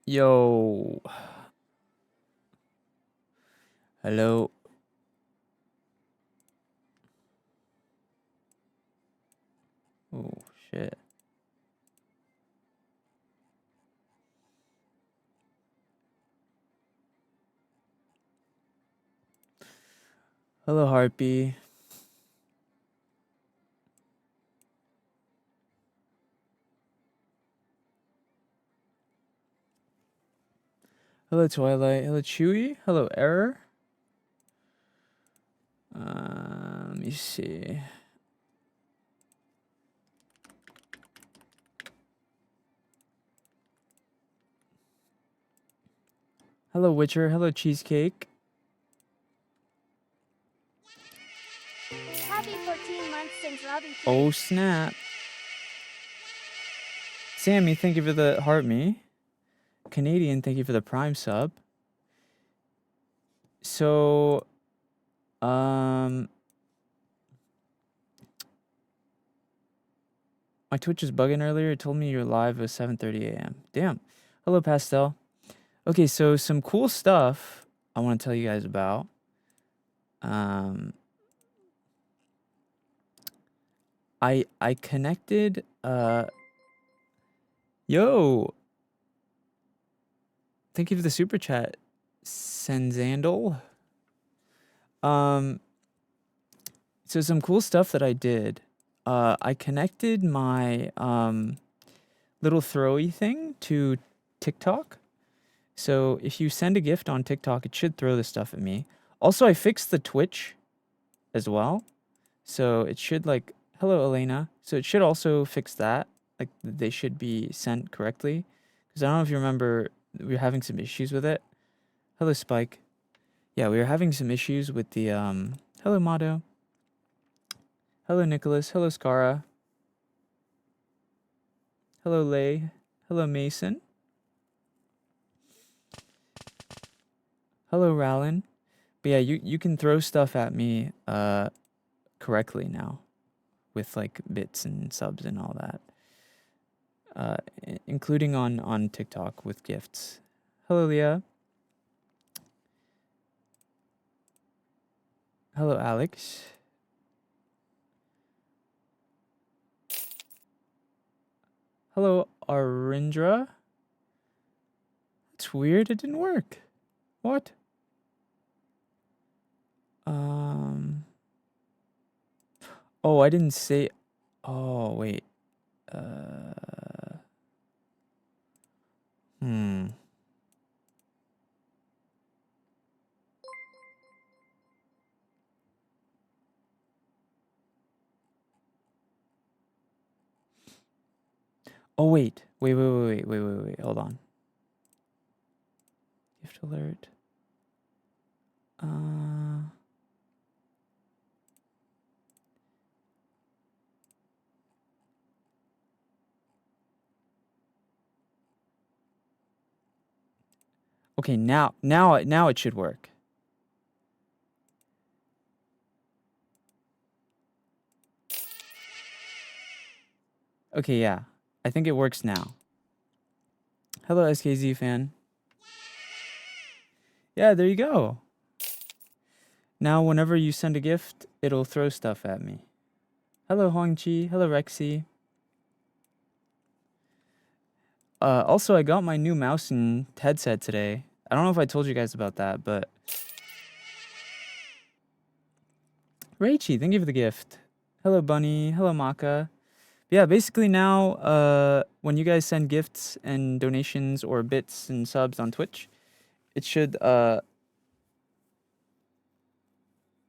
Yo. Hello. Oh, shit. Hello, Harpy. Hello, Twilight. Hello, Chewy. Hello, Error. Let me see. Hello, Witcher. Hello, Cheesecake. Happy 14 months since Robbie 3. Oh, snap. Sammy, thank you for the heart me. Canadian, thank you for the Prime sub. So, my Twitch was bugging earlier. It told me your live was 7:30 a.m. Damn. Hello, Pastel. Okay, so some cool stuff I want to tell you guys about. I connected yo, thank you for the super chat, SENZ'S. So some cool stuff that I did. I connected my little throwy thing to TikTok. So if you send a gift on TikTok, it should throw the stuff at me. Also, I fixed the Twitch as well. So it should like, hello Elena. So it should also fix that. Like they should be sent correctly. Because I don't know if you remember, we were having some issues with it. Hello Spike. Yeah, we were having some issues with the hello Motto. Hello Nicholas. Hello Scara. Hello Lay. Hello Mason. Hello Rallin. But yeah, you can throw stuff at me correctly now with like bits and subs and all that. Including on TikTok with gifts. Hello, Leah. Hello, Alex. Hello, Arindra. It's weird. It didn't work. What? Oh, I didn't say. Oh, wait. Hmm. Oh, wait. Wait. Hold on. Gift alert. Okay, now it should work. Okay, yeah. I think it works now. Hello, SKZ fan. Yeah, there you go. Now, whenever you send a gift, it'll throw stuff at me. Hello, Hongchi. Hello, Rexy. Also, I got my new mouse and headset today. I don't know if I told you guys about that, but... Raichi, thank you for the gift. Hello, Bunny. Hello, Maka. Yeah, basically now, when you guys send gifts and donations or bits and subs on Twitch, it should, Does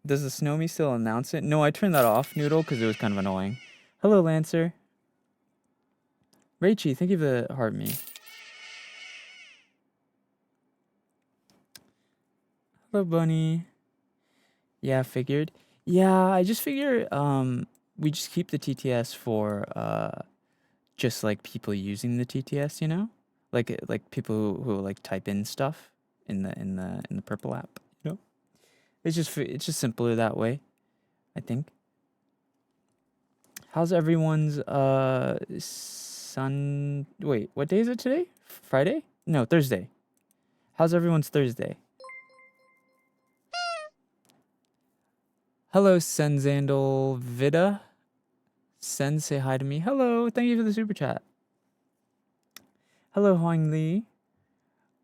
the Snowy still announce it? No, I turned that off, Noodle, because it was kind of annoying. Hello, Lancer. Raichi, thank you for the heart me. Hello, Bunny. Yeah, figured. Yeah, I just figure we just keep the TTS for just like people using the TTS, you know? Like people who like type in stuff in the purple app, you know? It's just simpler that way, I think. How's everyone's wait, what day is it today? Friday? No, Thursday. How's everyone's Thursday? Hello, Senzandal Vida. Sen, say hi to me. Hello, thank you for the super chat. Hello, Huang Li.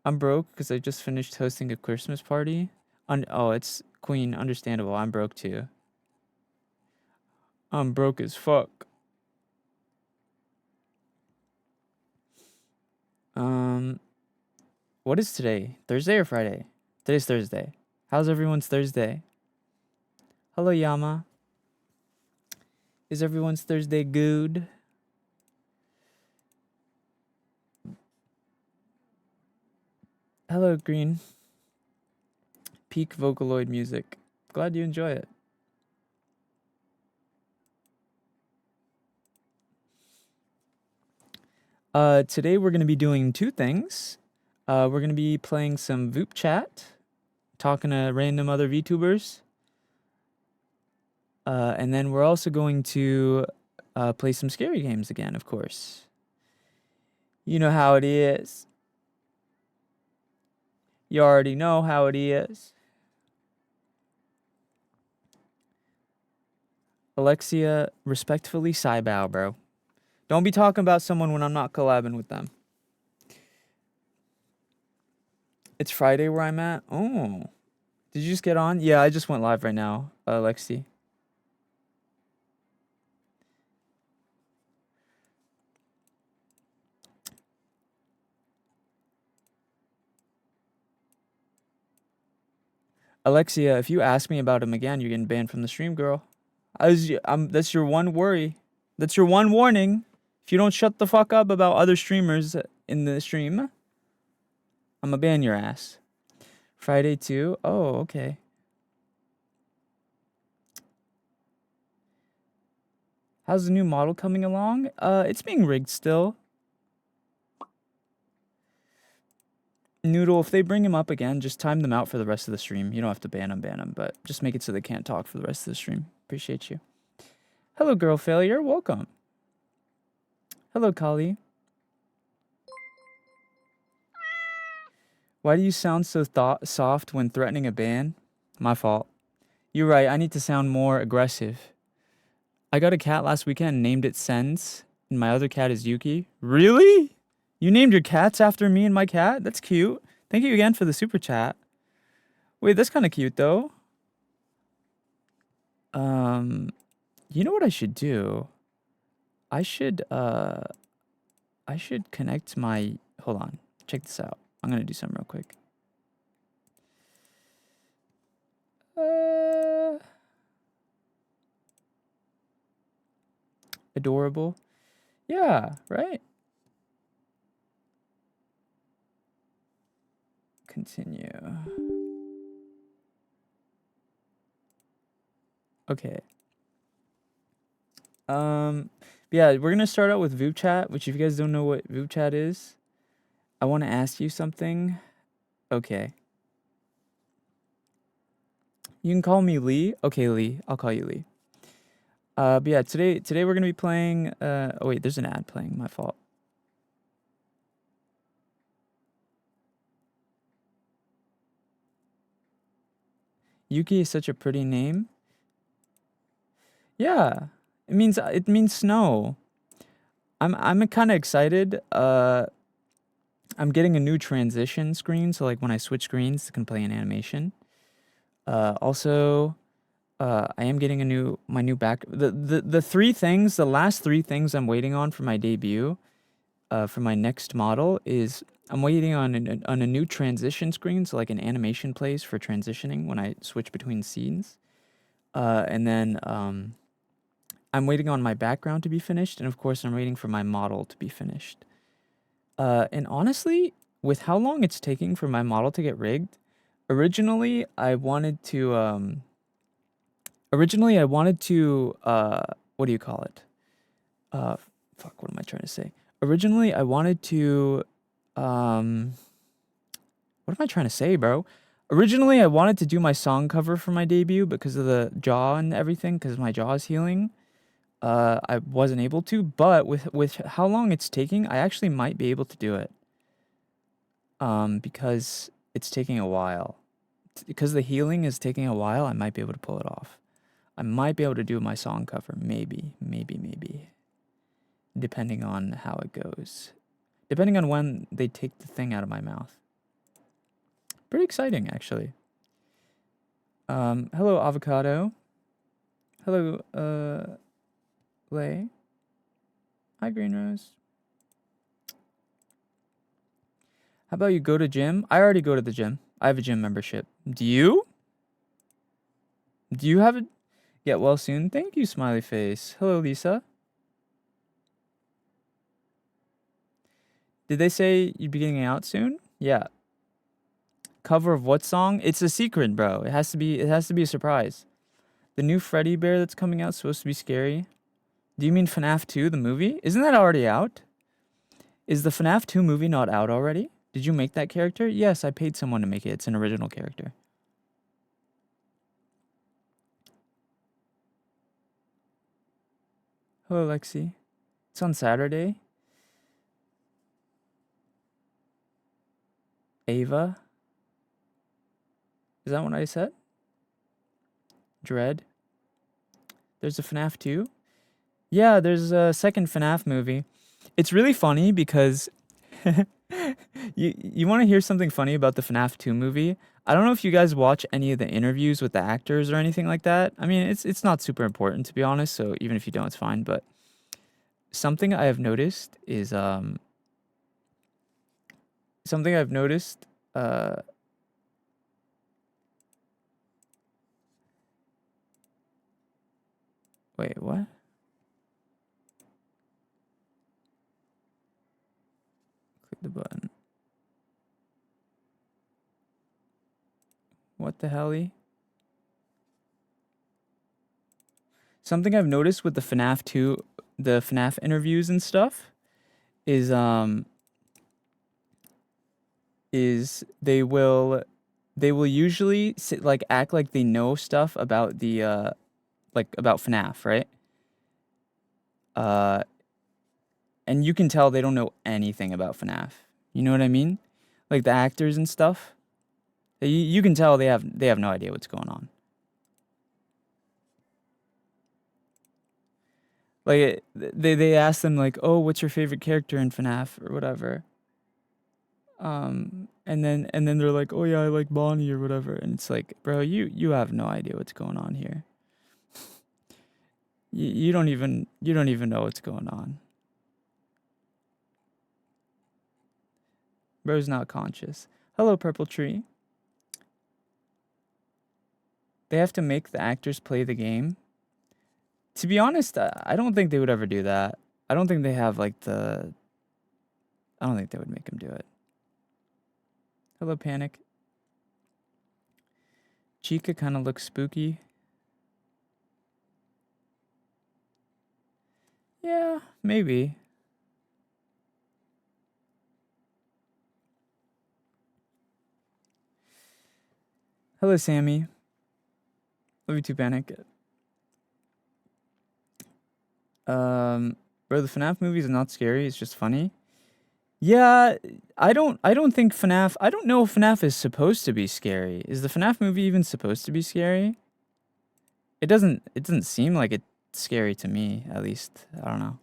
I'm broke because I just finished hosting a Christmas party. Oh, it's Queen. Understandable. I'm broke too. I'm broke as fuck. What is today? Thursday or Friday? Today's Thursday. How's everyone's Thursday? Hello, Yama. Is everyone's Thursday good? Hello, Green. Peak Vocaloid music. Glad you enjoy it. Today we're going to be doing two things. We're going to be playing some Vupechat, talking to random other VTubers. And then we're also going to play some scary games again, of course. You know how it is. You already know how it is. Alexia, respectfully, bow, bro. Don't be talking about someone when I'm not collabing with them. It's Friday where I'm at. Oh. Did you just get on? Yeah, I just went live right now, Alexi. Alexia, if you ask me about him again, you're getting banned from the stream, girl. That's your one worry. That's your one warning. If you don't shut the fuck up about other streamers in the stream, I'ma ban your ass. Friday too? Oh, okay. How's the new model coming along? It's being rigged still. Noodle, if they bring him up again, just time them out for the rest of the stream. You don't have to ban them, but just make it so they can't talk for the rest of the stream. Appreciate you. Hello, girl failure. Welcome. Hello, Kali. Why do you sound so soft when threatening a ban? My fault. You're right. I need to sound more aggressive. I got a cat last weekend and named it SENZ'S, and my other cat is Yuki. Really? You named your cats after me and my cat? That's cute. Thank you again for the super chat. Wait, that's kind of cute though. You know what I should do? I should connect my, hold on. Check this out. I'm going to do something real quick. Adorable. Yeah, right? Continue. Okay. Yeah, we're gonna start out with Vupechat, which if you guys don't know what Vupechat is, I want to ask you something. Okay. You can call me Lee. Okay, Lee. I'll call you Lee. But yeah, today we're gonna be playing. Oh wait, there's an ad playing. My fault. Yuki is such a pretty name. Yeah, it means snow. I'm kind of excited. I'm getting a new transition screen, so like when I switch screens, it can play an animation. Also, I am getting my new back. The three things, the last three things I'm waiting on for my debut, for my next model is I'm waiting on a new transition screen, so like an animation plays for transitioning when I switch between scenes. And then I'm waiting on my background to be finished, and of course I'm waiting for my model to be finished. And honestly, with how long it's taking for my model to get rigged, originally I wanted to what do you call it? Fuck, what am I trying to say? Originally I wanted to what am I trying to say, bro? Originally I wanted to do my song cover for my debut because of the jaw and everything, because my jaw is healing. I wasn't able to, but with how long it's taking, I actually might be able to do it. because it's taking a while. Because the healing is taking a while, I might be able to pull it off. I might be able to do my song cover. Maybe. Depending on how it goes. Depending on when they take the thing out of my mouth. Pretty exciting, actually. Hello, Avocado. Hello, Lay. Hi, Green Rose. How about you go to gym? I already go to the gym. I have a gym membership. Do you? Do you have it? Get well soon. Thank you, smiley face. Hello, Lisa. Did they say you'd be getting out soon? Yeah. Cover of what song? It's a secret, bro. It has to be a surprise. The new Freddy Bear that's coming out is supposed to be scary. Do you mean FNAF 2, the movie? Isn't that already out? Is the FNAF 2 movie not out already? Did you make that character? Yes, I paid someone to make it. It's an original character. Hello, Lexi. It's on Saturday. Ava? Is that what I said? Dread? There's a FNAF 2? Yeah, there's a second FNAF movie. It's really funny because... you want to hear something funny about the FNAF 2 movie? I don't know if you guys watch any of the interviews with the actors or anything like that. I mean, it's not super important, to be honest, so even if you don't, it's fine. But something I have noticed is... Something I've noticed... Wait, what? Click the button. What the hell-y? Something I've noticed with the FNAF 2, the FNAF interviews and stuff, is they will usually act like they know stuff about the about FNAF, right? And you can tell they don't know anything about FNAF. You know what I mean? Like the actors and stuff. You can tell they have no idea what's going on. Like they ask them like, "Oh, what's your favorite character in FNAF or whatever?" And then they're like, "Oh yeah, I like Bonnie or whatever." And it's like, "Bro, you have no idea what's going on here. You don't even know what's going on." Bro's not conscious. Hello, Purple Tree. They have to make the actors play the game. To be honest, I don't think they would ever do that. I don't think they have I don't think they would make them do it. Hello, Panic. Chica kind of looks spooky. Yeah, maybe. Hello, Sammy. Love you too, Panic. Bro, the FNAF movies are not scary. It's just funny. Yeah, I don't think FNAF... I don't know if FNAF is supposed to be scary. Is the FNAF movie even supposed to be scary? It doesn't seem like it's scary to me, at least. I don't know.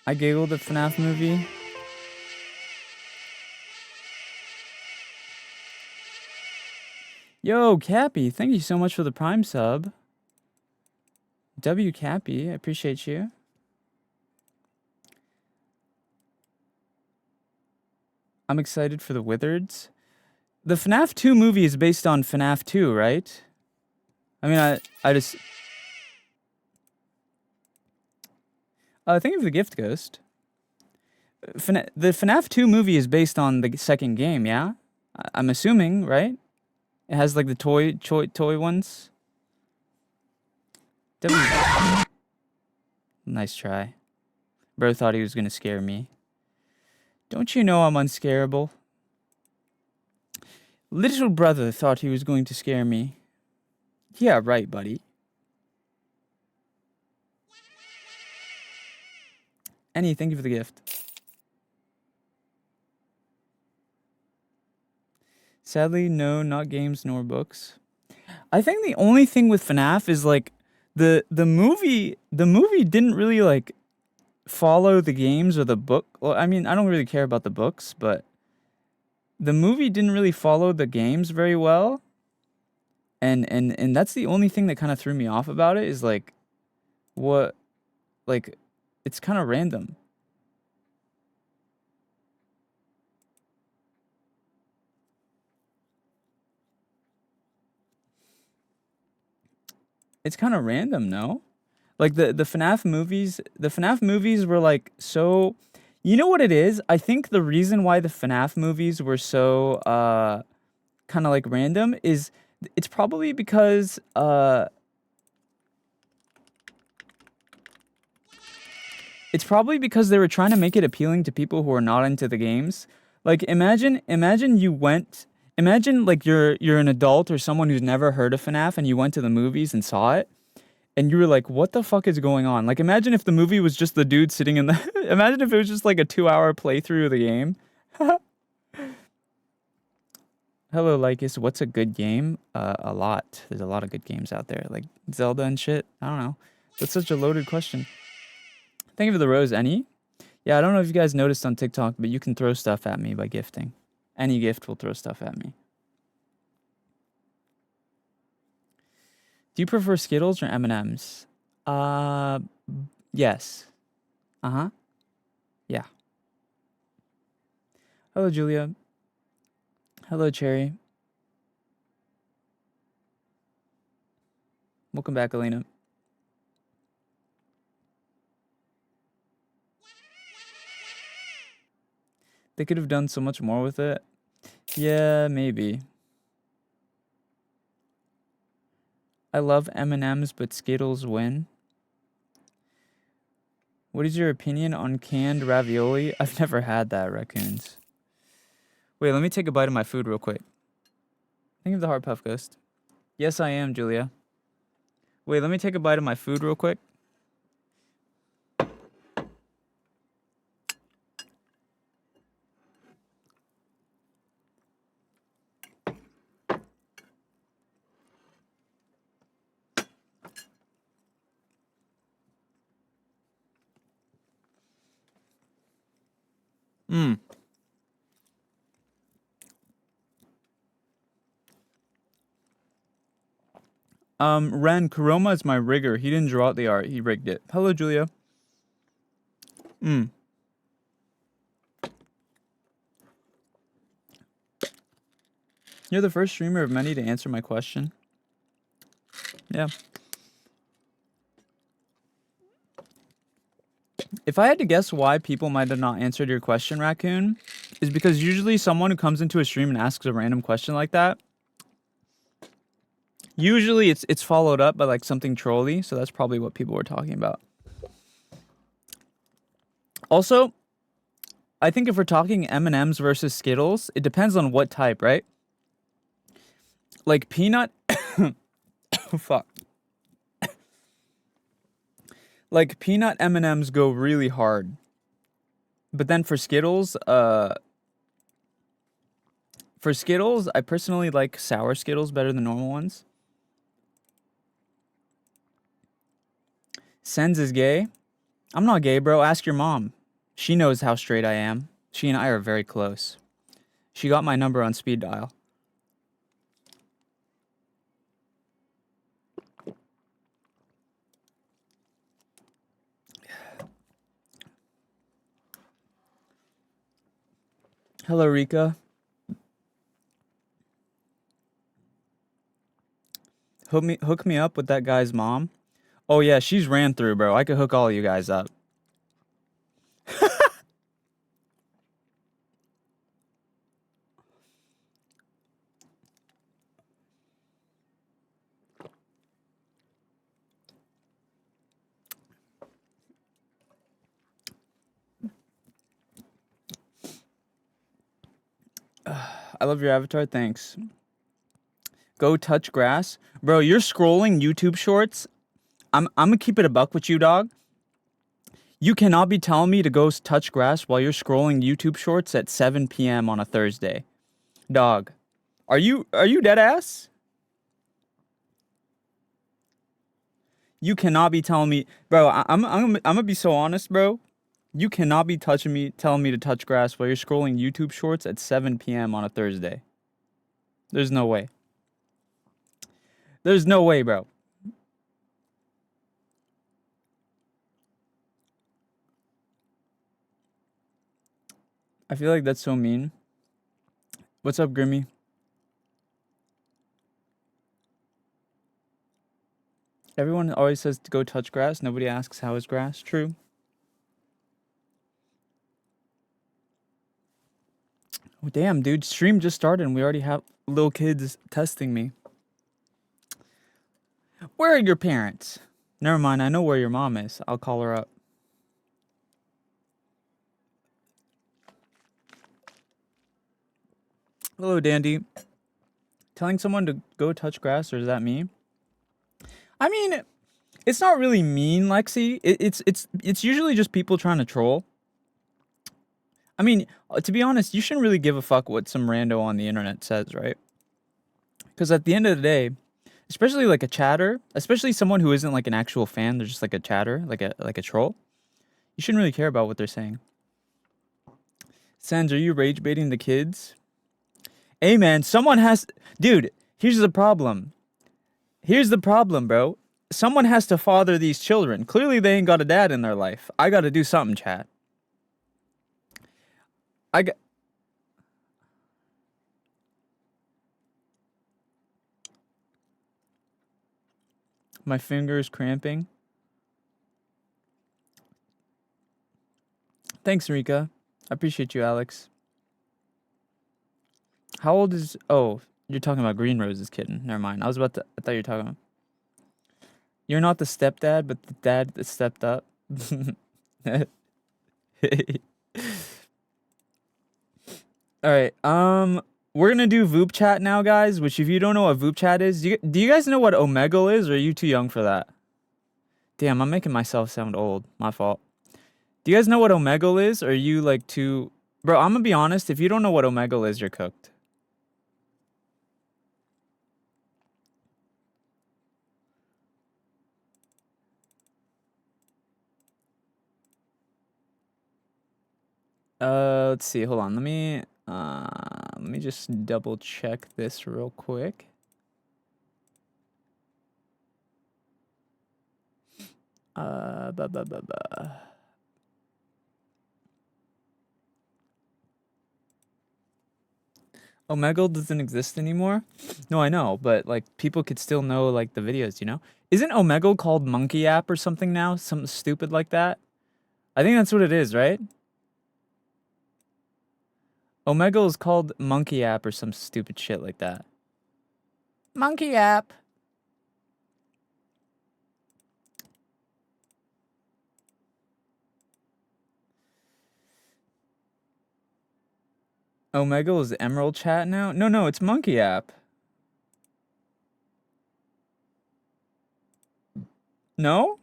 I giggled at FNAF movie. Yo, Cappy, thank you so much for the Prime sub. W Cappy, I appreciate you. I'm excited for the Wizards. The FNAF 2 movie is based on FNAF 2, right? I mean, I just... thank you for the gift, Ghost. The FNAF 2 movie is based on the second game, yeah? I'm assuming, right? It has like the toy ones. Nice try. Bro thought he was gonna scare me. Don't you know I'm unscarable? Little brother thought he was going to scare me. Yeah, right, buddy. Annie, thank you for the gift. Sadly, no, not games nor books. I think the only thing with FNAF is like the movie didn't really like follow the games or the book. Well, I mean, I don't really care about the books, but the movie didn't really follow the games very well. And that's the only thing that kind of threw me off about it is like what like it's kind of random. It's kind of random, no? Like the FNAF movies were like so. You know what it is? I think the reason why the FNAF movies were so kind of like random is it's probably because they were trying to make it appealing to people who are not into the games. Like imagine like you're an adult or someone who's never heard of FNAF and you went to the movies and saw it and you were like, what the fuck is going on? Like imagine if the movie was just the dude sitting in the imagine if it was just like a 2-hour playthrough of the game. Hello, Lycus. What's a good game? A lot. There's a lot of good games out there, like Zelda and shit. I don't know. That's such a loaded question. Thank you for the rose, Any. Yeah, I don't know if you guys noticed on TikTok, but you can throw stuff at me by gifting. Any gift will throw stuff at me. Do you prefer Skittles or M&Ms? Yes. Uh-huh. Yeah. Hello, Julia. Hello, Cherry. Welcome back, Elena. They could have done so much more with it. Yeah, maybe. I love M&Ms, but Skittles win. What is your opinion on canned ravioli? I've never had that, raccoons. Wait, let me take a bite of my food real quick. Think of the Heart Puff Ghost. Yes, I am, Julia. Wait, let me take a bite of my food real quick. Ren, Kuroma is my rigger. He didn't draw out the art. He rigged it. Hello, Julia. You're the first streamer of many to answer my question. Yeah. If I had to guess why people might have not answered your question, Raccoon, is because usually someone who comes into a stream and asks a random question like that, usually it's followed up by like something trolly, so that's probably what people were talking about. Also, I think if we're talking M&Ms versus Skittles, it depends on what type, right? Like peanut oh, fuck. Like peanut M&Ms go really hard. But then for Skittles, I personally like sour Skittles better than normal ones. SENZ'S is gay. I'm not gay, bro. Ask your mom. She knows how straight I am. She and I are very close. She got my number on speed dial. Hello, Rika. Hook me up with that guy's mom. Oh yeah, she's ran through, bro. I could hook all you guys up. I love your avatar. Thanks. Go touch grass. Bro, you're scrolling YouTube shorts. I'm gonna keep it a buck with you, dog. You cannot be telling me to go touch grass while you're scrolling YouTube shorts at 7 p.m. on a Thursday. Dog, are you dead ass? You cannot be telling me, bro. I'm gonna be so honest, bro. You cannot be telling me to touch grass while you're scrolling YouTube shorts at 7 p.m. on a Thursday. There's no way. There's no way, bro. I feel like that's so mean. What's up, Grimmy? Everyone always says to go touch grass. Nobody asks how is grass. True. Oh, damn, dude. Stream just started and we already have little kids testing me. Where are your parents? Never mind. I know where your mom is. I'll call her up. Hello, Dandy. Telling someone to go touch grass, or is that me? I mean, it's not really mean, Lexi. It's usually just people trying to troll. I mean, to be honest, you shouldn't really give a fuck what some rando on the internet says, right? Because at the end of the day, especially like a chatter, especially someone who isn't like an actual fan, they're just like a chatter, like a troll. You shouldn't really care about what they're saying. SENZ'S, are you rage baiting the kids? Hey man, someone has... Dude, here's the problem. Here's the problem, bro. Someone has to father these children. Clearly they ain't got a dad in their life. I gotta do something, chat. My finger's cramping. Thanks, Rika. I appreciate you, Alex. How old is... Oh, you're talking about Green Rose's kitten. Never mind. I thought you were talking about... You're not the stepdad, but the dad that stepped up. Alright, we're gonna do Vupechat now, guys, which if you don't know what Vupechat is, do you guys know what Omegle is, or are you too young for that? Damn, I'm making myself sound old. My fault. Do you guys know what Omegle is, or are you, like, too... Bro, I'm gonna be honest, if you don't know what Omegle is, you're cooked. Let's see, hold on, let me just double check this real quick. Omegle doesn't exist anymore? No, I know, but, like, people could still know, like, the videos, you know? Isn't Omegle called Monkey App or something now? Something stupid like that? I think that's what it is, right? Omegle is called Monkey App or some stupid shit like that. Monkey App. Omegle is Emerald Chat now? No, it's Monkey App. No?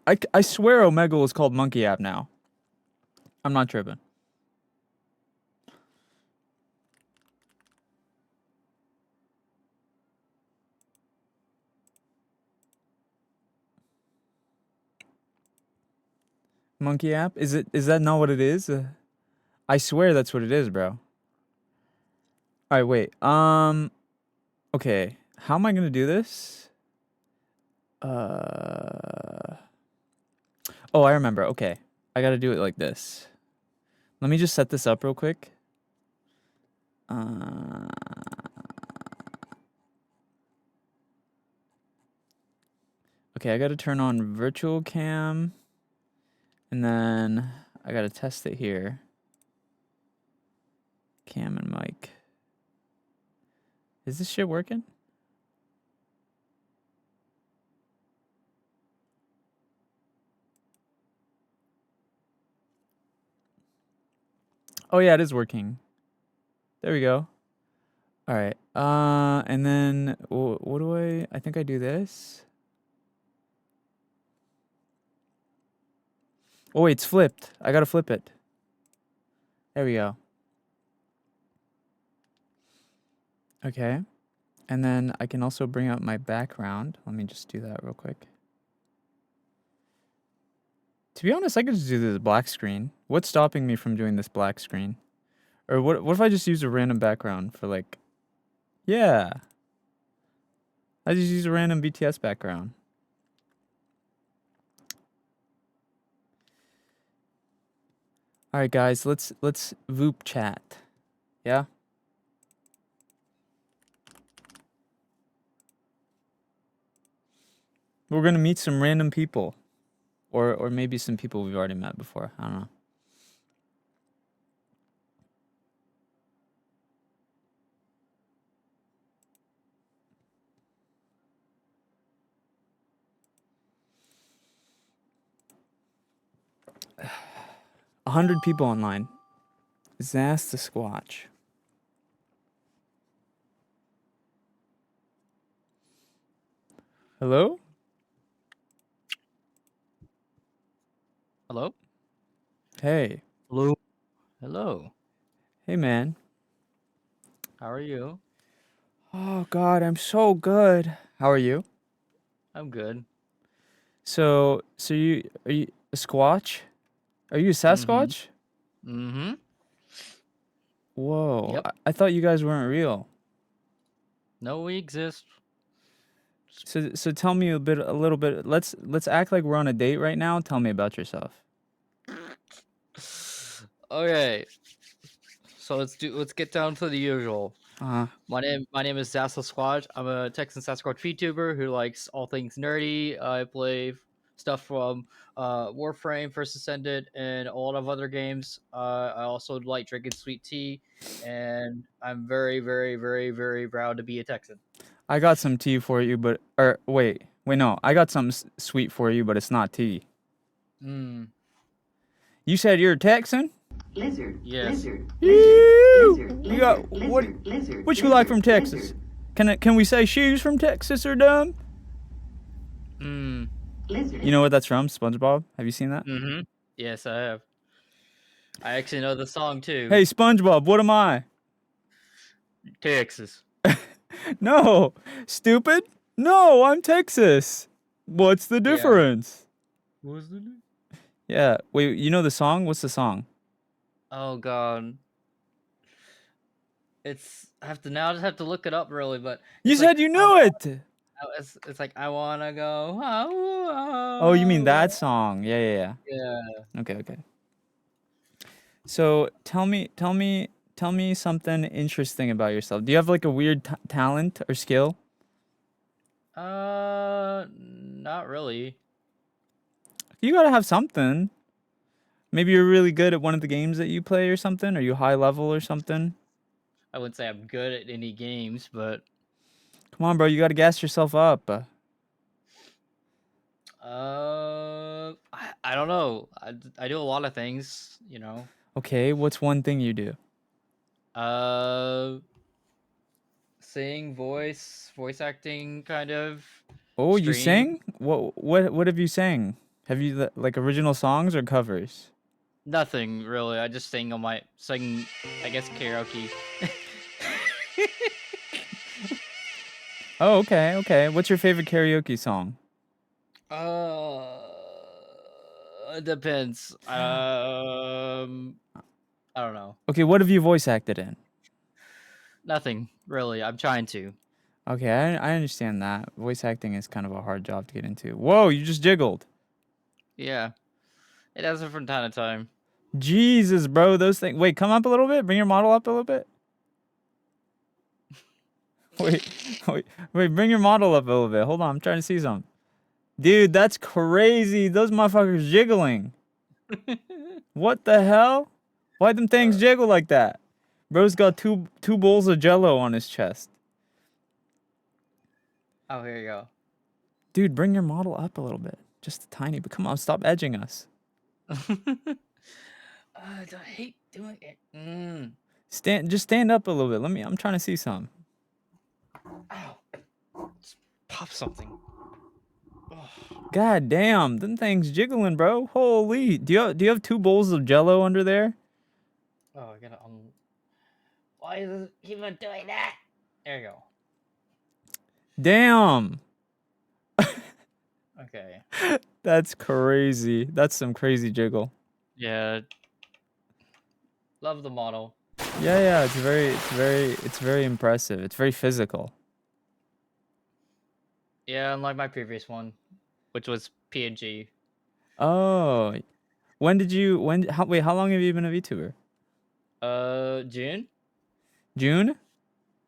I swear Omegle is called Monkey App now. I'm not tripping. Monkey App? Is that not what it is? I swear that's what it is, bro. Alright, wait. Okay. How am I gonna do this? Oh, I remember. Okay. I gotta do it like this. Let me just set this up real quick. Okay, I gotta turn on virtual cam. And then I gotta test it here. Cam and mic. Is this shit working? Oh yeah, it is working. There we go. All right. And then what do I think I do this. Oh wait, it's flipped. I gotta flip it. There we go. Okay. And then I can also bring up my background. Let me just do that real quick. To be honest, I could just do this black screen. What's stopping me from doing this black screen? Or what if I just use a random background for like... Yeah. I just use a random BTS background. All right, guys, let's Vupechat. Yeah? We're going to meet some random people. Or maybe some people we've already met before. I don't know. A 100 people online. Zast the Squatch. Hello? Hello? Hey. Hello? Hello. Hey, man. How are you? Oh, God, I'm so good. How are you? I'm good. So are you a Squatch? Are you a Mm-hmm. Sasquatch? Mm-hmm. Whoa, Yep. I thought you guys weren't real. No, we exist. So tell me a little bit. Let's act like we're on a date right now. Tell me about yourself. Okay. So let's get down to the usual. Uh-huh. My name is Zassel Squatch. I'm a Texan Sasquatch VTuber who likes all things nerdy. I play stuff from Warframe, First Ascended, and a lot of other games. I also like drinking sweet tea, and I'm very, very, very, very proud to be a Texan. I got some tea for you, but wait, no, I got some sweet for you, but it's not tea. Mm. You said you're a Texan? Lizard. Yes. Lizard. You Lizard. You got what? Lizard. Lizard. What you like from Texas? Can we say shoes from Texas or dumb? Mm. Lizard. You know what that's from? SpongeBob. Have you seen that? Mm-hmm. Yes, I have. I actually know the song too. Hey, SpongeBob, what am I? Texas. No, stupid. No, I'm Texas. What's the difference? What's the name? Yeah. Wait, you know the song? What's the song? Oh god. I just have to look it up really, but You it's said like you knew it. it's like I wanna go. Oh, you mean that song? Yeah. Yeah. Okay. So tell me something interesting about yourself. Do you have like a weird talent or skill? Not really. You gotta have something. Maybe you're really good at one of the games that you play or something. Are you high level or something? I wouldn't say I'm good at any games, but Come on, bro. You gotta gas yourself up. I don't know. I do a lot of things, Okay, what's one thing you do? Uh, sing, voice acting, kind of. Oh, you Stream. sing? What have you sang? Have you like original songs or covers? Nothing really. I just sing, I guess, karaoke. Oh, okay. What's your favorite karaoke song? It depends. I don't know. Okay, what have you voice acted in? Nothing really. I'm trying to. Okay, I understand that. Voice acting is kind of a hard job to get into. Whoa, you just jiggled. Yeah, it happens from time to time. Jesus, bro, those things. Wait, come up a little bit. Bring your model up a little bit. Wait, bring your model up a little bit. Hold on, I'm trying to see something. Dude, that's crazy. Those motherfuckers jiggling. What the hell? Why them things jiggle like that? Bro's got two bowls of Jello on his chest. Oh, here you go. Dude, bring your model up a little bit. Just a tiny bit. Come on, stop edging us. I hate doing it. Just stand up a little bit. I'm trying to see some. Ow. Just pop something. Ugh. God damn, them things jiggling, bro. Holy. Do you have 2 bowls of Jello under there? Oh, I gotta Why is it even doing that? There you go. Damn. Okay. That's crazy. That's some crazy jiggle. Yeah. Love the model. Yeah, it's very impressive. It's very physical. Yeah, unlike my previous one, which was PNG. Oh. How long have you been a VTuber? June? June?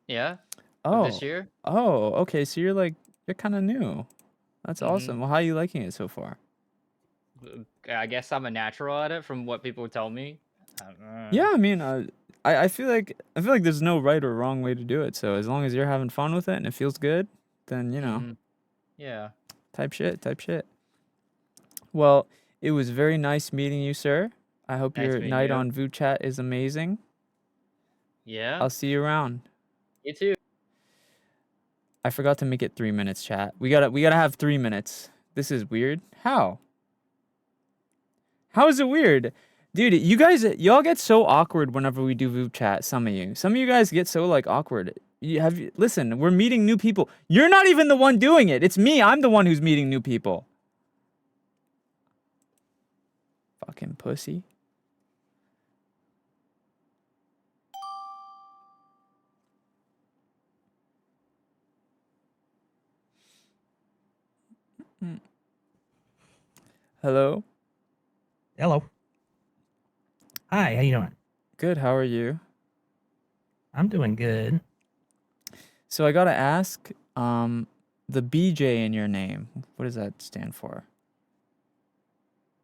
Yeah. Of this Oh. year? Oh, okay. So you're kind of new. That's awesome. Well, how are you liking it so far? I guess I'm a natural at it from what people tell me. I don't know. Yeah, I mean, I feel like there's no right or wrong way to do it. So as long as you're having fun with it and it feels good, then Yeah. type shit. Well, it was very nice meeting you, sir. I hope Nice your meeting night you. on Vupechat is amazing. Yeah. I'll see you around. You too. I forgot to make it 3 minutes, chat. We gotta have 3 minutes. This is weird. How? How is it weird? Dude, y'all get so awkward whenever we do Vupechat, some of you. Some of you guys get so like awkward. Listen, we're meeting new people. You're not even the one doing it. It's me. I'm the one who's meeting new people. Fucking pussy. Hello? Hello. Hi, how you doing? Good, how are you? I'm doing good. So I gotta ask, the BJ in your name, what does that stand for?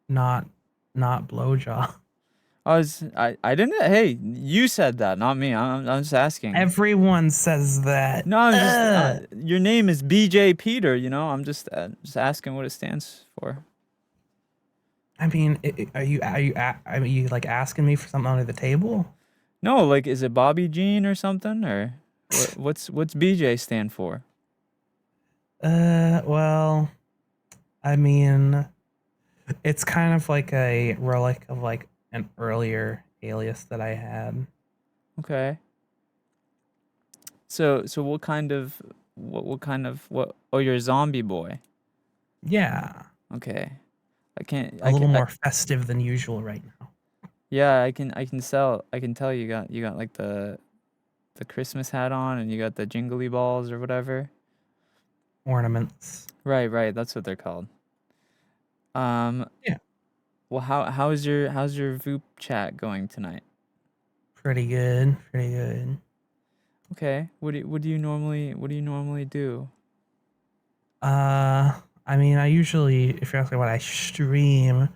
Not blowjaw. I didn't. Hey, you said that, not me. I'm just asking. Everyone says that. No, I'm just. Your name is BJ Peter. I'm just asking what it stands for. I mean, are you like asking me for something under the table? No, like, is it Bobby Jean or something, or what's BJ stand for? Well, I mean, it's kind of like a relic of like an earlier alias that I had. Okay. So what kind of what? Oh, you're a zombie boy. Yeah, Okay. I can't. a little more festive than usual right now. Yeah, I can tell you got like the Christmas hat on and you got the jingly balls or whatever. Ornaments. Right, that's what they're called. Yeah. Well, how's your Voop chat going tonight? Pretty good. Okay. What do you normally do? I mean, I usually, if you're asking what I stream,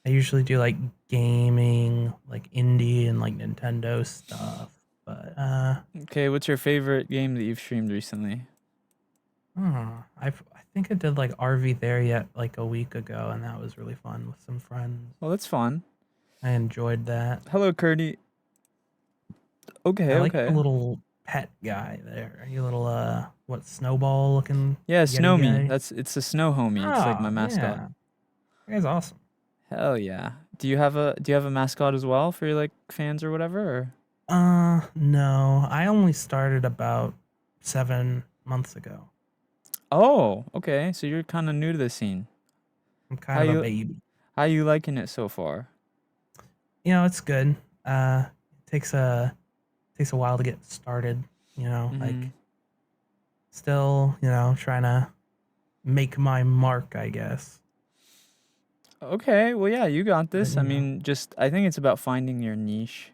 I usually do like gaming, like indie and like Nintendo stuff. But Okay, what's your favorite game that you've streamed recently? I think I did like RV There Yet like a week ago, and that was really fun with some friends. Well, that's fun. I enjoyed that. Hello, Curdy. Okay, I like the okay. little pet guy there. You little what snowball looking? Yeah, Yeti Snow Me. guy? It's a snow homie. It's like my mascot. Yeah. That guy's awesome. Hell yeah. Do you have a mascot as well for your like fans or whatever? Or? No. I only started about 7 months ago. Oh, okay. So you're kind of new to the scene. I'm kind of a baby. How you liking it so far? It's good. It takes a while to get started, like still, trying to make my mark, I guess. Okay, well, yeah, you got this. But, I mean, I think it's about finding your niche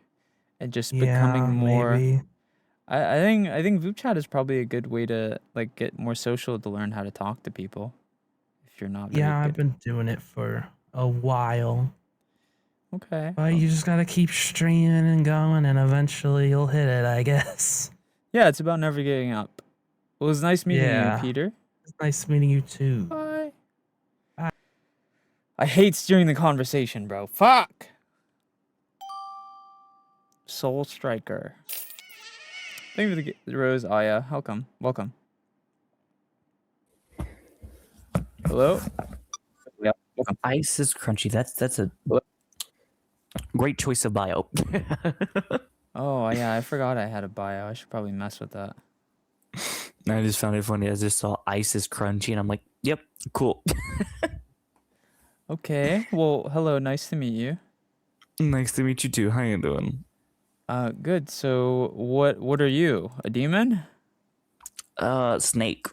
and just yeah, becoming more. maybe. I think Vupechat is probably a good way to like get more social to learn how to talk to people. If you're not very Yeah, I've good. been doing it for a while. Okay. But you just gotta keep streaming and going, and eventually you'll hit it, I guess. Yeah, it's about never giving up. Well, it was nice meeting you, Yeah. Peter. It's nice meeting you too. Bye. Bye. I hate steering the conversation, bro. Fuck. Soul Striker. Thank you for the rose, Aya. Welcome. Welcome. Hello? Yeah, welcome. Ice is crunchy. That's a great choice of bio. Oh, yeah, I forgot I had a bio. I should probably mess with that. I just found it funny. I just saw ice is crunchy, and I'm like, yep, cool. Okay. Well, hello. Nice to meet you. Nice to meet you too. How you doing? Good. So, what are you? A demon? Snake.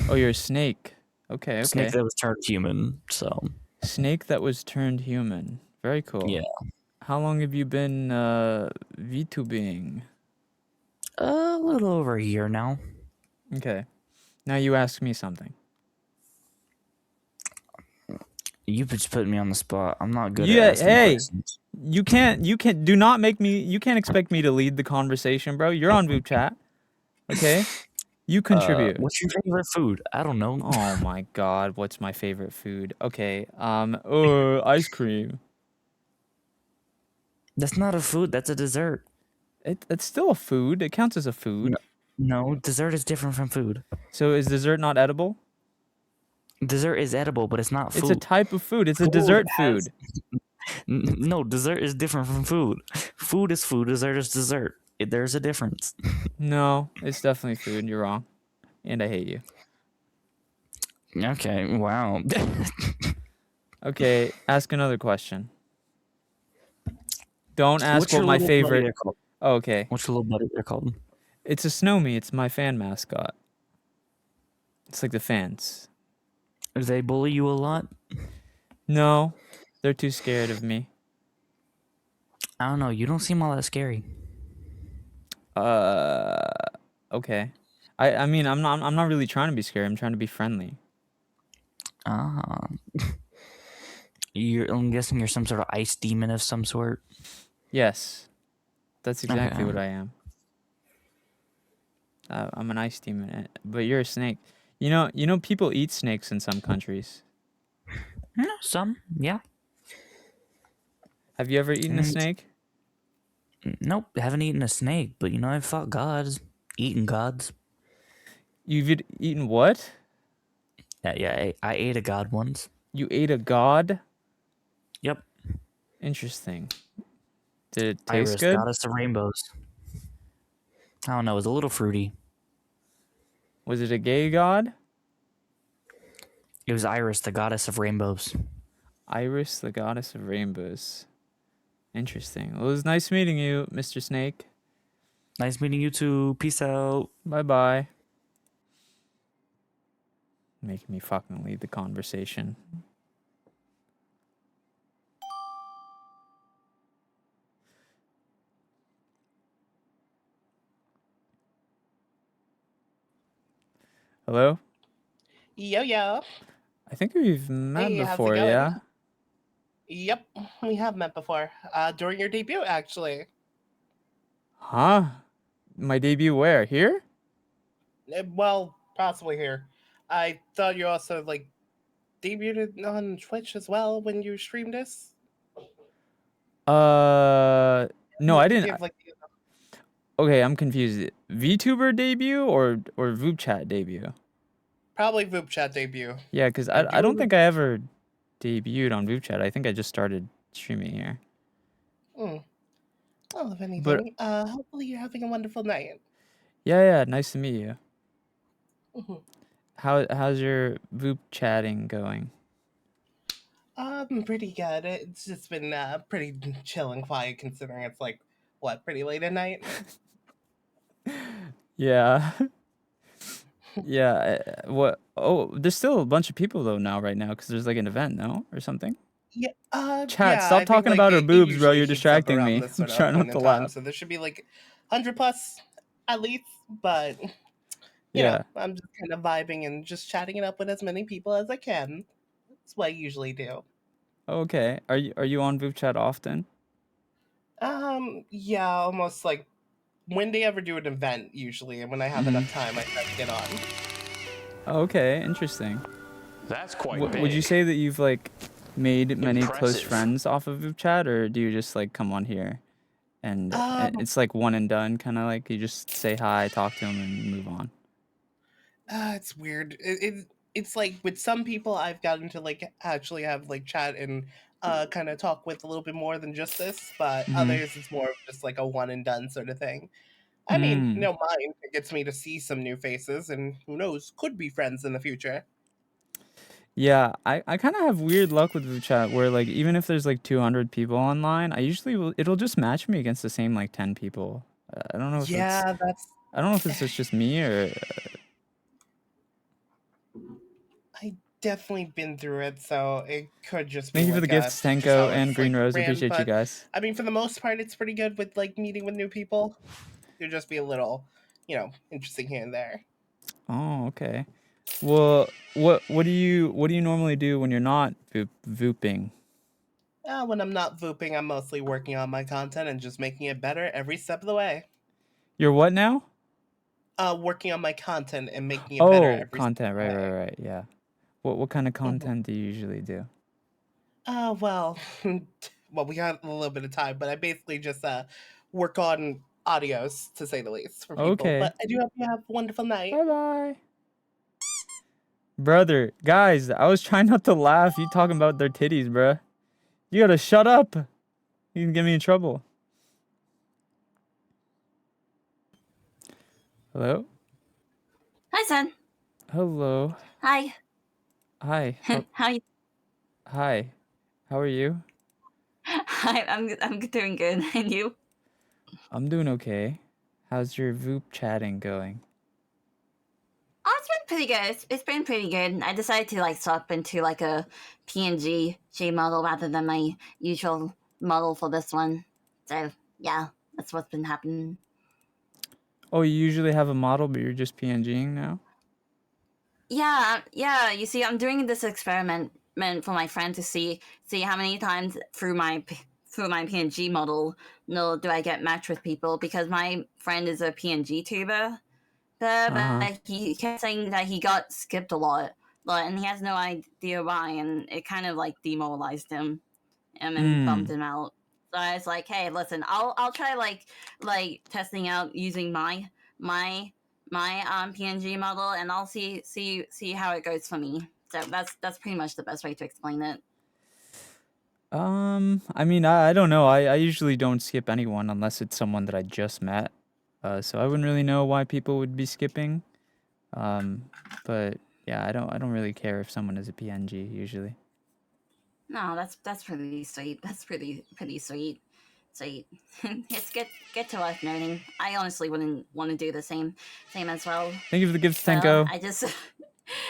Oh, you're a snake. Okay, Snake okay. that was turned human. So Snake that was turned human. Very cool. yeah. How long have you been VTubing? A little over a year now. Okay. Now you ask me something. You just put me on the spot. I'm not good Yeah, at asking hey. questions. You can't do not make me you can't expect me to lead the conversation, bro. You're on Vupechat. Okay? You contribute. What's your favorite food? I don't know. Oh my god, what's my favorite food? Okay. Ice cream. That's not a food. That's a dessert. It's still a food. It counts as a food. No, dessert is different from food. So is dessert not edible? Dessert is edible, but it's not food. It's a type of food. It's a Food dessert has- food. No, dessert is different from food. Food is food. Dessert is dessert. There's a difference. No, it's definitely food. You're wrong. And I hate you. Okay. Wow. Okay, ask another question. Don't ask What's your what my little buddy favorite. they're called? Oh, okay. What's your little buddy they're called? It's a Snowmy. It's my fan mascot. It's like the fans. Do they bully you a lot? No, they're too scared of me. I don't know. You don't seem all that scary. Okay. I mean, I'm not really trying to be scary. I'm trying to be friendly. Ah. I'm guessing you're some sort of ice demon of some sort. Yes, that's exactly Okay. what I am. I'm an ice demon, but you're a snake. You know, people eat snakes in some countries. No, some. Yeah. Have you ever eaten a Mm. snake? Nope. Haven't eaten a snake, but you know, I've fought gods. Eaten gods. You've eaten what? Yeah, I ate a god once. You ate a god? Yep. Interesting. Did it taste Iris, good? goddess of rainbows. I don't know. It was a little fruity. Was it a gay god? It was Iris, the goddess of rainbows. Iris, the goddess of rainbows. Interesting. Well, it was nice meeting you, Mr. Snake. Nice meeting you too. Peace out. Bye-bye. Making me fucking lead the conversation. Hello? Yo, yo. I think we've met Hey, how's it before, going? yeah? Yep, we have met before. During your debut, actually. Huh? My debut where? Here? Well, possibly here. I thought you also, like, debuted on Twitch as well when you streamed this. No, I You didn't. give, like, Okay, I'm confused. VTuber debut or Vupechat debut? probably Vupechat debut. Yeah, because Like, I you don't were- think I ever debuted on Vupechat. I think I just started streaming here. Well, if anything, hopefully you're having a wonderful night. Yeah, nice to meet you. Mhm. How's your Vupechatting going? Pretty good. It's just been pretty chill and quiet considering it's like, what, pretty late at night? Yeah. Yeah. What? Oh, there's still a bunch of people though now, right now, because there's like an event, no, or something. Yeah, Chat, yeah, stop I think, talking like, about her it boobs, bro. usually You're heats up distracting around me. this I'm sort of trying point not in to time, laugh. so there should be like 100 plus at least, but you Yeah. know, I'm just kind of vibing and just chatting it up with as many people as I can. That's what I usually do. Okay. Are you on Vupechat often? Yeah, almost like when they ever do an event usually, and when I have enough time, I try to get on. Okay, interesting. That's quite big. Would you say that you've like made many close Impressive. friends off of Vupechat, or do you just like come on here and Um, it's like one and done, kind of like you just say hi, talk to them, and move on. it's weird. It's like with some people I've gotten to like actually have like chat and kind of talk with a little bit more than just this, but Mm-hmm. others it's more of just like a one and done sort of thing. I mean, no mind. It gets me to see some new faces, and who knows, could be friends in the future. Yeah, I kind of have weird luck with Vupechat where like even if there's like 200 people online, I usually it'll just match me against the same like 10 people. I don't know if it's Yeah, that's. I don't know if it's just me or I definitely been through it, so it could just be thank you for like the gifts, just how Tenko and it's Green like Rose. ran. Appreciate you But guys. I mean, for the most part, it's pretty good with like meeting with new people. It'll just be a little, interesting here and there. Oh, okay. Well, what do you normally do when you're not vooping? When I'm not vooping, I'm mostly working on my content and just making it better every step of the way. You're what now? Working on my content and making it better Oh, every step content. of the Right, way. right. Yeah. What kind of Mhm. content do you usually do? Well, well, we got a little bit of time, but I basically just work on audios to say the least for people. Okay. But I do hope you have a wonderful night. Bye bye. Brother, guys, I was trying not to laugh. You talking about their titties, bruh. You gotta shut up. You can get me in trouble. Hello? Hi, son. Hello. Hi. Hi. How you? Hi. How are you? Hi, I'm doing good. And you? I'm doing okay. How's your Voop chatting going? Oh, it's been pretty good. It's been pretty good. I decided to like swap into like a PNG model rather than my usual model for this one. So yeah, that's what's been happening. Oh, you usually have a model, but you're just PNGing now? Yeah. You see, I'm doing this experiment for my friend to see how many times through my PNG model do I get matched with people, because my friend is a PNG tuber. But he kept saying that he got skipped a lot, and he has no idea why, and it kind of like demoralized him and bumped him out. So I was like, hey, listen, I'll try like testing out using my PNG model, and I'll see how it goes for me. So that's pretty much the best way to explain it. I mean, I don't know. I usually don't skip anyone unless it's someone that I just met. So I wouldn't really know why people would be skipping. But yeah, I don't really care if someone is a PNG usually. No, that's pretty sweet. That's pretty sweet. Sweet. It's get to us nerding. I honestly wouldn't want to do the same as well. Thank you for the gifts, So Tenko. I just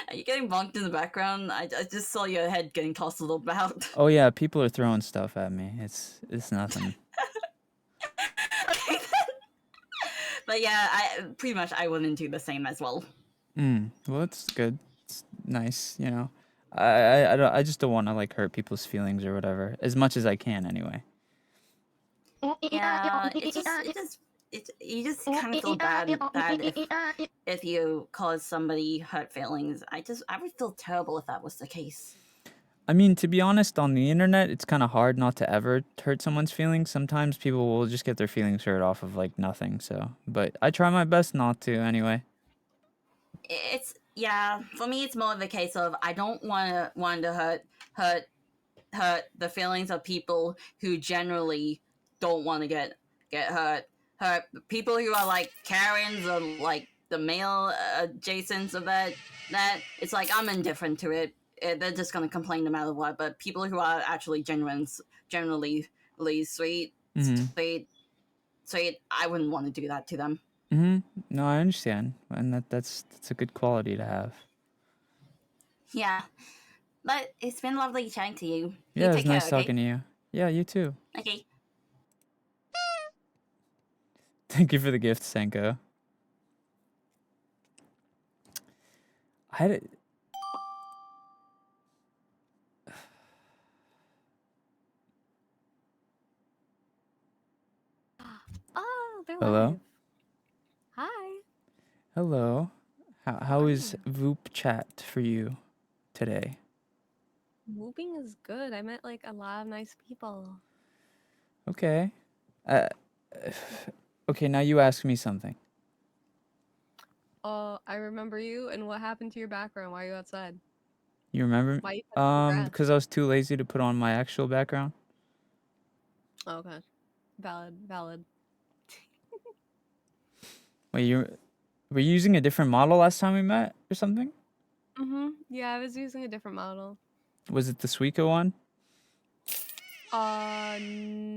are you getting bonked in the background? I just saw your head getting tossed a little about. Oh yeah, people are throwing stuff at me. It's nothing. Okay, then. But yeah, I pretty much I wouldn't do the same as well. Well, it's good. It's nice, you know. I just don't want to like hurt people's feelings or whatever, as much as I can anyway. Yeah, you just kind of feel bad if you cause somebody hurt feelings. I would feel terrible if that was the case. I mean, to be honest, on the internet, it's kind of hard not to ever hurt someone's feelings. Sometimes people will just get their feelings hurt off of like nothing. So, but I try my best not to anyway. For me, it's more of a case of I don't want to hurt the feelings of people who generally don't want to get hurt. People who are like Karens or like the male adjacents of that it's like I'm indifferent to it. They're just gonna complain no matter what. But people who are actually generally sweet, I wouldn't want to do that to them. No, I understand, and that's a good quality to have. Yeah, but it's been lovely chatting to you. Yeah, You it's take nice care, talking to you. Yeah, you too. Okay. Thank you for the gift, Senko. I had it. Oh, they're Hello? live. Hi. How are is you? Vupechat for you today? Moving is good. I met like a lot of nice people. Okay. Okay, now you ask me something. I remember you, and what happened to your background? Why are you outside? You remember? Why you touching the grass? Because I was too lazy to put on my actual background. Oh, okay. Valid. Wait, were you using a different model last time we met or something? Yeah, I was using a different model. Was it the Suica one?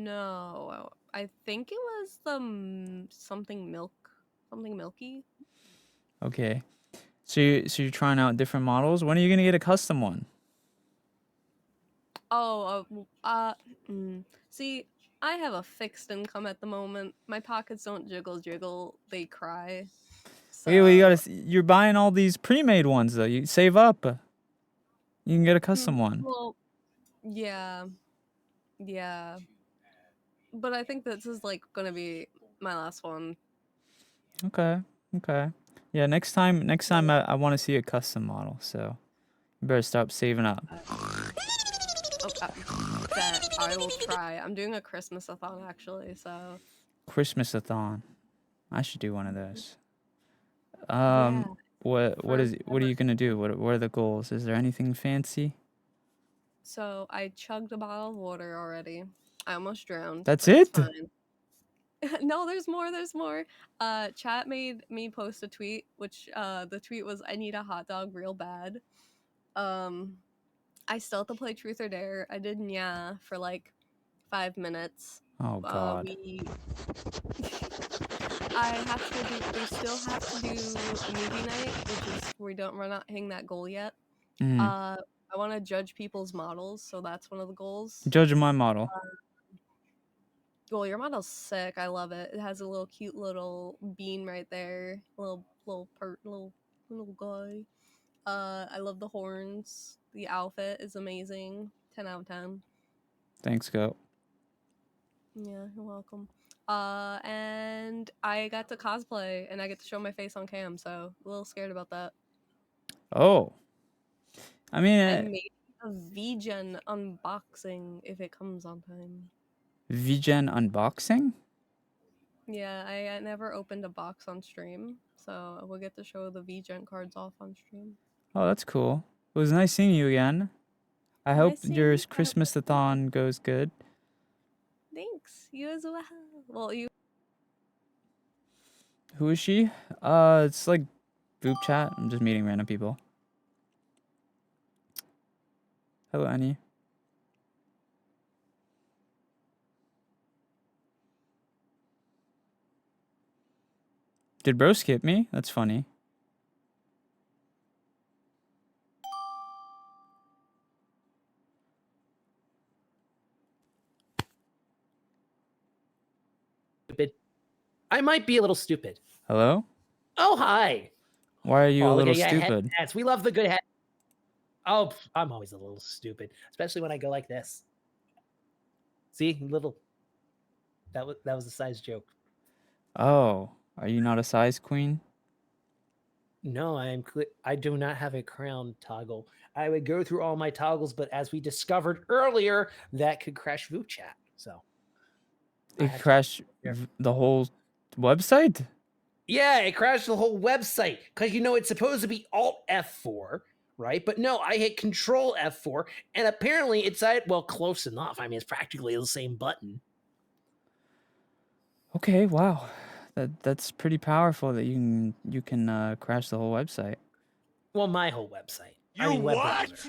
No. I think it was the something milky. Okay. So you're trying out different models. When are you gonna get a custom one? Oh, see, I have a fixed income at the moment. My pockets don't jiggle, they cry. Okay, well So, you're buying all these pre-made ones though. You save up. You can get a custom one. well, yeah, but I think this is like gonna be my last one. Okay. Okay. Yeah, next time I want to see a custom model, so you better start saving up. That I will try. I'm doing a Christmas-a-thon actually, so Christmas-a-thon. I should do one of those. yeah. What For are you gonna do? What are the goals? Is there anything fancy? So I chugged a bottle of water already. I almost drowned. That's but it's it? fine. No, there's more. Chat made me post a tweet, which the tweet was I need a hot dog real bad. I still have to play Truth or Dare. I did Nya for like 5 minutes. Oh God. We still have to do movie night, which is we don't we're not hitting that goal yet. Mm. I want to judge people's models, so that's one of the goals. Judging my model. Well, your model's sick. I love it. It has a little cute little bean right there. Little guy. I love the horns. The outfit is amazing. 10 out of 10. Thanks, Go. Yeah, you're welcome. And I got to cosplay and I get to show my face on cam, so a little scared about that. Oh. I mean, I made a VGen unboxing if it comes on time. VGen unboxing? Yeah, I never opened a box on stream, so we'll get to show the VGen cards off on stream. Oh, that's cool. It was nice seeing you again. I hope Nice seeing your you. Christmas-a-thon goes good. Thanks. You as well. Well, you. Who is she? It's like Vupechat. I'm just meeting random people. Hello, Annie. Did bro skip me? That's funny. I might be a little stupid. Hello? Oh, hi. Why are you a look little at ya, stupid? headsets. We love the good head. Oh, I'm always a little stupid, especially when I go like this. See, little. That was a size joke. Oh, are you not a size queen? No, I do not have a crown toggle. I would go through all my toggles, but as we discovered earlier, that could crash Vupechat. So It crashed the whole website? yeah, it crashed the whole website because it's supposed to be Alt F4, right? But no, I hit Control F4, and apparently it's close enough. I mean, it's practically the same button. Okay, wow. That's pretty powerful that you can crash the whole website. Well, my whole website. Web browser.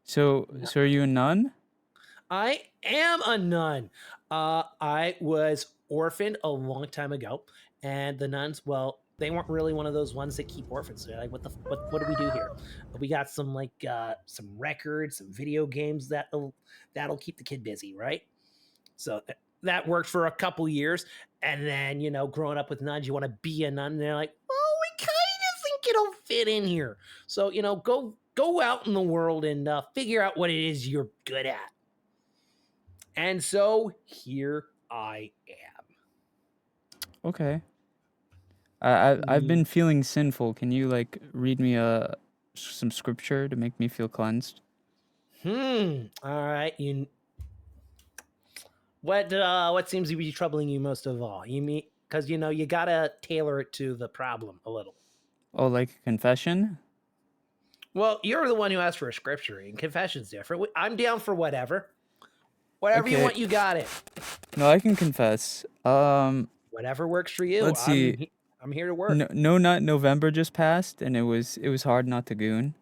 So are you a nun? I am a nun. I was orphaned a long time ago, and the nuns, they weren't really one of those ones that keep orphans. They're like, what do we do here? We got some some records, some video games that'll keep the kid busy, right? So that worked for a couple years, and then growing up with nuns, you want to be a nun, and they're like, oh, we kind of think it'll fit in here. So go out in the world and figure out what it is you're good at. And so here I am. Okay. I've been feeling sinful. Can you read me some scripture to make me feel cleansed? All right. What seems to be troubling you most of all? You mean because you gotta tailor it to the problem a little. Oh, like a confession? Well, you're the one who asked for a scripture reading. Confession's different. I'm down for whatever. Whatever you Okay. want, you got it. No, I can confess. Whatever works for you. Let's see. I'm here to work. No Nut November just passed, and it was hard not to goon.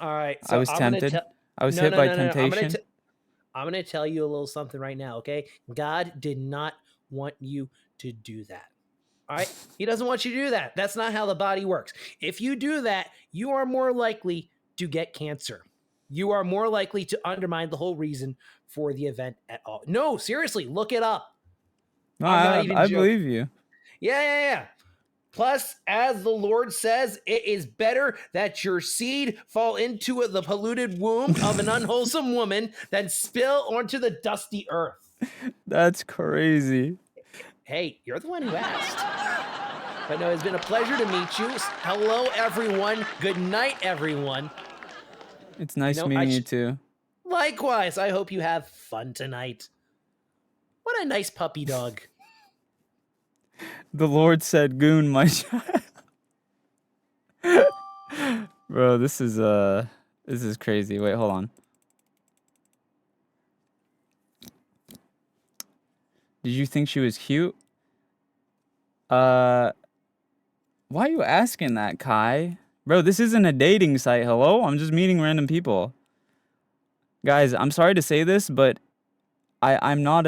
All right. I So was I'm gonna tempted. tell. I was No, hit no, by no, no, no. temptation. I'm gonna tell you a little something right now. Okay. God did not want you to do that. All right. He doesn't want you to do that. That's not how the body works. If you do that, you are more likely to get cancer. You are more likely to undermine the whole reason for the event at all. No, seriously, look it up. No, I'm not I, even I joking. believe you. Yeah. Plus, as the Lord says, it is better that your seed fall into the polluted womb of an unwholesome woman than spill onto the dusty earth. That's crazy. Hey, you're the one who asked. But no, it's been a pleasure to meet you. Hello, everyone. Good night, everyone. It's nice meeting you too. Likewise, I hope you have fun tonight. What a nice puppy dog. The Lord said, "Goon, my child." Bro, this is crazy. Wait, hold on. Did you think she was cute? Why are you asking that, Kai? Bro, this isn't a dating site. Hello? I'm just meeting random people. Guys, I'm sorry to say this, but I'm not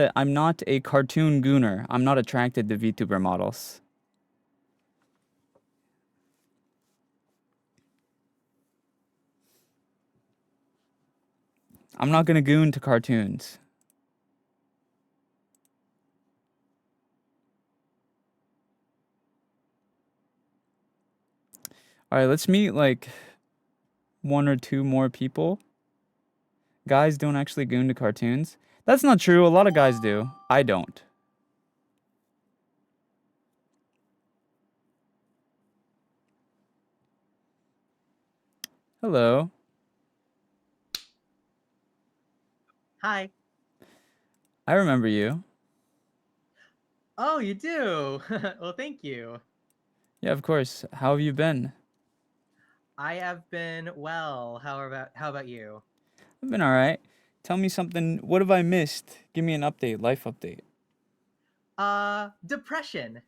a cartoon gooner. I'm not attracted to VTuber models. I'm not gonna goon to cartoons. Alright, let's meet like 1 or 2 more people. Guys don't actually goon to cartoons. That's not true. A lot of guys do. I don't. Hello. Hi. I remember you. Oh, you do? Well, thank you. Yeah, of course. How have you been? I have been well. How about you? I've been alright. Tell me something. What have I missed? Give me an update. Life update. Depression.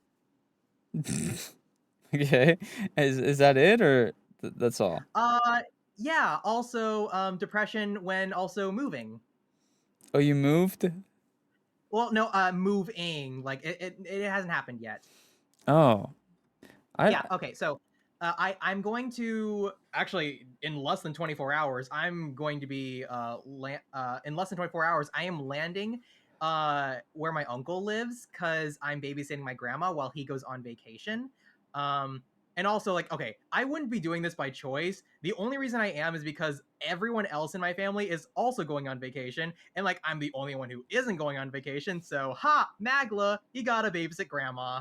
Okay. Is that it or that's all? Yeah, also depression when also moving. Oh, you moved? Well, no, moving. Like it hasn't happened yet. Oh. Yeah, okay. So, I'm going to actually in less than 24 hours. I'm going to be in less than 24 hours. I am landing where my uncle lives because I'm babysitting my grandma while he goes on vacation. And also like, okay, I wouldn't be doing this by choice. The only reason I am is because everyone else in my family is also going on vacation, and like I'm the only one who isn't going on vacation. So, ha, Magla, you gotta babysit grandma.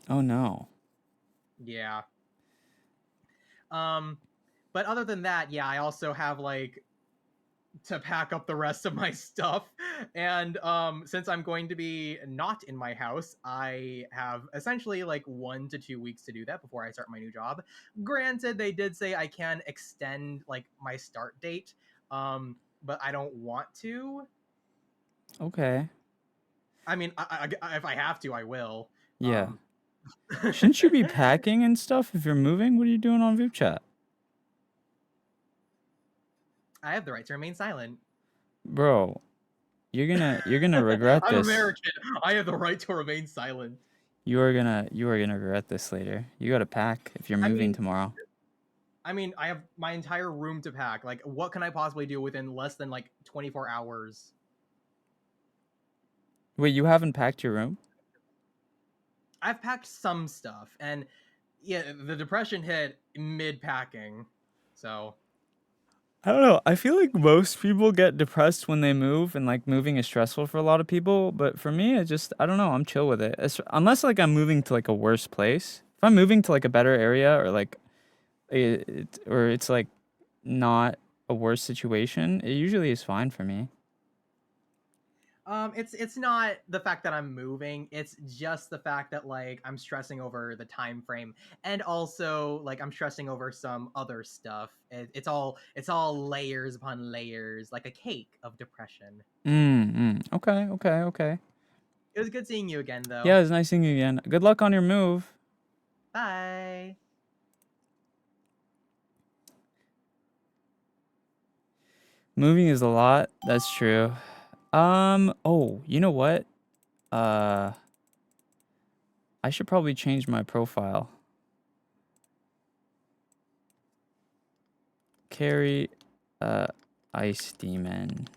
Oh no. Yeah. But other than that, yeah, I also have like to pack up the rest of my stuff. And since I'm going to be not in my house, I have essentially like 1 to 2 weeks to do that before I start my new job. Granted, they did say I can extend like my start date, but I don't want to. Okay. I mean, if I have to, I will. Yeah. Shouldn't you be packing and stuff if you're moving? What are you doing on Vupechat? I have the right to remain silent. Bro, you're gonna regret I'm this. American. I have the right to remain silent. You are gonna regret this later. You gotta pack if you're moving tomorrow. I mean, I have my entire room to pack. Like, what can I possibly do within less than like 24 hours? Wait, you haven't packed your room? I've packed some stuff, and yeah, the depression hit mid-packing, so. I don't know. I feel like most people get depressed when they move, and like moving is stressful for a lot of people. But for me, I don't know. I'm chill with it. Unless like I'm moving to like a worse place. If I'm moving to like a better area or like it's like not a worse situation, it usually is fine for me. It's not the fact that I'm moving. It's just the fact that like I'm stressing over the time frame, and also like I'm stressing over some other stuff. It's all layers upon layers, like a cake of depression. Okay. It was good seeing you again, though. Yeah, it was nice seeing you again. Good luck on your move. Bye. Moving is a lot. That's true. Oh, you know what? I should probably change my profile. Carry, Ice Demon.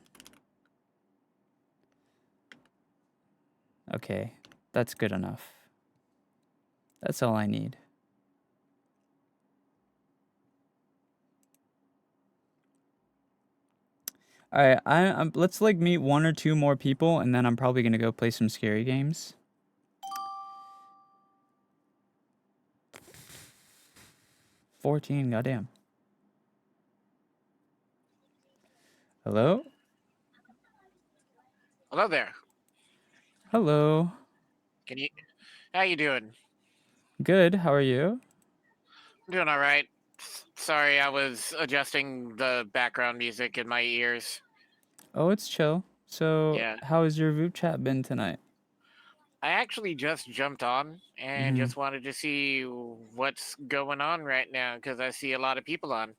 Okay, that's good enough. That's all I need. All right, let's like meet 1 or 2 more people, and then I'm probably gonna go play some scary games. $14, goddamn. Hello? Hello there. Hello. Can you? How you doing? Good, how are you? I'm doing all right. Sorry, I was adjusting the background music in my ears. Oh, it's chill. So, Yeah, how has your Vupechat been tonight? I actually just jumped on and Mm-hmm. just wanted to see what's going on right now because I see a lot of people on.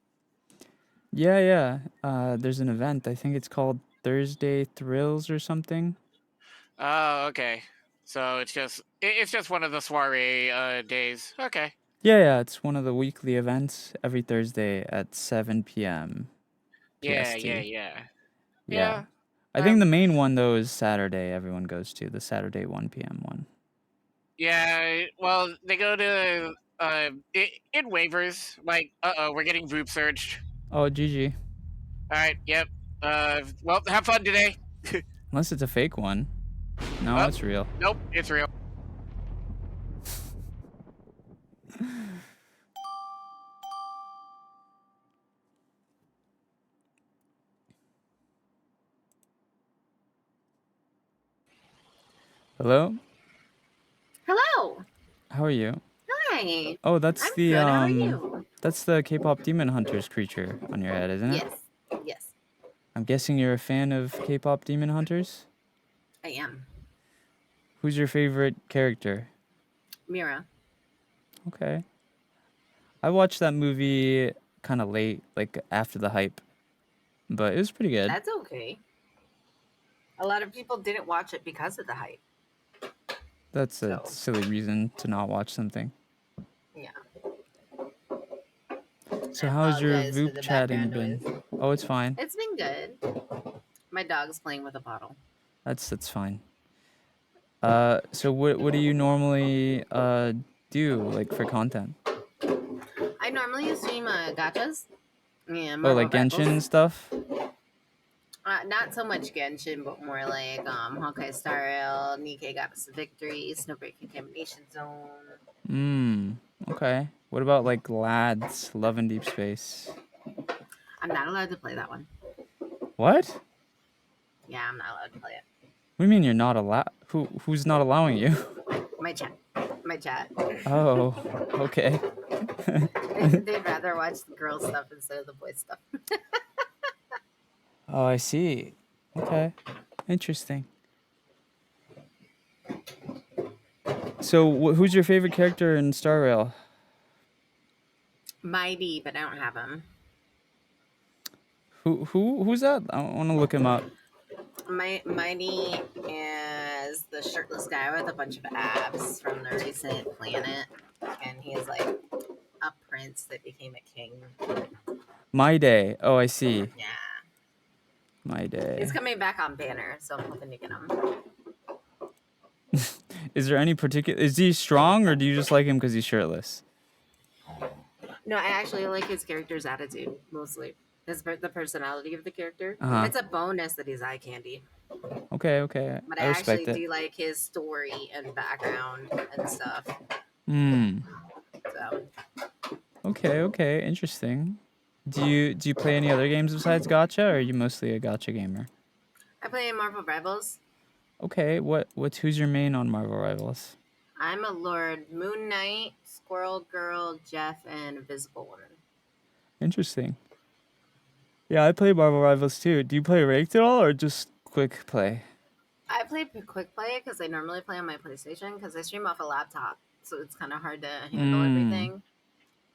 Yeah. There's an event. I think it's called Thursday Thrills or something. Oh, okay. So it's just one of the soiree days. Okay. Yeah, it's one of the weekly events every Thursday at 7 p.m. Yeah, PST. yeah, yeah. Yeah. Yeah. I think the main one, though, is Saturday. Everyone goes to the Saturday 1 p.m. one. Yeah. Well, they go to in waivers. Like, we're getting Voop searched. Oh, GG. All right. Yep. Well, have fun today. Unless it's a fake one. No, Well, it's real. nope, it's real. Hello? Hello. How are you? Hi. Oh, that's I'm the good. How are you? that's the K-pop Demon Hunters creature on your head, isn't it? Yes. Yes, I'm guessing you're a fan of K-pop Demon Hunters? I am. Who's your favorite character? Mira. Okay. I watched that movie kind of late, like after the hype, but it was pretty good. That's okay. A lot of people didn't watch it because of the hype. That's a silly reason to not watch something. Yeah. So I how's your apologize for the Voop chatting background been? noise. Oh, it's fine. It's been good. My dog's playing with a bottle. That's fine. So what do you normally do like for content? I normally stream gachas. Yeah, Oh, Marvel like Genshin Rivals. and stuff? Not so much Genshin, but more like Honkai Star Rail, Nikkei got us a victory, Snowbreak Contamination Zone. Okay. What about like Lads, Love in Deep Space? I'm not allowed to play that one. What? Yeah, I'm not allowed to play it. What do you mean you're not allowed? Who's not allowing you? My chat. My chat. Oh, okay. They'd rather watch the girl stuff instead of the boy stuff. Oh, I see. Okay. Interesting. So, who's your favorite character in Star Rail? Mighty, but I don't have him. Who's that? I want to look him up. Mighty is the shirtless guy with a bunch of abs from the recent planet, and he's like a prince that became a king. My Day. Oh, I see. Yeah. My Day. He's coming back on Banner, so I'm hoping to get him. Is there any particular? Is he strong, or do you just like him because he's shirtless? No, I actually like his character's attitude mostly. The personality of the character. Uh-huh. It's a bonus that he's eye candy. Okay. But I I respect actually it. do like his story and background and stuff. So. Okay. Interesting. Do you play any other games besides Gacha, or are you mostly a Gacha gamer? I play Marvel Rivals. Okay, who's your main on Marvel Rivals? I'm a Lord, Moon Knight, Squirrel Girl, Jeff, and Invisible Woman. Interesting. Yeah, I play Marvel Rivals too. Do you play ranked at all or just quick play? I play quick play because I normally play on my PlayStation because I stream off a laptop, so it's kind of hard to handle everything.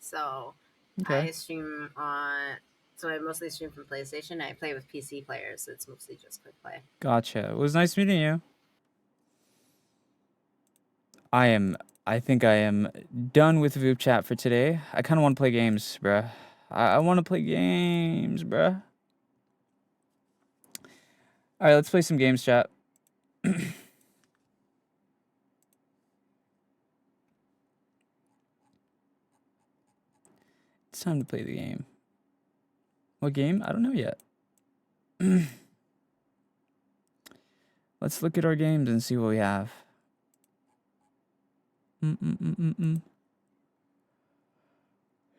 So Okay. I stream on. So I mostly stream from PlayStation. I play with PC players, so it's mostly just quick play. Gotcha. It was nice meeting you. I think I am done with Vupechat for today. I kind of want to play games, bruh. I want to play games, bruh. All right, let's play some games, chat. It's time to play the game. What game? I don't know yet. Let's look at our games and see what we have.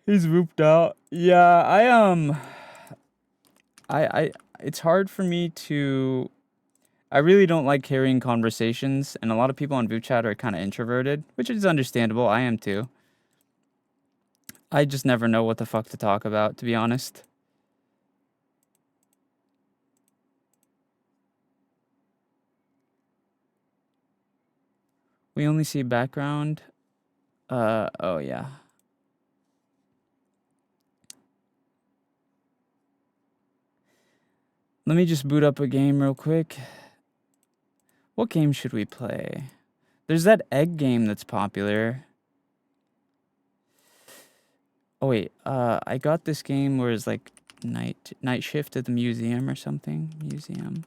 He's whooped out. Yeah, I it's hard for me to. I really don't like carrying conversations, and a lot of people on Vupechat are kind of introverted, which is understandable. I am too. I just never know what the fuck to talk about, to be honest. We only see background. Oh yeah. Let me just boot up a game real quick. What game should we play? There's that egg game that's popular. Oh wait, I got this game where it's like night shift at the museum or something. Museum.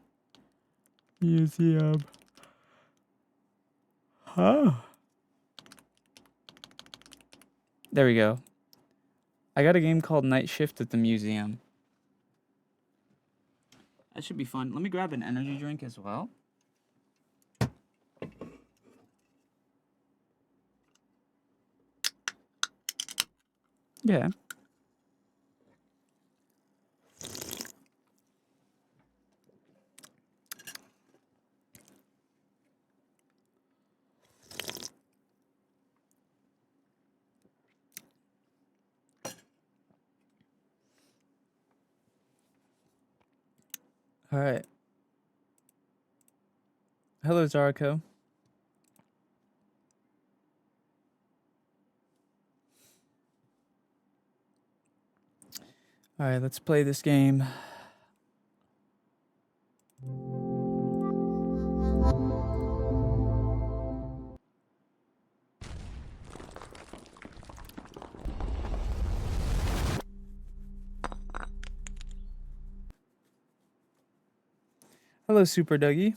Huh. There we go. I got a game called Night Shift at the Museum. That should be fun. Let me grab an energy drink as well. Yeah. All right. Hello, Zarko. All right, let's play this game. Hello, Super Dougie.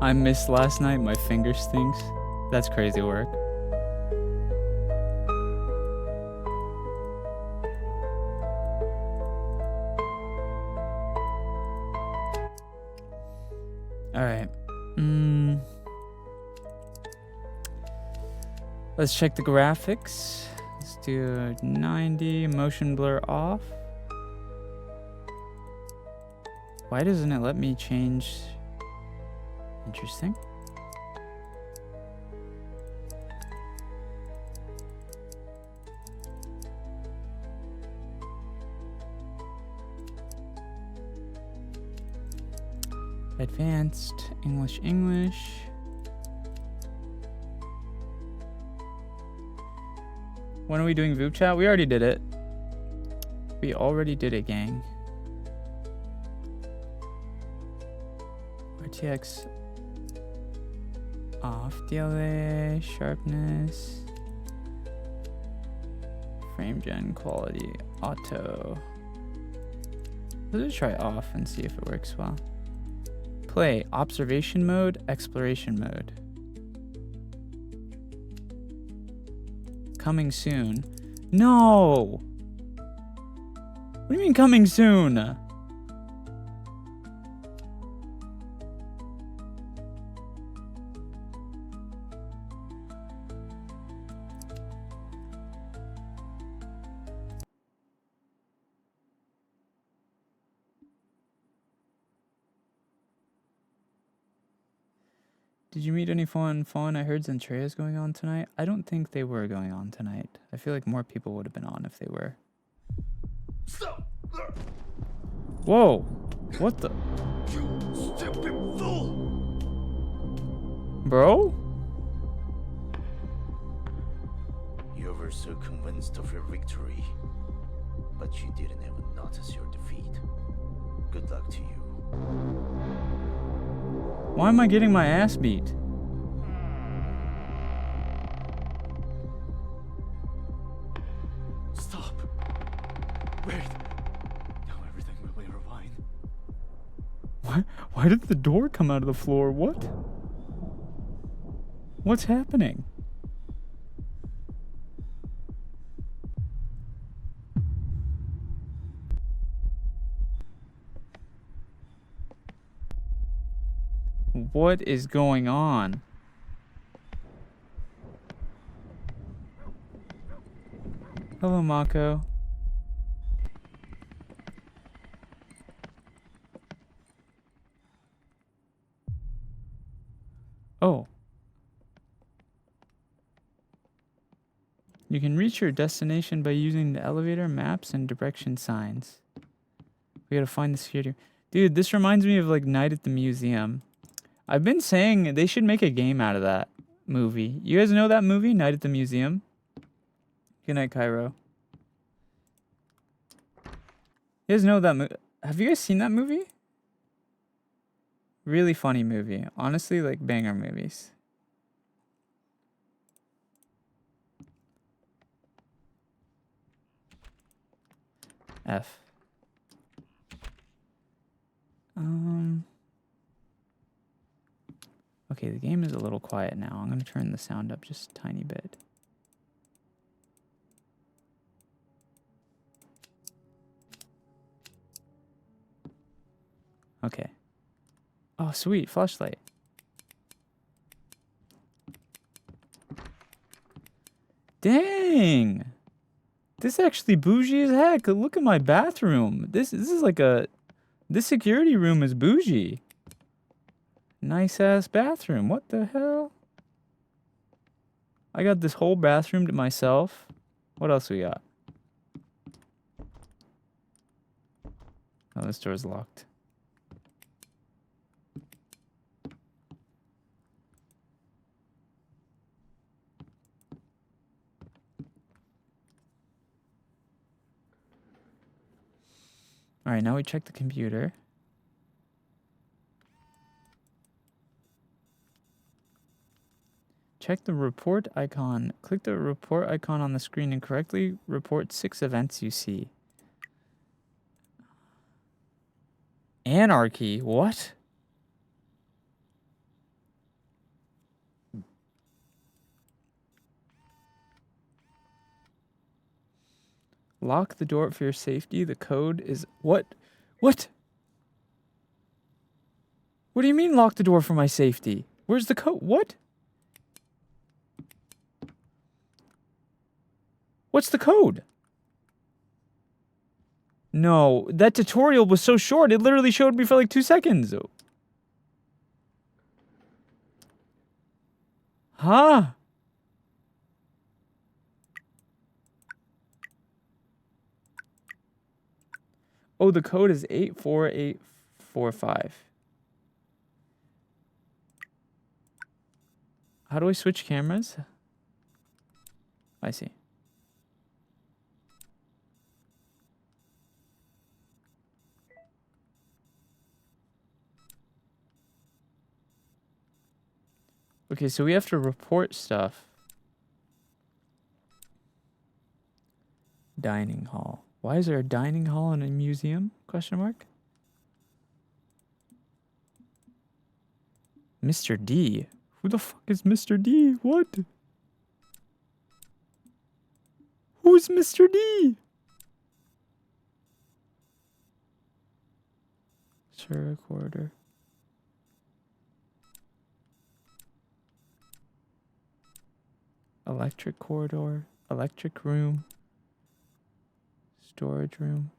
I missed last night. My finger stinks. That's crazy work. All right. Let's check the graphics. Let's do 90, motion blur off. Why doesn't it let me change? Interesting. Advanced, English. When are we doing Vupechat? We already did it. We already did it, gang. RTX off, delay, sharpness, frame gen quality, auto. Let's just try off and see if it works well. Play, observation mode, exploration mode. Coming soon. No! What do you mean coming soon? Did you meet any fun? I heard Zentrea's going on tonight. I don't think they were going on tonight. I feel like more people would have been on if they were. Stop! Whoa! What the? You stupid fool! Bro? You were so convinced of your victory, but you didn't even notice your defeat. Good luck to you. Why am I getting my ass beat? Stop! Wait! Now everything will be rewind. Why did the door come out of the floor? What? What's happening? What is going on? Hello, Mako. Oh. You can reach your destination by using the elevator, maps, and direction signs. We gotta find the security. Dude, this reminds me of like Night at the Museum. I've been saying they should make a game out of that movie. You guys know that movie, Night at the Museum? Good night, Cairo. You guys know that movie? Have you guys seen that movie? Really funny movie. Honestly, like banger movies. F. Okay, the game is a little quiet now. I'm gonna turn the sound up just a tiny bit. Okay. Oh, sweet, flashlight. Dang! This is actually bougie as heck. Look at my bathroom. This is like a... This security room is bougie. Nice ass bathroom. What the hell? I got this whole bathroom to myself. What else we got? Oh, this door's locked. Alright, now we check the computer. Check the report icon. Click the report icon on the screen and correctly report 6 events you see. Anarchy? What? Lock the door for your safety. The code is... What? What? What do you mean lock the door for my safety? Where's the code? What? What's the code? No, that tutorial was so short. It literally showed me for like 2 seconds. Huh? Oh, the code is 84845. How do I switch cameras? I see. Okay, so we have to report stuff. Dining hall. Why is there a dining hall in a museum? Question mark. Mr. D. Who the fuck is Mr. D? What? Who's Mr. D? Sir recorder. Electric corridor. Electric room. Storage room.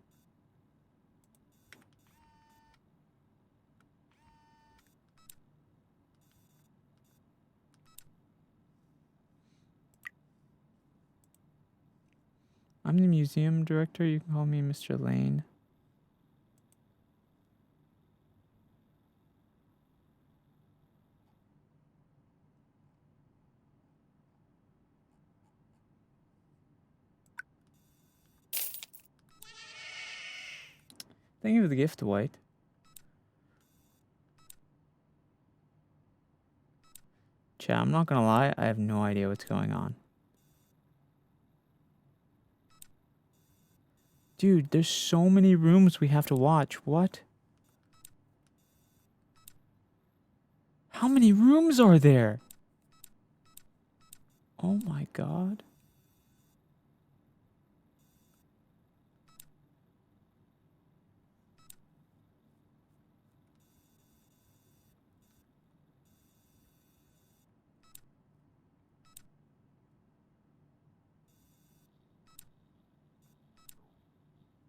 I'm the museum director. You can call me Mr. Lane. Thank you for the gift, White. Chat, I'm not gonna lie, I have no idea what's going on. Dude, there's so many rooms we have to watch. What? How many rooms are there? Oh my god.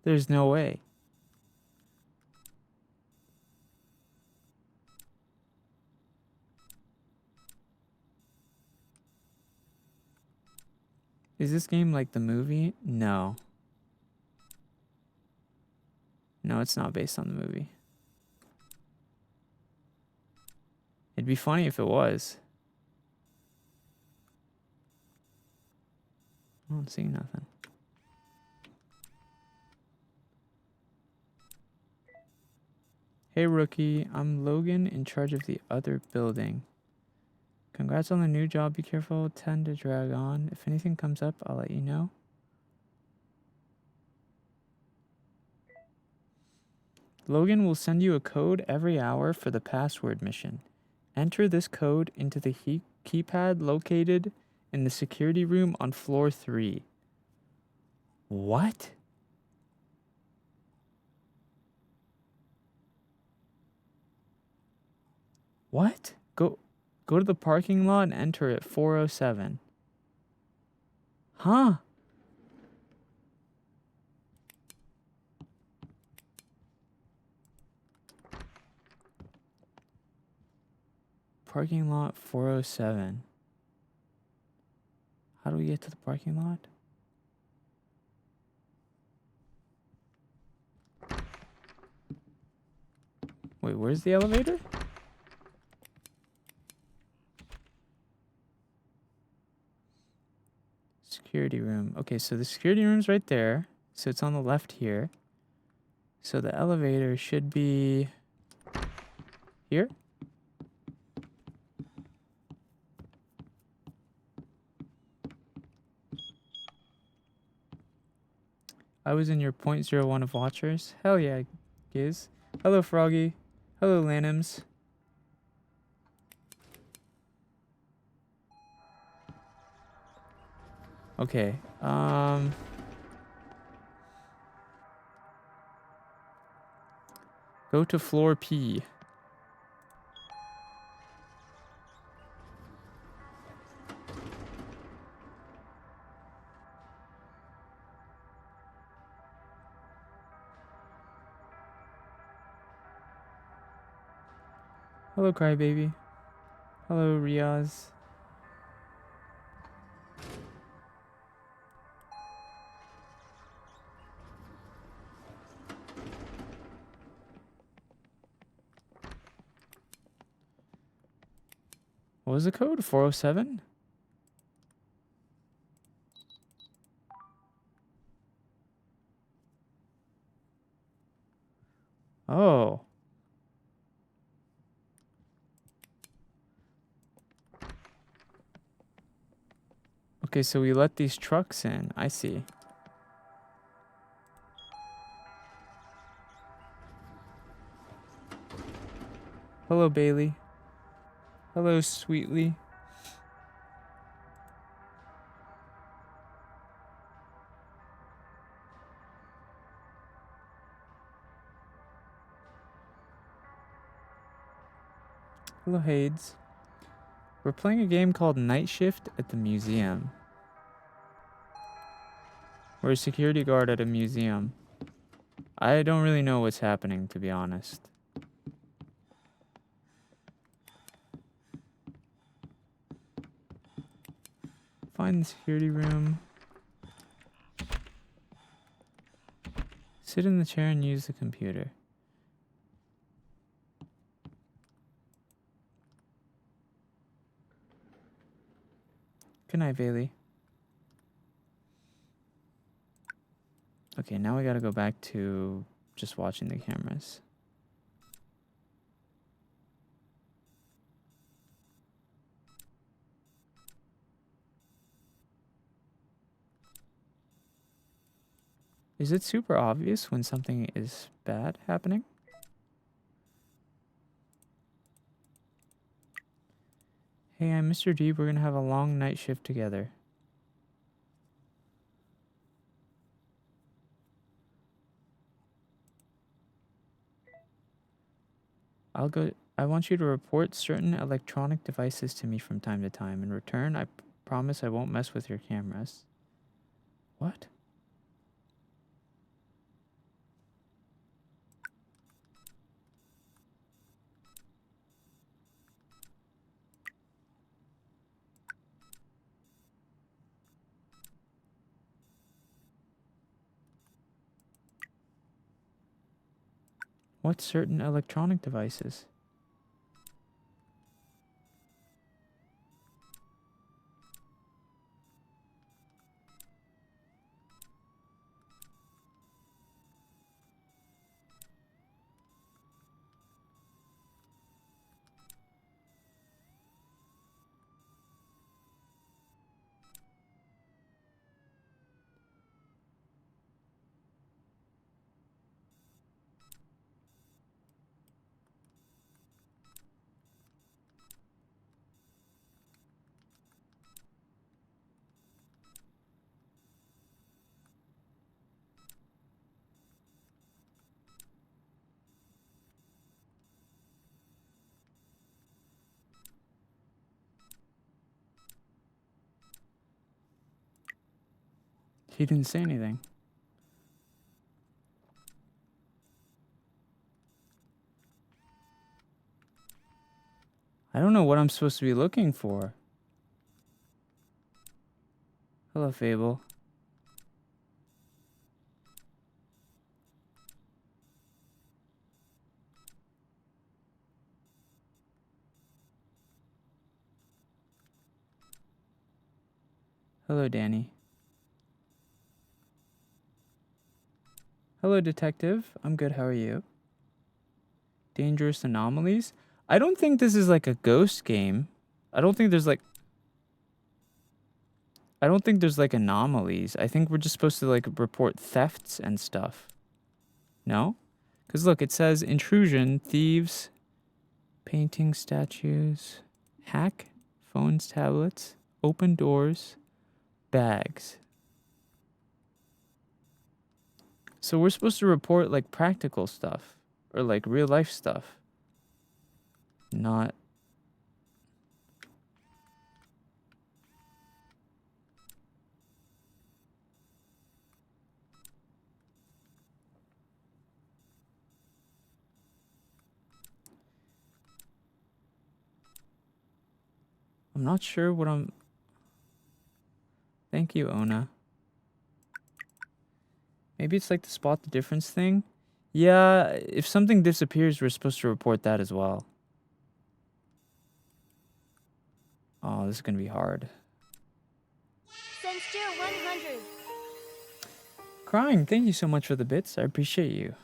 There's no way. Is this game like the movie? No. No, it's not based on the movie. It'd be funny if it was. I don't see nothing. Hey rookie, I'm Logan in charge of the other building. Congrats on the new job. Be careful, tend to drag on. If anything comes up, I'll let you know. Logan will send you a code every hour for the password mission. Enter this code into the keypad located in the security room on floor 3. What? What? Go to the parking lot and enter at 407. Huh? Parking lot 407. How do we get to the parking lot? Wait, where's the elevator? Security room. Okay, so the security room's right there. So it's on the left here. So the elevator should be here. I was in your 0.01 of watchers. Hell yeah, Giz. Hello, Froggy. Hello, Lanims. Okay, go to floor P. Hello, Crybaby. Hello, Riaz. What was the code? 407? Oh. Okay, so we let these trucks in. I see. Hello, Bailey. Hello, Sweetly. Hello, Hades. We're playing a game called Night Shift at the museum. We're a security guard at a museum. I don't really know what's happening, to be honest. Find the security room. Sit in the chair and use the computer. Good night, Bailey. Okay, now we gotta go back to just watching the cameras. Is it super obvious when something is bad happening? Hey, I'm Mr. D. We're gonna have a long night shift together. I want you to report certain electronic devices to me from time to time. In return, I promise I won't mess with your cameras. What? What certain electronic devices? He didn't say anything. I don't know what I'm supposed to be looking for. Hello, Fable. Hello, Danny. Hello, Detective. I'm good. How are you? Dangerous anomalies? I don't think this is like a ghost game. I don't think there's like anomalies. I think we're just supposed to like report thefts and stuff. No? Because look, it says intrusion, thieves, painting statues, hack, phones, tablets, open doors, bags. So we're supposed to report like practical stuff or like real life stuff. Not. I'm not sure what I'm. Thank you, Ona. Maybe it's like the spot the difference thing. Yeah, if something disappears, we're supposed to report that as well. Oh, this is gonna be hard. SENZ'S 100. Crying, thank you so much for the bits. I appreciate you.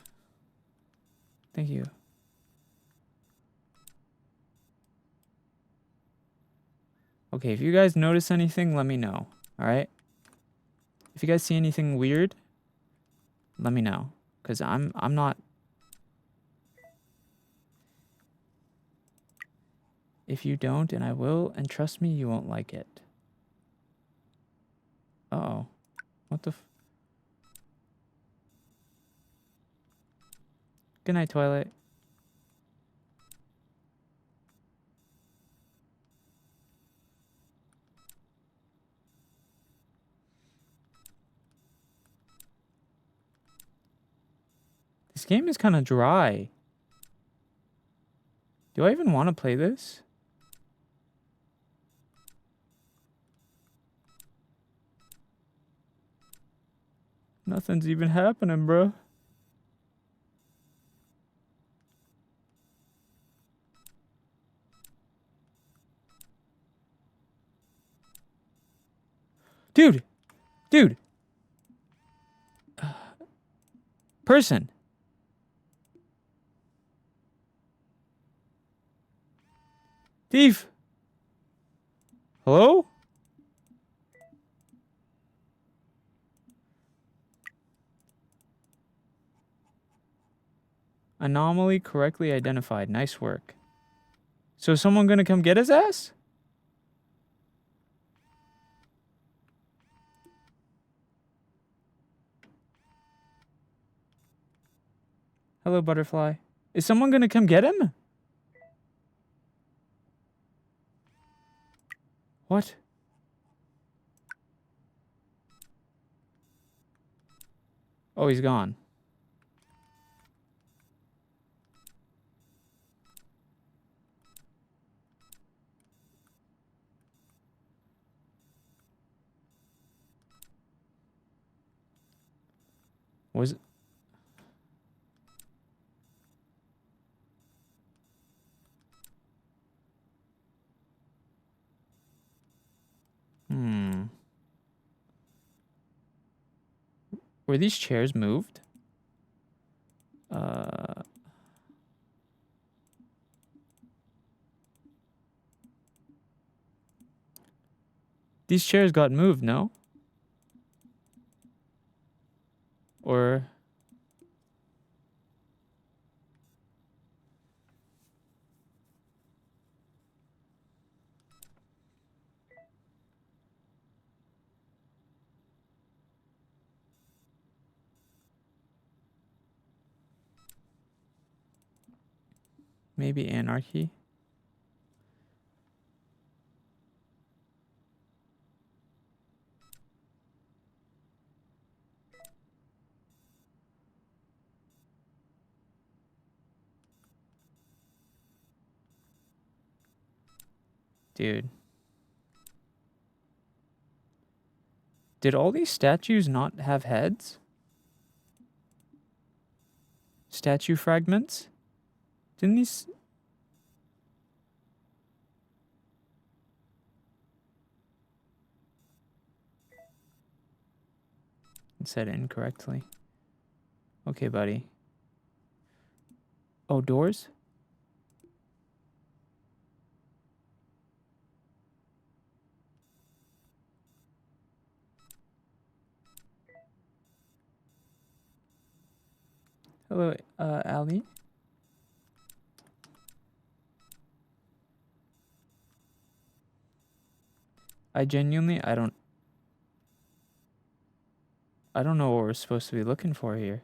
Thank you. Okay, if you guys notice anything, let me know. Alright? If you guys see anything weird, let me know. Cause I'm not. If you don't, and I will, and trust me, you won't like it. Uh-oh. What the f... Good night, Twilight. This game is kind of dry. Do I even want to play this? Nothing's even happening, bro. Dude. Dude. Person. Thief. Hello? Anomaly correctly identified. Nice work. So is someone gonna come get his ass? Hello, butterfly. Is someone gonna come get him? What? Oh, he's gone. Was it? Were these chairs moved? These chairs got moved, no? Or... maybe anarchy? Dude. Did all these statues not have heads? Statue fragments? Didn't these... It said incorrectly. Okay, buddy. Oh, doors? Hello, Ali. I don't know what we're supposed to be looking for here.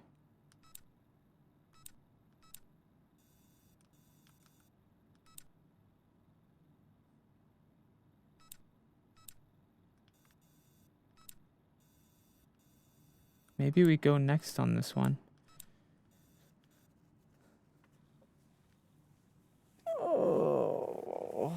Maybe we go next on this one. Oh.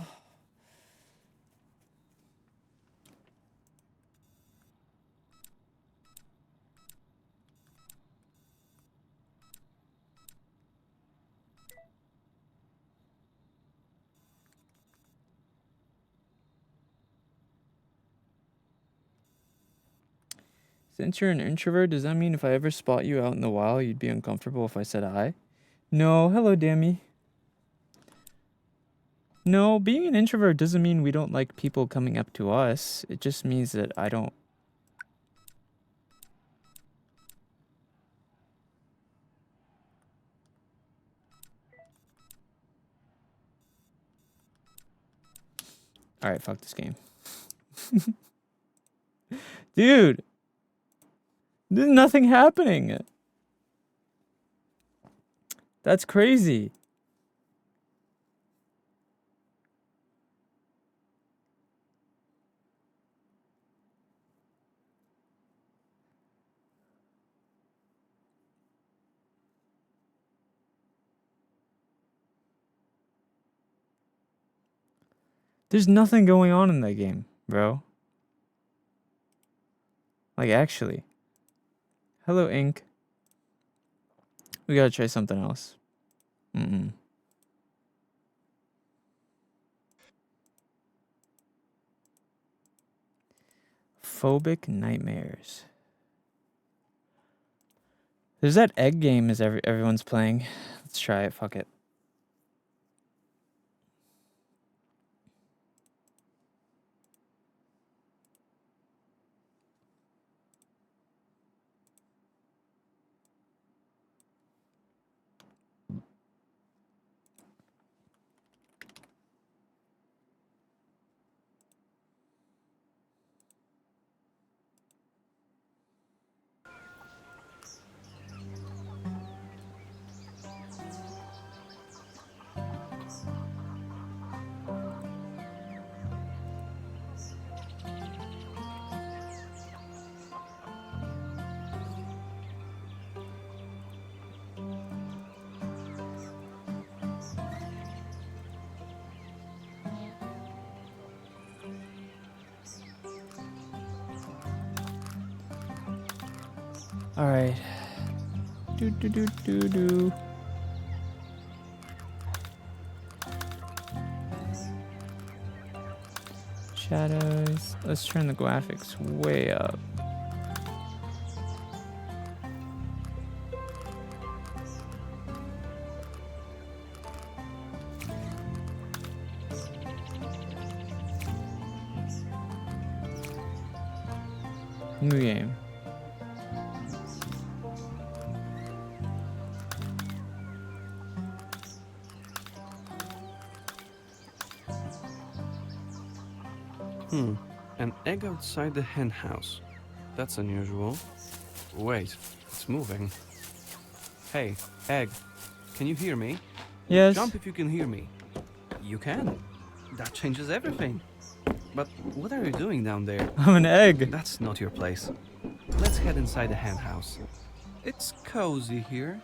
Since you're an introvert, does that mean if I ever spot you out in the wild, you'd be uncomfortable if I said hi? No, hello, Dammy. No, being an introvert doesn't mean we don't like people coming up to us. It just means that I don't... Alright, fuck this game. Dude! There's nothing happening! That's crazy. There's nothing going on in that game, bro. Like, actually. Hello, Ink. We gotta try something else. Phobic nightmares. There's that egg game as everyone's playing. Let's try it. Fuck it. All right. Do. Shadows. Let's turn the graphics way up. New game. An egg outside the hen house. That's unusual. Wait, it's moving. Hey, egg, can you hear me? Yes. Jump if you can hear me. You can. That changes everything. But what are you doing down there? I'm an egg. That's not your place. Let's head inside the hen house. It's cozy here,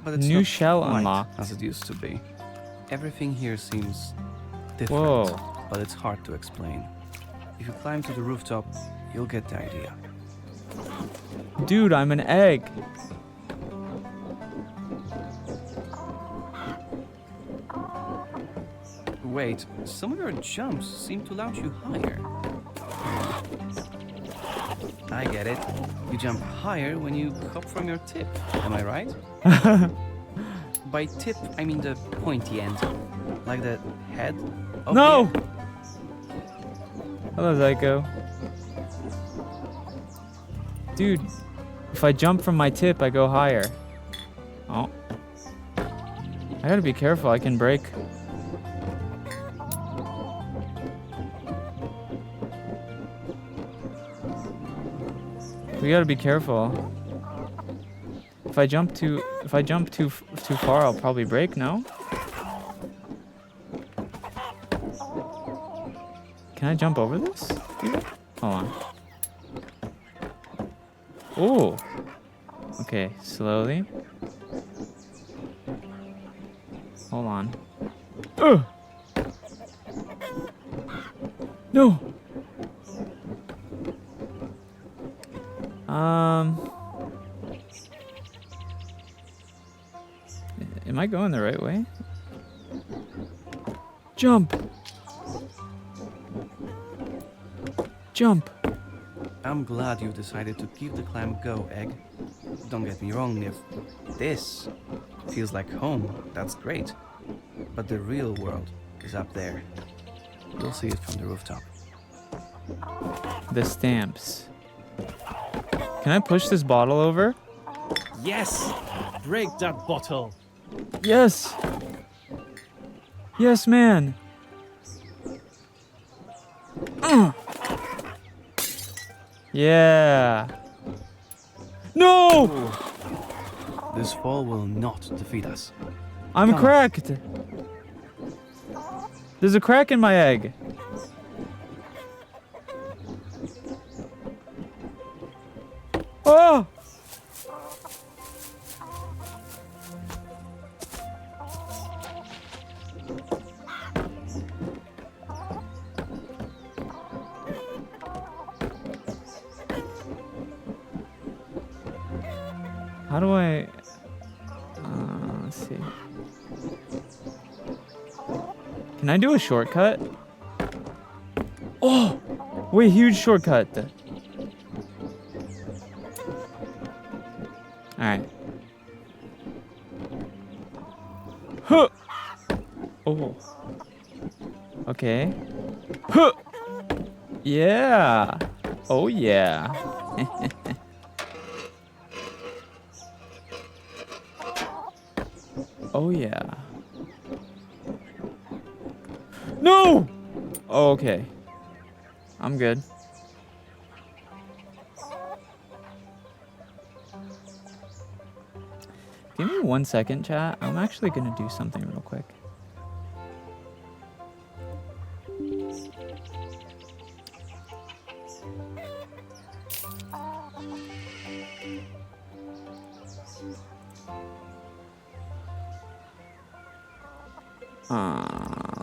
but it's New not shell quite unlocked. as it used to be. Everything here seems different, Whoa. but it's hard to explain. If you climb to the rooftop, you'll get the idea. Dude, I'm an egg. Wait, some of your jumps seem to launch you higher. I get it. You jump higher when you hop from your tip. Am I right? By tip, I mean the pointy end. Like the head of No! the egg. Hello, Zyko. Dude, if I jump from my tip, I go higher. Oh. I gotta be careful, I can break. We gotta be careful. If I jump too far, I'll probably break, no? Can I jump over this? Hold on. Ooh. Okay, slowly. Hold on. Ugh! No! Am I going the right way? Jump! Jump! I'm glad you decided to give the climb a go, Egg. Don't get me wrong, if this feels like home, that's great. But the real world is up there. You'll see it from the rooftop. The stamps. Can I push this bottle over? Yes! Break that bottle! Yes! Yes, man! Yeah! No! Ooh. This fall will not defeat us. I'm Come. cracked! There's a crack in my egg. Oh! How do I... let's see. Can I do a shortcut? Oh! Wait, huge shortcut. Alright. Huh! Oh. Okay. Huh! Yeah! Oh yeah! Oh yeah. No! Oh, okay. I'm good. Give me 1 second, chat. I'm actually gonna do something real quick.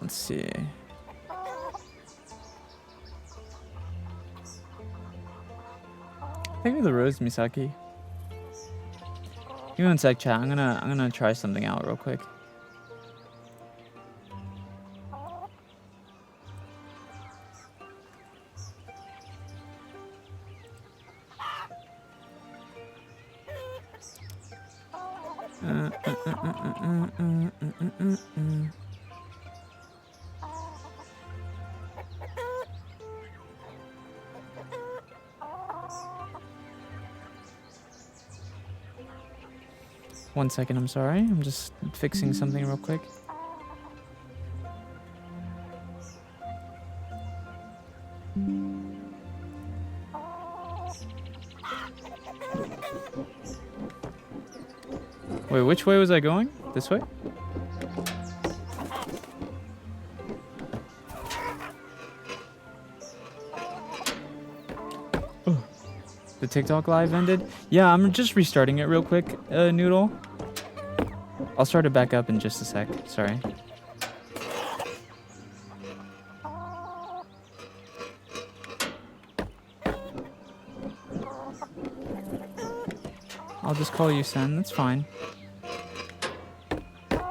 Let's see. Thank you for the rose, Misaki. Give me 1 sec, chat. I'm gonna try something out real quick. One second, I'm sorry. I'm just fixing something real quick. Wait, which way was I going? This way? Oh. The TikTok live ended? Yeah, I'm just restarting it real quick, Noodle. I'll start it back up in just a sec. Sorry. I'll just call you Sen. That's fine.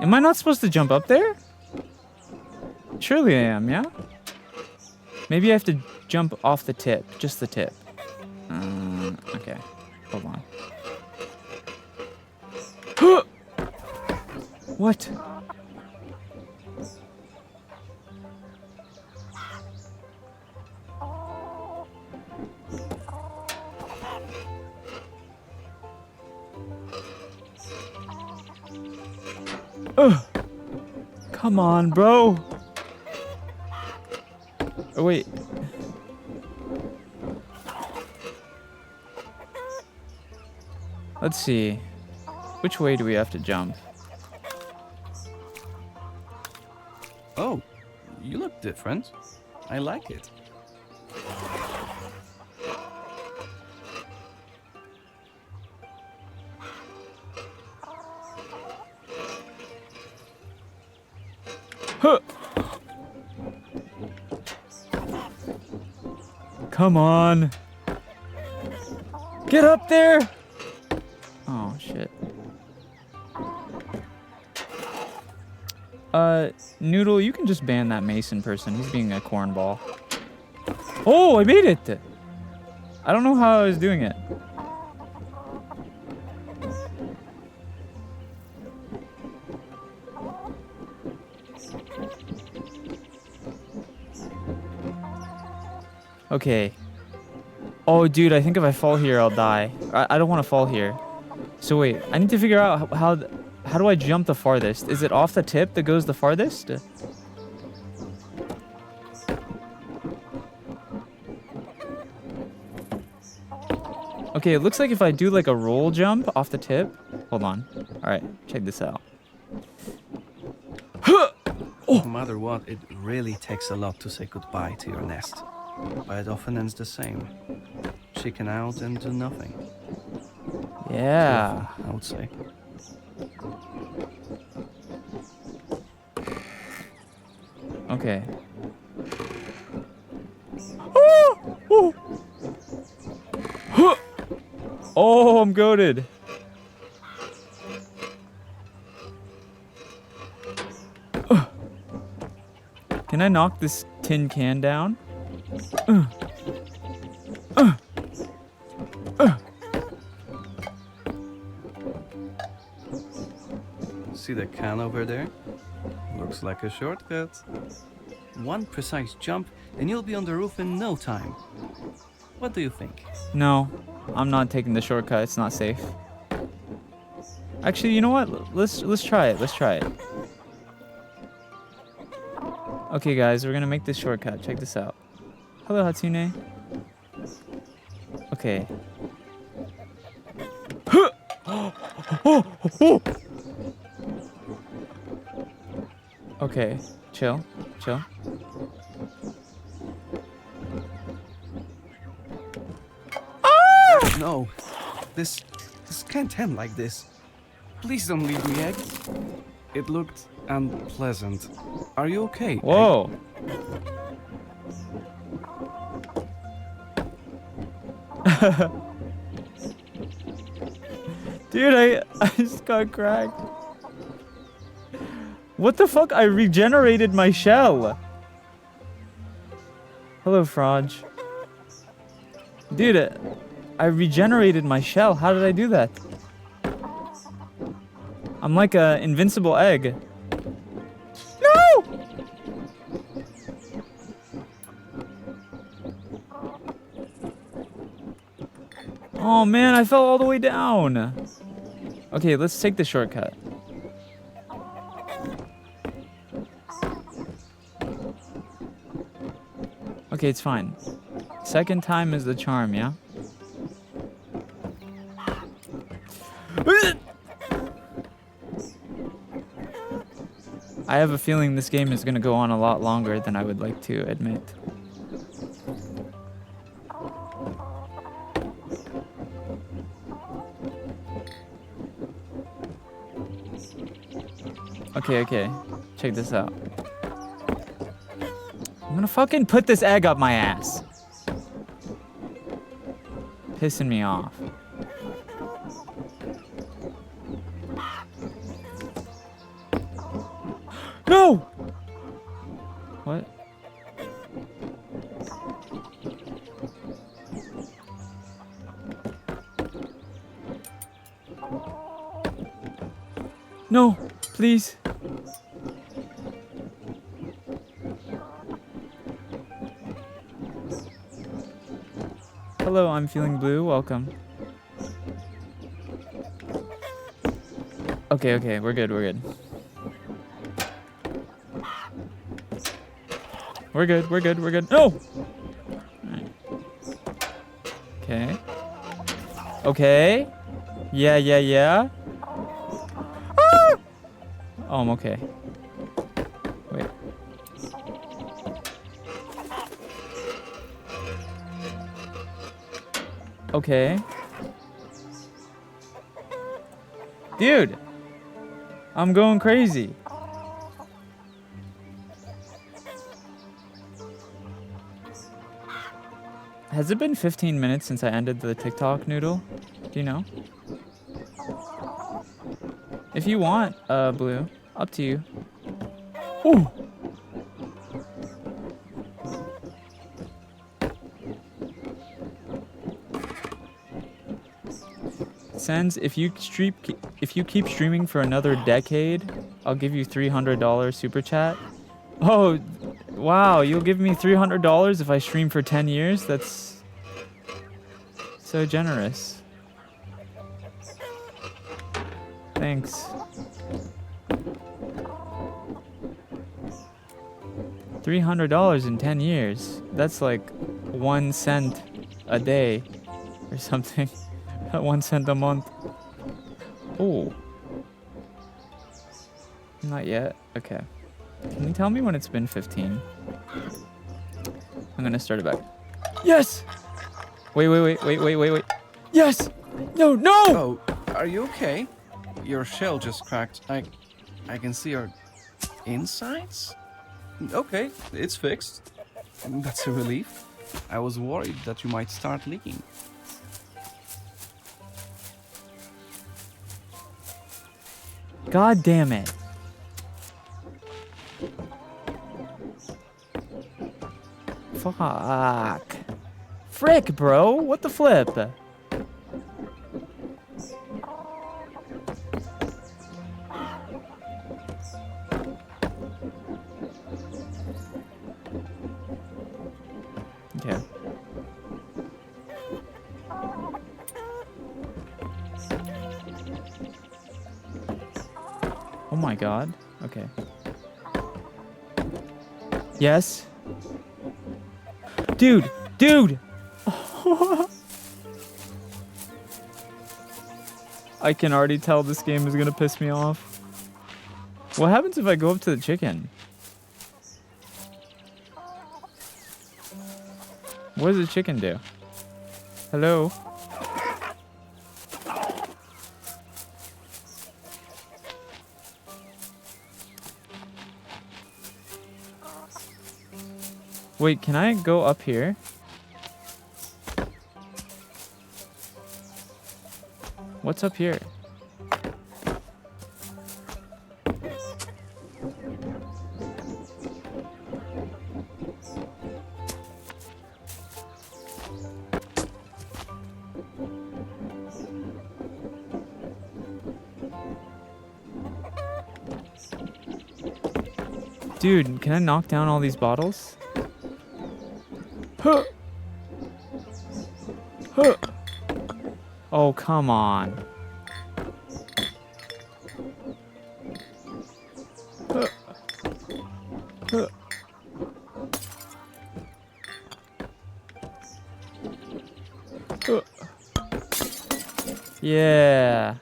Am I not supposed to jump up there? Surely I am, yeah? Maybe I have to jump off the tip. Just the tip. Okay. Hold on. What? Come on, bro. Oh, wait. Let's see. Which way do we have to jump? Oh, you look different. I like it. Huh. Come on. Get up there. Oh, shit. Noodle, you can just ban that Mason person. He's being a cornball. Oh, I made it. I don't know how I was doing it. Okay. Oh, dude, I think if I fall here, I'll die. I don't want to fall here. So wait, I need to figure out how do I jump the farthest? Is it off the tip that goes the farthest? Okay, it looks like if I do like a roll jump off the tip. Hold on. All right, check this out. No matter what, it really takes a lot to say goodbye to your nest. But it often ends the same. Chicken out and do nothing. Yeah. I would say. Okay. Oh, oh. Oh, I'm goated. Can I knock this tin can down? See the can over there? Looks like a shortcut. One precise jump, and you'll be on the roof in no time. What do you think? No, I'm not taking the shortcut. It's not safe. Actually, you know what? Let's try it. Let's try it. Okay, guys, we're gonna make this shortcut. Check this out. Hello, Hatsune. Okay. Okay, chill, chill. No, this can't end like this. Please don't leave me, Egg. It looked unpleasant. Are you okay? Whoa. Dude, I just got cracked. What the fuck? I regenerated my shell. Hello, Frog. Dude, I regenerated my shell. How did I do that? I'm like a invincible egg. No! Oh man, I fell all the way down. Okay, let's take the shortcut. Okay, it's fine. Second time is the charm, yeah? I have a feeling this game is going to go on a lot longer than I would like to admit. Okay. Check this out. I'm gonna fucking put this egg up my ass. Pissing me off. No! What? No, please. Hello, I'm feeling blue. Welcome. Okay, we're good. We're good. No! Alright. Okay. Yeah. Ah! Oh, I'm okay. Wait. Okay. Dude! I'm going crazy. Has it been 15 minutes since I ended the TikTok noodle? Do you know? If you want, Blue, up to you. Ooh! SENZ'S, if you keep streaming for another decade, I'll give you $300 super chat. Oh, wow, you'll give me $300 if I stream for 10 years? That's so generous. Thanks. $300 in 10 years. That's like 1 cent a day or something. 1 cent a month. Oh. Not yet. Okay. Can you tell me when it's been 15? I'm gonna start it back. Yes! Wait. Yes! No! Oh, are you okay? Your shell just cracked. I can see your insides? Okay, it's fixed. That's a relief. I was worried that you might start leaking. God damn it. Fuck. Frick, bro. What the flip? my god. Okay. Yes. Dude! Dude! I can already tell this game is gonna piss me off. What happens if I go up to the chicken? What does the chicken do? Hello? Wait, can I go up here? What's up here? Dude, can I knock down all these bottles? Huh. Huh. Oh, come on. Huh. Huh. Huh. Yeah.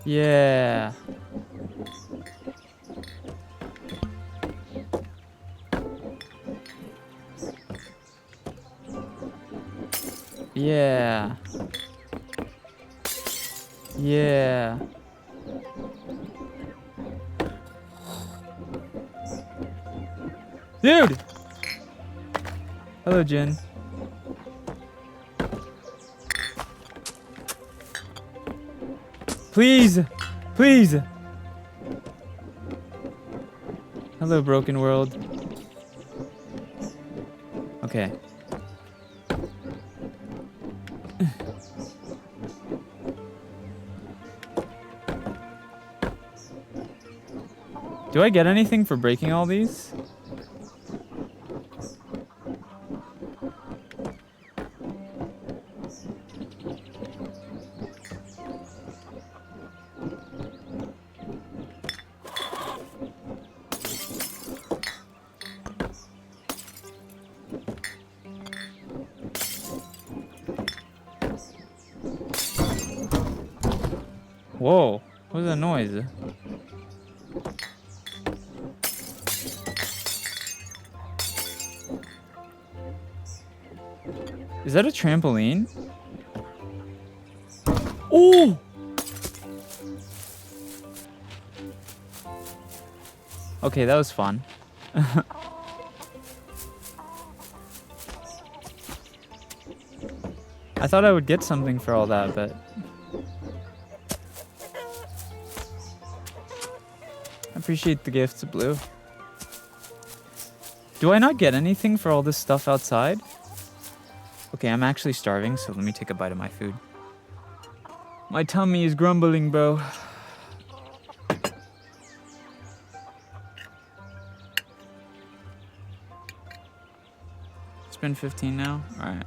Yeah. Yeah. Yeah. Dude! Hello, Jin. Please! Please! Hello, broken world. Okay. Do I get anything for breaking all these? Whoa, what was that noise? Is that a trampoline? Oh! Okay, that was fun. I thought I would get something for all that, but... I appreciate the gifts, Blue. Do I not get anything for all this stuff outside? Okay, I'm actually starving, so let me take a bite of my food. My tummy is grumbling, bro. It's been 15 now? Alright.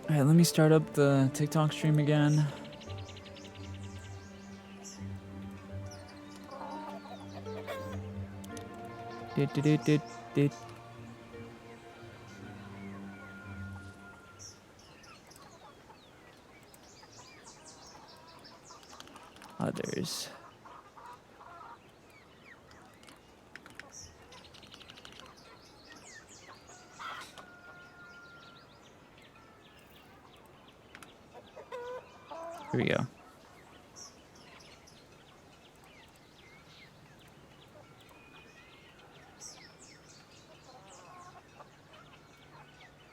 Alright, let me start up the TikTok stream again. Others. Here we go.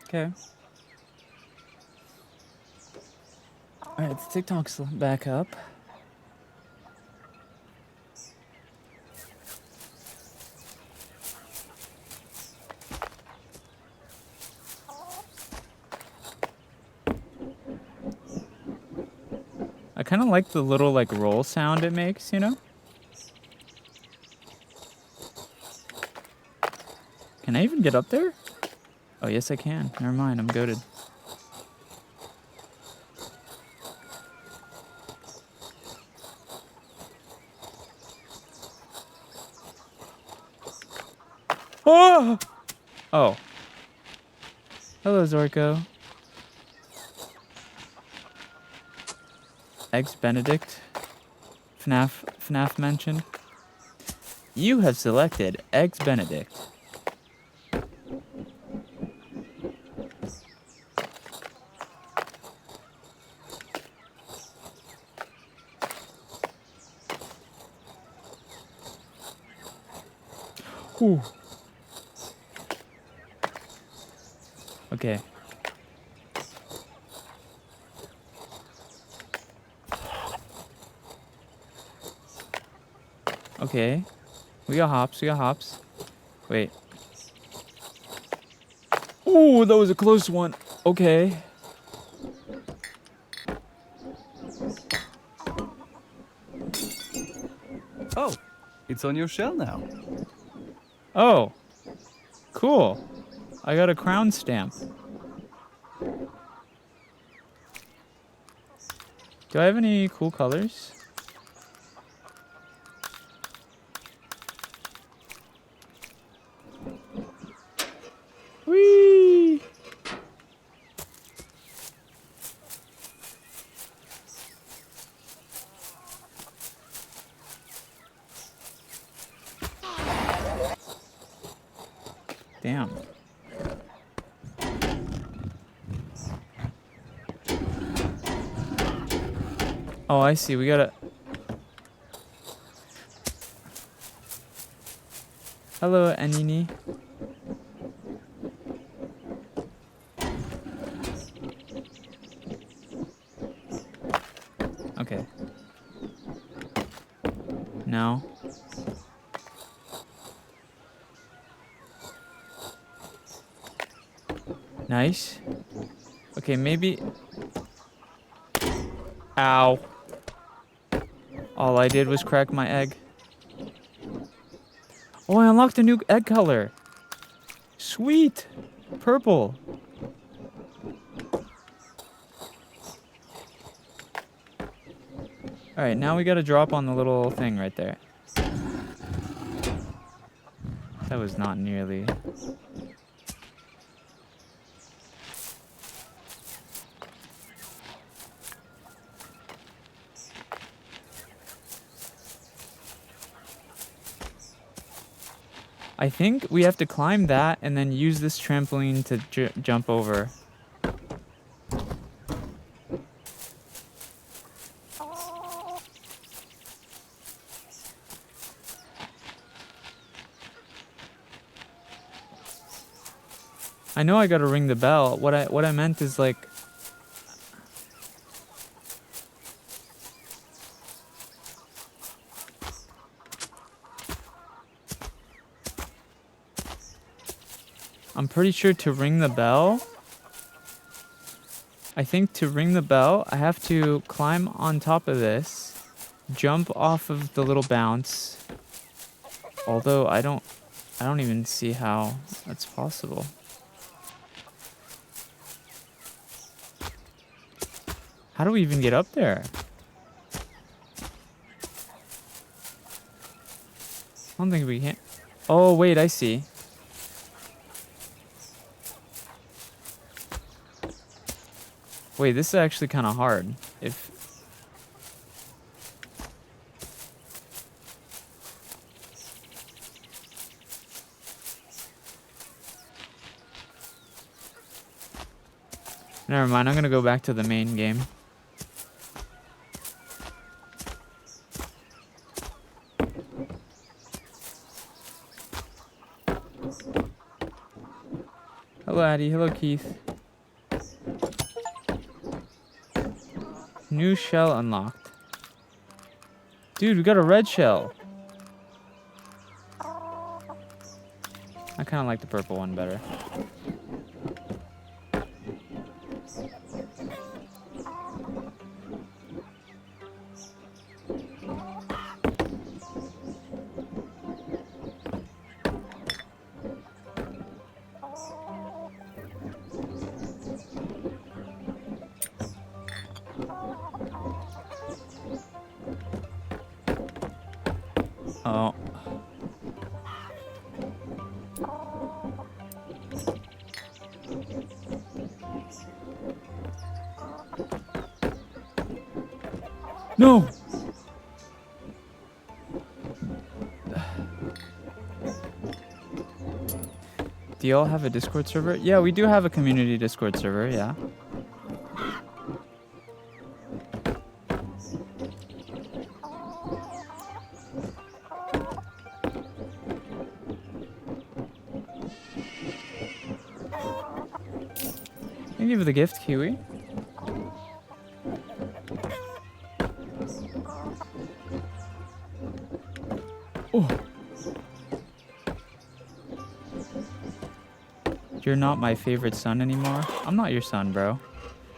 Okay. Alright, the TikTok's back up. kind of like the little like roll sound it makes, you know? Can I even get up there? Oh, yes I can. Never mind, I'm goated. Oh! Oh. Hello, Zorko. Eggs Benedict. FNAF mentioned. You have selected Eggs Benedict. Whew. Okay. Okay. We got hops. Wait. Ooh, that was a close one. Okay. Oh, it's on your shell now. Oh. Cool. I got a crown stamp. Do I have any cool colors? Whee! Damn. Oh, I see. We gotta... Hello, Anini. Okay. No. Nice. Okay, maybe... Ow. All I did was crack my egg. Oh, I unlocked a new egg color. Sweet. Purple. Alright, now we gotta drop on the little thing right there. That was not nearly... I think we have to climb that and then use this trampoline to jump over. I know I gotta ring the bell. What I meant is like... I'm pretty sure to ring the bell... I think to ring the bell, I have to climb on top of this, jump off of the little bounce. Although I don't even see how that's possible. How do we even get up there? I don't think we can. Oh, wait, I see. Wait, this is actually kind of hard. If... Never mind, I'm gonna go back to the main game. Hello, Addie. Hello, Keith. New shell unlocked. Dude, we got a red shell. I kind of like the purple one better. Oh. No! Do y'all have a Discord server? Yeah, we do have a community Discord server, yeah. Thank you for the gift, Kiwi. Oh. You're not my favorite son anymore? I'm not your son, bro.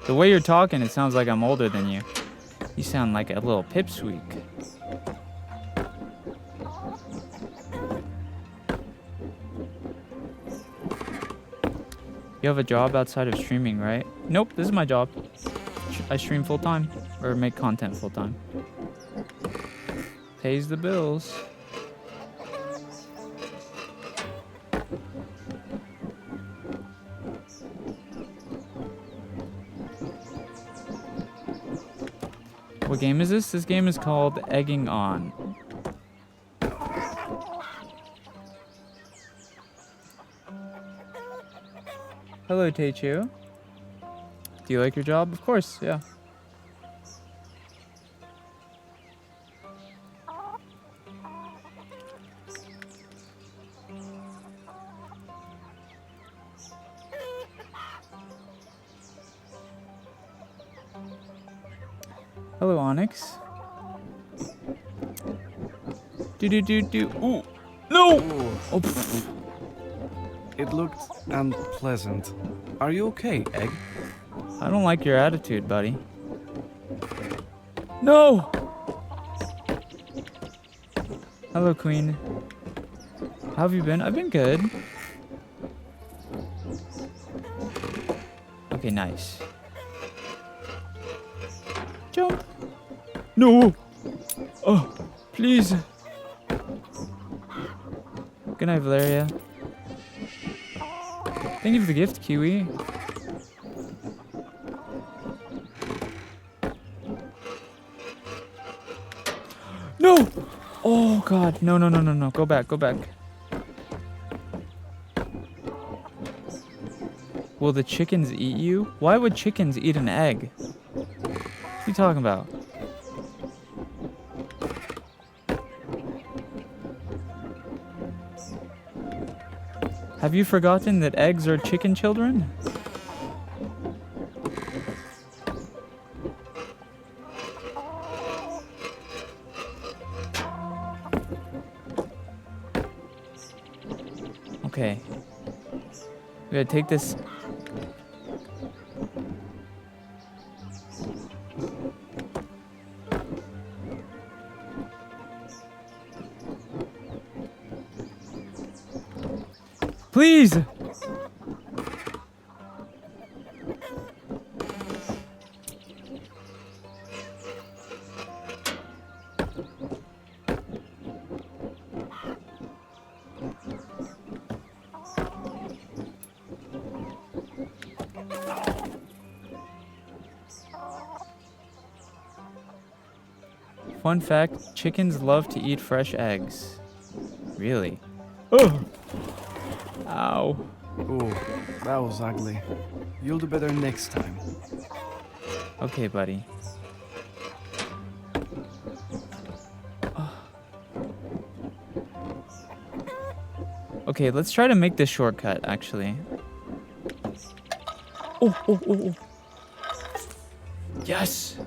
The way you're talking, it sounds like I'm older than you. You sound like a little pipsqueak. You have a job outside of streaming, right? Nope, this is my job. I stream full-time, or make content full-time. Pays the bills. What game is this? This game is called Egging On. Hello, Teichu. Do you like your job? Of course, yeah. Hello, Onyx. Do. Ooh. No! Oh, pfft. It looked unpleasant. Are you okay, Egg? I don't like your attitude, buddy. No! Hello, Queen. How have you been? I've been good. Okay, nice. Jump. No! Oh, please. Good night, Valeria. Thank you for the gift, Kiwi. No! Oh, God. No. Go back. Will the chickens eat you? Why would chickens eat an egg? What are you talking about? Have you forgotten that eggs are chicken children? Okay. We gotta take this. Please! Fun fact, chickens love to eat fresh eggs. Really? Oh! Ow. Oh, that was ugly. You'll do better next time. Okay, buddy. Okay, let's try to make this shortcut, actually. Oh. Yes!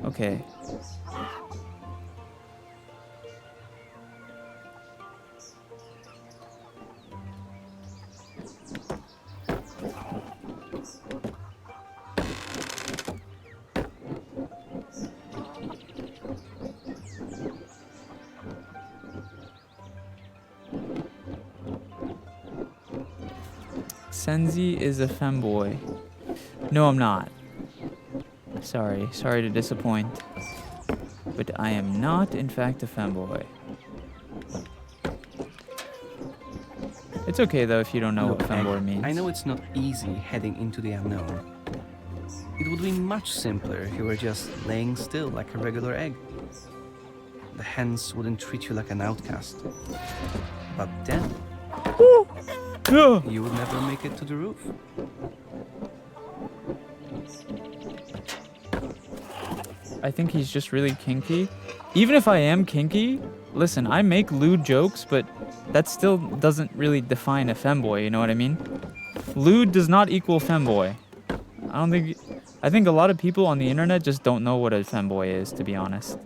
Okay. SENZ'S is a femboy. No, I'm not. Sorry to disappoint. but I am not, in fact, a femboy. It's okay, though, if you don't know Look, what femboy Egg, means. I know it's not easy heading into the unknown. It would be much simpler if you were just laying still like a regular egg. The hens wouldn't treat you like an outcast. But then, you would never make it to the roof. I think he's just really kinky. Even if I am kinky, listen, I make lewd jokes, but that still doesn't really define a femboy, you know what I mean? Lewd does not equal femboy. I think a lot of people on the internet just don't know what a femboy is, to be honest.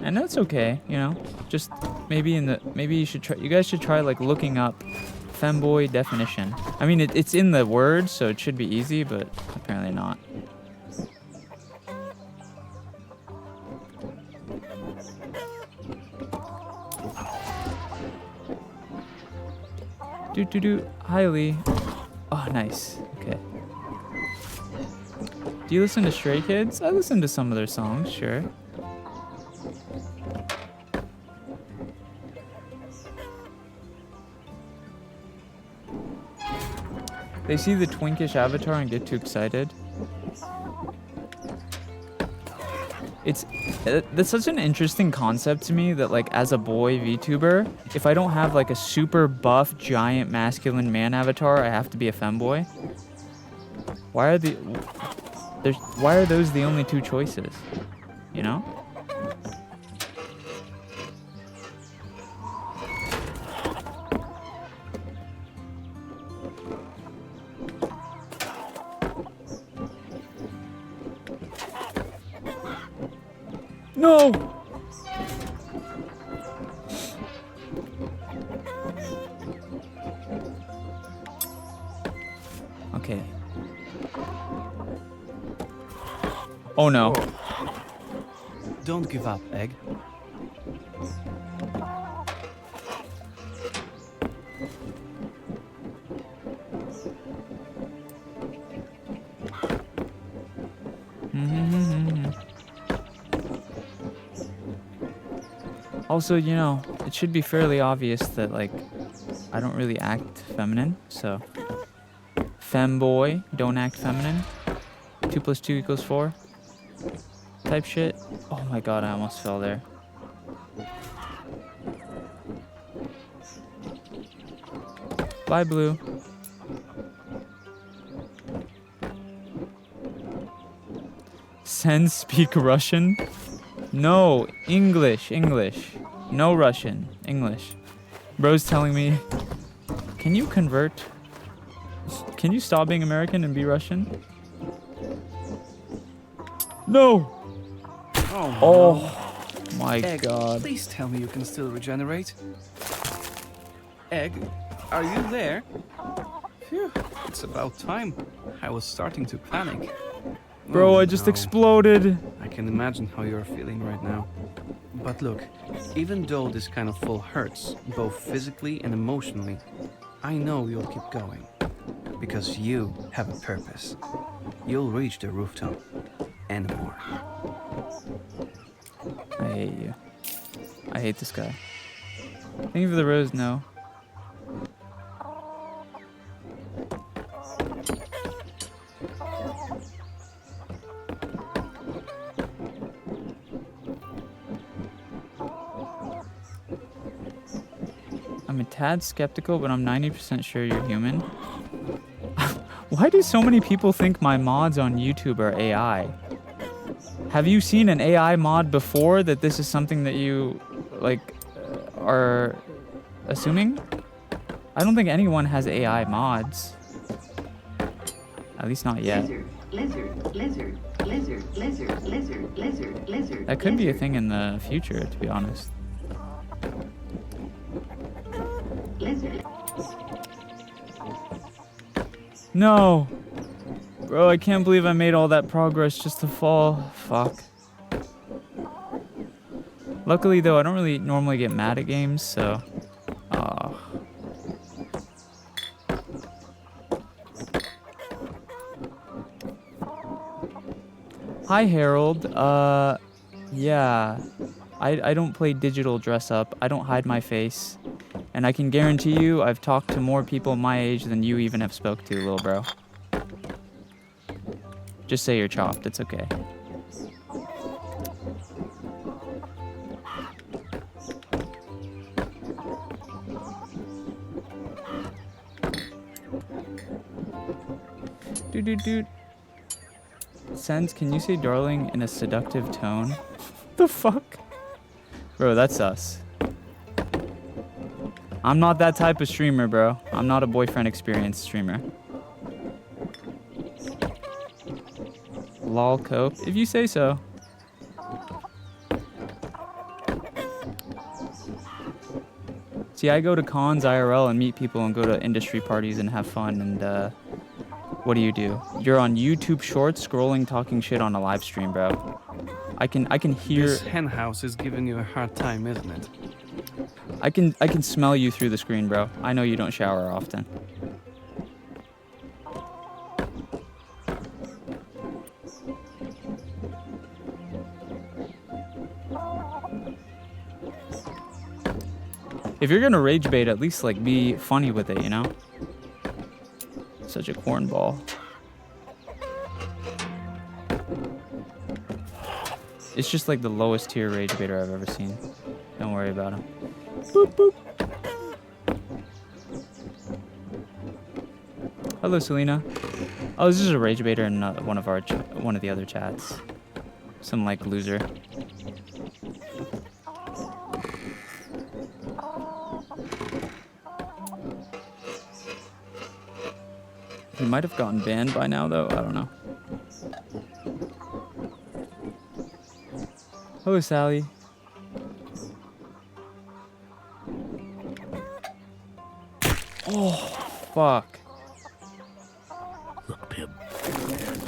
And that's okay, you know. Just maybe you guys should try like looking up femboy definition. I mean, it's in the word, so it should be easy, but apparently not. Hi, Lee. Oh, nice. Okay. Do you listen to Stray Kids? I listen to some of their songs, sure. They see the twinkish avatar and get too excited. That's such an interesting concept to me that, like, as a boy VTuber, if I don't have like a super buff giant masculine man avatar, I have to be a femboy. Why are those the only two choices? You know? No! Okay. Oh no. Don't give up, Egg. Also, you know, it should be fairly obvious that, like, I don't really act feminine, so... Femboy, don't act feminine. 2 + 2 = 4. Type shit. Oh my god, I almost fell there. Bye, Blue. SENZ'S speak Russian? No, English. No Russian, English. Bro's telling me, can you convert? Can you stop being American and be Russian? No! Oh my Egg, god. Please tell me you can still regenerate. Egg, are you there? Phew, it's about time. I was starting to panic. Bro, Oh, I just no. exploded. I can imagine how you're feeling right now. But look, even though this kind of fall hurts, both physically and emotionally, I know you'll keep going. Because you have a purpose. You'll reach the rooftop. And more. I hate you. I hate this guy. Thank you for the rose, no. I'm a tad skeptical, but I'm 90% sure you're human. Why do so many people think my mods on YouTube are AI? Have you seen an AI mod before that this is something that you, like, are assuming? I don't think anyone has AI mods. At least not yet. That could be a thing in the future, to be honest. No! Bro, I can't believe I made all that progress just to fall. Fuck. Luckily, though, I don't really normally get mad at games, so... Hi, Harold. Yeah. I don't play digital dress up. I don't hide my face. And I can guarantee you I've talked to more people my age than you even have spoke to, little bro. Just say you're chopped. It's okay. Dude. SENZ'S, can you say darling in a seductive tone? The fuck? Bro, that's us. I'm not that type of streamer, bro. I'm not a boyfriend experience streamer. Lol cope, if you say so. See, I go to cons IRL and meet people and go to industry parties and have fun and what do? You're on YouTube Shorts scrolling talking shit on a live stream, bro. I can hear. This hen house is giving you a hard time, isn't it? I can smell you through the screen, bro. I know you don't shower often. If you're gonna rage bait, at least like be funny with it, you know? Such a cornball. It's just like the lowest tier rage baiter I've ever seen. Don't worry about him. Boop, boop. Hello, Selena. Oh, this is a rage baiter in one of the other chats. Some like loser. He might have gotten banned by now, though. I don't know. Hello, Sally. Oh, fuck. Look, Pim.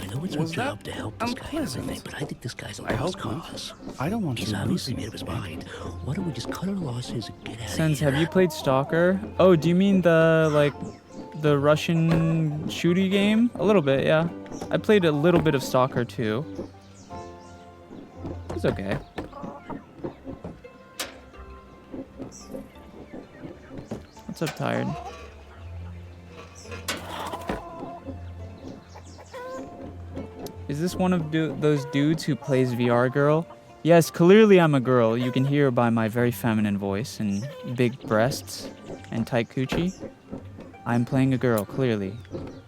I know it's our job to help this guy and everything, but I think this guy's a lost cause. I don't want He's to obviously made up his mind. Why don't we just cut our losses and get out of SENZ'S, here? have you played Stalker? Oh, do you mean the, like, the Russian shooty game? A little bit, yeah. I played a little bit of Stalker, too. It's okay. What's up, Tired? Is this one of those dudes who plays VR girl? Yes, clearly I'm a girl. You can hear by my very feminine voice and big breasts and tight coochie. I'm playing a girl, clearly.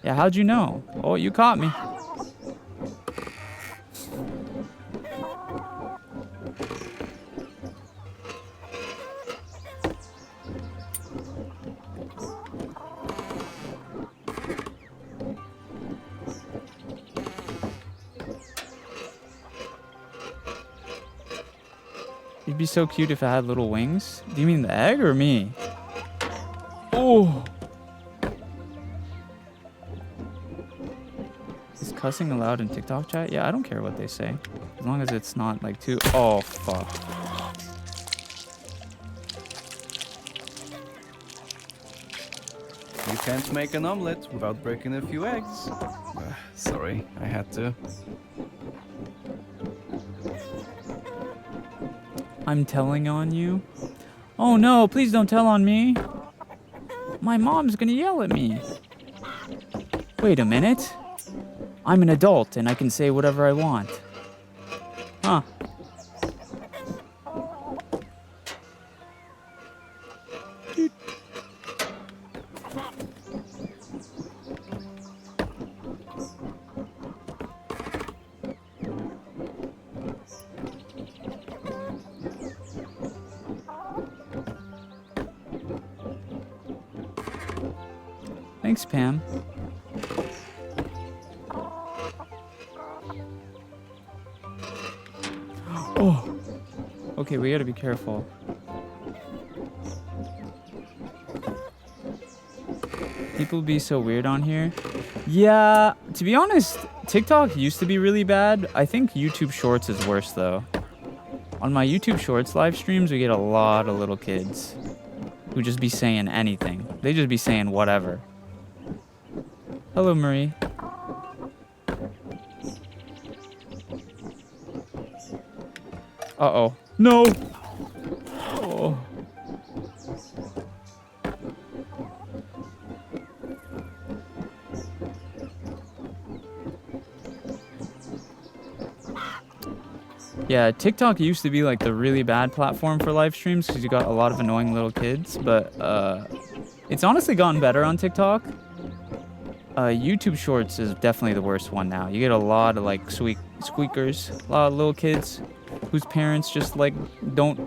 Yeah, how'd you know? Oh, you caught me. You'd be so cute if I had little wings. Do you mean the egg or me? Oh! Is cussing allowed in TikTok chat? Yeah, I don't care what they say. As long as it's not like too... Oh, fuck. You can't make an omelette without breaking a few eggs. Sorry, I had to. I'm telling on you? Oh no, please don't tell on me. My mom's gonna yell at me. Wait a minute. I'm an adult and I can say whatever I want. Huh. Thanks, Pam. Oh. Okay, we gotta be careful. People be so weird on here. Yeah, to be honest, TikTok used to be really bad. I think YouTube Shorts is worse, though. On my YouTube Shorts live streams, we get a lot of little kids who just be saying anything. They just be saying whatever. Hello, Marie. Uh-oh. No! Oh. Yeah, TikTok used to be like the really bad platform for live streams because you got a lot of annoying little kids, but it's honestly gotten better on TikTok. YouTube Shorts is definitely the worst one now. You get a lot of like squeakers, a lot of little kids whose parents just like don't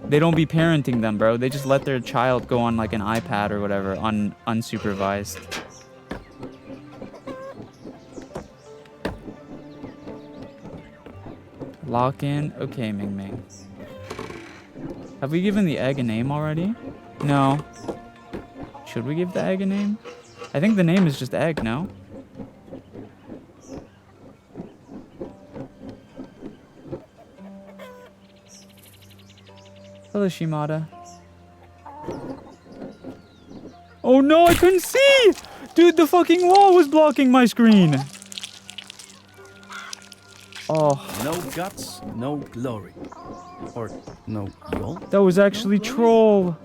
be parenting them, bro. They just let their child go on like an iPad or whatever unsupervised. Lock in. Okay, Ming Ming. Have we given the egg a name already? No. Should we give the egg a name? I think the name is just egg, no? Hello, Shimada. Oh no, I couldn't see! Dude, the fucking wall was blocking my screen. Oh. No guts, no glory. Or no y'all? That was actually troll.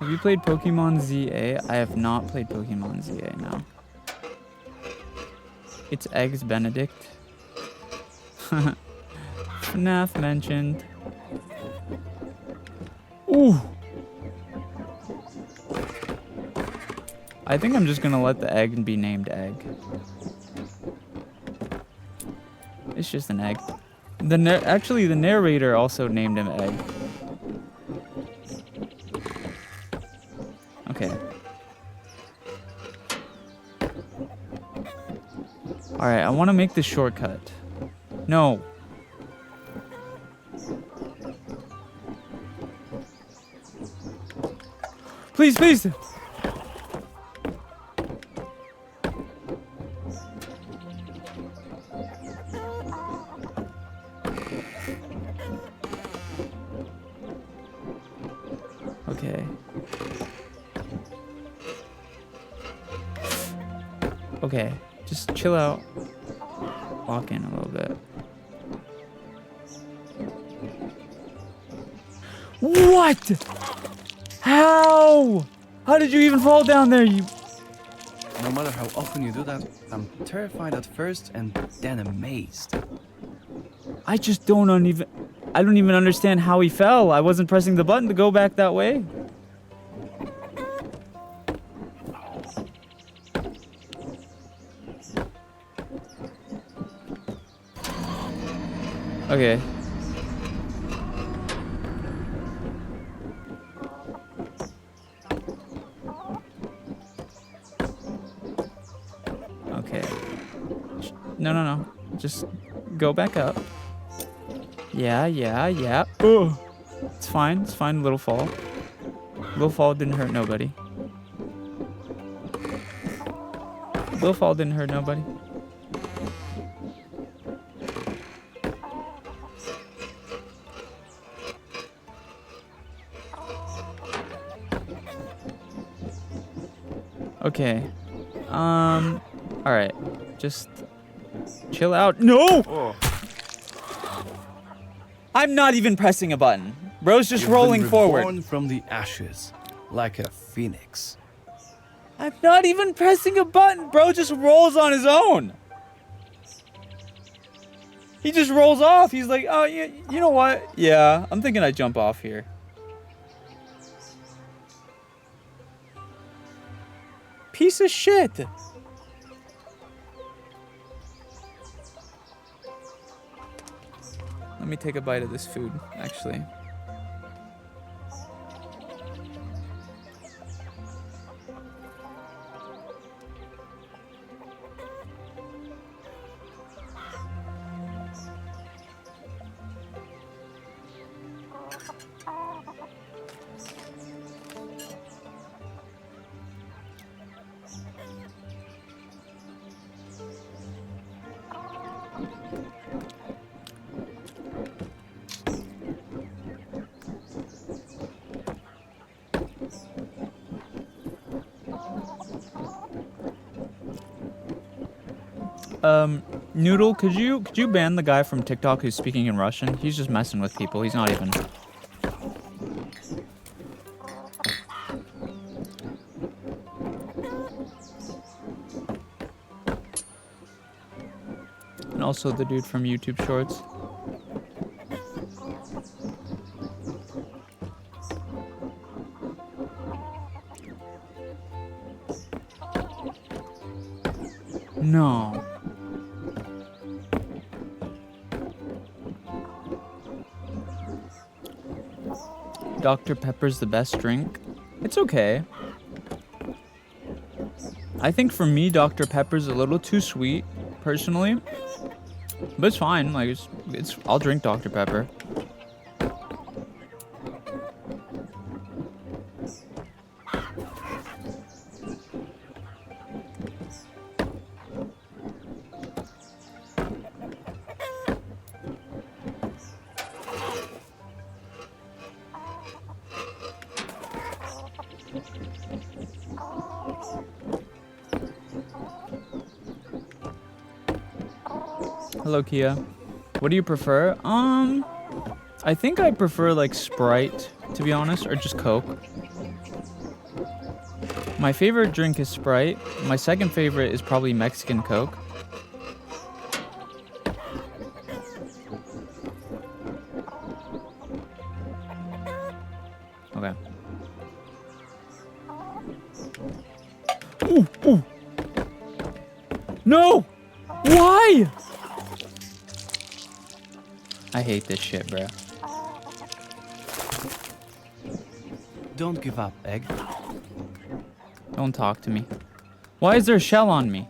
Have you played Pokemon ZA? I have not played Pokemon ZA, no. It's Eggs Benedict. FNAF mentioned. Ooh! I think I'm just gonna let the egg be named Egg. It's just an egg. Actually, the narrator also named him Egg. Okay. Alright, I want to make this shortcut. No. Please, please! Okay. Okay, just chill out. Walk in a little bit. What? How? How did you even fall down there, you... No matter how often you do that, I'm terrified at first and then amazed. I just don't even... I don't even understand how he fell. I wasn't pressing the button to go back that way. Okay. Okay. No. Just go back up. Yeah. Oh. It's fine. Little fall. Little fall didn't hurt nobody. Little fall didn't hurt nobody. Okay. Alright. Just chill out. No! Oh. I'm not even pressing a button. Bro's just You've rolling been forward. reborn from the ashes, like a phoenix. I'm not even pressing a button. Bro just rolls on his own. He just rolls off. He's like, oh, you know what? Yeah, I'm thinking I jump off here. Piece of shit. Let me take a bite of this food, actually. Noodle, could you ban the guy from TikTok who's speaking in Russian? He's just messing with people. He's not even. And also the dude from YouTube Shorts. No. Dr. Pepper's the best drink. It's okay. I think for me, Dr. Pepper's a little too sweet, personally. But it's fine. Like it's I'll drink Dr. Pepper. Hello, Kia. What do you prefer? I think I prefer like Sprite, to be honest, or just Coke. My favorite drink is Sprite. My second favorite is probably Mexican Coke. Okay. Ooh, ooh. No! Why? I hate this shit, bro. Don't give up, Egg. Don't talk to me. Why is there a shell on me?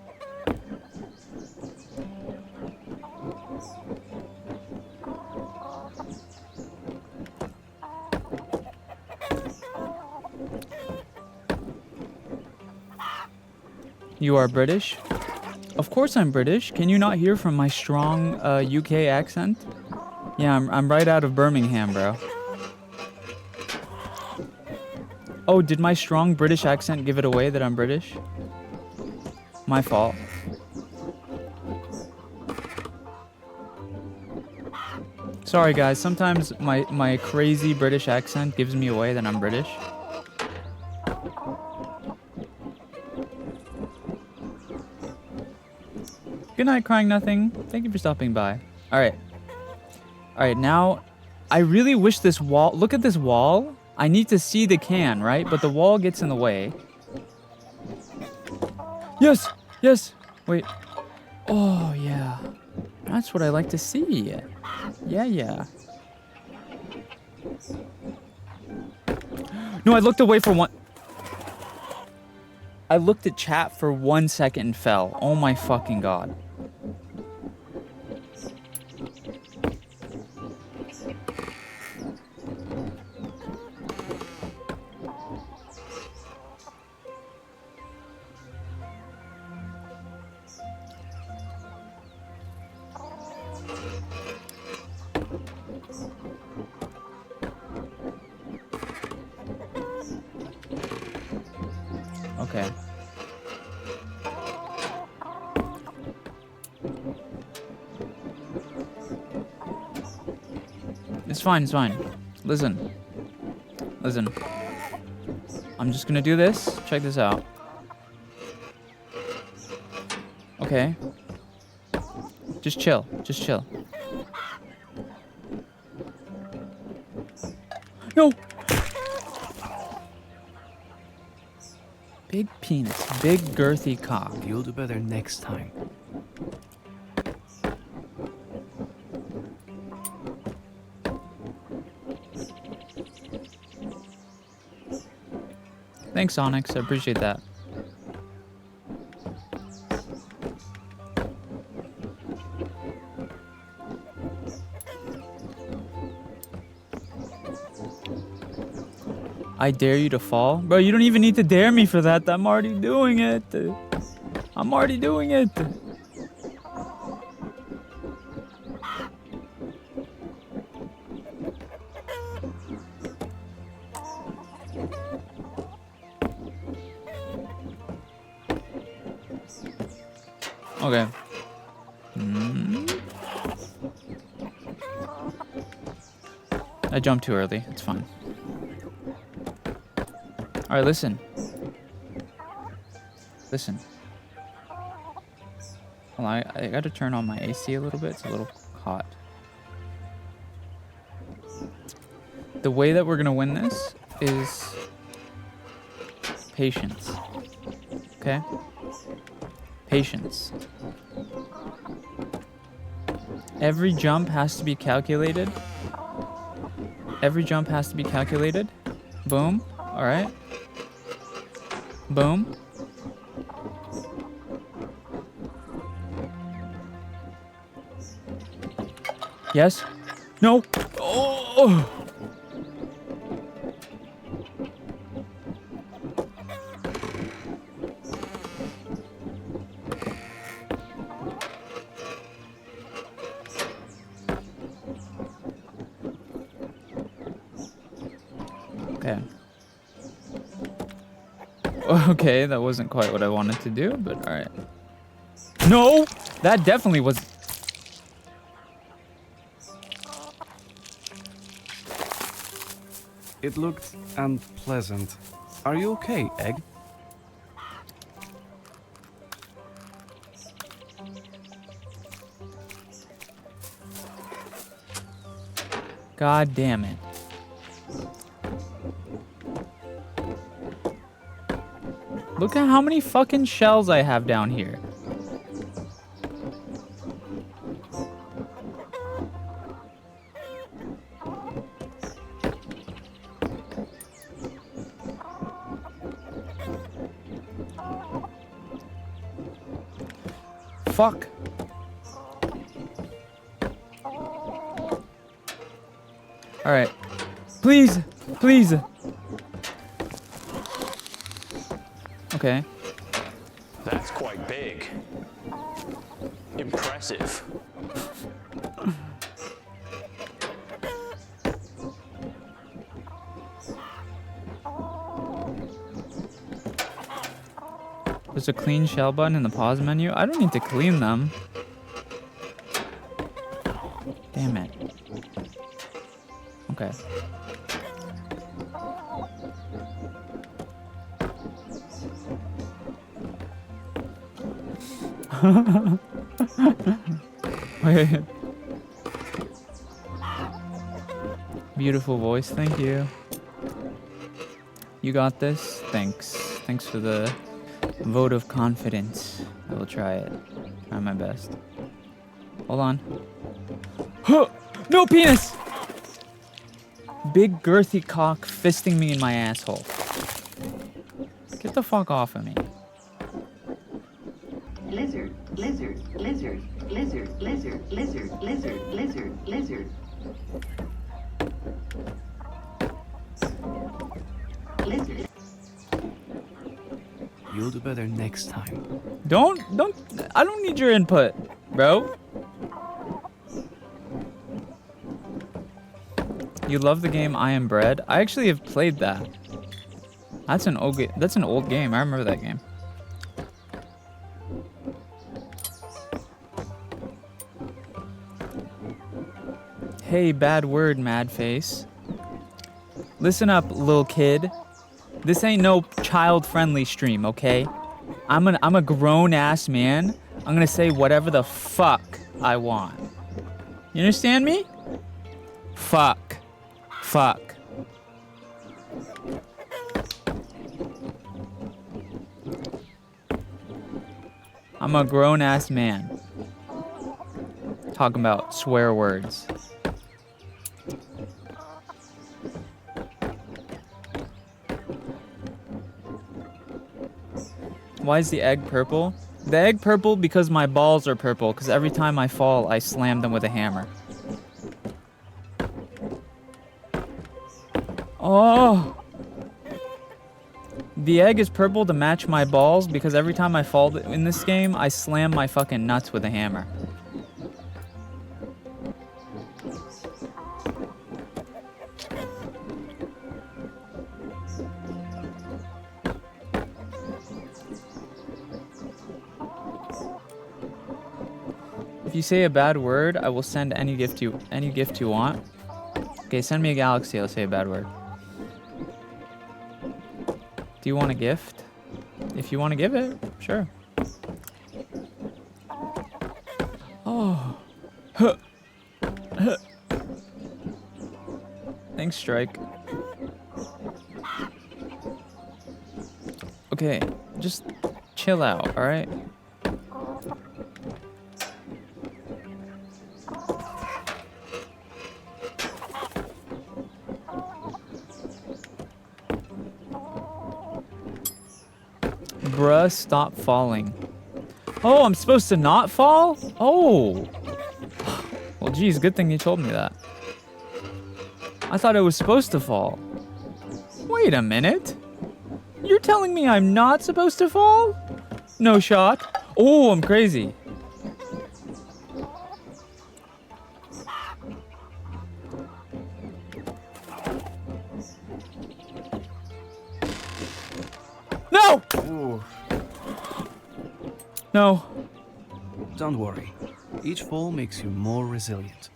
You are British? Of course I'm British. Can you not hear from my strong UK accent? Yeah, I'm right out of Birmingham, bro. Oh, did my strong British accent give it away that I'm British? My fault. Sorry, guys. Sometimes my crazy British accent gives me away that I'm British. Good night, Crying Nothing. Thank you for stopping by. Alright. Alright, now, I really wish this wall... Look at this wall. I need to see the can, right? But the wall gets in the way. Yes! Yes! Wait. Oh, yeah. That's what I like to see. Yeah, yeah. No, I looked away for one... I looked at chat for 1 second and fell. Oh my fucking god. Okay. It's fine, it's fine. Listen. Listen. I'm just gonna do this. Check this out. Okay. Just chill. Just chill. No! Big penis. Big girthy cock. You'll do better next time. Thanks, Onyx. I appreciate that. I dare you to fall? Bro, you don't even need to dare me for that. I'm already doing it. I'm already doing it. Okay. I jumped too early. It's fine. All right, listen. Listen. Well, I got to turn on my AC a little bit. It's a little hot. The way that we're going to win this is patience. Okay? Patience. Every jump has to be calculated. Every jump has to be calculated. Boom. All right. Boom. Yes. No. Oh. Okay. Okay, that wasn't quite what I wanted to do, but all right. No, that definitely was. It looked unpleasant. Are you okay, Egg? God damn it. Look at how many fucking shells I have down here. Fuck. All right. Please, please. Okay. That's quite big. Impressive. There's a clean shell button in the pause menu. I don't need to clean them. Damn it. Okay. Wait. Beautiful voice, thank you. You got this? Thanks. Thanks for the vote of confidence. I will try it. Try my best. Hold on. No penis! Big girthy cock fisting me in my asshole. Get the fuck off of me. Lizard, lizard, lizard, lizard, lizard, lizard, lizard, lizard, lizard. Lizard. You'll do better next time. I don't need your input, bro. You love the game I Am Bread? I actually have played that. That's an old game. I remember that game. Hey, bad word, mad face. Listen up, little kid. This ain't no child-friendly stream, okay? I'm a grown-ass man. I'm gonna say whatever the fuck I want. You understand me? Fuck. Fuck. I'm a grown-ass man. Talking about swear words. Why is the egg purple? The egg purple because my balls are purple, because every time I fall, I slam them with a hammer. Oh! The egg is purple to match my balls because every time I fall in this game, I slam my fucking nuts with a hammer. If you say a bad word, I will send any gift you want. Okay, send me a galaxy, I'll say a bad word. Do you want a gift? If you want to give it, sure. Oh. Huh. Huh. Thanks, Strike. Okay, just chill out, alright? Bruh, stop falling. Oh, I'm supposed to not fall? Oh. Well, geez, good thing you told me that. I thought I was supposed to fall. Wait a minute. You're telling me I'm not supposed to fall? No shot. Oh, I'm crazy. No! Ooh. No. Don't worry. Each fall makes you more resilient.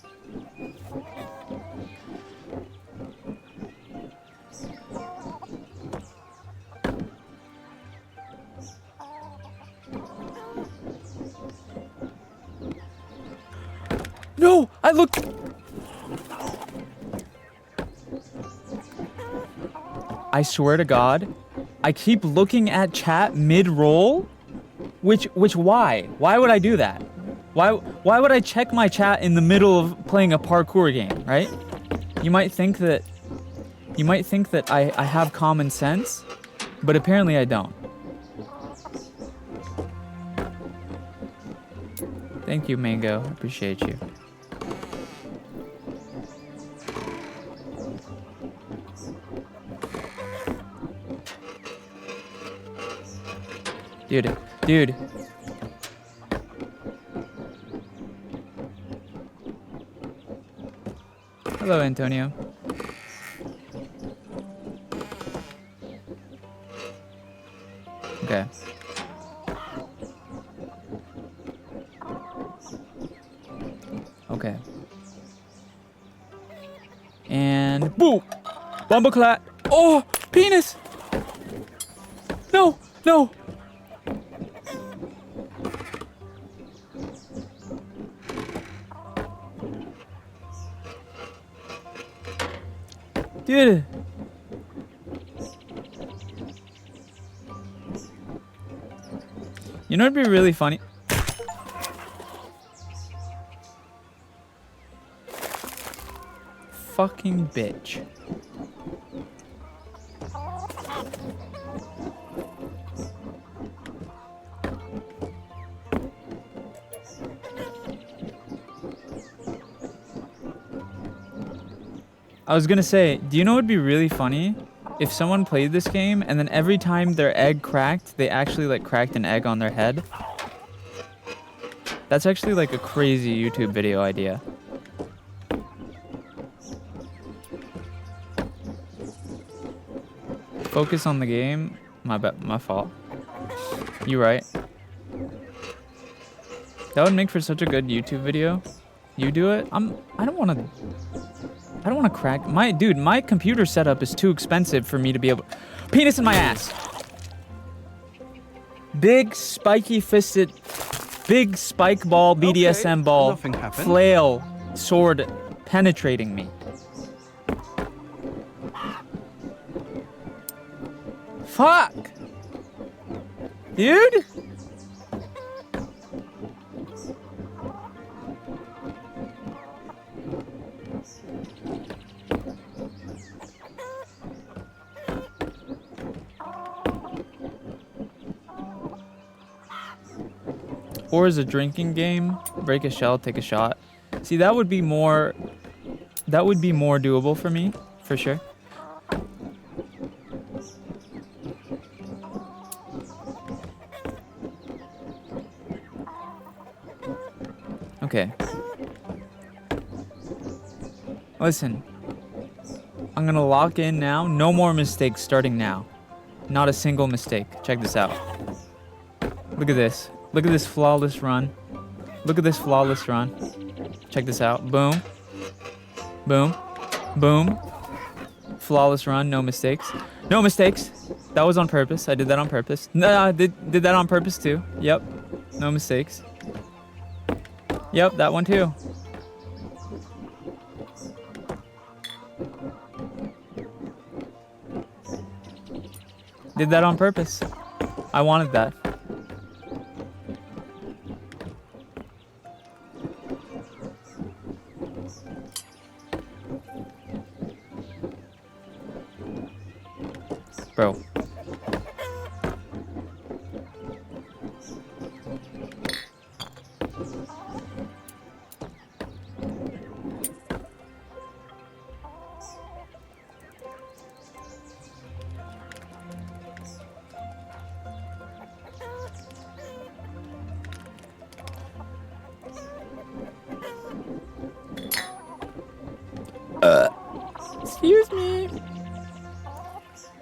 No! I looked... I swear to God, I keep looking at chat mid-roll. Which why? Why would I do that? Why would I check my chat in the middle of playing a parkour game, right? You might think that I have common sense, but apparently I don't. Thank you, Mango. Appreciate you. Dude. Hello, Antonio. Okay. Okay. And boom! Bumbleclat! Oh! Penis! No! No! Dude! You know what'd be really funny? Fucking bitch. I was gonna say, do you know what'd be really funny? If someone played this game and then every time their egg cracked, they actually like cracked an egg on their head. That's actually like a crazy YouTube video idea. Focus on the game. My fault. You right. That would make for such a good YouTube video. You do it. I don't want to crack my computer setup is too expensive for me to be able. Penis in my ass. Big spiky fisted, big spike ball BDSM ball, flail sword penetrating me. Fuck, dude. Or as a drinking game, break a shell, take a shot. See, that would be more doable for me, for sure. Okay. Listen. I'm gonna lock in now. No more mistakes starting now. Not a single mistake. Check this out. Look at this. Look at this flawless run. Look at this flawless run. Check this out. Boom. Boom. Boom. Flawless run, no mistakes. No mistakes. That was on purpose. I did that on purpose. No, I did that on purpose too. Yep. No mistakes. Yep, that one too. Did that on purpose. I wanted that. Bro. Excuse me.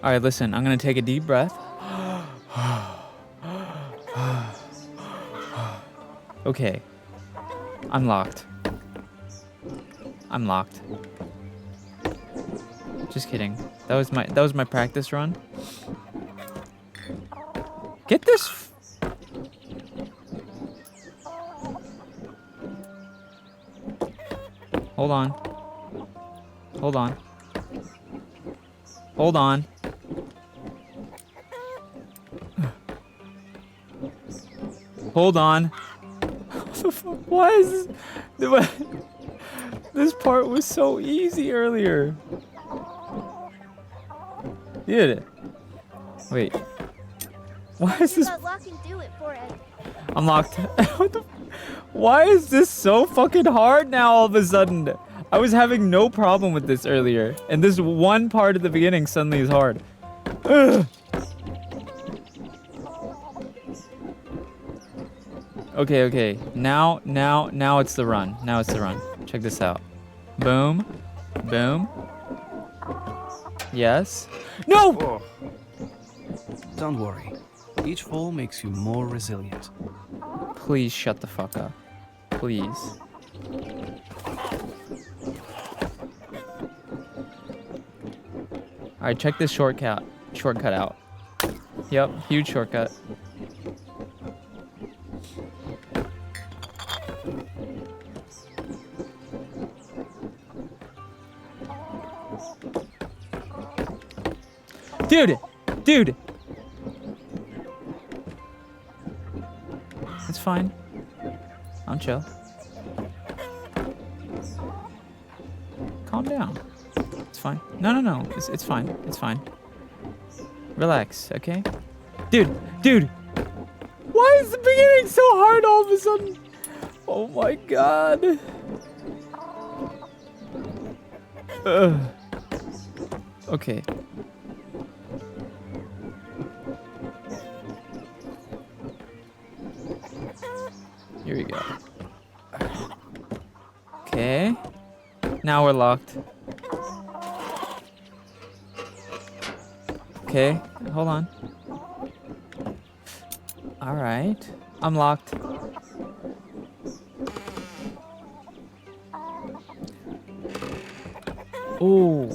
All right, listen, I'm gonna take a deep breath. Okay. I'm locked. I'm locked. Just kidding. That was my practice run. Get this. Hold on. Hold on. Hold on. Hold on. What the fuck? Why is this? This part was so easy earlier. Did it? Wait. Why is this? I'm locked. What the? Why is this so fucking hard now all of a sudden? I was having no problem with this earlier, and this one part at the beginning suddenly is hard. Ugh. Okay. Now it's the run. Now it's the run. Check this out. Boom. Boom. Yes. No! Whoa. Don't worry. Each fall makes you more resilient. Please shut the fuck up. Please. Alright, check this shortcut out. Yep, huge shortcut. Dude! It's fine. I'm chill. Calm down. It's fine. No. It's fine. It's fine. Relax, okay? Dude! Why is the beginning so hard all of a sudden? Oh my god. Ugh. Okay. Here we go. Okay. Now we're locked. Okay, hold on. Alright. I'm locked. Ooh.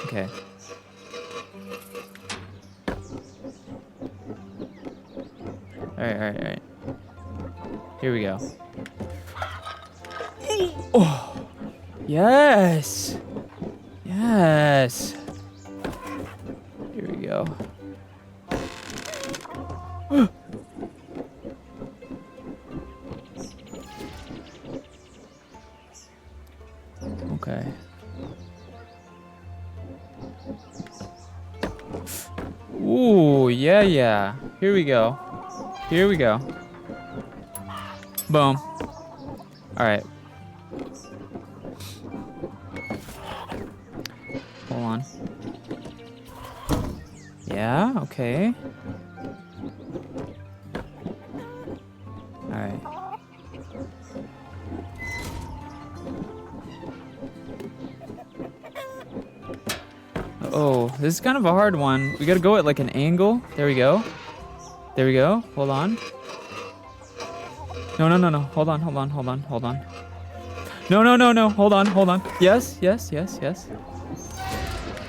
Okay. Alright. Here we go. Oh. Yes. Here we go. Okay. Ooh, yeah. Here we go. Boom. Alright. Hold on. Yeah, okay. Alright. Oh, this is kind of a hard one. We gotta go at like an angle. There we go. Hold on. No. Hold on. No, no, no, no. Hold on, hold on. Yes, yes, yes, yes.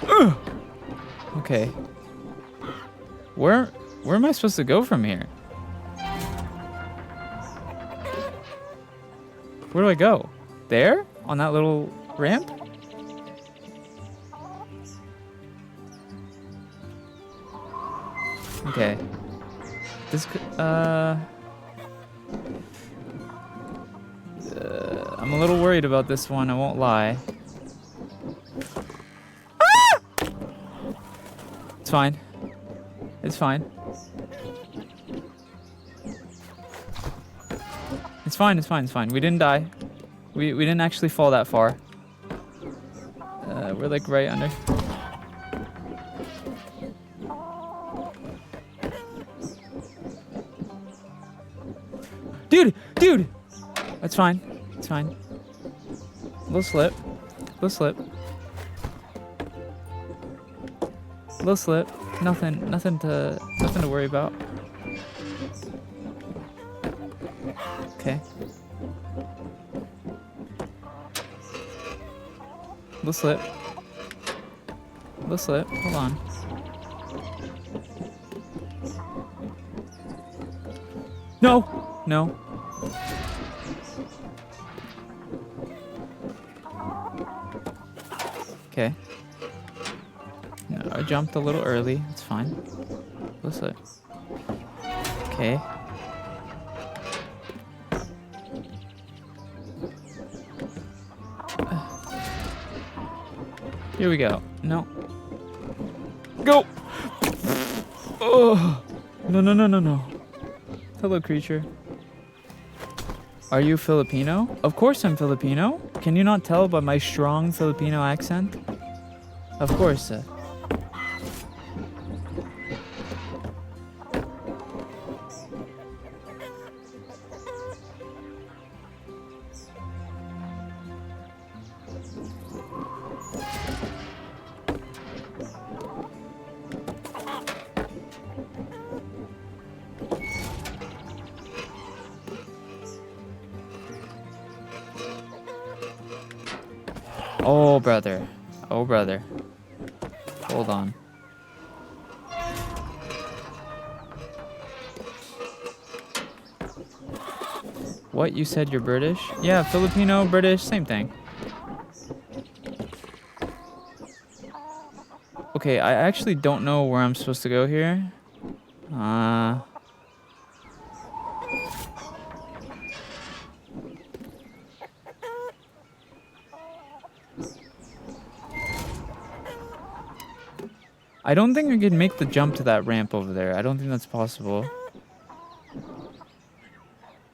Ugh. Okay. Where am I supposed to go from here? Where do I go? There? On that little ramp? Okay. This could, I'm a little worried about this one, I won't lie. Ah! It's fine. It's fine. It's fine, it's fine, it's fine. We didn't die. We didn't actually fall that far. We're like right under. Dude! Dude! That's fine. It's fine. Little slip. Little slip. Little slip. Nothing to worry about. Okay. Little slip. Little slip. Hold on. No! No. Okay. No, I jumped a little early. It's fine. Little slip. Okay. Here we go. No. Go! Oh! No, no, no, no, no. Hello, creature. Are you Filipino? Of course I'm Filipino. Can you not tell by my strong Filipino accent? Of course. Oh, brother. Oh, brother. Hold on. What? You said you're British? Yeah, Filipino, British, same thing. Okay, I actually don't know where I'm supposed to go here. I don't think I can make the jump to that ramp over there. I don't think that's possible.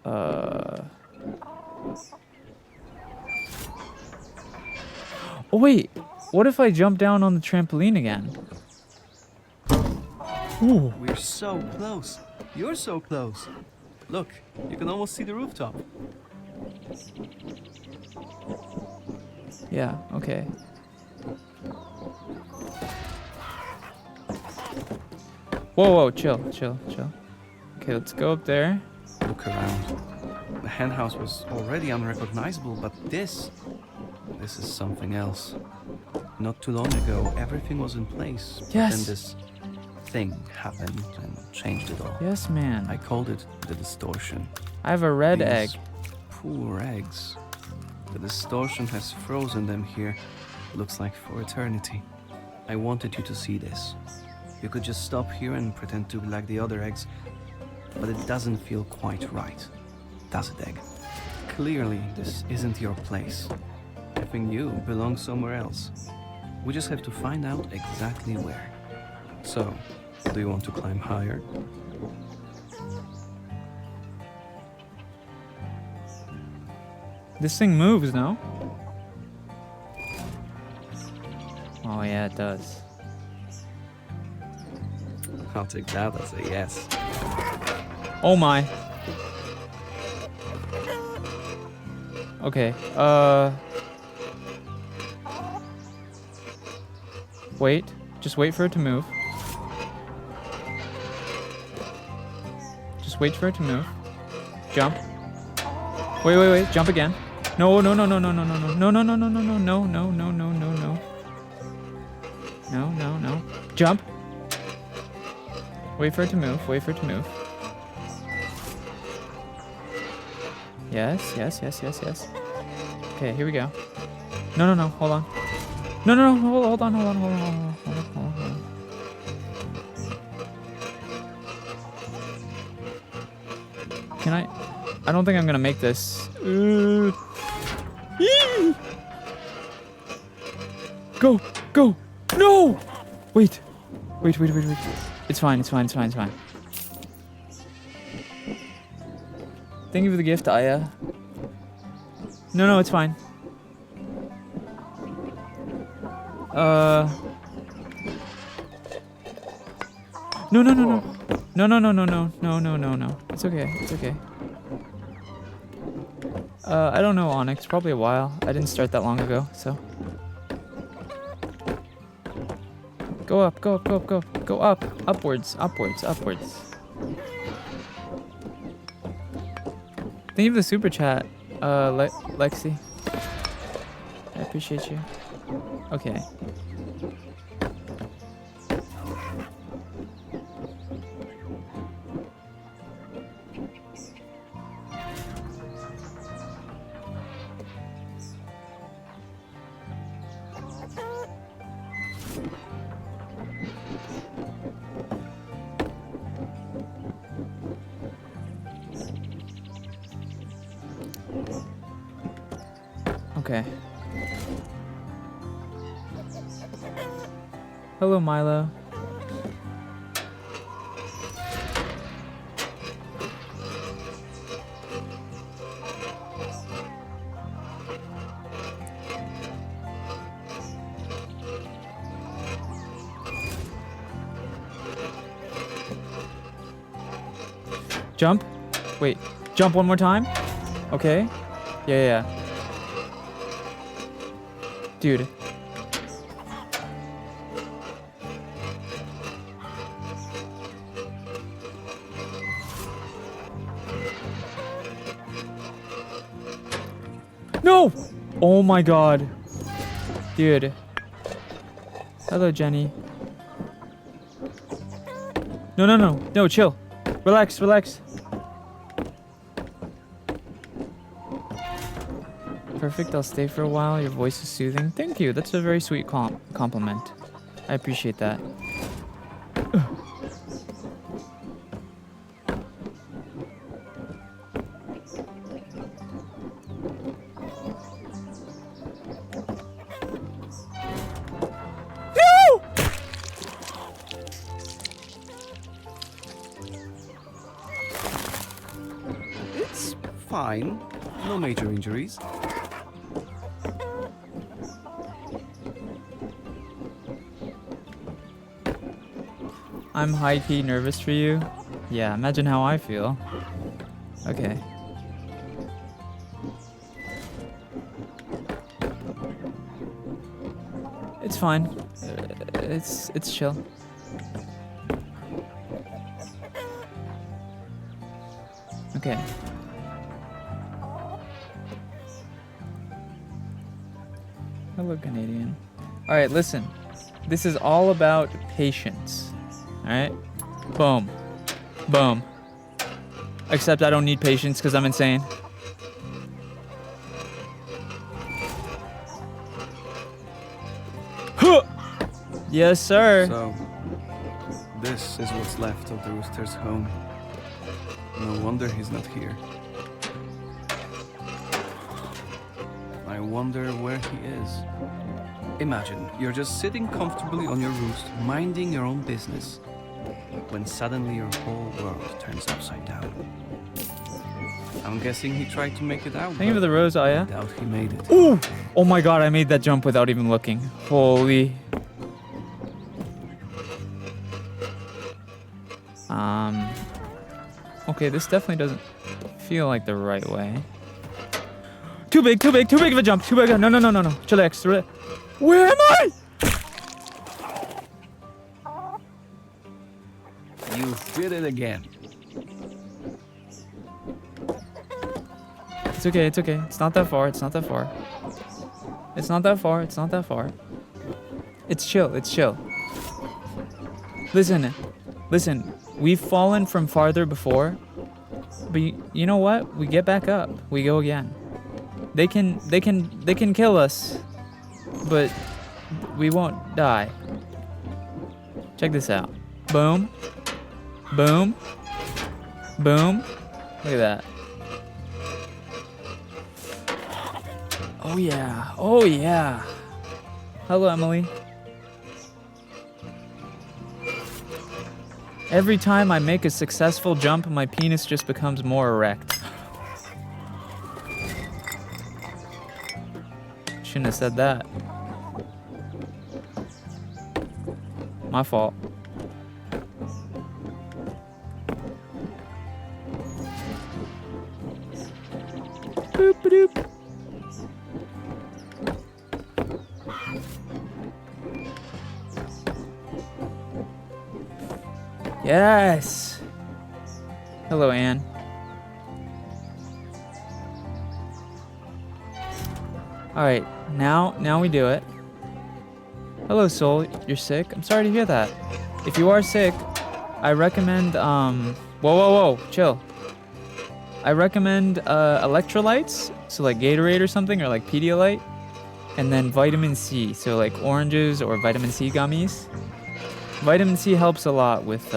Oh wait, what if I jump down on the trampoline again? Ooh. We're so close. You're so close. Look, you can almost see the rooftop. Yeah, okay. Whoa, whoa, chill, chill, chill. Okay, let's go up there. Look around. The hen house was already unrecognizable, but this is something else. Not too long ago, everything was in place. But Yes. then this thing happened and changed it all. Yes, man. I called it the distortion. I have a red These egg. Poor eggs. The distortion has frozen them here. Looks like for eternity. I wanted you to see this. You could just stop here and pretend to be like the other eggs, but it doesn't feel quite right, does it, Egg? Clearly, this isn't your place. I think you belong somewhere else. We just have to find out exactly where. So, do you want to climb higher? This thing moves, no? Oh yeah, it does. I'll take that as a yes. Oh my. Okay, wait. Just wait for it to move. Just wait for it to move. Jump. Wait, wait, wait. Jump again. No, no, no, no, no, no, no, no, no, no, no, no, no, no, no, no, no, no, no. No, no, no. Jump. Wait for it to move. Wait for it to move. Yes, yes, yes, yes, yes. Okay, here we go. No, no, no. Hold on. No, no, no. Hold on, hold on, hold on, hold on, hold on, hold on. Can I? I don't think I'm gonna make this. Go, go. No! Wait. Wait, wait, wait, wait. It's fine, it's fine, it's fine, it's fine. Thank you for the gift, Aya. No, no, it's fine. No, no, no, no. No, no, no, no, no, no, no, no, no. It's okay, it's okay. I don't know, Onyx. Probably a while. I didn't start that long ago, so. Go up, go up, go up, go up. Go up. Upwards, upwards, upwards. Thank you for the super chat, Lexi. I appreciate you. Okay. Okay. Hello, Milo. Jump. Wait. Jump one more time. Okay. Yeah, yeah. Dude. No! Oh my god. Dude. Hello, Jenny. No, no, no. No, chill. Relax, relax. Perfect, I'll stay for a while. Your voice is soothing. Thank you. That's a very sweet compliment. I appreciate that. No! It's fine. No major injuries. I'm high-key nervous for you. Yeah, imagine how I feel. Okay. It's fine. It's chill. Okay. Hello, Canadian. All right, listen. This is all about patience. All right? Boom. Boom. Except I don't need patience because I'm insane. Yes, sir. So, this is what's left of the rooster's home. No wonder he's not here. I wonder where he is. Imagine, you're just sitting comfortably on your roost, minding your own business, when suddenly your whole world turns upside down. I'm guessing he tried to make it out. Thank you for the rose, Aya. I doubt he made it. Ooh! Oh my god, I made that jump without even looking. Holy. Okay, this definitely doesn't feel like the right way. Too big of a jump. Too big. No, no, no, no, no. Chillax. Where am I? You did it again. It's okay, it's okay. It's not that far, it's not that far. It's not that far, it's not that far. It's chill, it's chill. Listen, listen. We've fallen from farther before, but you know what? We get back up. We go again. They can kill us, but we won't die. Check this out. Boom. Boom. Boom. Look at that. Oh yeah. Oh yeah. Hello, Emily. Every time I make a successful jump, my penis just becomes more erect. Shouldn't have said that. My fault. Boop doop. Yes. Hello, Anne. All right, now we do it. Hello, Soul. You're sick? I'm sorry to hear that. If you are sick, I recommend whoa, chill. I recommend electrolytes, so like Gatorade or something, or like Pedialyte, and then vitamin C, so like oranges or vitamin C gummies. Vitamin C helps a lot with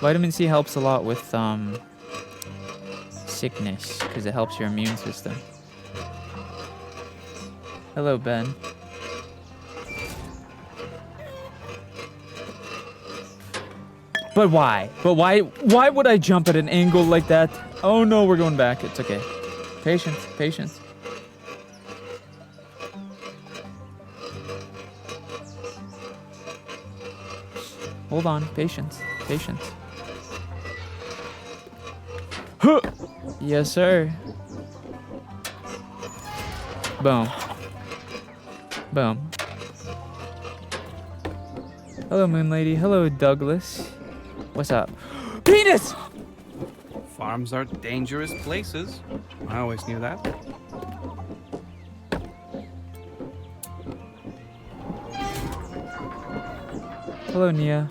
vitamin C helps a lot with sickness because it helps your immune system. Hello, Ben. But why? But why would I jump at an angle like that? Oh no, we're going back. It's okay. Patience, patience. Hold on, patience, patience. Huh. Yes, sir. Boom. Boom. Hello, Moon Lady. Hello, Douglas. What's up? Penis! Farms are dangerous places. I always knew that. Hello, Nia.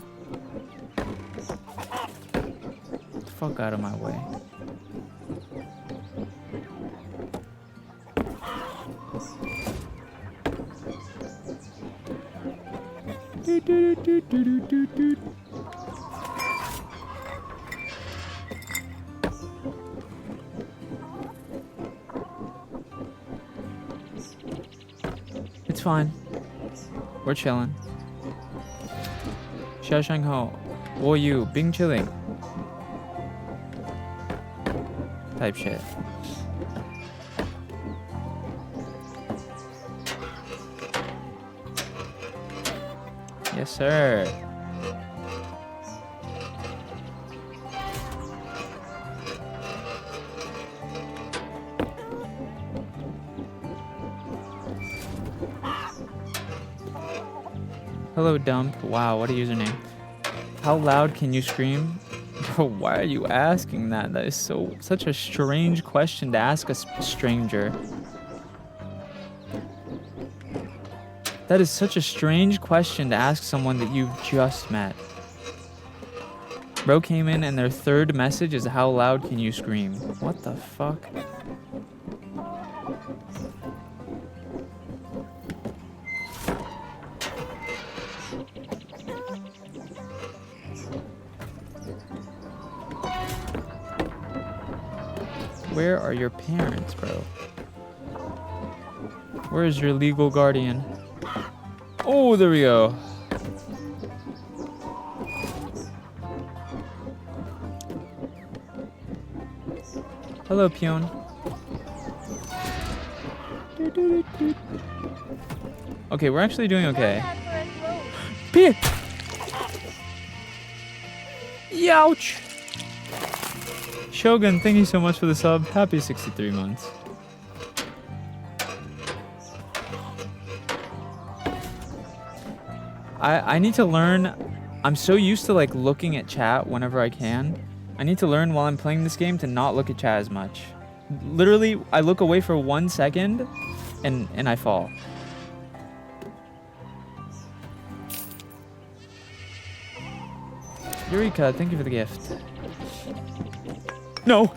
Get the fuck out of my way. It's fine. We're chilling. 下山后我有冰淇淋 type shit. Yes, sir. Hello, Dump. Wow, what a username. How loud can you scream? Bro, why are you asking that? That is such a strange question to ask a stranger. That is such a strange question to ask someone that you've just met. Bro came in and their third message is how loud can you scream? What the fuck? Where are your parents, bro? Where is your legal guardian? Oh, there we go. Hello, Peon. Okay, we're actually doing okay. Youch! Shogun, thank you so much for the sub. Happy 63 months. I need to learn I'm so used to like looking at chat whenever I can. I need to learn while I'm playing this game to not look at chat as much. Literally, I look away for 1 second and I fall. Eureka, thank you for the gift. No!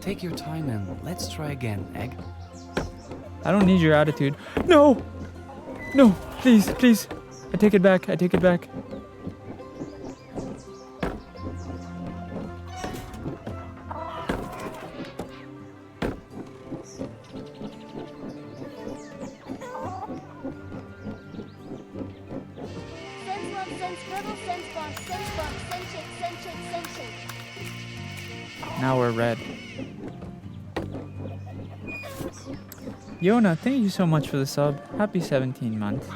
Take your time and let's try again, Egg. I don't need your attitude. No! No, please, please. I take it back, I take it back. Now we're red. Yona, thank you so much for the sub. Happy 17 months.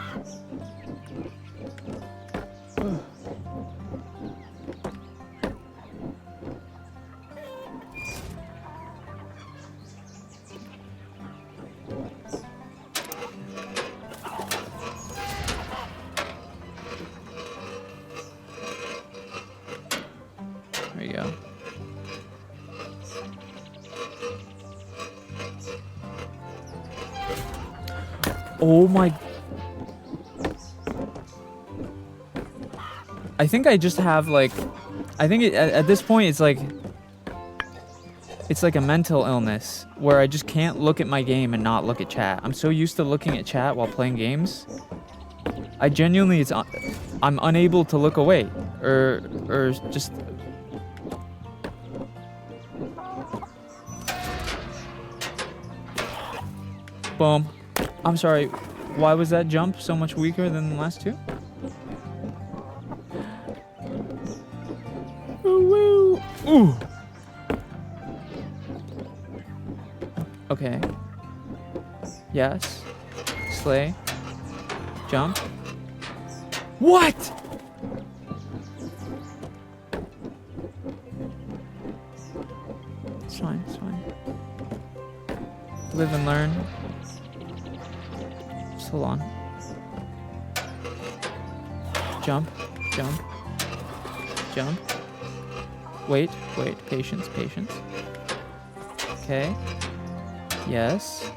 There you go. Oh my... I think I just have like... I think at this point it's like... It's like a mental illness where I just can't look at my game and not look at chat. I'm so used to looking at chat while playing games. I genuinely... I'm unable to look away. Or just... Boom. I'm sorry, why was that jump so much weaker than the last two? Ooh, woo. Ooh. Okay. Yes. Slay. Jump. What? It's fine, it's fine. Live and learn. Hold on. Jump, jump, jump. Wait, wait, patience, patience. Okay. Yes.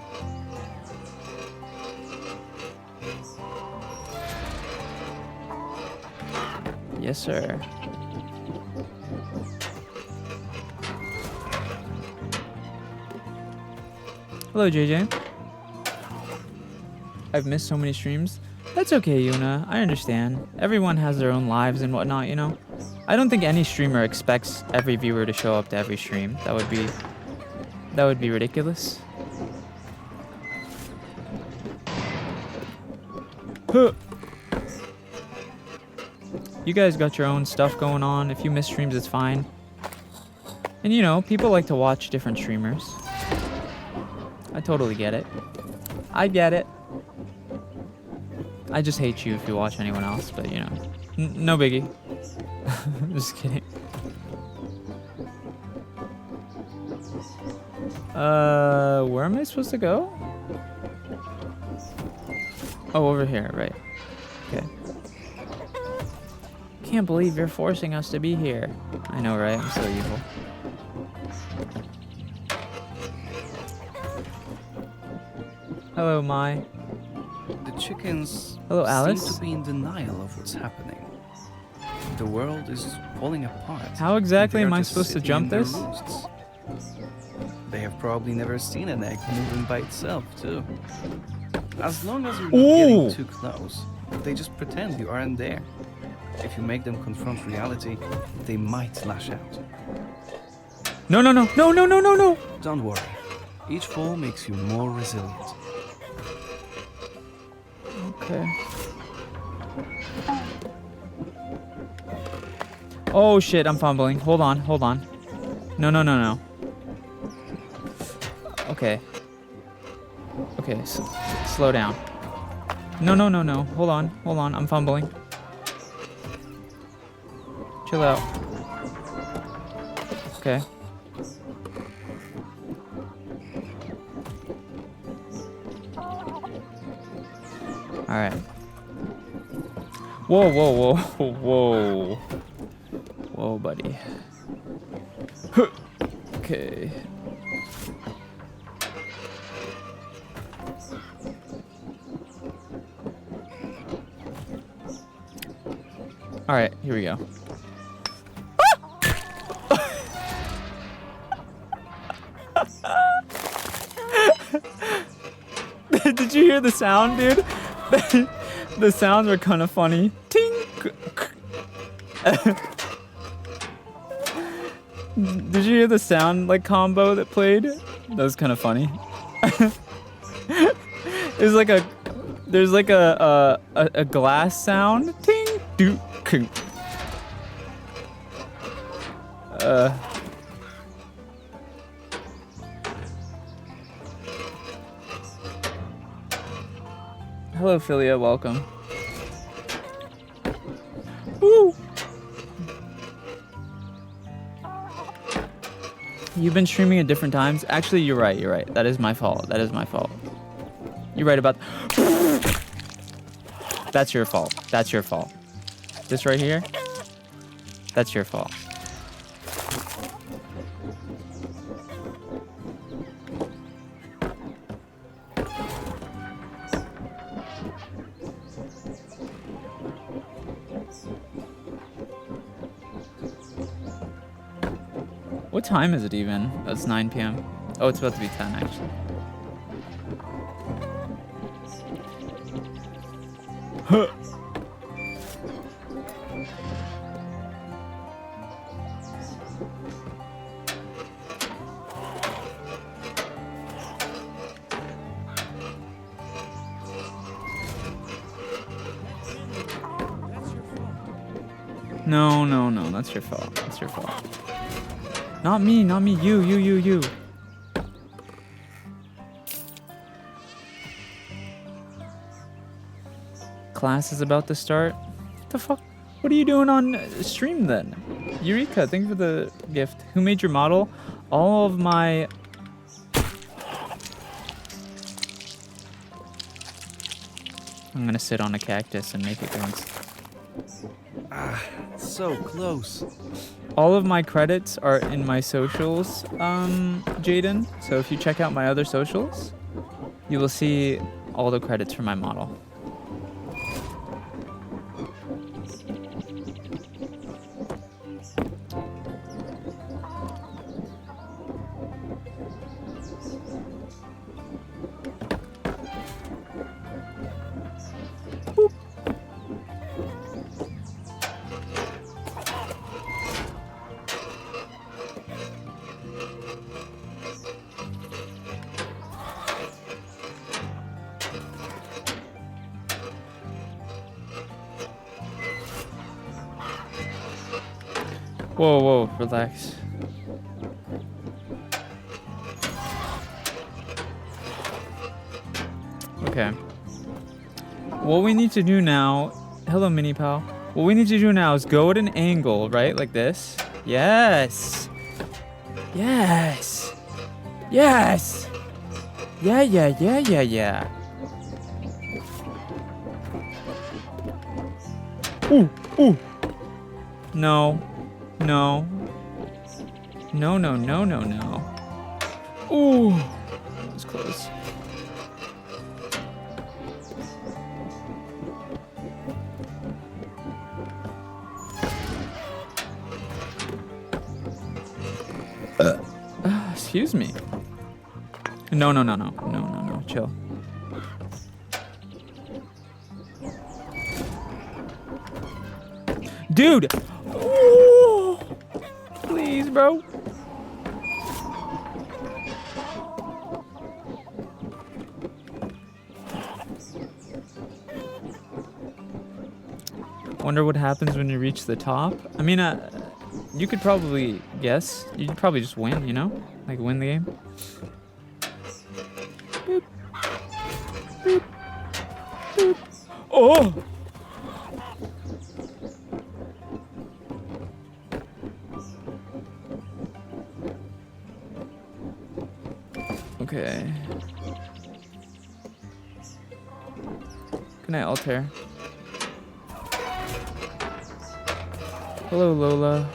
Yes, sir. Hello, JJ. I've missed so many streams. That's okay, Yuna. I understand. Everyone has their own lives and whatnot, you know? I don't think any streamer expects every viewer to show up to every stream. That would be ridiculous. Huh. You guys got your own stuff going on. If you miss streams, it's fine. And you know, people like to watch different streamers. I totally get it. I get it. I just hate you if you watch anyone else, but you know, no biggie. Just kidding. Where am I supposed to go? Oh, over here, right. Okay. Can't believe you're forcing us to be here. I know, right? I'm so evil. Hello, Mai. The chickens Hello, Alice. seem to be in denial of what's happening. The world is falling apart. How exactly and am they're I just supposed to sitting jump in their this? roosts. They have probably never seen an egg moving by itself, too. As long as you're not getting too close, they just pretend you aren't there. If you make them confront reality, they might lash out. No, no, no, no, no, no, no, no! Don't worry. Each fall makes you more resilient. Okay. Oh shit, I'm fumbling. Hold on, hold on. No, no, no, no. Okay. Okay, slow down. No, no, no, no. Hold on, I'm fumbling. Chill out. Okay. Alright. Whoa, whoa, whoa, whoa. Whoa, buddy. Okay. All right, here we go. Did you hear the sound, dude? The sounds were kind of funny. Ting. Did you hear the sound like combo that played? That was kind of funny. There's like a glass sound. Ting. Doo. Kung. Hello, Philia. Welcome. Woo! You've been streaming at different times. Actually, you're right. You're right. That is my fault. That is my fault. You're right about. That's your fault. That's your fault. This right here. That's your fault. What time is it even? Oh, it's 9 p.m. Oh, it's about to be 10 actually. Huh. No, no, no, that's your fault. That's your fault. Not me, not me. You. Class is about to start. What the fuck? What are you doing on stream then? Eureka, thank you for the gift. Who made your model? All of my... I'm gonna sit on a cactus and make it dance. Ah, so close. All of my credits are in my socials, Jaden. So if you check out my other socials, you will see all the credits for my model. Whoa, whoa, relax. Okay. What we need to do now... Hello, Mini Pal. What we need to do now is go at an angle, right? Like this. Yes! Yes! Yes! Yeah. Ooh! No. No. Ooh, that was close. Excuse me. No, chill. Dude! Ooh. Please, bro. Wonder what happens when you reach the top. I mean, you could probably guess. You'd probably just win, you know? Like, win the game. Boop. Boop. Boop. Oh! Okay. Good night, Altair. Hello, Lola.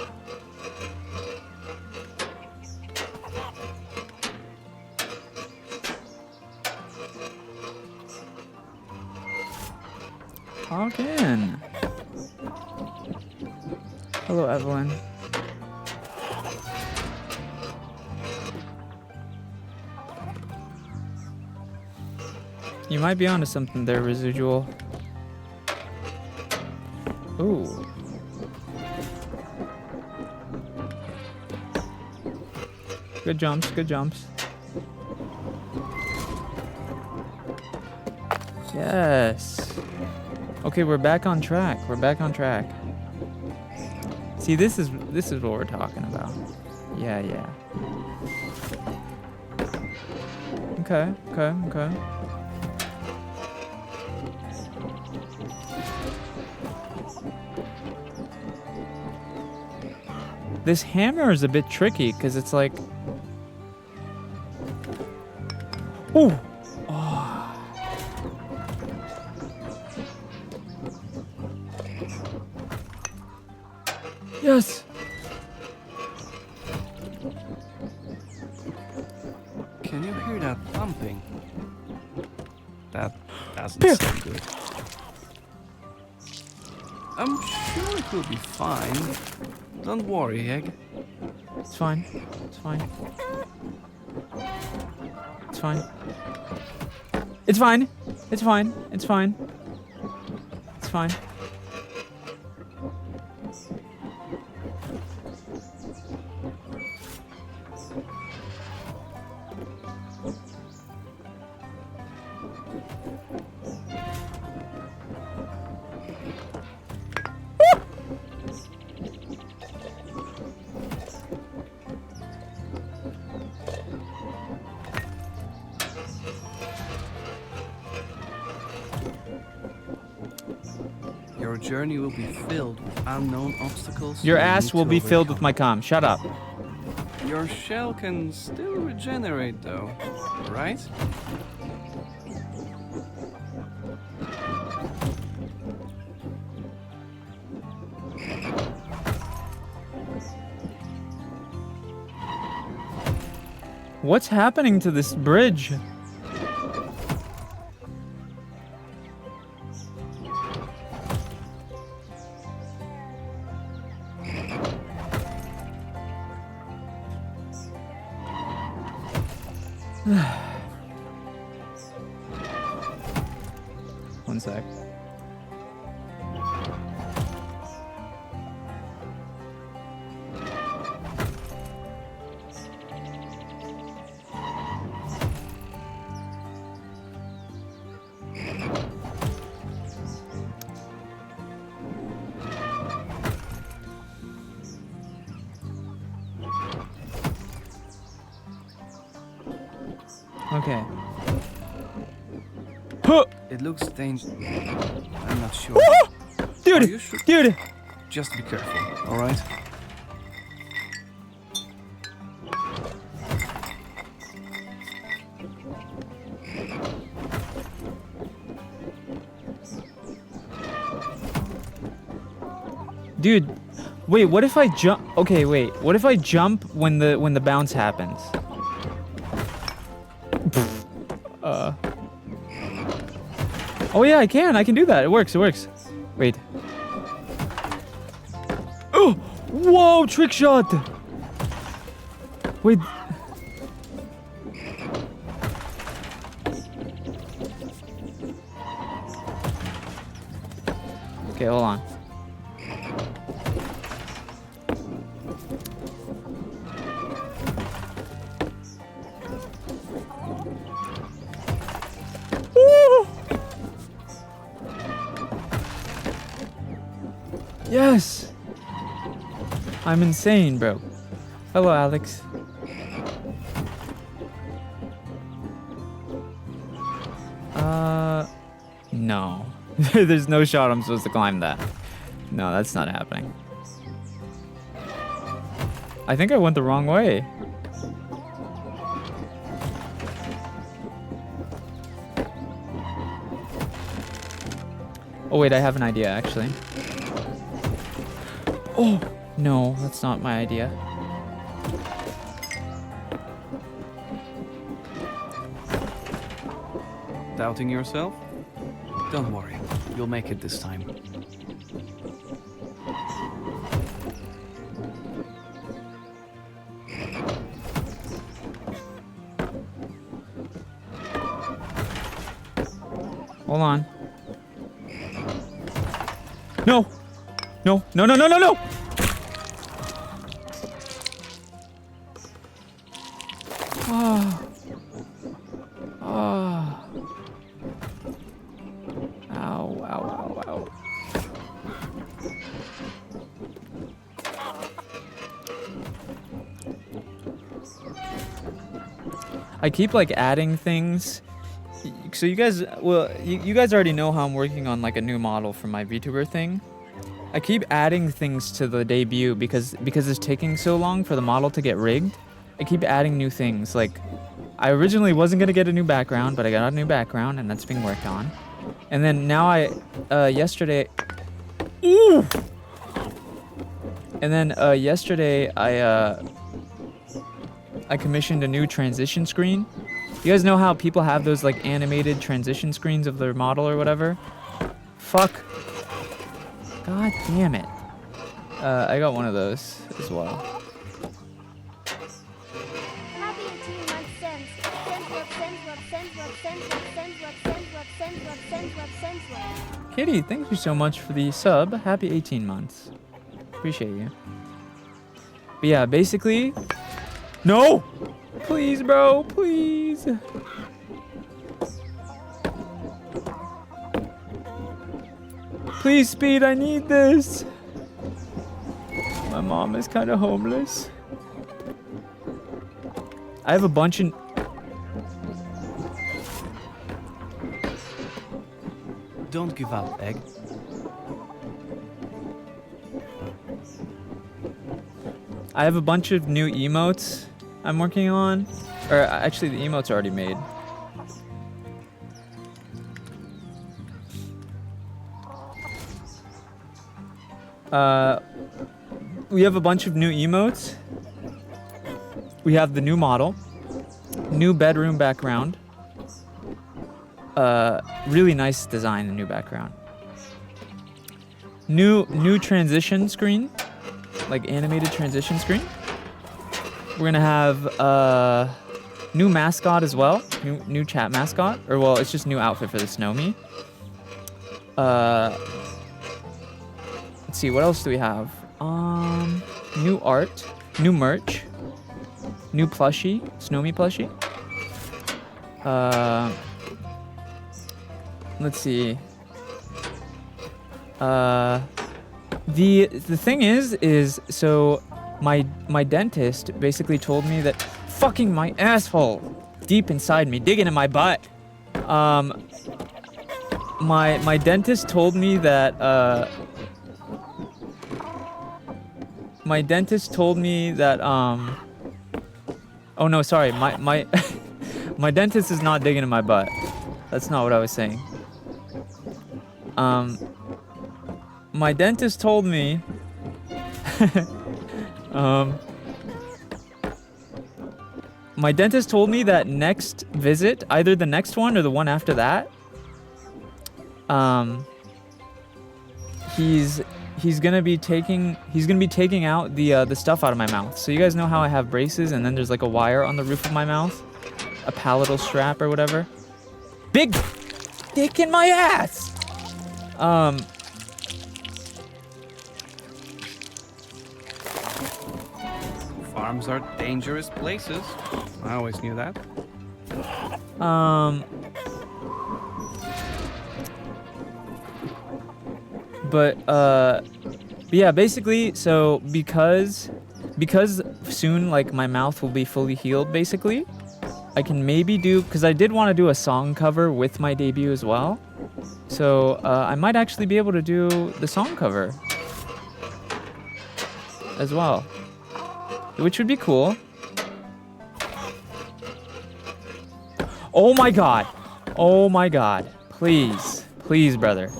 Talk in. Hello, Evelyn. You might be onto something there, Residual. Ooh. Good jumps, good jumps. Yes. Okay, we're back on track. We're back on track. See, this is what we're talking about. Yeah, yeah. Okay, okay, okay. This hammer is a bit tricky because it's like, ooh. Oh. Yes. Can you hear that thumping? That doesn't sound good. I'm sure it will be fine. Don't worry, Egg. It's fine. It's fine. It's fine. It's fine. It's fine. It's fine. It's fine. Your journey will be filled with unknown obstacles. Your you ass need will to be filled with overcome. my cum. Shut up. Your shell can still regenerate though, right? What's happening to this bridge? One sec. Okay. It looks dangerous. I'm not sure. Dude! Are you sure? Dude! Just be careful, alright? Dude, wait, what if I jump? Okay, wait. What if I jump when the bounce happens? Oh yeah, I can do that. It works, it works. Wait. Oh! Whoa, trick shot! Wait. Okay, hold on. Woo! Yes! I'm insane, bro. Hello, Alex. No. There's no shot I'm supposed to climb that. No, that's not happening. I think I went the wrong way. Oh wait, I have an idea actually. Oh, no, that's not my idea. Doubting yourself? Don't worry, you'll make it this time. Hold on. No! No, no, no, no, no, no! Oh. Oh. Ow, ow, ow, ow. I keep like adding things. So you guys, well, you guys already know how I'm working on like a new model for my VTuber thing. I keep adding things to the debut because it's taking so long for the model to get rigged. I keep adding new things. Like, I originally wasn't gonna get a new background, but I got a new background and that's being worked on. And then now yesterday, ooh! And then yesterday I commissioned a new transition screen. You guys know how people have those like animated transition screens of their model or whatever? Fuck. God damn it. I got one of those as well. Happy 18 months SENZ'S. Kitty, thank you so much for the sub. Happy 18 months. Appreciate you. But yeah, basically... No! Please, bro, please. Please, Speed, I need this. My mom is kind of homeless. I have a bunch of... Don't give up, Egg. I have a bunch of new emotes I'm working on. Or actually, the emotes are already made. We have a bunch of new emotes. We have the new model. New bedroom background. Really nice design, the new background. New transition screen. Like animated transition screen. We're gonna have new mascot as well. New chat mascot. Or well, it's just new outfit for the Snowme. Let's see, what else do we have? New art, new merch, new plushie, Snowme plushie. Let's see. The thing is so my dentist basically told me that fucking my asshole deep inside me, digging in my butt. My dentist told me that my dentist told me that oh no, sorry, my my dentist is not digging in my butt. That's not what I was saying. My dentist told me my dentist told me that next visit, either the next one or the one after that, he's gonna be taking out the stuff out of my mouth. So you guys know how I have braces and then there's like a wire on the roof of my mouth, a palatal strap or whatever. Big dick in my ass. Farms are dangerous places. I always knew that. But yeah, basically, so because soon like my mouth will be fully healed, basically, I can maybe do, because I did want to do a song cover with my debut as well. So I might actually be able to do the song cover as well, which would be cool. Oh my god. Oh my god. Please. Please, brother.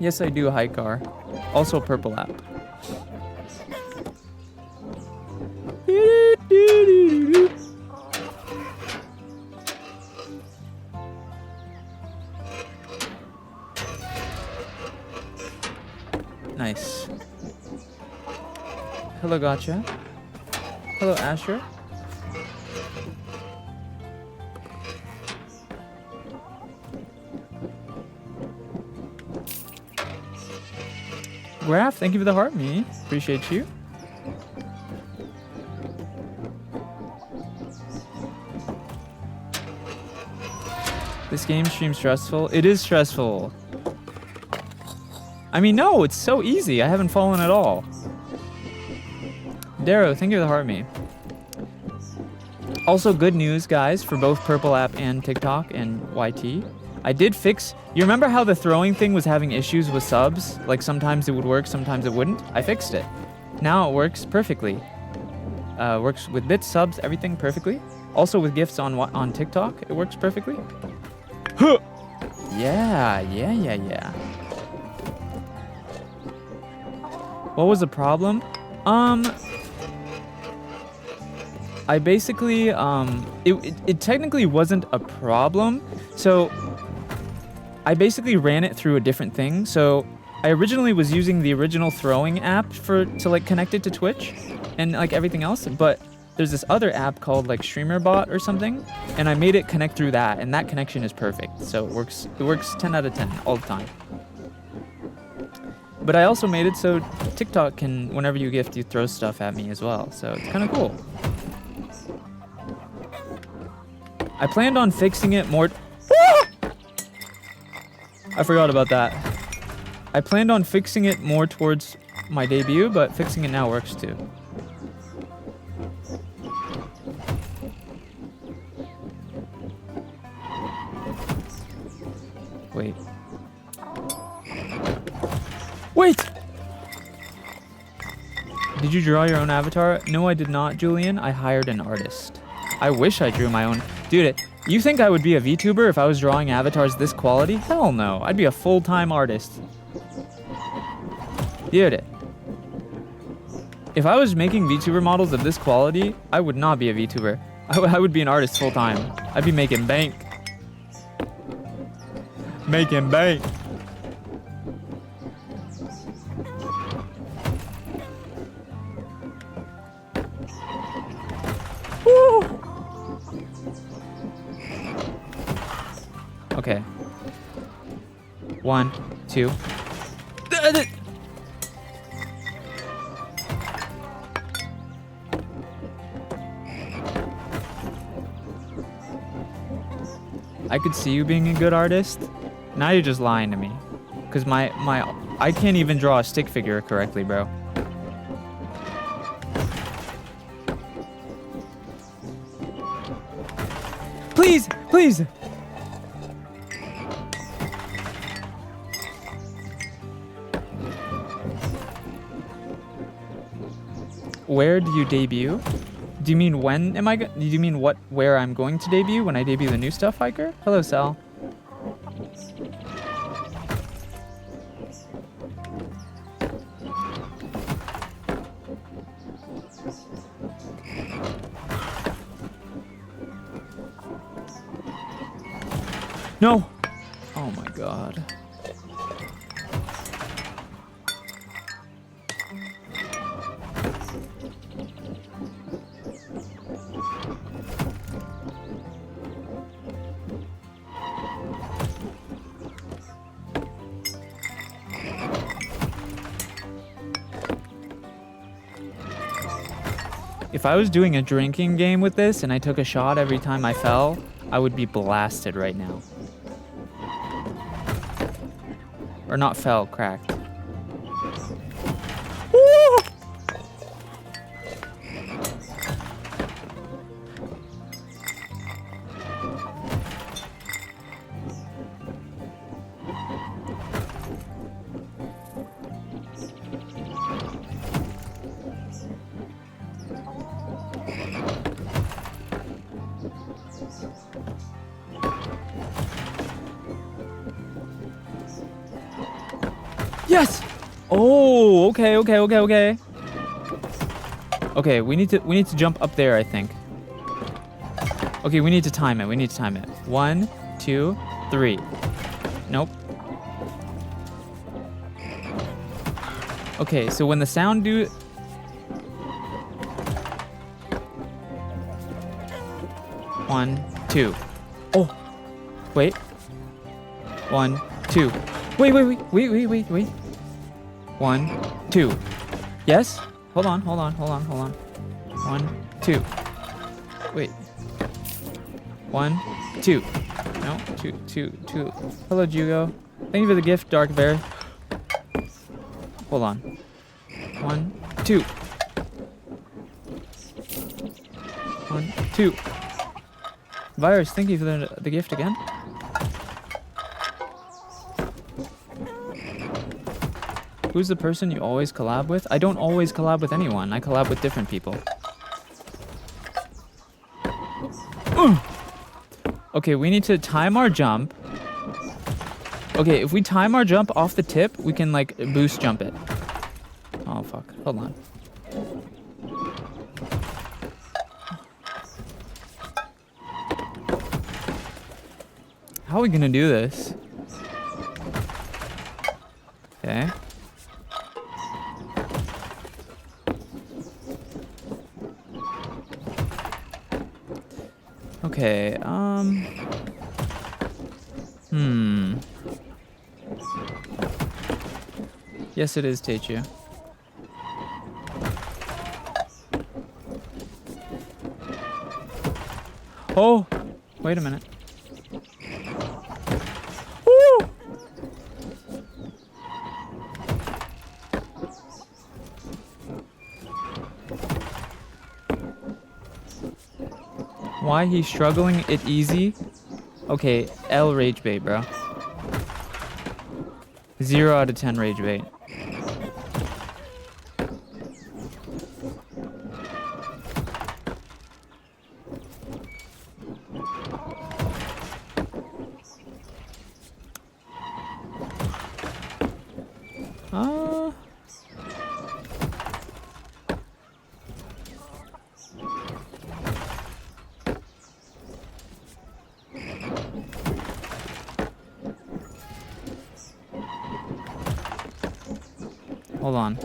Yes, I do, Haikar. Also purple app. Nice. Hello, Gotcha. Hello, Asher. Graph, thank you for the heart, me. Appreciate you. This game stream stressful. It is stressful. I mean, no, it's so easy. I haven't fallen at all. Darrow, thank you for the heart, me. Also, good news, guys, for both Purple App and TikTok and YT. I did fix... You remember how the throwing thing was having issues with subs? Like, sometimes it would work, sometimes it wouldn't? I fixed it. Now it works perfectly. Works with bits, subs, everything perfectly. Also with gifts on TikTok, it works perfectly. Yeah. What was the problem? I basically, it technically wasn't a problem. So I basically ran it through a different thing. So I originally was using the original throwing app to like connect it to Twitch and like everything else, but there's this other app called like StreamerBot or something, and I made it connect through that, and that connection is perfect. So it works 10 out of 10 all the time. But I also made it so TikTok can, whenever you gift, you throw stuff at me as well. So it's kind of cool. I planned on fixing it more. I forgot about that. I planned on fixing it more towards my debut, but fixing it now works too. Wait. Wait! Did you draw your own avatar? No, I did not, Julian. I hired an artist. I wish I drew my own. Dude, you think I would be a VTuber if I was drawing avatars this quality? Hell no. I'd be a full-time artist. Dude, if I was making VTuber models of this quality, I would not be a VTuber. I would be an artist full-time. I'd be making bank. Making bank. Woo! Okay. 1, 2. I could see you being a good artist. Now you're just lying to me. Cause I can't even draw a stick figure correctly, bro. Please, please. Where do you debut? Do you mean when am I? Do you mean where I'm going to debut when I debut the new stuff, Hiker? Hello, Sal. No. Oh my God. If I was doing a drinking game with this and I took a shot every time I fell, I would be blasted right now. Or not fell, cracked. Woo! Yes! Oh, okay, okay, okay, okay. Okay, we need to jump up there, I think. Okay, we need to time it. 1, 2, 3. Nope. Okay, so when the sound do... 1, 2. Oh! Wait. 1, 2. Wait. 1, 2. Yes? Hold on. 1, 2. Wait. 1, 2. No, 2. Hello, Jugo. Thank you for the gift, Dark Bear. Hold on. 1, 2. 1, 2. Virus, thank you for the gift again. Who's the person you always collab with? I don't always collab with anyone. I collab with different people. Okay, we need to time our jump. Okay, if we time our jump off the tip, we can like boost jump it. Oh fuck, hold on. How are we gonna do this? Okay. Okay, Yes, it is, Teichu. Oh! Wait a minute. Woo! Why he's struggling it easy? Okay, L rage bait, bro. 0 out of 10 rage bait. Hold on.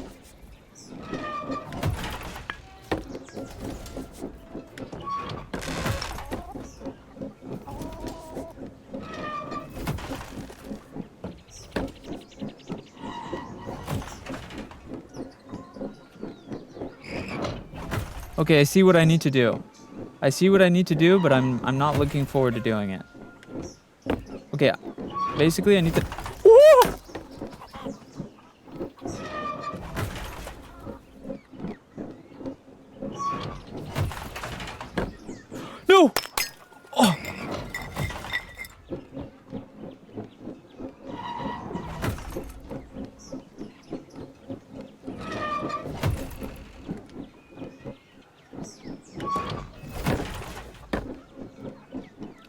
Okay, I see what I need to do. But I'm not looking forward to doing it. Okay, basically I need to... Woo! No! Oh!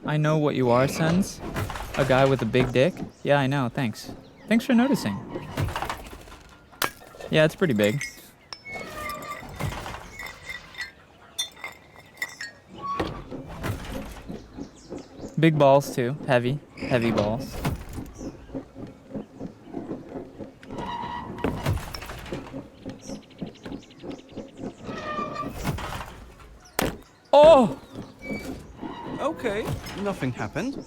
I know what you are, SENZ'S. A guy with a big dick? Yeah, I know, thanks. Thanks for noticing. Yeah, it's pretty big. Big balls too. Heavy balls. Oh! Okay, nothing happened.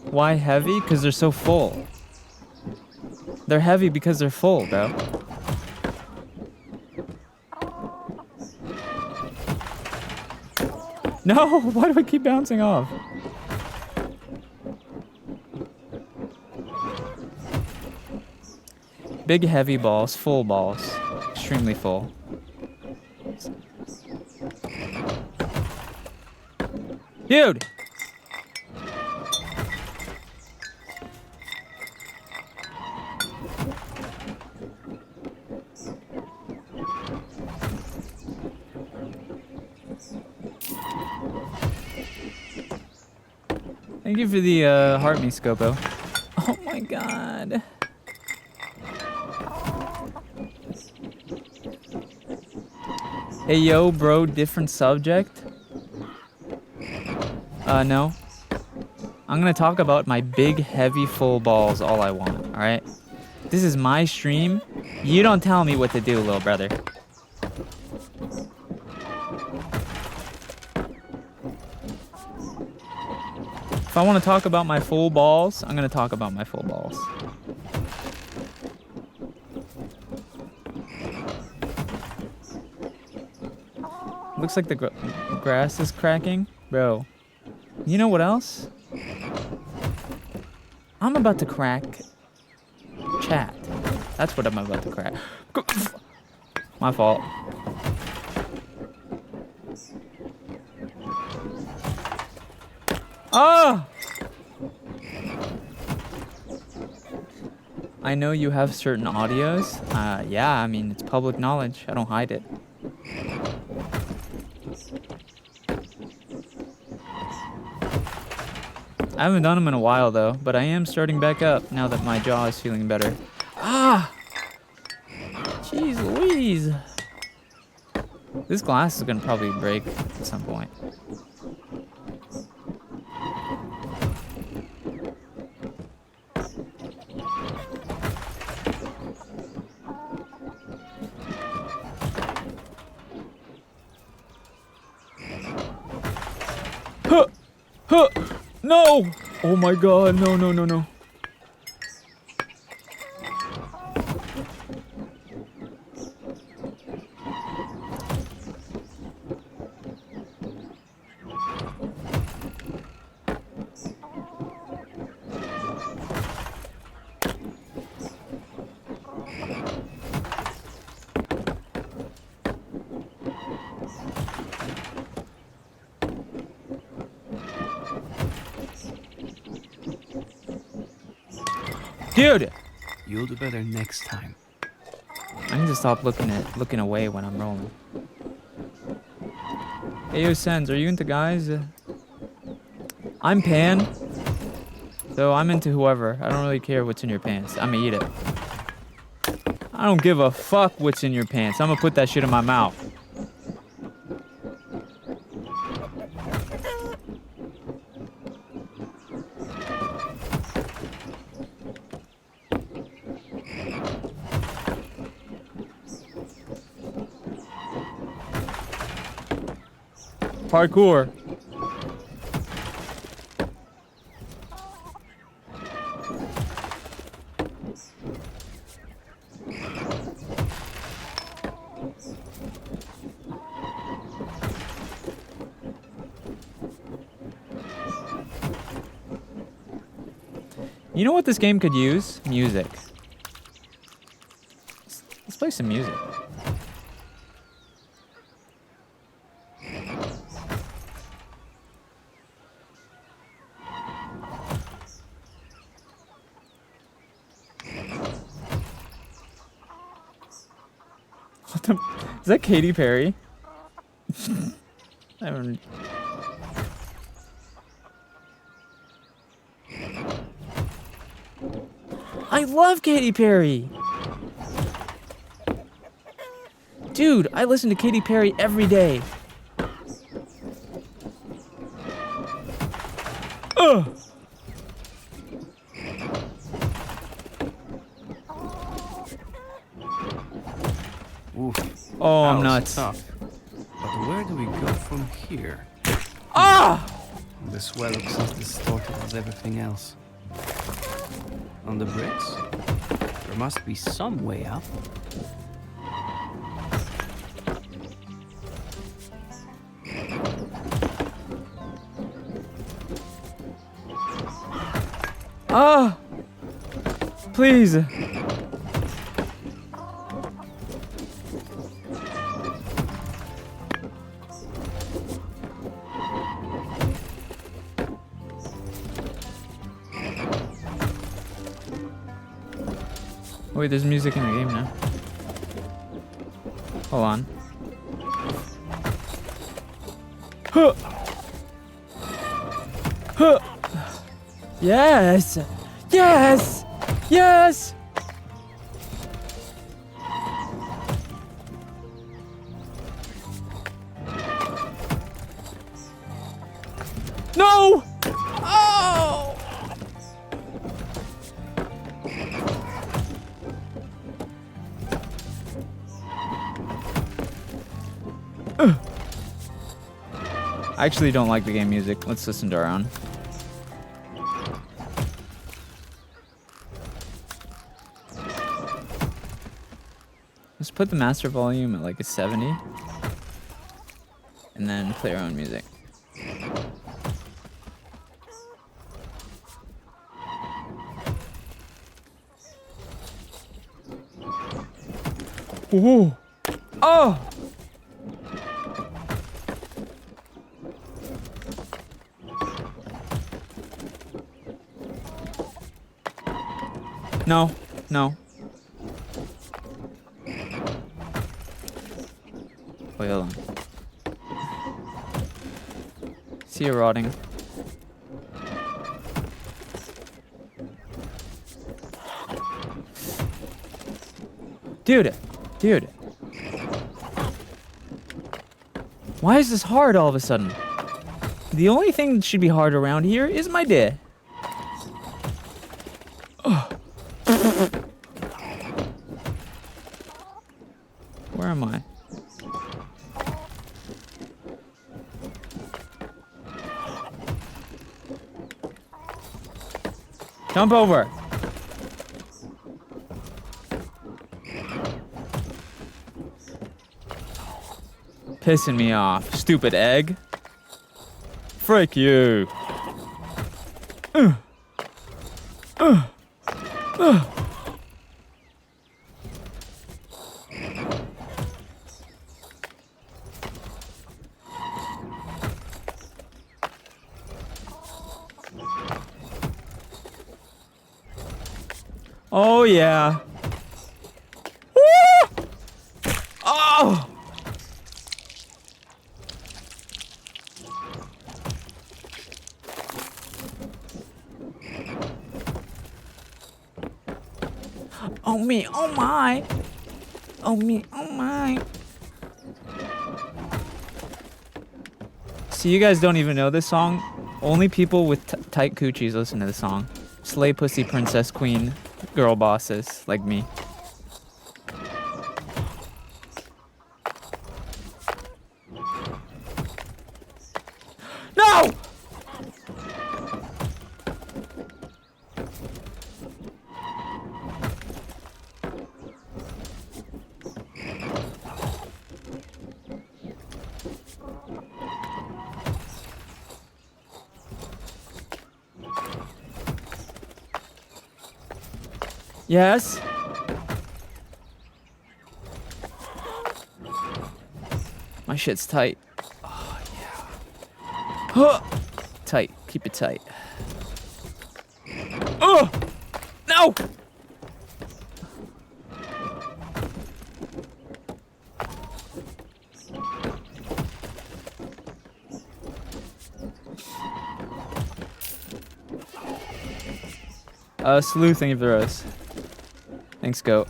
Why heavy? Because they're so full. They're heavy because they're full, bro. No! Why do I keep bouncing off? Big heavy balls, full balls. Extremely full. Dude! Thank you for the heart me, Scopo. Oh my god. Hey yo, bro, different subject? No. I'm gonna talk about my big, heavy, full balls all I want, alright? This is my stream. You don't tell me what to do, little brother. If I want to talk about my full balls, I'm gonna talk about my full balls. Looks like the grass is cracking. Bro, you know what else? I'm about to crack chat. That's what I'm about to crack. My fault. Ah! I know you have certain audios. Yeah, I mean, it's public knowledge. I don't hide it. I haven't done them in a while, though, but I am starting back up now that my jaw is feeling better. Ah! Jeez Louise! This glass is gonna probably break at some point. Huh! Huh! No! Oh my god, no, no, no, no. Dude! You'll do better next time. I need to stop looking away when I'm rolling. Hey, yo, SENZ'S, are you into guys? I'm pan. So I'm into whoever. I don't really care what's in your pants. I'ma eat it. I don't give a fuck what's in your pants. I'm gonna put that shit in my mouth. Parkour. You know what this game could use? Music. Let's play some music. What the? Is that Katy Perry? I don't. I love Katy Perry. Dude, I listen to Katy Perry every day. Ugh. Oof. Oh, I'm That was nuts. tough. But where do we go from here? Ah! This well looks as distorted as everything else. On the bricks? There must be some way up. Ah! Please. Wait, there's music in the game now. Hold on. Huh. Huh. Yes! Yes! Yes! No! Oh! I actually don't like the game music. Let's listen to our own. Let's put the master volume at like a 70. And then play our own music. Ooh. Oh! No, no. Wait, hold on. See you rotting. Dude, dude. Why is this hard all of a sudden? The only thing that should be hard around here is my day. Where am I? Jump over. Pissing me off, stupid egg. Frick you. Oh yeah. Woo! Oh! Oh me, oh my. Oh me, oh my. So you guys don't even know this song? Only people with tight coochies listen to the song. Slay pussy princess queen girl bosses like me. No! Yes? My shit's tight. Oh, yeah. Huh. Tight. Keep it tight. Oh! No! Salute, thank you for the rose. Thanks, goat.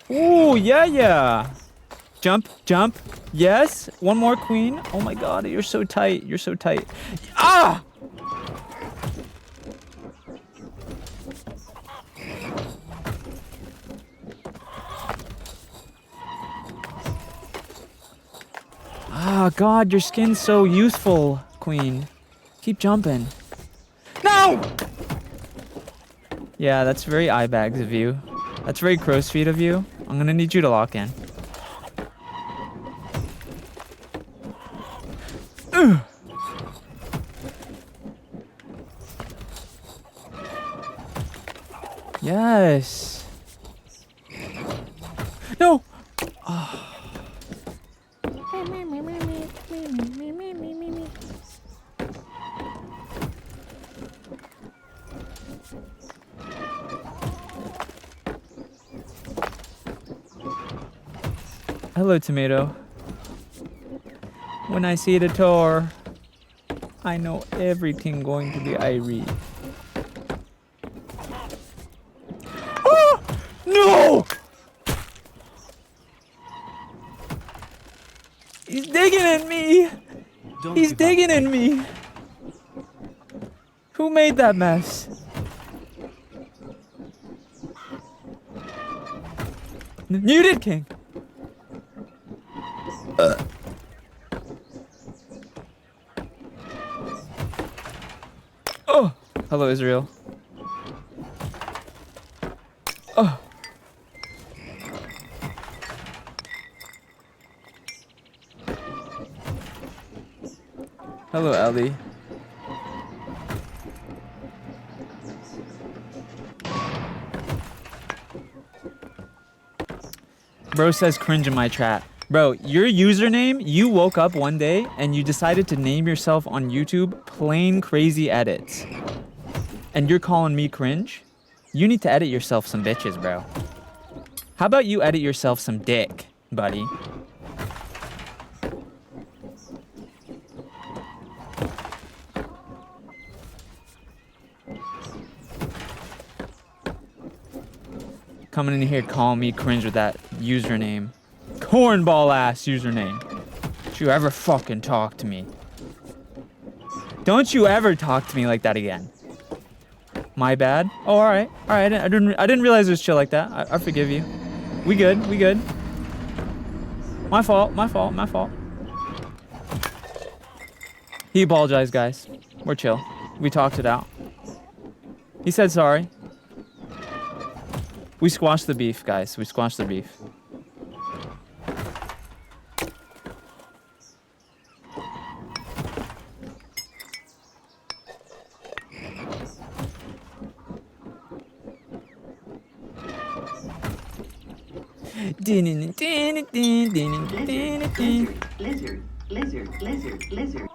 Ooh, yeah, yeah. Jump, jump. Yes. One more queen. Oh my god, you're so tight. You're so tight. Ah! Ah, god, your skin's so youthful, queen. Keep jumping. No! Yeah, that's very eye bags of you. That's very crow's feet of you. I'm gonna need you to lock in. Ugh. Yes. No! Oh. Hello, Tomato. When I see the tour, I know everything going to be irate. Ah! No! He's digging at me! He's digging at me! Who made that mess? You did, King! Oh! Hello, Israel. Oh! Hello, Ellie. Bro says cringe in my chat. Bro, your username, you woke up one day and you decided to name yourself on YouTube Plain Crazy Edits. And you're calling me cringe? You need to edit yourself some bitches, bro. How about you edit yourself some dick, buddy? Coming in here calling me cringe with that username. Cornball ass username. Don't you ever fucking talk to me. Don't you ever talk to me like that again. My bad. Oh, alright. Alright, I didn't realize it was chill like that. I forgive you. We good, we good. My fault, my fault, my fault. He apologized, guys. We're chill. We talked it out. He said sorry. We squashed the beef, guys. We squashed the beef. Lizard, lizard, lizard, lizard.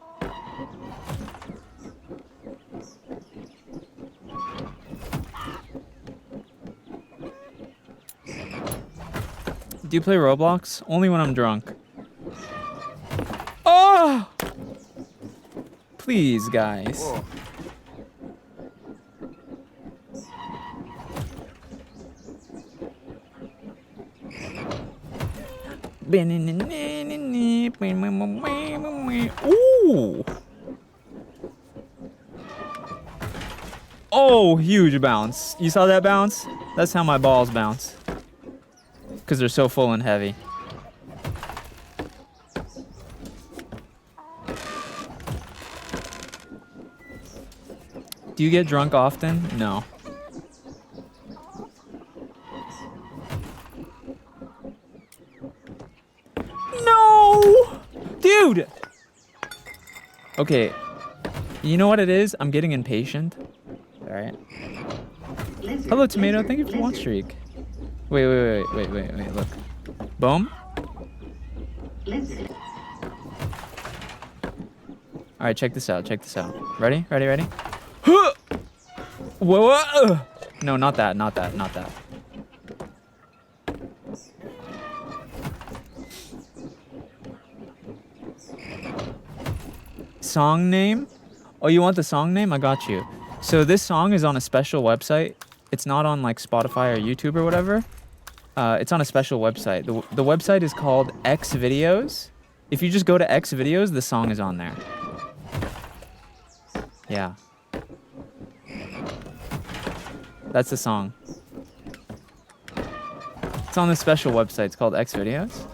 Do you play Roblox? Only when I'm drunk. Oh! Please, guys. Whoa. Ooh! Oh, huge bounce. You saw that bounce? That's how my balls bounce. Because they're so full and heavy. Do you get drunk often? No. No! Dude! Okay. You know what it is? I'm getting impatient. Alright. Hello, Tomato. Thank you for the watch streak. Wait, look. Boom. Alright, check this out, Ready? Whoa! No, not that. Song name? Oh, you want the song name? I got you. So this song is on a special website. It's not on like Spotify or YouTube or whatever. It's on a special website. The website is called X Videos. If you just go to X Videos, the song is on there. Yeah. That's the song. It's on this special website. It's called X Videos.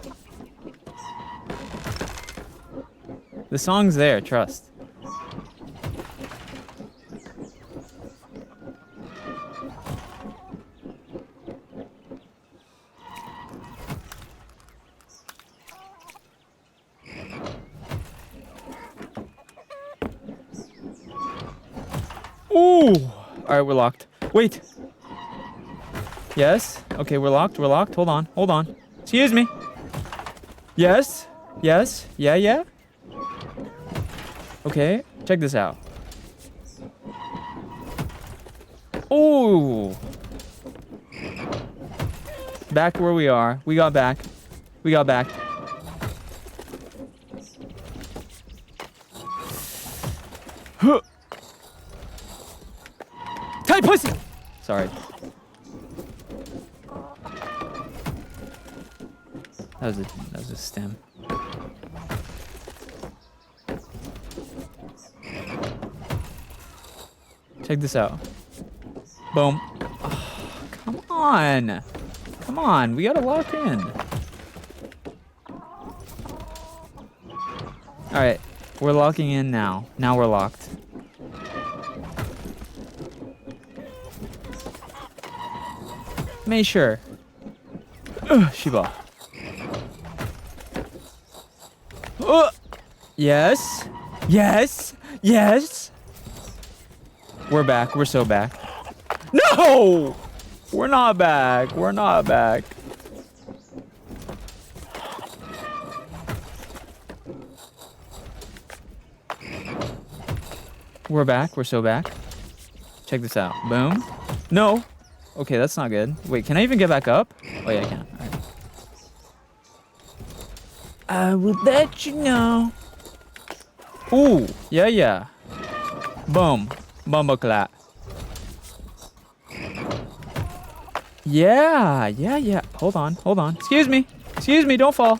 The song's there, trust. Ooh! Alright, we're locked. Wait! Yes? Okay, we're locked. Hold on. Excuse me. Yes? Yeah? Okay, check this out. Ooh! Back where we are. We got back. We got back. Tight pussy! Sorry. That was a stem. Check this out. Boom. Oh, come on. Come on. We gotta lock in. Alright. We're locking in now. Now we're locked. Make sure. Shiba. Yes. Yes. Yes. We're back. We're so back. No! We're not back. We're not back. We're back. We're so back. Check this out. Boom. No. Okay, that's not good. Wait, can I even get back up? Oh, yeah, I can. All right. I will let you know. Ooh. Yeah, yeah. Boom. Bumbleclap. Yeah, yeah, yeah. Hold on, hold on. Excuse me. Excuse me, don't fall.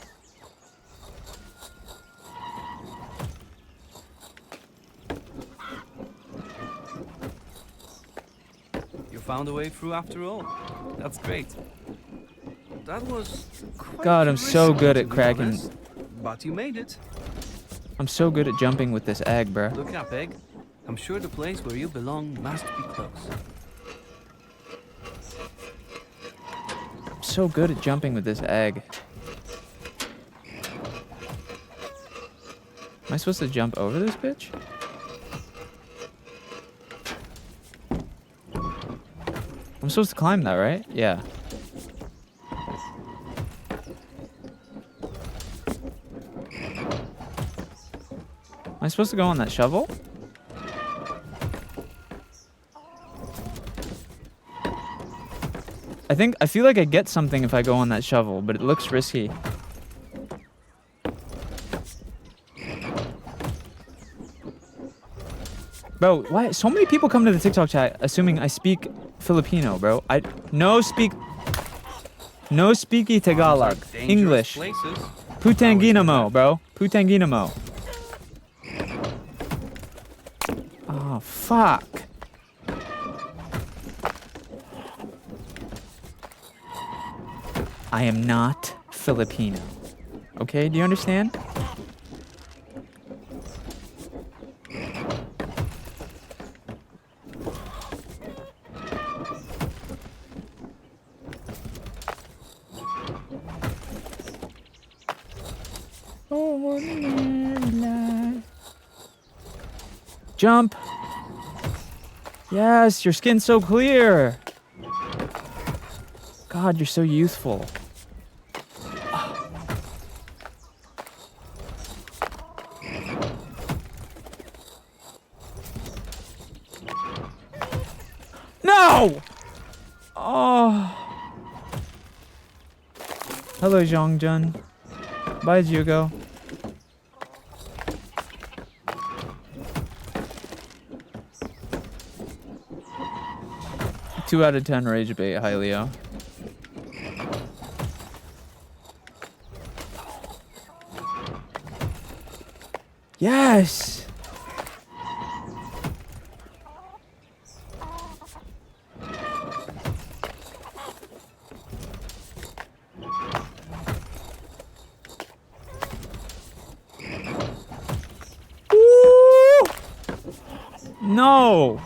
You found a way through after all. That's great. That was quite God, I'm so risky, good to at be cracking. honest, but you made it. I'm so good at jumping with this egg, bruh. Look up, Egg. I'm sure the place where you belong must be close. I'm so good at jumping with this egg. Am I supposed to jump over this bitch? I'm supposed to climb that, right? Yeah. Am I supposed to go on that shovel? I feel like I get something if I go on that shovel, but it looks risky. Bro, why so many people come to the TikTok chat assuming I speak Filipino, bro? No speaky Tagalog. English. Putanginamo, bro. Putanginamo. Oh, fuck. I am not Filipino. Okay, do you understand? Jump. Yes, your skin's so clear. God, you're so youthful. No! Oh. Hello, Zhongjun. Bye, Jugo. Two out of 10 rage bait. Hi, Leo. Yes! Woo! No!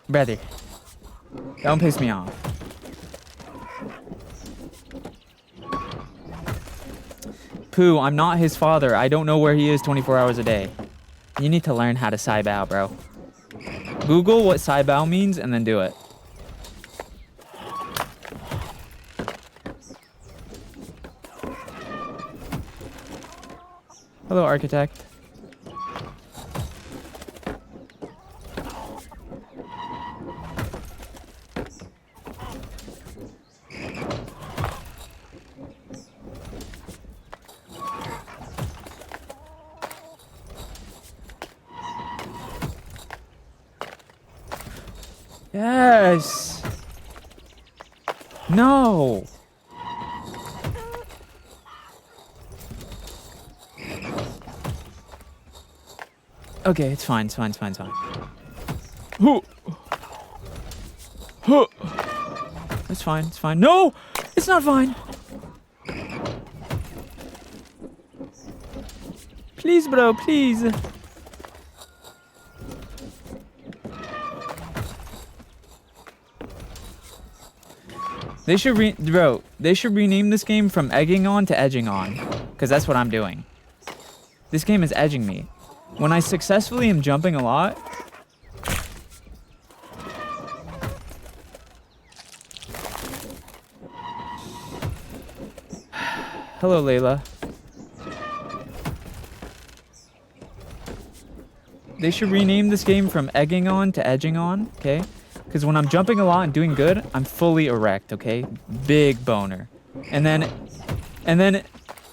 Brother, don't piss me off. Pooh, I'm not his father. I don't know where he is 24 hours a day. You need to learn how to Saibao, bro. Google what Saibao means and then do it. Hello, architect. Yes. No. Okay, it's fine. It's fine. It's fine. It's fine. Huh. Huh. It's fine. It's fine. No, it's not fine. Please, bro. Please. They should they should rename this game from egging on to edging on, because that's what I'm doing. This game is edging me. When I successfully am jumping a lot, hello, Layla. They should rename this game from egging on to edging on, okay? Because when I'm jumping a lot and doing good, I'm fully erect, okay? Big boner. And then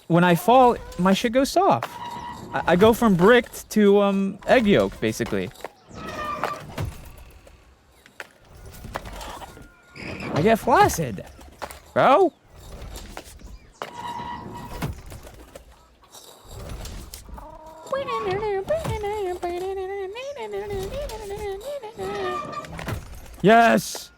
when I fall, my shit goes soft. I go from bricked to egg yolk, basically. I get flaccid, bro. Yes.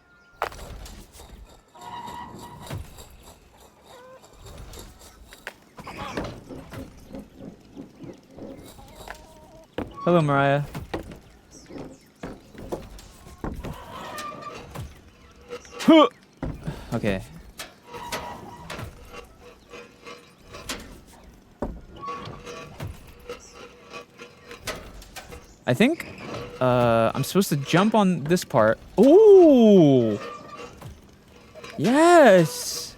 Hello, Mariah. Huh. Okay. I think I'm supposed to jump on this part. Ooh! Yes!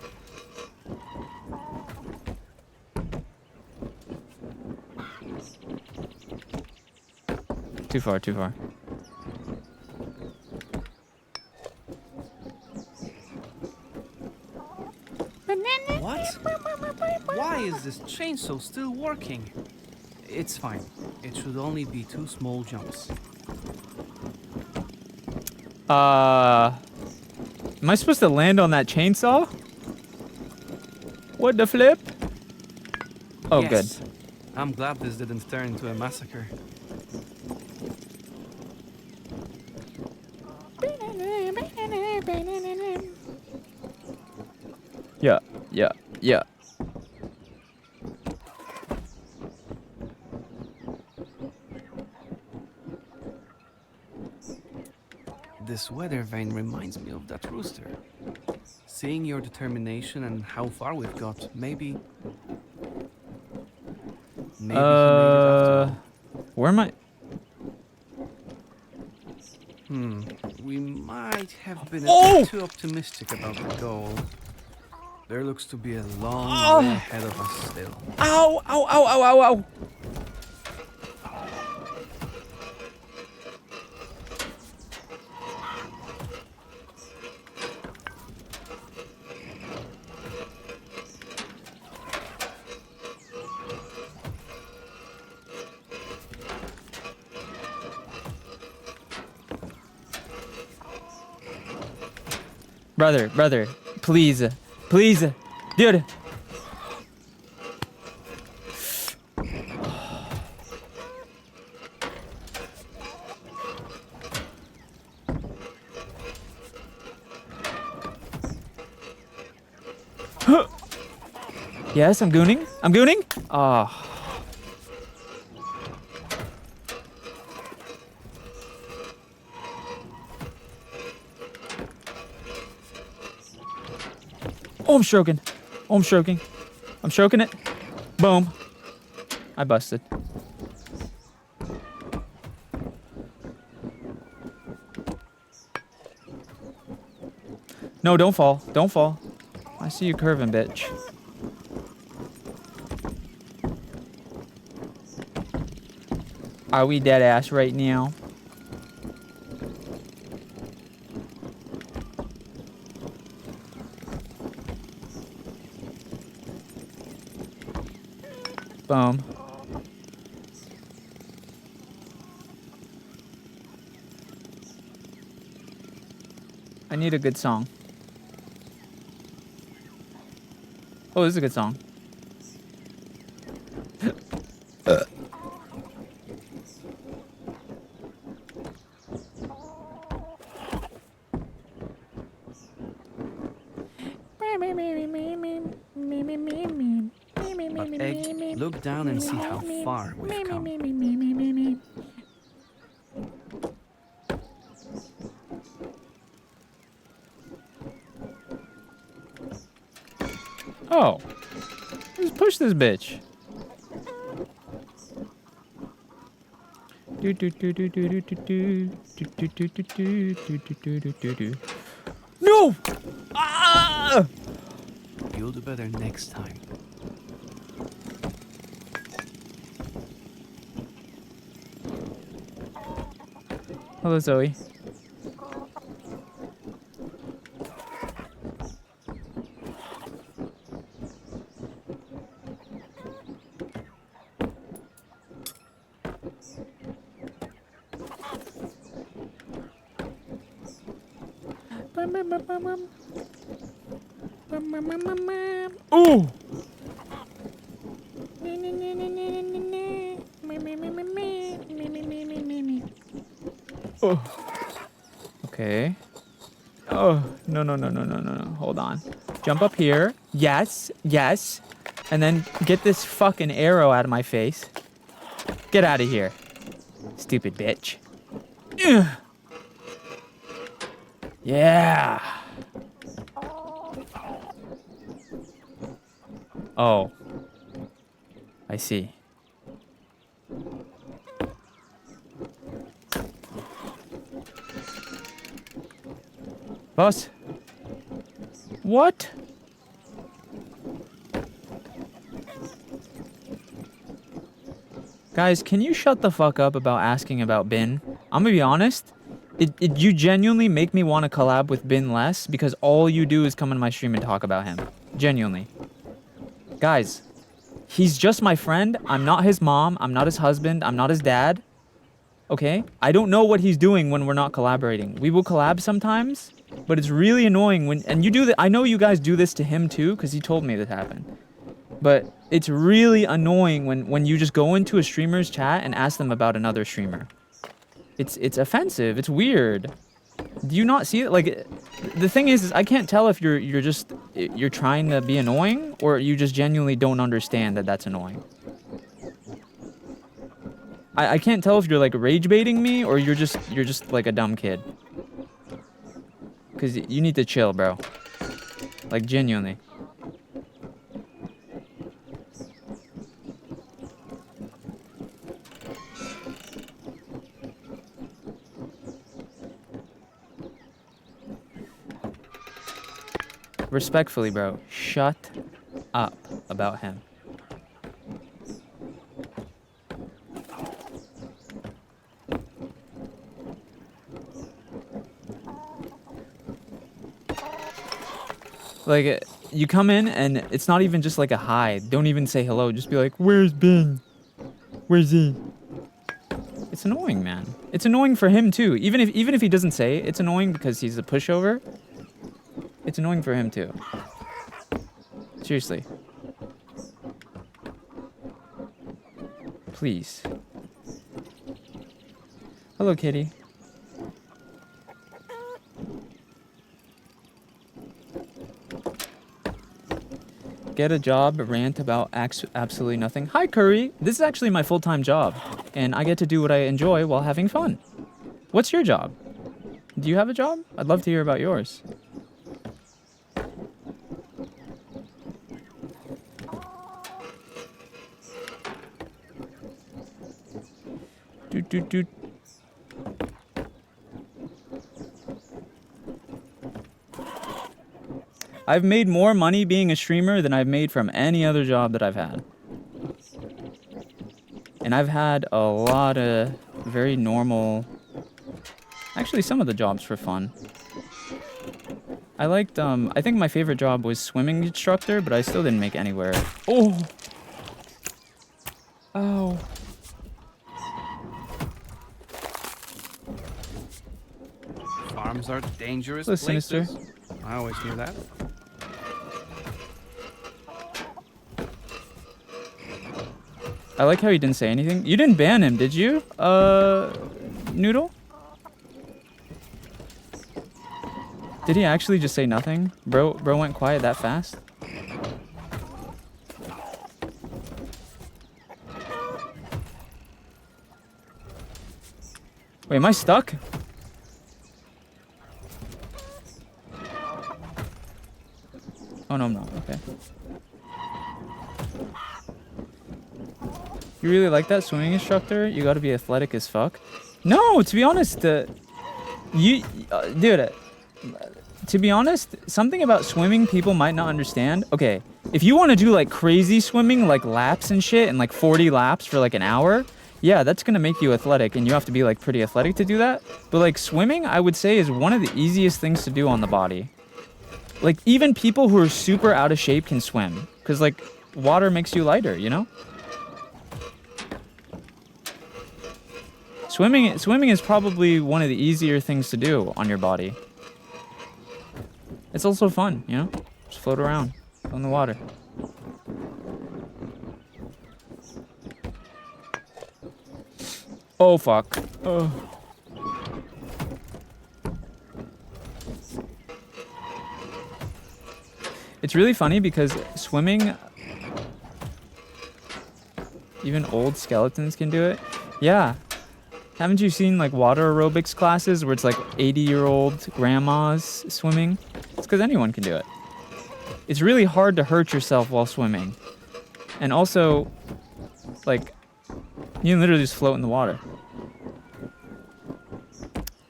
Too far, too far. What? Why is this chainsaw still working? It's fine. It should only be 2 small jumps. Am I supposed to land on that chainsaw? What the flip? Oh, Yes. good. I'm glad this didn't turn into a massacre. Yeah, yeah, yeah. This weather vane reminds me of that rooster. Seeing your determination and how far we've got, maybe he made it after all. Where am I? We might have been a Oh! bit too optimistic about the goal. There looks to be a long way ahead of us still. Ow, ow, ow, ow, ow, ow. Brother, please, please, dude. Yes, I'm gooning. I'm gooning. Oh. Oh, I'm stroking. Oh, I'm stroking. I'm stroking it. Boom. I busted. No, don't fall. Don't fall. I see you curving, bitch. Are we dead ass right now? Boom. I need a good song. Oh, this is a good song. But Egg, look down and see how far we've come. Oh. Just push this bitch. No! Ah! You'll do better next time. Hello, Zoe. Ooh! Oh. Okay. Oh, no, no, no, no, no, no, no. Hold on. Jump up here. Yes, yes. And then get this fucking arrow out of my face. Get out of here. Stupid bitch. Ugh. Yeah. Oh. I see. Boss. What? Guys, can you shut the fuck up about asking about Bin? I'm gonna be honest. You genuinely make me want to collab with Bin less because all you do is come in my stream and talk about him. Genuinely. Guys, he's just my friend. I'm not his mom. I'm not his husband. I'm not his dad. Okay? I don't know what he's doing when we're not collaborating. We will collab sometimes, but it's really annoying when... And you do that. I know you guys do this to him too, because he told me this happened. But it's really annoying when you just go into a streamer's chat and ask them about another streamer. It's offensive. It's weird. Do you not see it? Like, the thing is I can't tell if you're trying to be annoying or you just genuinely don't understand that that's annoying. I can't tell if you're like rage baiting me or you're just like a dumb kid. Cause you need to chill, bro. Like genuinely. Respectfully, bro, shut up about him. Like, you come in and it's not even just like a hi. Don't even say hello. Just be like, where's Ben? Where's he? It's annoying, man. It's annoying for him too. Even if he doesn't say it, it's annoying because he's a pushover. It's annoying for him too. Seriously. Please. Hello, kitty. Get a job, rant about absolutely nothing. Hi, Curry. This is actually my full-time job, and I get to do what I enjoy while having fun. What's your job? Do you have a job? I'd love to hear about yours. Doot. I've made more money being a streamer than I've made from any other job that I've had. And I've had a lot of very normal... Actually, some of the jobs were fun. I liked, I think my favorite job was swimming instructor, but I still didn't make anywhere. Oh! Oh. Farms are dangerous Hello, places. Sinister. I always knew that. I like how he didn't say anything. You didn't ban him, did you? Noodle? Did he actually just say nothing? Bro went quiet that fast? Wait, am I stuck? Oh, no, I'm not. Okay. You really like that swimming instructor? You gotta be athletic as fuck. No, to be honest, dude, to be honest, something about swimming people might not understand. Okay, if you want to do like crazy swimming, like laps and shit, and like 40 laps for like an hour, yeah, that's gonna make you athletic, and you have to be like pretty athletic to do that. But like swimming, I would say, is one of the easiest things to do on the body. Like even people who are super out of shape can swim, because like water makes you lighter, you know? Swimming is probably one of the easier things to do on your body. It's also fun, you know? Just float around on the water. Oh, fuck. Oh. It's really funny because swimming, even old skeletons can do it. Yeah. Haven't you seen like water aerobics classes where it's like 80-year-old grandmas swimming? It's because anyone can do it. It's really hard to hurt yourself while swimming. And also, like, you can literally just float in the water.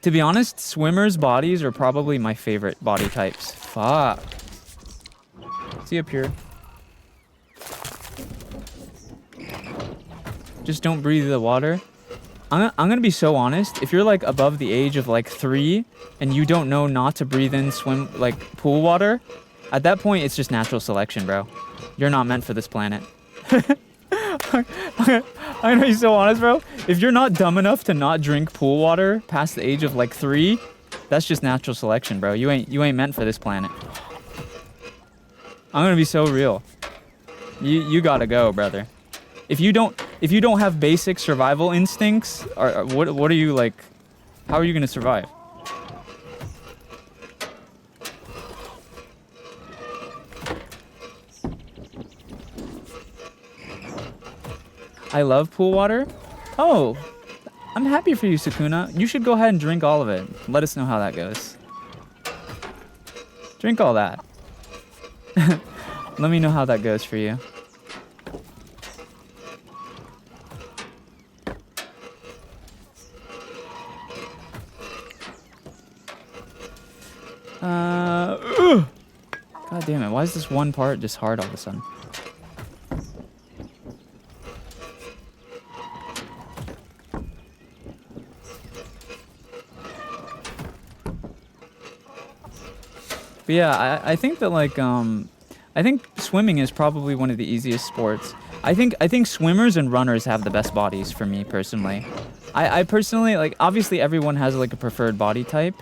To be honest, swimmers' bodies are probably my favorite body types. Fuck. See up here. Just don't breathe the water. I'm gonna be so honest. If you're like above the age of like 3 and you don't know not to breathe in swim like pool water, at that point it's just natural selection, bro. You're not meant for this planet. I'm gonna be so honest, bro. If you're not dumb enough to not drink pool water past the age of like 3, that's just natural selection, bro. You ain't meant for this planet. I'm gonna be so real. You gotta go, brother. If you don't have basic survival instincts, what are you like? How are you gonna survive? I love pool water. Oh, I'm happy for you, Sukuna. You should go ahead and drink all of it. Let us know how that goes. Drink all that. Let me know how that goes for you. God damn it, why is this one part just hard all of a sudden? But yeah, I think that like I think swimming is probably one of the easiest sports. I think swimmers and runners have the best bodies for me personally. I personally like, obviously everyone has like a preferred body type.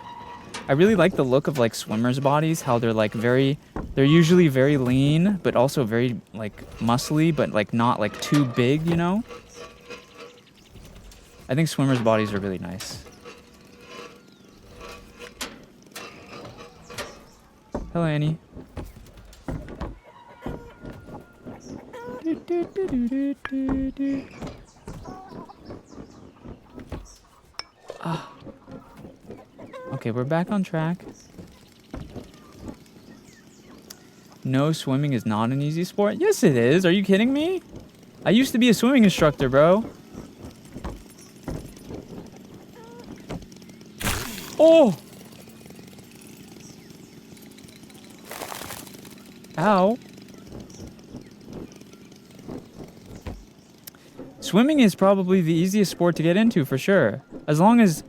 I really like the look of like swimmers' bodies, how they're like they're usually very lean, but also very like muscly, but like not like too big, you know? I think swimmers' bodies are really nice. Hello, Annie. Ah. Okay, we're back on track. No, swimming is not an easy sport. Yes, it is. Are you kidding me? I used to be a swimming instructor, bro. Oh! Ow. Swimming is probably the easiest sport to get into for sure. As long as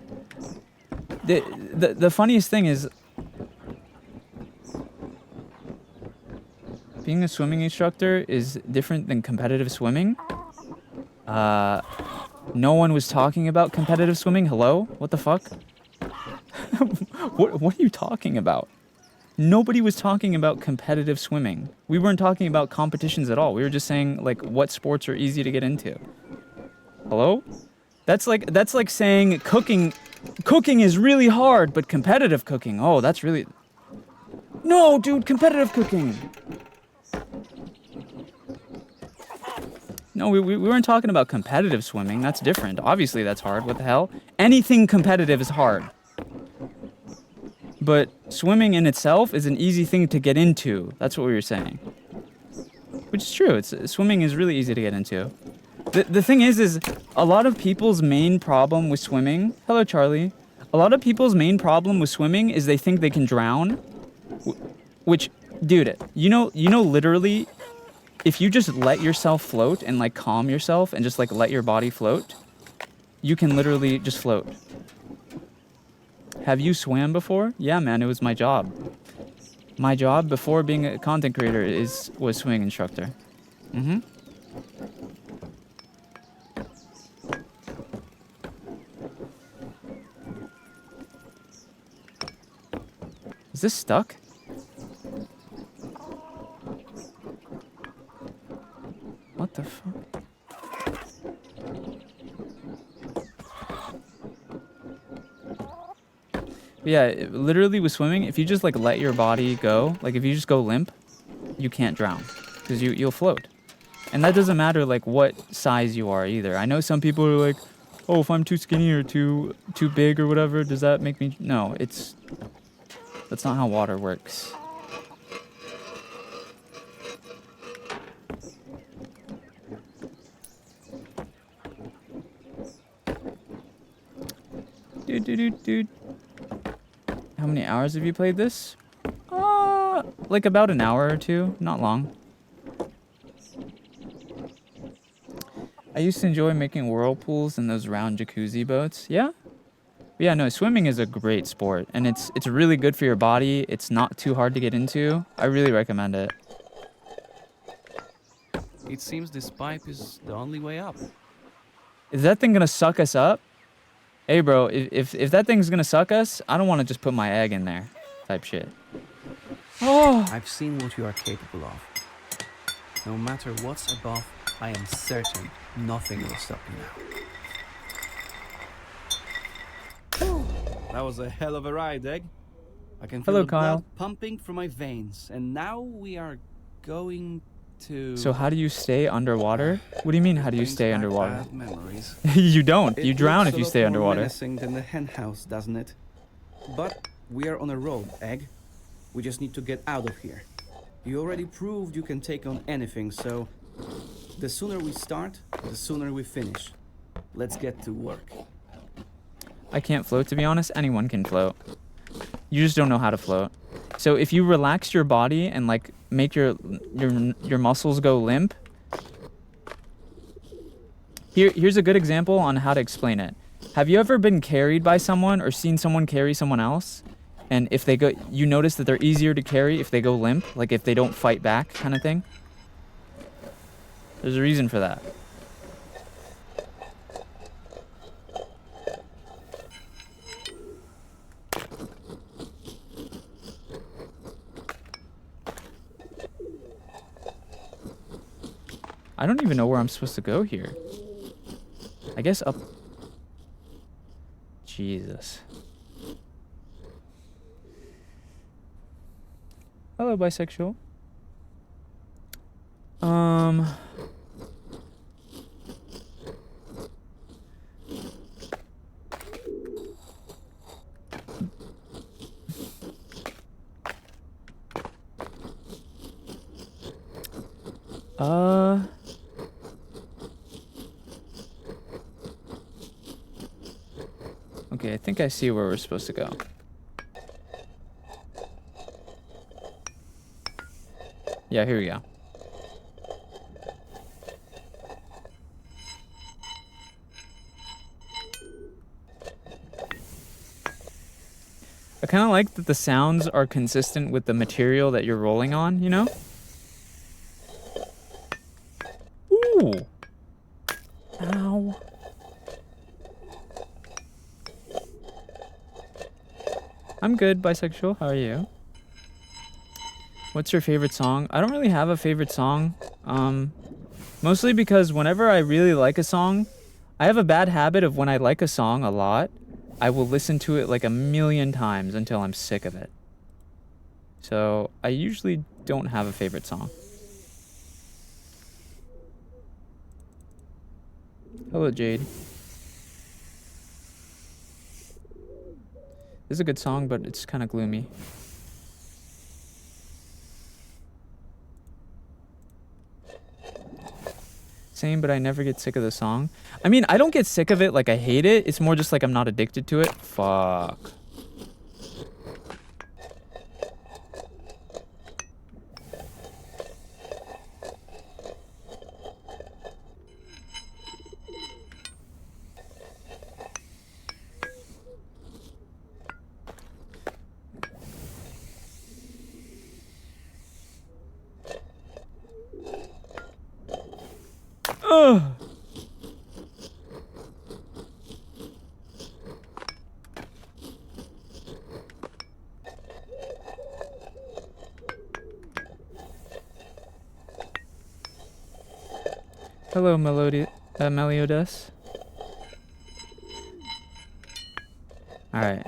the funniest thing is being a swimming instructor is different than competitive swimming. No one was talking about competitive swimming. Hello? What the fuck? What are you talking about? Nobody was talking about competitive swimming. We weren't talking about competitions at all. We were just saying like what sports are easy to get into. Hello? That's like saying cooking is really hard, but competitive cooking, oh, that's really... No, dude, competitive cooking. No, we weren't talking about competitive swimming. That's different. Obviously, that's hard. What the hell? Anything competitive is hard. But swimming in itself is an easy thing to get into. That's what we were saying. Which is true. Swimming is really easy to get into. The thing is a lot of people's main problem with swimming... Hello, Charlie. A lot of people's main problem with swimming is they think they can drown. Which, dude, you know literally... If you just let yourself float and like calm yourself and just like let your body float, you can literally just float. Have you swam before? Yeah, man, it was my job. My job before being a content creator was swimming instructor. Mm-hmm. Is this stuck? What the fuck? Yeah, literally with swimming, if you just like let your body go, like if you just go limp, you can't drown because you'll float. And that doesn't matter like what size you are either. I know some people are like, oh, if I'm too skinny or too big or whatever, does that make me... No, that's not how water works. Dude. How many hours have you played this? Like about an hour or two, not long. I used to enjoy making whirlpools in those round jacuzzi boats. Yeah? Yeah, no, swimming is a great sport, and it's really good for your body. It's not too hard to get into. I really recommend it. It seems this pipe is the only way up. Is that thing gonna suck us up? Hey, bro, if that thing's gonna suck us, I don't want to just put my egg in there, type shit. Oh! I've seen what you are capable of. No matter what's above, I am certain nothing will stop you now. That was a hell of a ride, Egg. I can feel Hello, the Kyle. blood pumping through my veins, and now we are going to... So how do you stay underwater? What do you mean, how do you Brings stay back underwater? bad memories. You don't. It You drown looks if you a lot stay more underwater. menacing than the hen house, doesn't it? But we are on a road, Egg. We just need to get out of here. You already proved you can take on anything, so the sooner we start, the sooner we finish. Let's get to work. I can't float, to be honest. Anyone can float. You just don't know how to float. So if you relax your body and like make your muscles go limp. Here's a good example on how to explain it. Have you ever been carried by someone or seen someone carry someone else? And if they go, you notice that they're easier to carry if they go limp, like if they don't fight back, kind of thing. There's a reason for that. I don't even know where I'm supposed to go here. I guess up. Jesus. Hello, bisexual. Okay, I think I see where we're supposed to go. Yeah, here we go. I kind of like that the sounds are consistent with the material that you're rolling on, you know? Ooh. Ow. I'm good, bisexual. How are you? What's your favorite song? I don't really have a favorite song. Mostly because whenever I really like a song, I have a bad habit of when I like a song a lot, I will listen to it like a million times until I'm sick of it. So I usually don't have a favorite song. Hello, Jade. This is a good song, but it's kind of gloomy. Same, but I never get sick of the song. I mean, I don't get sick of it like I hate it. It's more just like I'm not addicted to it. Fuck. Ugh. Hello, Meliodas. Alright.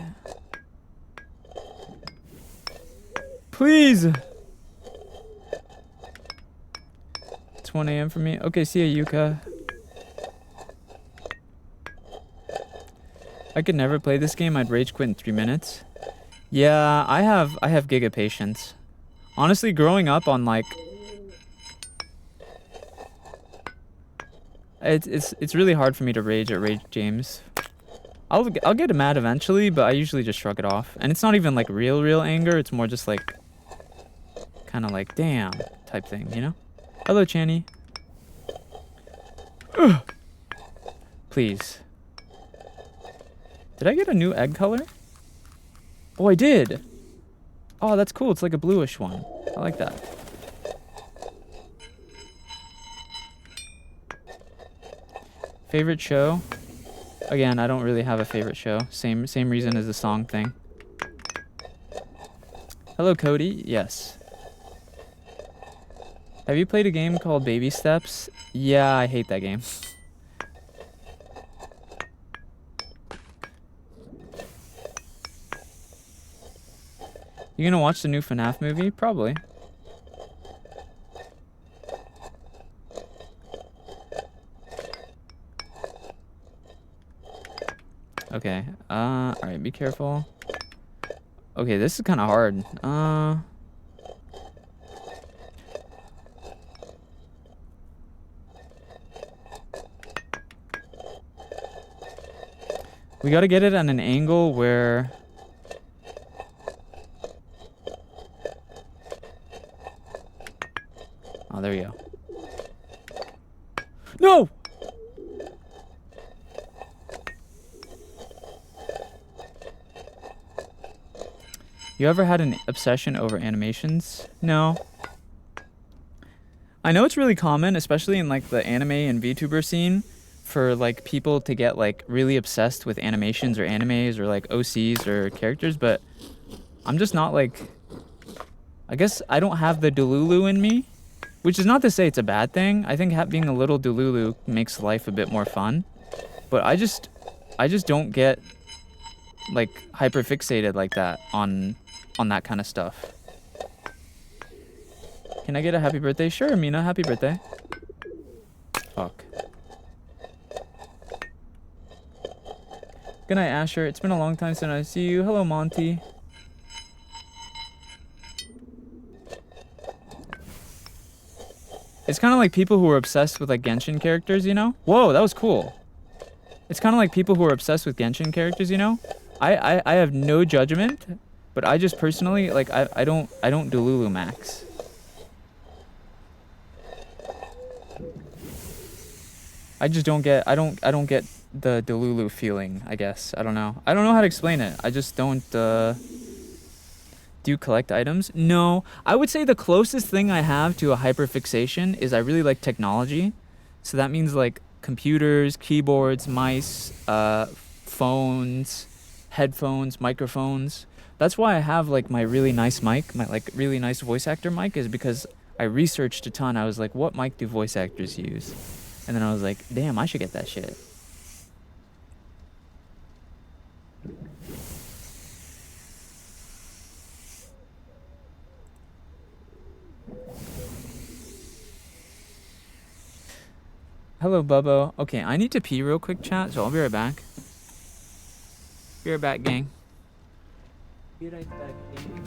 Please! It's 1 a.m. for me. Okay, see ya, Yuka. I could never play this game. I'd rage quit in 3 minutes. Yeah, I have giga patience. Honestly, growing up on like it's really hard for me to rage at rage games. I'll get mad eventually, but I usually just shrug it off. And it's not even like real anger. It's more just like kind of like damn type thing, you know? Hello, Channy. Ugh. Please. Did I get a new egg color? Oh, I did. Oh, that's cool. It's like a bluish one. I like that. Favorite show? Again, I don't really have a favorite show. Same reason as the song thing. Hello, Cody. Yes. Have you played a game called Baby Steps? Yeah, I hate that game. You gonna watch the new FNAF movie? Probably. Okay. Alright, be careful. Okay, this is kind of hard. We gotta get it at an angle where... Oh, there we go. No! You ever had an obsession over animations? No. I know it's really common, especially in like the anime and VTuber scene, for like people to get like really obsessed with animations or animes or like OCs or characters, but I'm just not like... I guess I don't have the Delulu in me, which is not to say it's a bad thing. I think being a little Delulu makes life a bit more fun, but I just don't get like hyper fixated like that on that kind of stuff. Can I get a happy birthday? Sure, Mina, happy birthday. Fuck. Good night, Asher. It's been a long time since I see you. Hello, Monty. It's kind of like people who are obsessed with like Genshin characters, you know? Whoa, that was cool. It's kind of like people who are obsessed with Genshin characters, you know? I have no judgment, but I just personally like I don't Delulu max. I just don't get I don't get the Delulu feeling, I guess. I don't know how to explain it. I just don't Do you collect items? No. I would say the closest thing I have to a hyperfixation is I really like technology. So that means like computers, keyboards, mice, phones, headphones, microphones. That's why I have like my really nice mic, my like really nice voice actor mic, is because I researched a ton. I was like, what mic do voice actors use? And then I was like, damn, I should get that shit. Hello, Bubbo. Okay, I need to pee real quick, chat, so I'll be right back. Be right back, gang. Be right back, gang.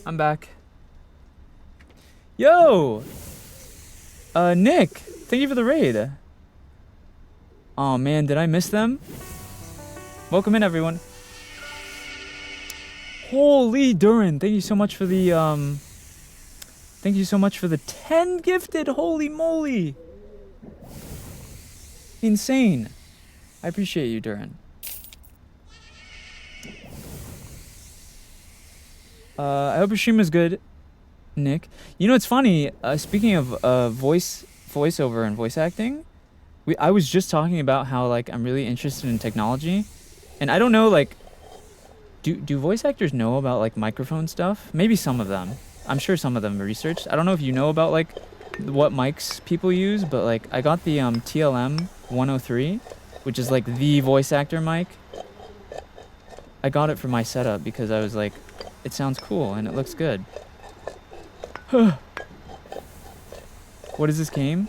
I'm back. Yo! Nick, thank you for the raid. Oh man, did I miss them? Welcome in, everyone. Holy Durin, thank you so much for the, thank you so much for the 10 gifted, holy moly! Insane. I appreciate you, Durin. I hope your stream is good, Nick. You know, it's funny, speaking of voiceover and voice acting, I was just talking about how, like, I'm really interested in technology. And I don't know, like, do voice actors know about, like, microphone stuff? Maybe some of them. I'm sure some of them are researched. I don't know if you know about, like, what mics people use, but, like, I got the TLM 103, which is, like, the voice actor mic. I got it for my setup because I was like, it sounds cool and it looks good. What is this game?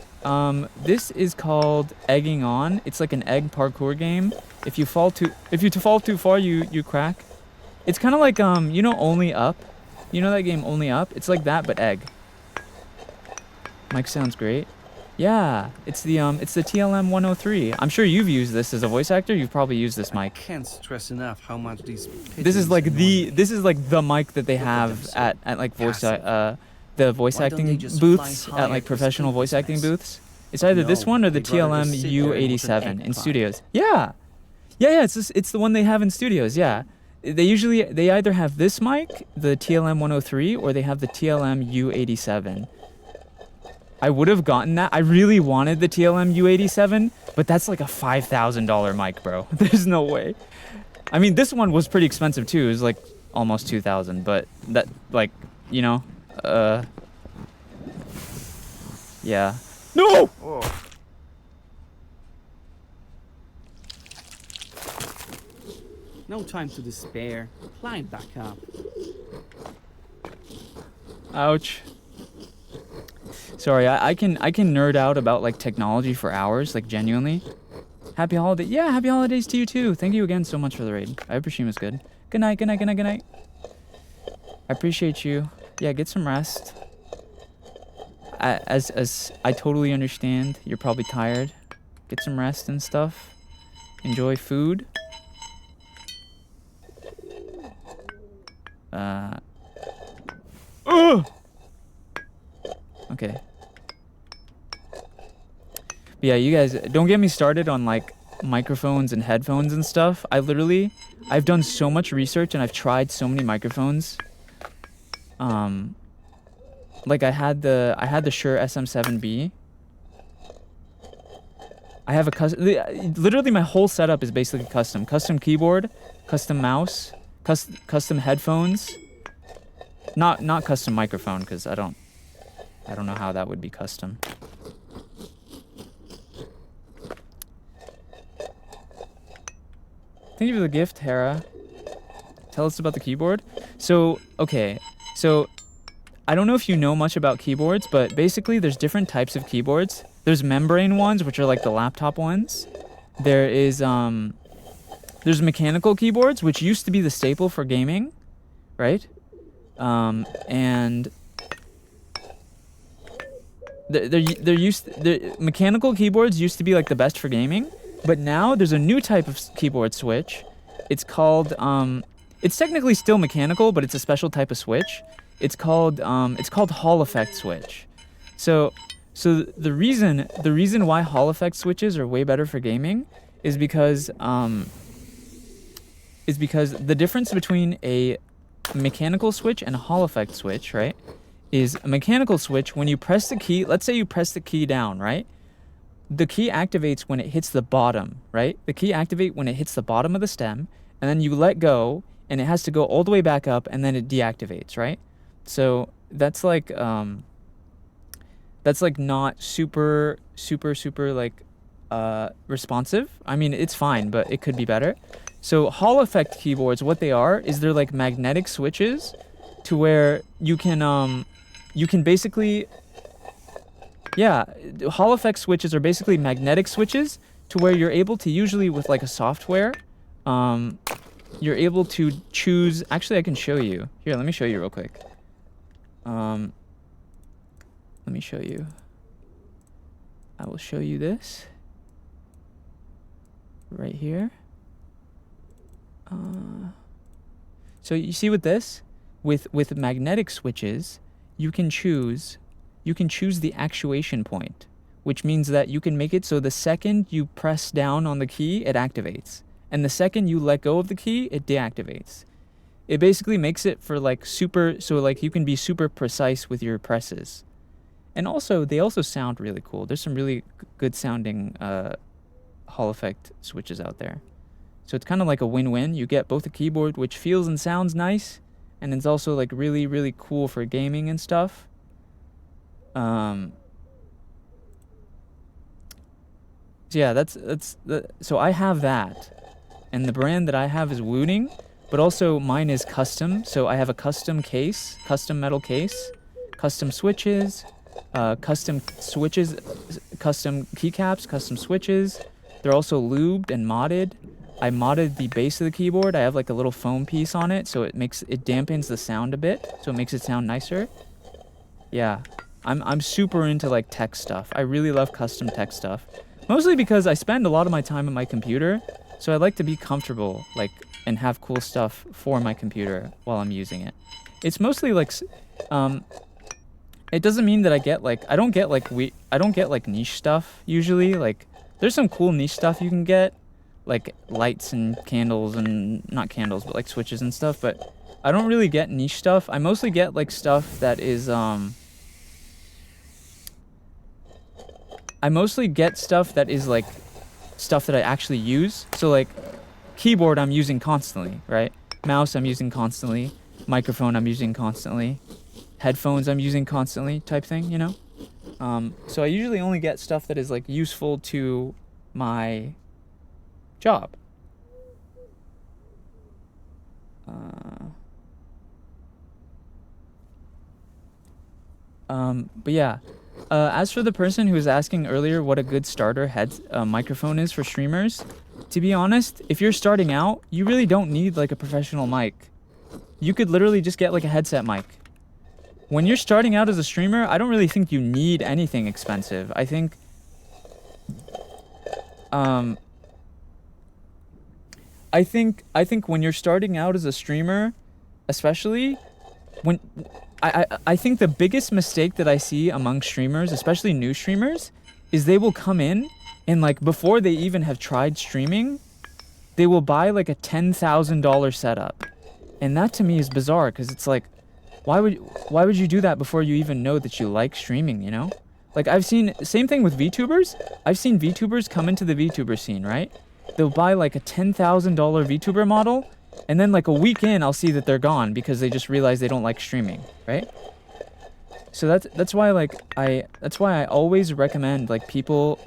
This is called Egging On. It's like an egg parkour game. If you fall too far, you crack. It's kind of like you know, Only Up. You know that game Only Up? It's like that but egg. Mic sounds great. Yeah, it's the TLM 103. I'm sure you've used this as a voice actor. You've probably used this mic. Can't stress enough how much these. This is like the mic that they have at like the voice acting booths at like professional voice acting booths. It's either this one or the TLM U87 in studios. Yeah. It's the one they have in studios. Yeah. They either have this mic, the TLM 103, or they have the TLM U87. I would have gotten that. I really wanted the TLM U87, but that's like a $5,000 mic, bro. There's no way. I mean, this one was pretty expensive too. It was like almost 2,000, but that, like, you know, yeah. No! Oh. No time to despair. Climb back up. Ouch. Sorry, I can nerd out about like technology for hours, like genuinely. Happy holiday. Yeah, happy holidays to you too. Thank you again so much for the raid. I hope your stream is good. Good night, good night, good night, good night. I appreciate you. Yeah, get some rest. As I totally understand, you're probably tired. Get some rest and stuff. Enjoy food. Okay. But yeah, you guys, don't get me started on like microphones and headphones and stuff. I've done so much research and I've tried so many microphones. Like I had the Shure SM7B. I have literally my whole setup is basically custom keyboard, custom mouse, custom headphones. Not custom microphone because I don't know how that would be custom. Thank you for the gift, Hera. Tell us about the keyboard. So, okay. So, I don't know if you know much about keyboards, but basically there's different types of keyboards. There's membrane ones, which are like the laptop ones. There is, there's mechanical keyboards, which used to be the staple for gaming, right? And mechanical keyboards used to be like the best for gaming, but now there's a new type of keyboard switch. It's called it's technically still mechanical, but it's a special type of switch. It's called Hall effect switch. So the reason why Hall effect switches are way better for gaming is because the difference between a mechanical switch and a Hall effect switch, right, is a mechanical switch, when you press the key, let's say you press the key down, right? The key activates when it hits the bottom, right? The key activates when it hits the bottom of the stem, and then you let go, and it has to go all the way back up, and then it deactivates, right? So that's like not super like responsive. I mean, it's fine, but it could be better. So Hall effect keyboards, what they are is they're like magnetic switches to where you can basically, yeah, Hall effect switches are basically magnetic switches to where you're able to, usually with like a software, you're able to choose, actually I can show you. Here, let me show you real quick. Let me show you. I will show you this right here. So you see with this, with magnetic switches, you can choose the actuation point, which means that you can make it so the second you press down on the key, it activates, and the second you let go of the key, it deactivates. It basically makes it for like super, so like you can be super precise with your presses. And also, they also sound really cool. There's some really good sounding Hall effect switches out there. So it's kind of like a win-win. You get both a keyboard which feels and sounds nice, and it's also like really, really cool for gaming and stuff. So yeah, so I have that, and the brand that I have is Wooting, but also mine is custom. So I have a custom case, custom metal case, custom switches, custom keycaps, custom switches. They're also lubed and modded. I modded the base of the keyboard. I have like a little foam piece on it, so it dampens the sound a bit, so it makes it sound nicer. Yeah, I'm super into like tech stuff. I really love custom tech stuff, mostly because I spend a lot of my time at my computer, so I like to be comfortable, like, and have cool stuff for my computer while I'm using it. It's mostly like, it doesn't mean that I don't get like niche stuff usually. Like, there's some cool niche stuff you can get, like lights and candles, and not candles, but like switches and stuff, but I don't really get niche stuff. I mostly get like stuff that is like stuff that I actually use. So like keyboard I'm using constantly, right? Mouse I'm using constantly, microphone I'm using constantly, headphones I'm using constantly, type thing, you know? So I usually only get stuff that is like useful to my job. But yeah, as for the person who was asking earlier what a good starter microphone is for streamers, to be honest, if you're starting out, you really don't need like a professional mic. You could literally just get like a headset mic. When you're starting out as a streamer, I don't really think you need anything expensive. I think when you're starting out as a streamer, especially when I think the biggest mistake that I see among streamers, especially new streamers, is they will come in and like before they even have tried streaming, they will buy like a $10,000 setup. And that to me is bizarre, because it's like, why would you do that before you even know that you like streaming, you know? Like I've seen, same thing with VTubers. I've seen VTubers come into the VTuber scene, right? They'll buy like a $10,000 VTuber model, and then like a week in, I'll see that they're gone because they just realize they don't like streaming, right? So that's why I always recommend like people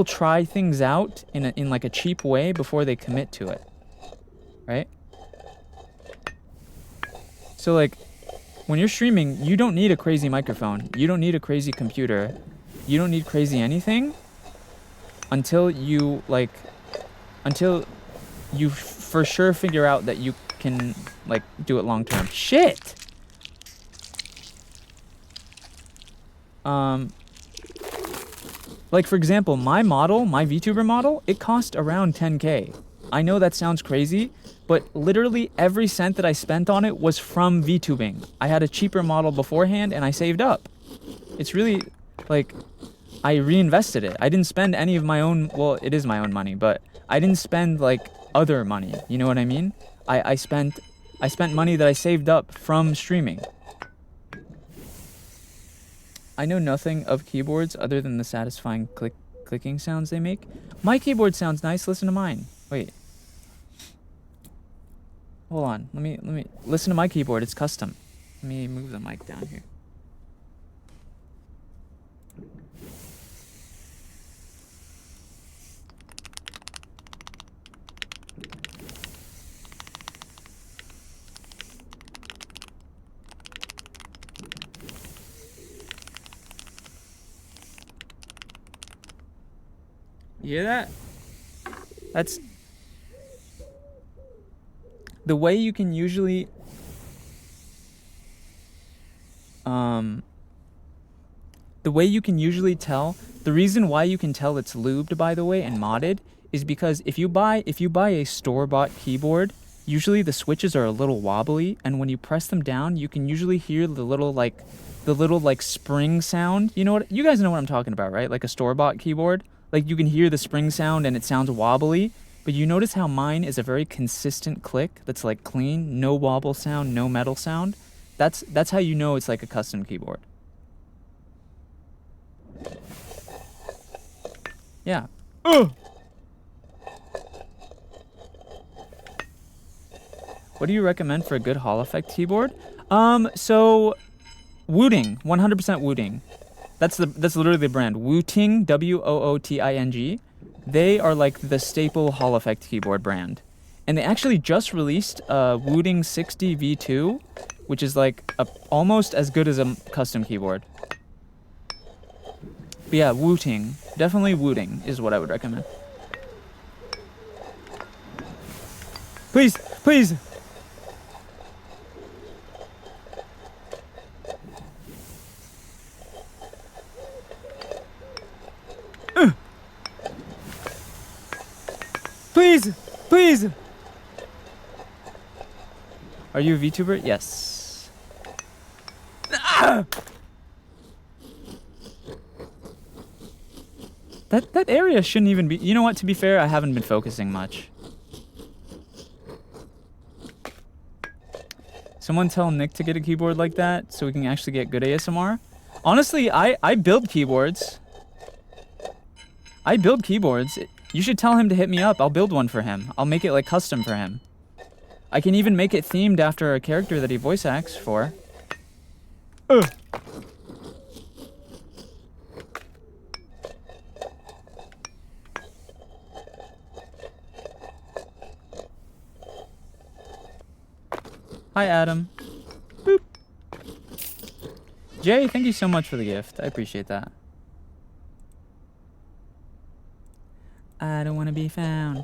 try things out in like a cheap way before they commit to it. right? So like, when you're streaming, you don't need a crazy microphone. You don't need a crazy computer. You don't need crazy anything until you like, until you for sure figure out that you can like do it long term. Shit. Like for example, my model, my VTuber model, it cost around 10K. I know that sounds crazy, but literally every cent that I spent on it was from VTubing. I had a cheaper model beforehand and I saved up. It's really like I reinvested it. I didn't spend any of my own, well, it is my own money, but I didn't spend like other money. You know what I mean? I spent money that I saved up from streaming. I know nothing of keyboards other than the satisfying clicking sounds they make. My keyboard sounds nice. Listen to mine. Wait. Hold on. Let me listen to my keyboard. It's custom. Let me move the mic down here. You hear that? That's the way you can usually tell. The reason why you can tell it's lubed, by the way, and modded is because if you buy a store-bought keyboard, usually the switches are a little wobbly, and when you press them down, you can usually hear the little spring sound. You know what? You guys know what I'm talking about, right? Like a store-bought keyboard. Like you can hear the spring sound and it sounds wobbly, but you notice how mine is a very consistent click that's like clean, no wobble sound, no metal sound. That's how you know it's like a custom keyboard. Yeah. Ugh. What do you recommend for a good Hall Effect keyboard? So Wooting, 100% Wooting. That's literally the brand. Wooting, Wooting. They are like the staple Hall Effect keyboard brand. And they actually just released a Wooting 60 V2, which is like almost as good as a custom keyboard. But yeah, Wooting. Definitely Wooting is what I would recommend. Please, please. Please, please. Are you a VTuber? Yes. Ah! That area shouldn't even be. You know what? To be fair, I haven't been focusing much. Someone tell Nick to get a keyboard like that so we can actually get good ASMR. Honestly, I build keyboards. I build keyboards. You should tell him to hit me up. I'll build one for him. I'll make it like custom for him. I can even make it themed after a character that he voice acts for. Ugh. Hi, Adam. Boop. Jay, thank you so much for the gift. I appreciate that. I don't want to be found.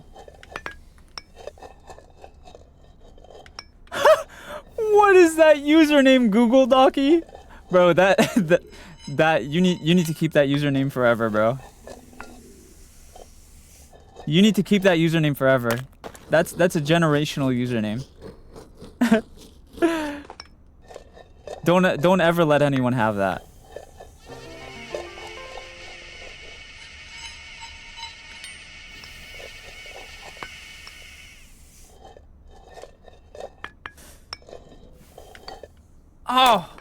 What is that username, Google Docky? Bro, that you need to keep that username forever, bro. You need to keep that username forever. That's a generational username. Don't ever let anyone have that. Oh.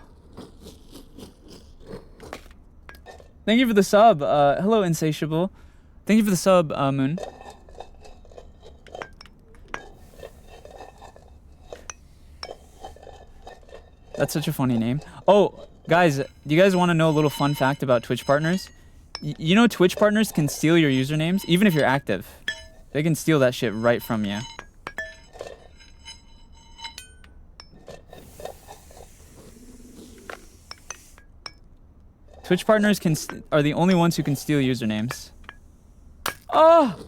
Thank you for the sub. Hello, Insatiable. Thank you for the sub, Moon. That's such a funny name. Oh, guys, do you guys want to know a little fun fact about Twitch partners? You know Twitch partners can steal your usernames, even if you're active. They can steal that shit right from you. Twitch partners are the only ones who can steal usernames. Oh!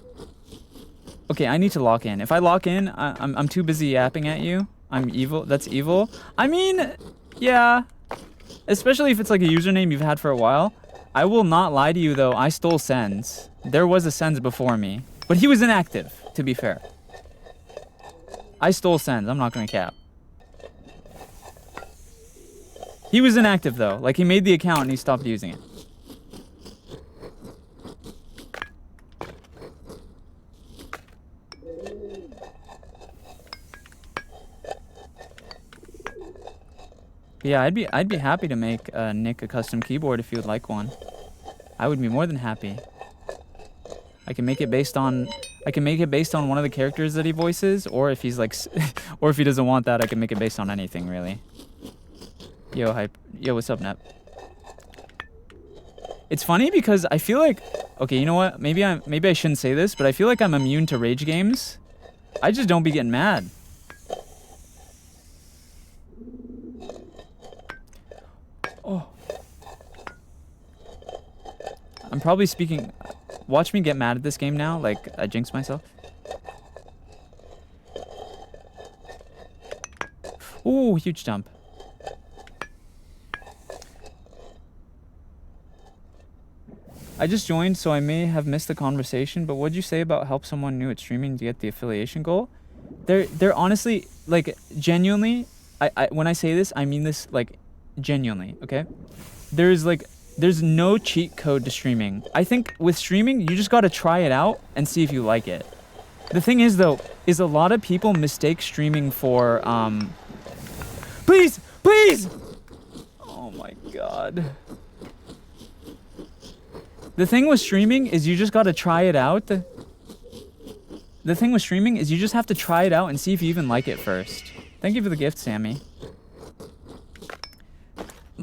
Okay, I need to lock in. If I lock in, I'm too busy yapping at you. I'm evil. That's evil. I mean, yeah. Especially if it's like a username you've had for a while. I will not lie to you though, I stole SENZ'S. There was a SENZ'S before me. But he was inactive, to be fair. I stole SENZ'S, I'm not gonna cap. He was inactive though. Like he made the account and he stopped using it. Yeah, I'd be happy to make Nick a custom keyboard if you would like one. I would be more than happy. I can make it based on one of the characters that he voices, or if he's like or if he doesn't want that, I can make it based on anything really. Yo, hype. Yo, what's up, Nep? It's funny because I feel like, okay, you know what? Maybe I shouldn't say this, but I feel like I'm immune to rage games. I just don't be getting mad. Oh. I'm probably speaking. Watch me get mad at this game now, like I jinxed myself. Ooh, huge jump. I just joined, so I may have missed the conversation, but what'd you say about help someone new at streaming to get the affiliation goal? They're honestly, like, genuinely, when I say this, I mean this, like, genuinely, okay? There's no cheat code to streaming. I think with streaming, you just gotta try it out and see if you like it. The thing is, though, is a lot of people mistake streaming for, Please! Please! Oh my god. The thing with streaming is you just gotta try it out. The thing with streaming is you just have to try it out and see if you even like it first. Thank you for the gift, Sammy.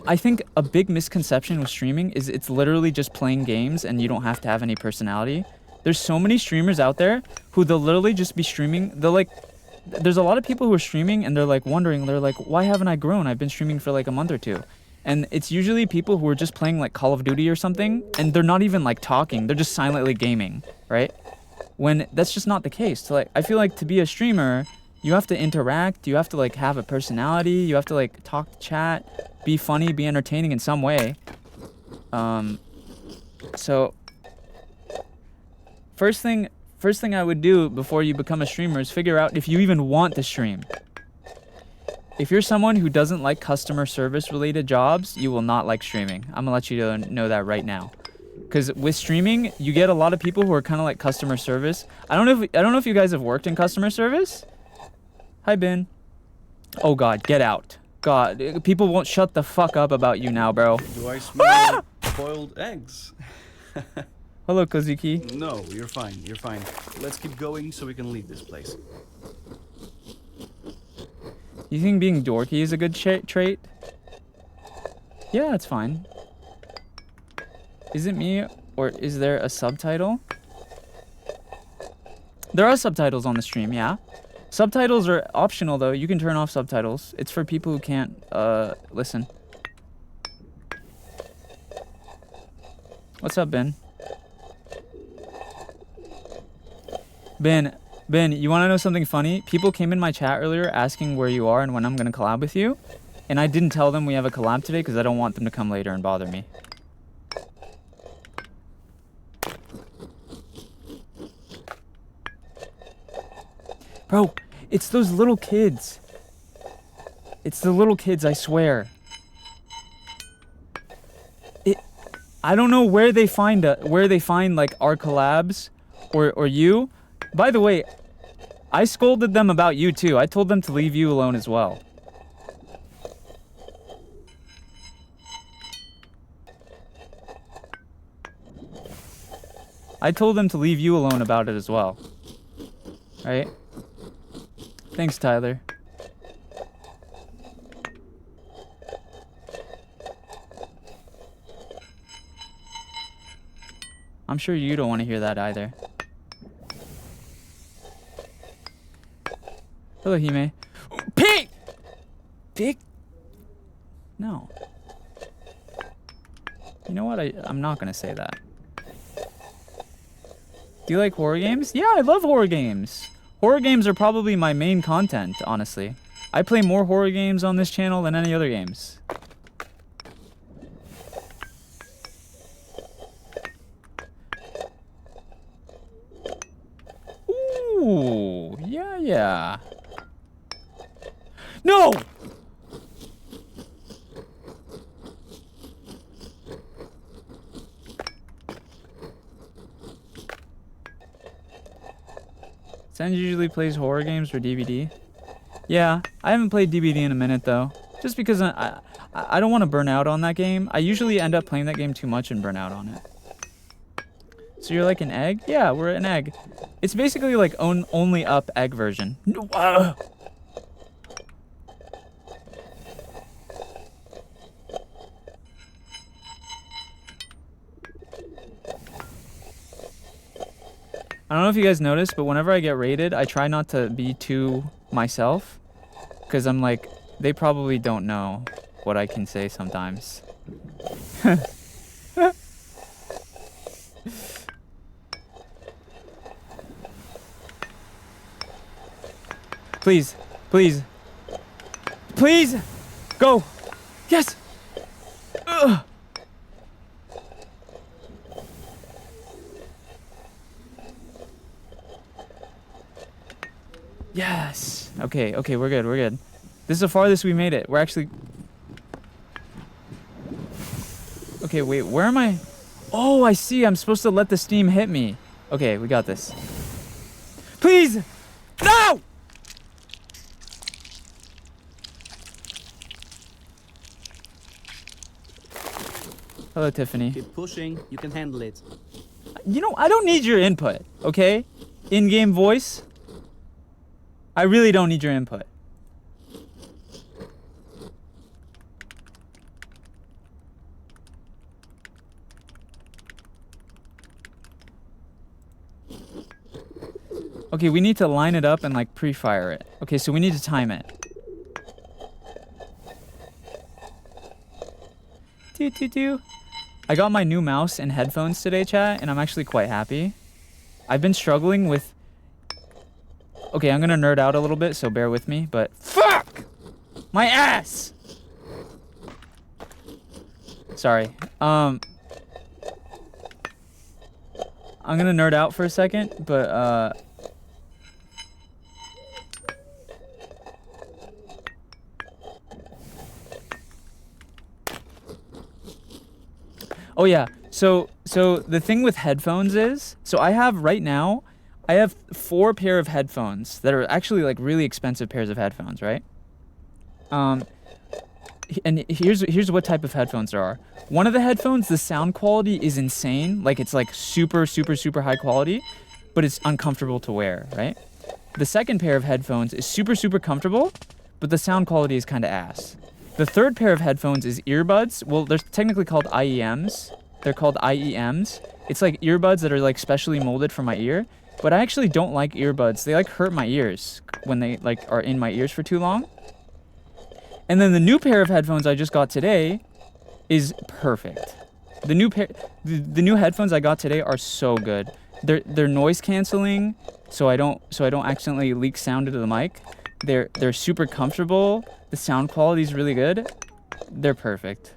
I think a big misconception with streaming is it's literally just playing games and you don't have to have any personality. There's so many streamers out there who they'll literally just be streaming. They're like, there's a lot of people who are streaming and they're like wondering, they're like, why haven't I grown? I've been streaming for like a month or two. And it's usually people who are just playing like Call of Duty or something, and they're not even like talking, they're just silently gaming, right? When that's just not the case. So like, I feel like to be a streamer, you have to interact, you have to like have a personality, you have to like talk to chat, be funny, be entertaining in some way. So first thing I would do before you become a streamer is figure out if you even want to stream. If you're someone who doesn't like customer service related jobs, you will not like streaming. I'm gonna let you know that right now. Because with streaming, you get a lot of people who are kind of like customer service. I don't know if you guys have worked in customer service. Hi, Ben. Oh God, get out. God, people won't shut the fuck up about you now, bro. Do I smell boiled eggs? Hello, Kozuki. No, you're fine. You're fine. Let's keep going so we can leave this place. You think being dorky is a good trait? Yeah, it's fine. Is it me, or is there a subtitle? There are subtitles on the stream, yeah. Subtitles are optional, though. You can turn off subtitles. It's for people who can't, listen. What's up, Ben? Ben, you want to know something funny? People came in my chat earlier asking where you are and when I'm going to collab with you. And I didn't tell them we have a collab today because I don't want them to come later and bother me. Bro, it's those little kids. It's the little kids, I swear. I don't know where they find like our collabs or you. By the way, I scolded them about you too. I told them to leave you alone as well. I told them to leave you alone about it as well. Right? Thanks, Tyler. I'm sure you don't want to hear that either. Hello, Hime. Pig! Pig? No. You know what? I'm not gonna say that. Do you like horror games? Yeah, I love horror games. Horror games are probably my main content, honestly. I play more horror games on this channel than any other games. Ooh, yeah. No! Senz usually plays horror games or DVD. Yeah, I haven't played DVD in a minute though. Just because I don't want to burn out on that game. I usually end up playing that game too much and burn out on it. So you're like an egg? Yeah, we're an egg. It's basically like only up egg version. No, I don't know if you guys noticed, but whenever I get rated, I try not to be too myself. Because I'm like, they probably don't know what I can say sometimes. Please, please, please, go. Yes. Ugh. Yes. Okay, we're good. This is the farthest we made it. We're actually... Okay, wait, where am I? Oh, I see. I'm supposed to let the steam hit me. Okay, we got this. Please! No! Hello, Tiffany. Keep pushing. You can handle it. You know, I don't need your input, okay? In-game voice. I really don't need your input. Okay, we need to line it up and like pre-fire it. Okay, so we need to time it. Do. I got my new mouse and headphones today, chat, and I'm actually quite happy. I've been struggling with... Okay, I'm gonna nerd out a little bit, so bear with me, but... Fuck! My ass! Sorry. I'm gonna nerd out for a second, but, Oh yeah, so the thing with headphones is, so I have right now, I have 4 pair of headphones that are actually like really expensive pairs of headphones, right? And here's what type of headphones there are. One of the headphones, the sound quality is insane, like it's like super high quality, but it's uncomfortable to wear, right? The second pair of headphones is super comfortable, but the sound quality is kind of ass. The third pair of headphones is earbuds. Well, they're technically called IEMs. They're called IEMs. It's like earbuds that are like specially molded for my ear. But I actually don't like earbuds. They like hurt my ears when they like are in my ears for too long. And then the new pair of headphones I just got today is perfect. The new headphones I got today are so good. They're noise canceling, so I don't accidentally leak sound into the mic. They're super comfortable. The sound quality is really good. They're perfect.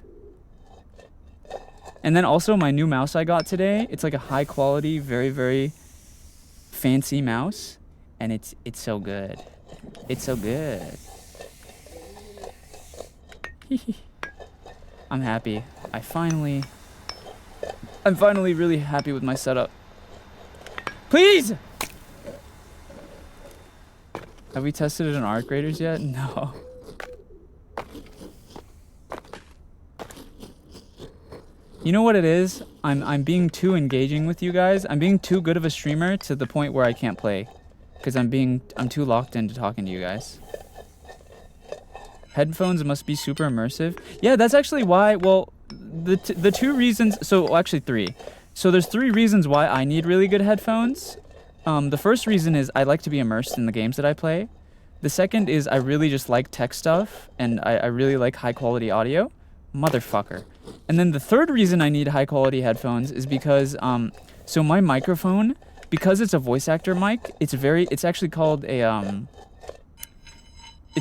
And then also my new mouse I got today, it's like a high quality, very fancy mouse, and it's so good. It's so good. I'm happy. I'm finally really happy with my setup. Please! Have we tested it in art graders yet? No. You know what it is? I'm being too engaging with you guys. I'm being too good of a streamer to the point where I can't play. Because I'm too locked into talking to you guys. Headphones must be super immersive. Yeah, that's actually why, well, the 2 reasons, so well, actually 3. So there's 3 reasons why I need really good headphones. The first reason is I like to be immersed in the games that I play. The second is I really just like tech stuff, and I really like high quality audio. Motherfucker. And then the third reason I need high quality headphones is because so my microphone, because it's a voice actor mic, it's actually called it's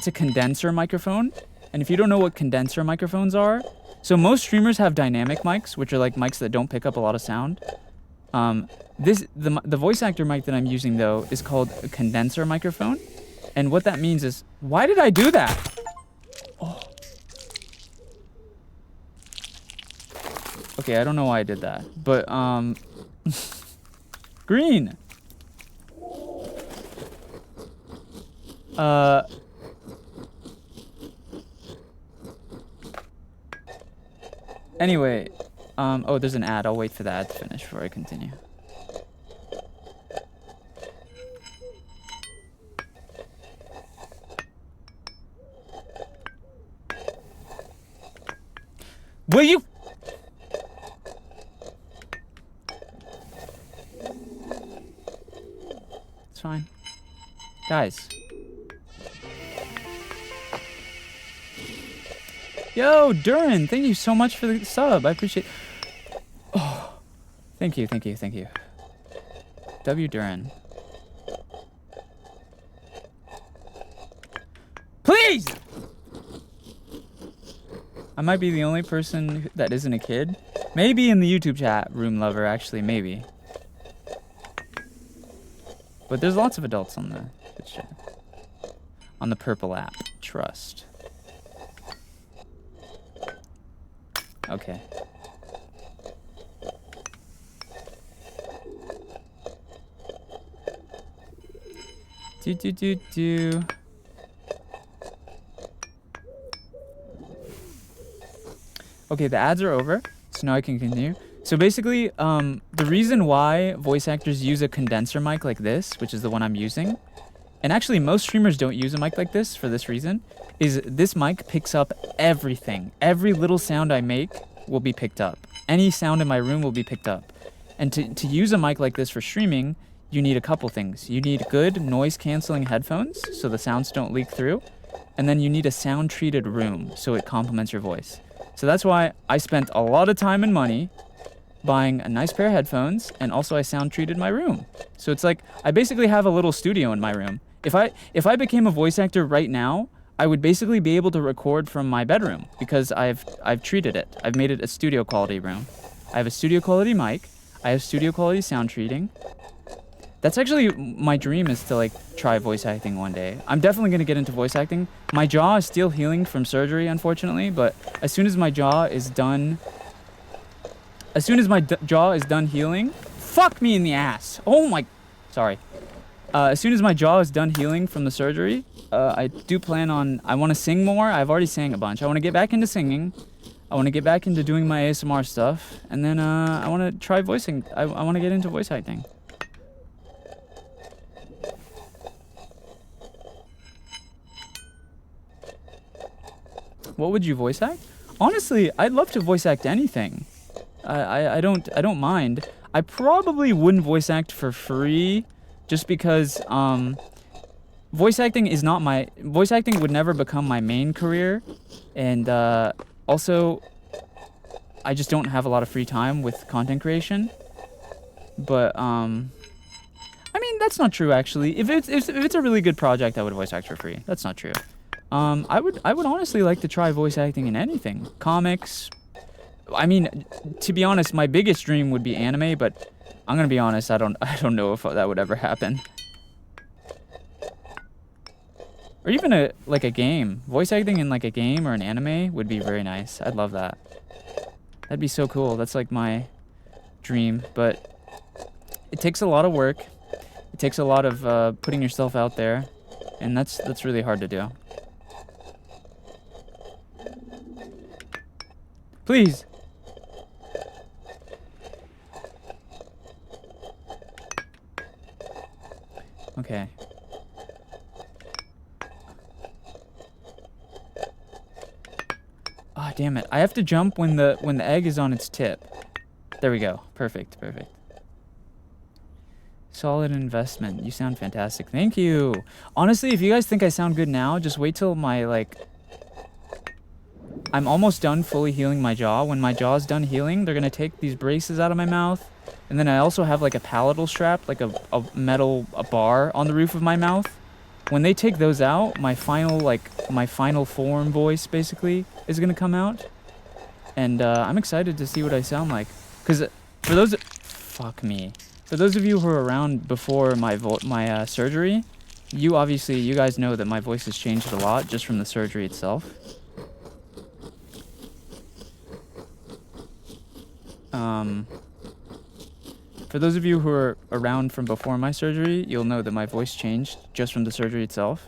a condenser microphone. And if you don't know what condenser microphones are, so most streamers have dynamic mics, which are like mics that don't pick up a lot of sound. The voice actor mic that I'm using though is called a condenser microphone. And what that means is, why did I do that? Oh. Okay, I don't know why I did that, but green. Anyway, oh, there's an ad. I'll wait for the ad to finish before I continue. Will you? It's fine. Guys. Yo, Durin, thank you so much for the sub. I appreciate. Oh, thank you. W Durin. Please! I might be the only person that isn't a kid. Maybe in the YouTube chat room lover, actually, maybe. But there's lots of adults on the chat. On the purple app. Trust. Okay. Do. Okay, the ads are over, so now I can continue. So basically, the reason why voice actors use a condenser mic like this, which is the one I'm using, and actually most streamers don't use a mic like this for this reason, is this mic picks up everything. Every little sound I make will be picked up. Any sound in my room will be picked up. And to use a mic like this for streaming, you need a couple things. You need good noise canceling headphones, so the sounds don't leak through. And then you need a sound treated room, so it complements your voice. So that's why I spent a lot of time and money buying a nice pair of headphones, and also I sound treated my room. So it's like, I basically have a little studio in my room. If I became a voice actor right now, I would basically be able to record from my bedroom because I've treated it. I've made it a studio quality room. I have a studio quality mic. I have studio quality sound treating. That's actually my dream, is to like try voice acting one day. I'm definitely gonna get into voice acting. My jaw is still healing from surgery, unfortunately, but as soon as my jaw is done, healing, fuck me in the ass. Oh my, sorry. As soon as my jaw is done healing from the surgery, I do plan on, I want to sing more. I've already sang a bunch. I want to get back into singing. I want to get back into doing my ASMR stuff. And then I want to try voicing. I want to get into voice acting. What would you voice act? Honestly, I'd love to voice act anything. I don't mind. I probably wouldn't voice act for free, just because voice acting would never become my main career, and also I just don't have a lot of free time with content creation. But I mean, that's not true actually. If it's a really good project, I would voice act for free. That's not true. I would honestly like to try voice acting in anything. Comics. I mean, to be honest, my biggest dream would be anime, but I'm gonna be honest, I don't know if that would ever happen. Or even a game. Voice acting in like a game or an anime would be very nice. I'd love that. That'd be so cool. That's like my dream, but it takes a lot of work. It takes a lot of putting yourself out there, and that's really hard to do. Please. Okay. Ah, damn it. I have to jump when the egg is on its tip. There we go. Perfect. Solid investment. You sound fantastic. Thank you. Honestly, if you guys think I sound good now, just wait till my I'm almost done fully healing my jaw. When my jaw's done healing, they're gonna take these braces out of my mouth. And then I also have like a palatal strap, like a metal bar on the roof of my mouth. When they take those out, my final form voice basically is gonna come out. And I'm excited to see what I sound like. Cause for those, fuck me. For those of you who were around before my surgery, you guys know that my voice has changed a lot just from the surgery itself. For those of you who are around from before my surgery, you'll know that my voice changed just from the surgery itself.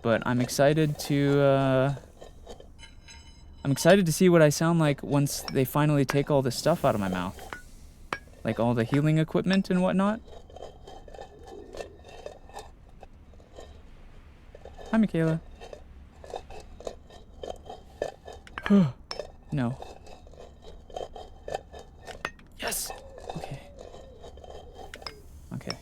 But I'm excited to see what I sound like once they finally take all this stuff out of my mouth. Like all the healing equipment and whatnot. Hi, Michaela. No. Yes! Okay. Okay.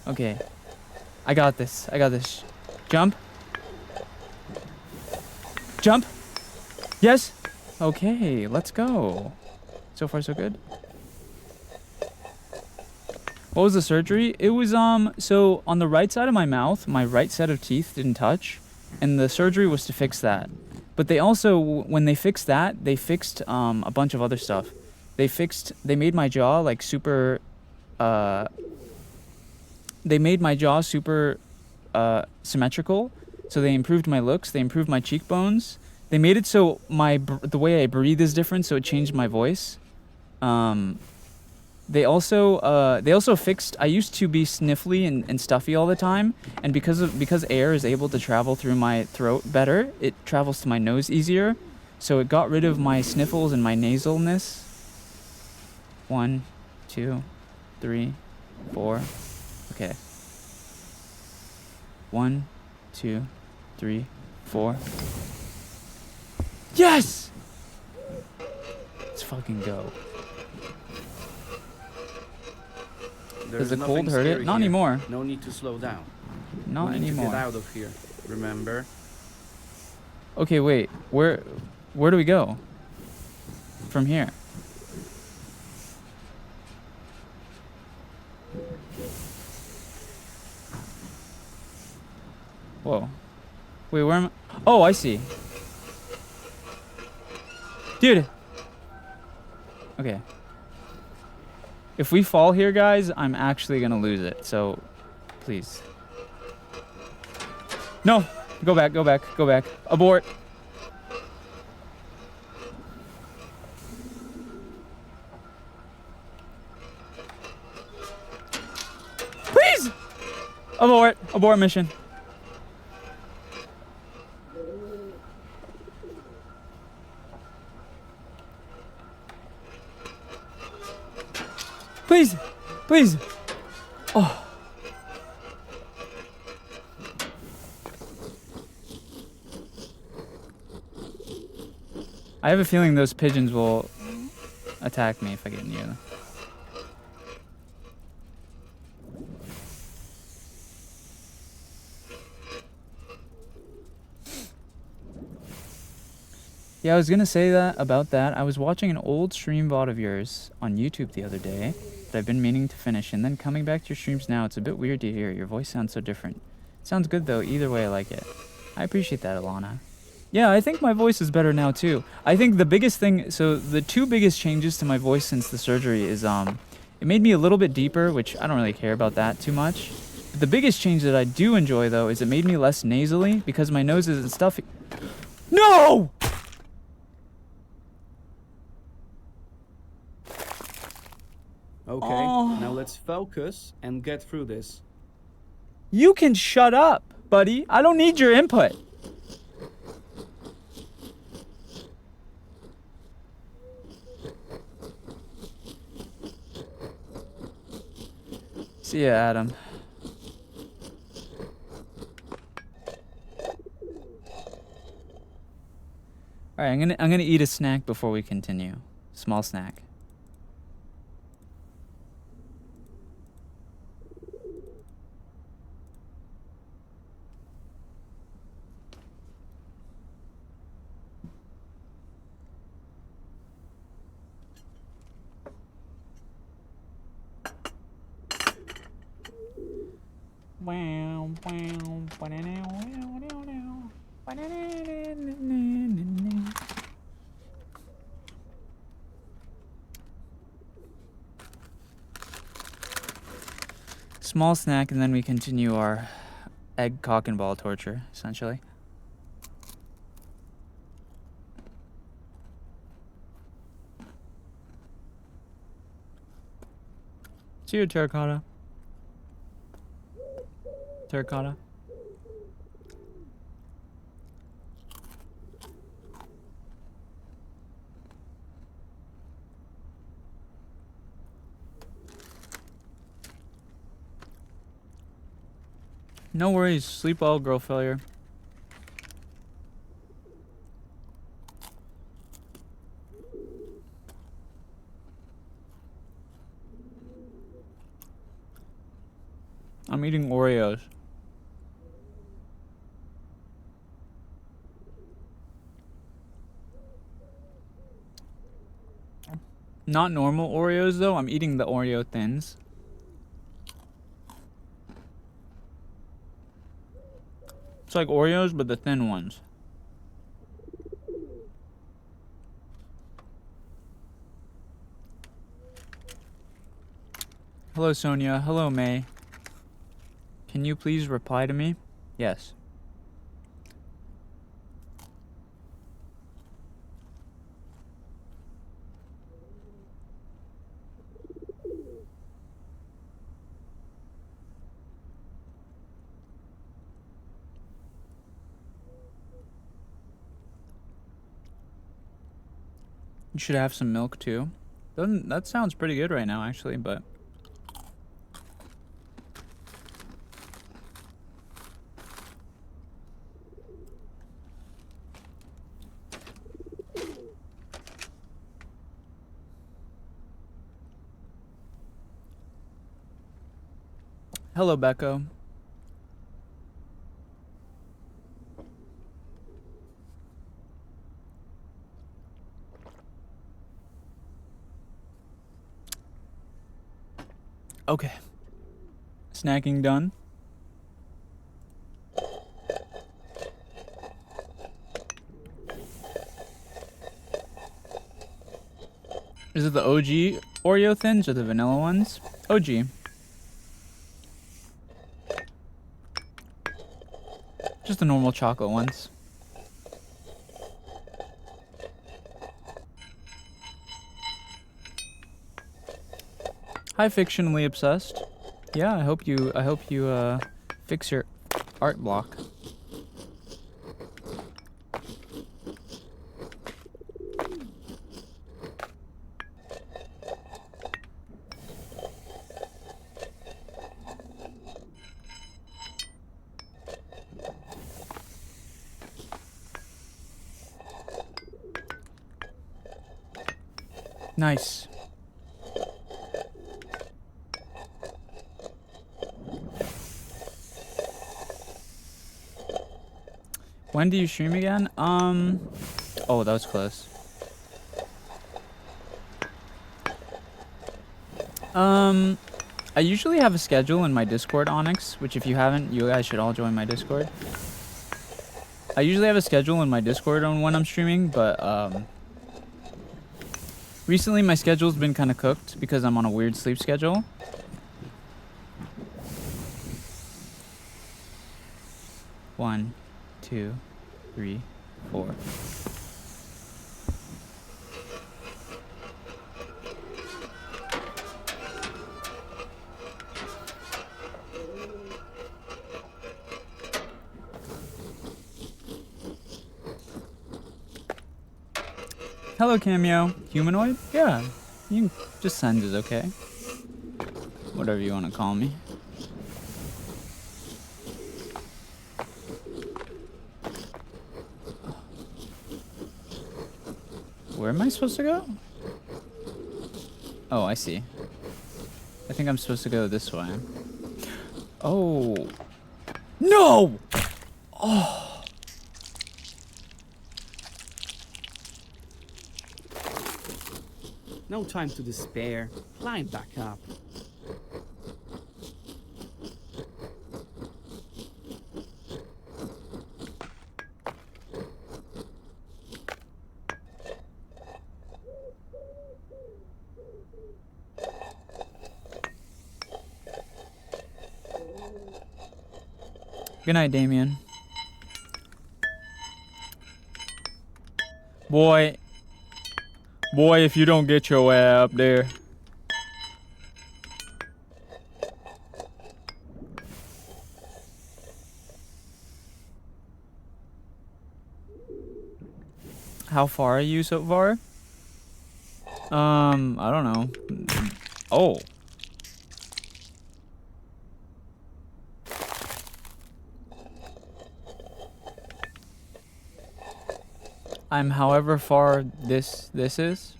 Okay. I got this. I got this. Jump. Jump. Yes. Okay, let's go. So far, so good. What was the surgery? It was, so on the right side of my mouth, my right set of teeth didn't touch, and the surgery was to fix that. But they also, when they fixed that, they fixed, a bunch of other stuff. They made my jaw, like, super, symmetrical. So they improved my looks, they improved my cheekbones. They made it so the way I breathe is different, so it changed my voice. They also fixed, I used to be sniffly and stuffy all the time, and because air is able to travel through my throat better, it travels to my nose easier, so it got rid of my sniffles and my nasalness. 1, 2, 3, 4. Okay. 1, 2, 3, 4. Yes! Let's fucking go. Does the cold hurt it? Not anymore. No need to slow down. Not we need anymore. To get out of here. Remember? Okay, wait. Where do we go? From here. Whoa. Wait, where am I? Oh, I see. Dude. Okay. If we fall here, guys, I'm actually gonna lose it, so please. No! Go back, go back, go back. Abort! Please! Abort! Abort mission. Please! Please! Oh. I have a feeling those pigeons will attack me if I get near them. Yeah, I was gonna say that about that. I was watching an old stream VOD of yours on YouTube the other day that I've been meaning to finish, and then coming back to your streams now, it's a bit weird to hear. Your voice sounds so different. Sounds good though, either way I like it. I appreciate that, Alana. Yeah, I think my voice is better now too. I think the biggest thing, so the two biggest changes to my voice since the surgery is it made me a little bit deeper, which I don't really care about that too much. But the biggest change that I do enjoy though is it made me less nasally because my nose isn't stuffy. No! Okay, Oh. now let's focus and get through this. You can shut up, buddy. I don't need your input. See ya, Adam. All right, I'm gonna eat a snack before we continue. Small snack. Small snack, and then we continue our egg cock and ball torture, essentially. See you, terracotta. Terracotta. No worries. Sleep well, girl failure. I'm eating Oreos. Not normal Oreos, though. I'm eating the Oreo thins. It's like Oreos, but the thin ones. Hello, Sonia. Hello, May. Can you please reply to me? Yes. You should have some milk too. That sounds pretty good right now, actually, but hello, Becco. Okay. Snacking done. Is it the OG Oreo thins or the vanilla ones? OG. Just the normal chocolate ones. Hi, fictionally obsessed. Yeah, I hope you fix your art block. Nice. When do you stream again? Oh, that was close. I usually have a schedule in my Discord, Onyx, which if you haven't, you guys should all join my Discord. I usually have a schedule in my Discord on when I'm streaming, but recently my schedule's been kind of cooked because I'm on a weird sleep schedule. One, 2, 3, 4. Hello, Cameo. Humanoid? Yeah. You can just send is okay. Whatever you want to call me. Where am I supposed to go? Oh, I see. I think I'm supposed to go this way. Oh. No! Oh. No time to despair. Climb back up. Good night, Damien. Boy, if you don't get your ass up there. How far are you so far? I don't know. Oh. I'm however far this is.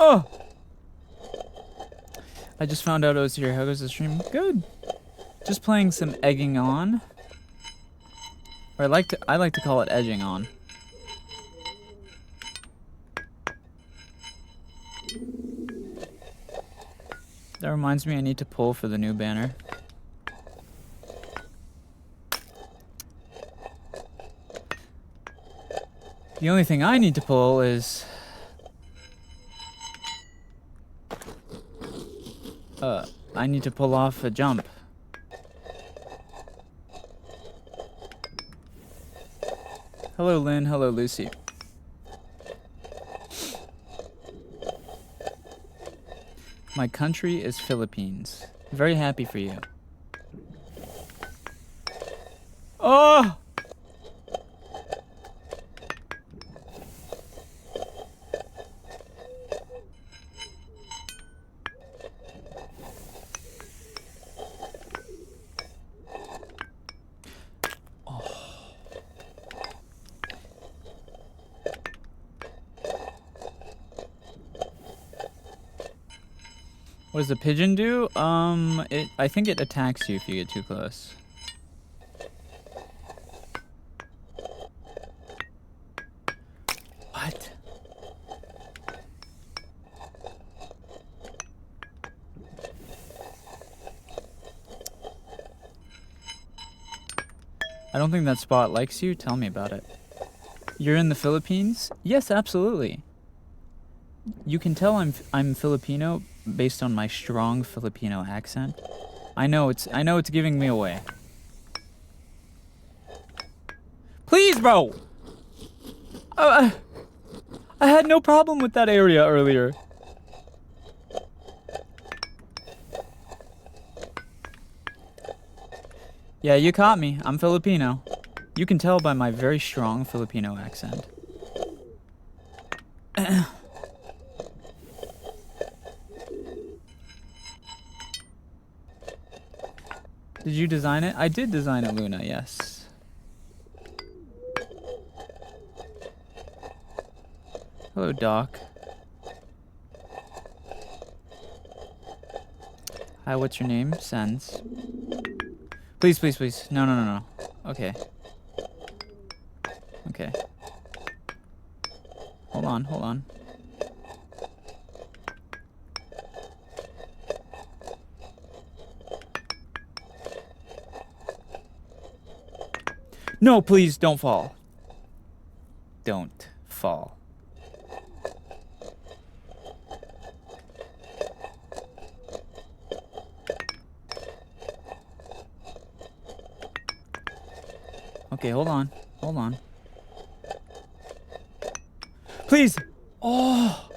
Oh! I just found out I was here. How goes the stream? Good. Just playing some egging on. Or I like to call it edging on. That reminds me I need to pull for the new banner. The only thing I need to pull is I need to pull off a jump. Hello Lynn, hello Lucy. My country is Philippines. Very happy for you. Oh! What does the pigeon do? I think it attacks you if you get too close. What? I don't think that spot likes you. Tell me about it. You're in the Philippines? Yes, absolutely. You can tell I'm Filipino based on my strong Filipino accent. I know it's giving me away. Please, bro. I had no problem with that area earlier. Yeah, you caught me. I'm Filipino. You can tell by my very strong Filipino accent. Did you design it? I did design it, Luna, yes. Hello, Doc. Hi, what's your name? SENZ'S. Please, please, please. No, no, no, no. Okay. Okay. Hold on, hold on. No, please, don't fall. Don't fall. Okay, hold on. Hold on. Please! Oh!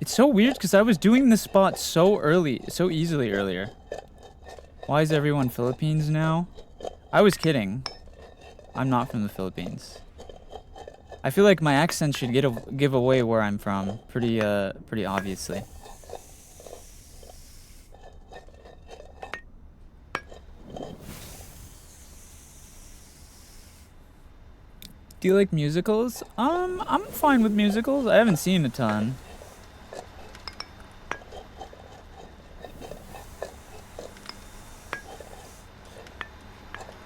It's so weird because I was doing this spot so easily earlier. Why is everyone Philippines now? I was kidding. I'm not from the Philippines. I feel like my accent should give away where I'm from pretty obviously. Do you like musicals? I'm fine with musicals. I haven't seen a ton.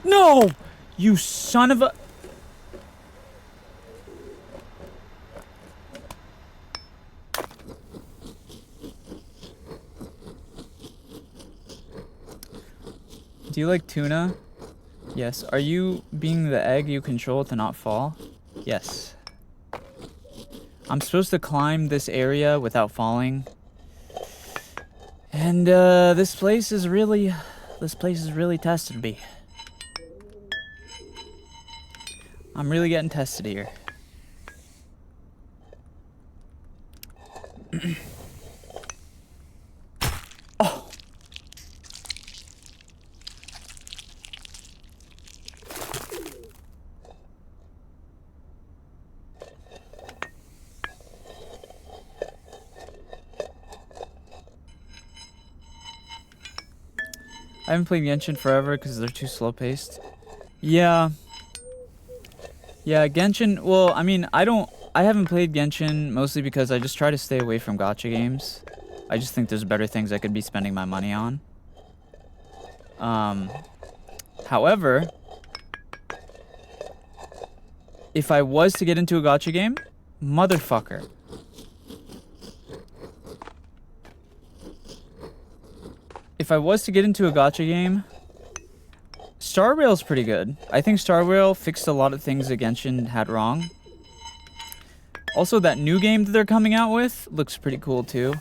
No! You son of a... Do you like tuna? Yes. Are you being the egg you control to not fall? Yes. I'm supposed to climb this area without falling. And this place has really tested me. I'm really getting tested here. Oh. I haven't played Genshin forever because they're too slow paced. Yeah. Yeah, Genshin, well, I mean, I haven't played Genshin mostly because I just try to stay away from gacha games. I just think there's better things I could be spending my money on. However, if I was to get into a gacha game, motherfucker. If I was to get into a gacha game, Star Rail's pretty good. I think Star Rail fixed a lot of things that Genshin had wrong. Also, that new game that they're coming out with looks pretty cool too.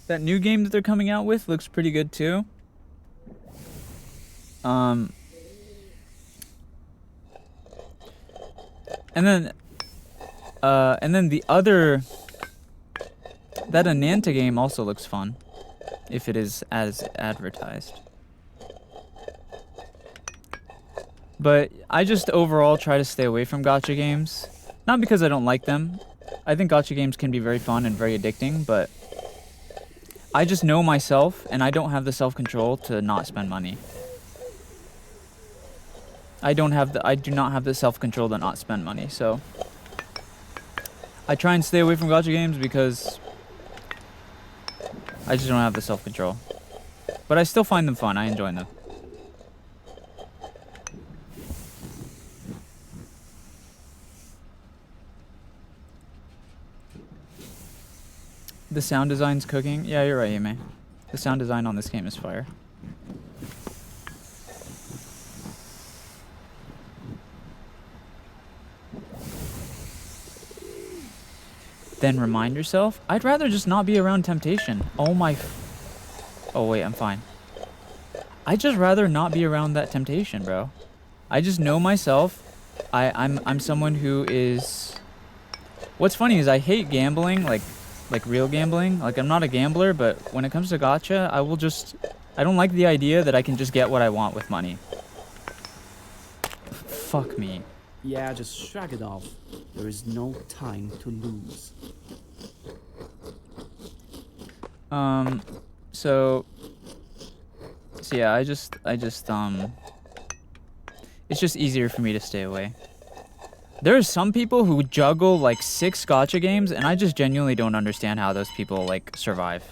That new game that they're coming out with looks pretty good too. And then the other, that Ananta game also looks fun, if it is as advertised. But I just overall try to stay away from gacha games. Not because I don't like them. I think gacha games can be very fun and very addicting, but I just know myself, and I don't have the self-control to not spend money. I do not have the self-control to not spend money, so I try and stay away from gacha games because I just don't have the self-control. But I still find them fun. I enjoy them. The sound design's cooking. Yeah, you're right, Yume. The sound design on this game is fire. Then remind yourself, I'd rather just not be around temptation. Oh my... Oh wait, I'm fine. I'd just rather not be around that temptation, bro. I just know myself. I'm someone who is... What's funny is I hate gambling, like real gambling. Like, I'm not a gambler, but when it comes to gacha, I don't like the idea that I can just get what I want with money. Fuck me. Yeah, just shrug it off. There is no time to lose. So yeah, it's just easier for me to stay away. There are some people who juggle like 6 gacha games, and I just genuinely don't understand how those people like survive.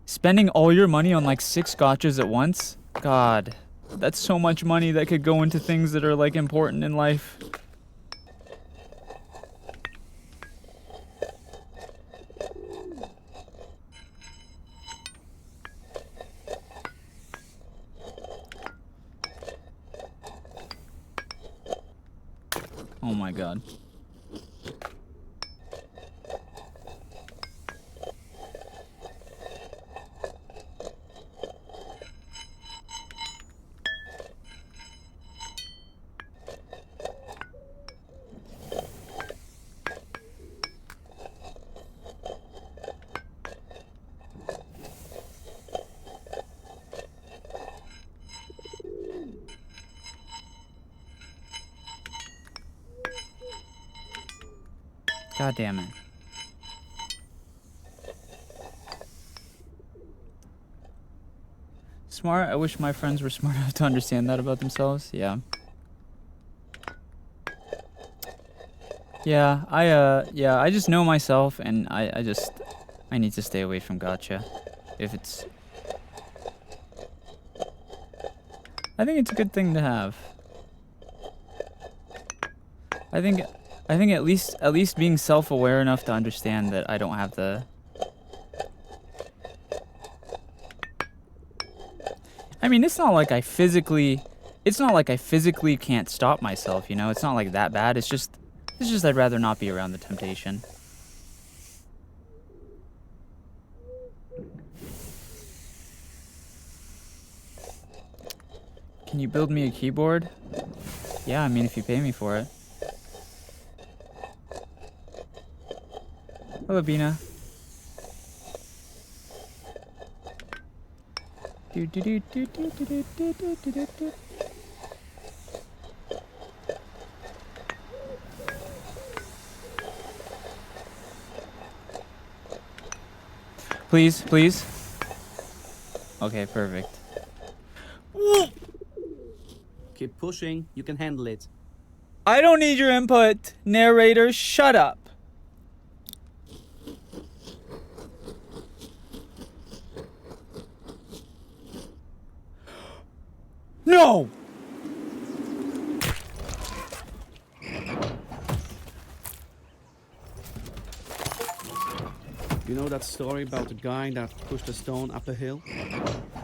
Spending all your money on like 6 gachas at once? God, that's so much money that could go into things that are like important in life. Oh my god. God damn it. Smart? I wish my friends were smart enough to understand that about themselves. Yeah. Yeah, I just know myself, and I need to stay away from gacha. If it's... I think it's a good thing to have. I think at least being self-aware enough to understand that I don't have the. I mean, it's not like I physically can't stop myself, you know? It's not like that bad. It's just I'd rather not be around the temptation. Can you build me a keyboard? Yeah, I mean, if you pay me for it. Hello, Bina. Please, please. Okay, perfect. Keep pushing. You can handle it. I don't need your input. Narrator, shut up. No! You know that story about the guy that pushed a stone up a hill?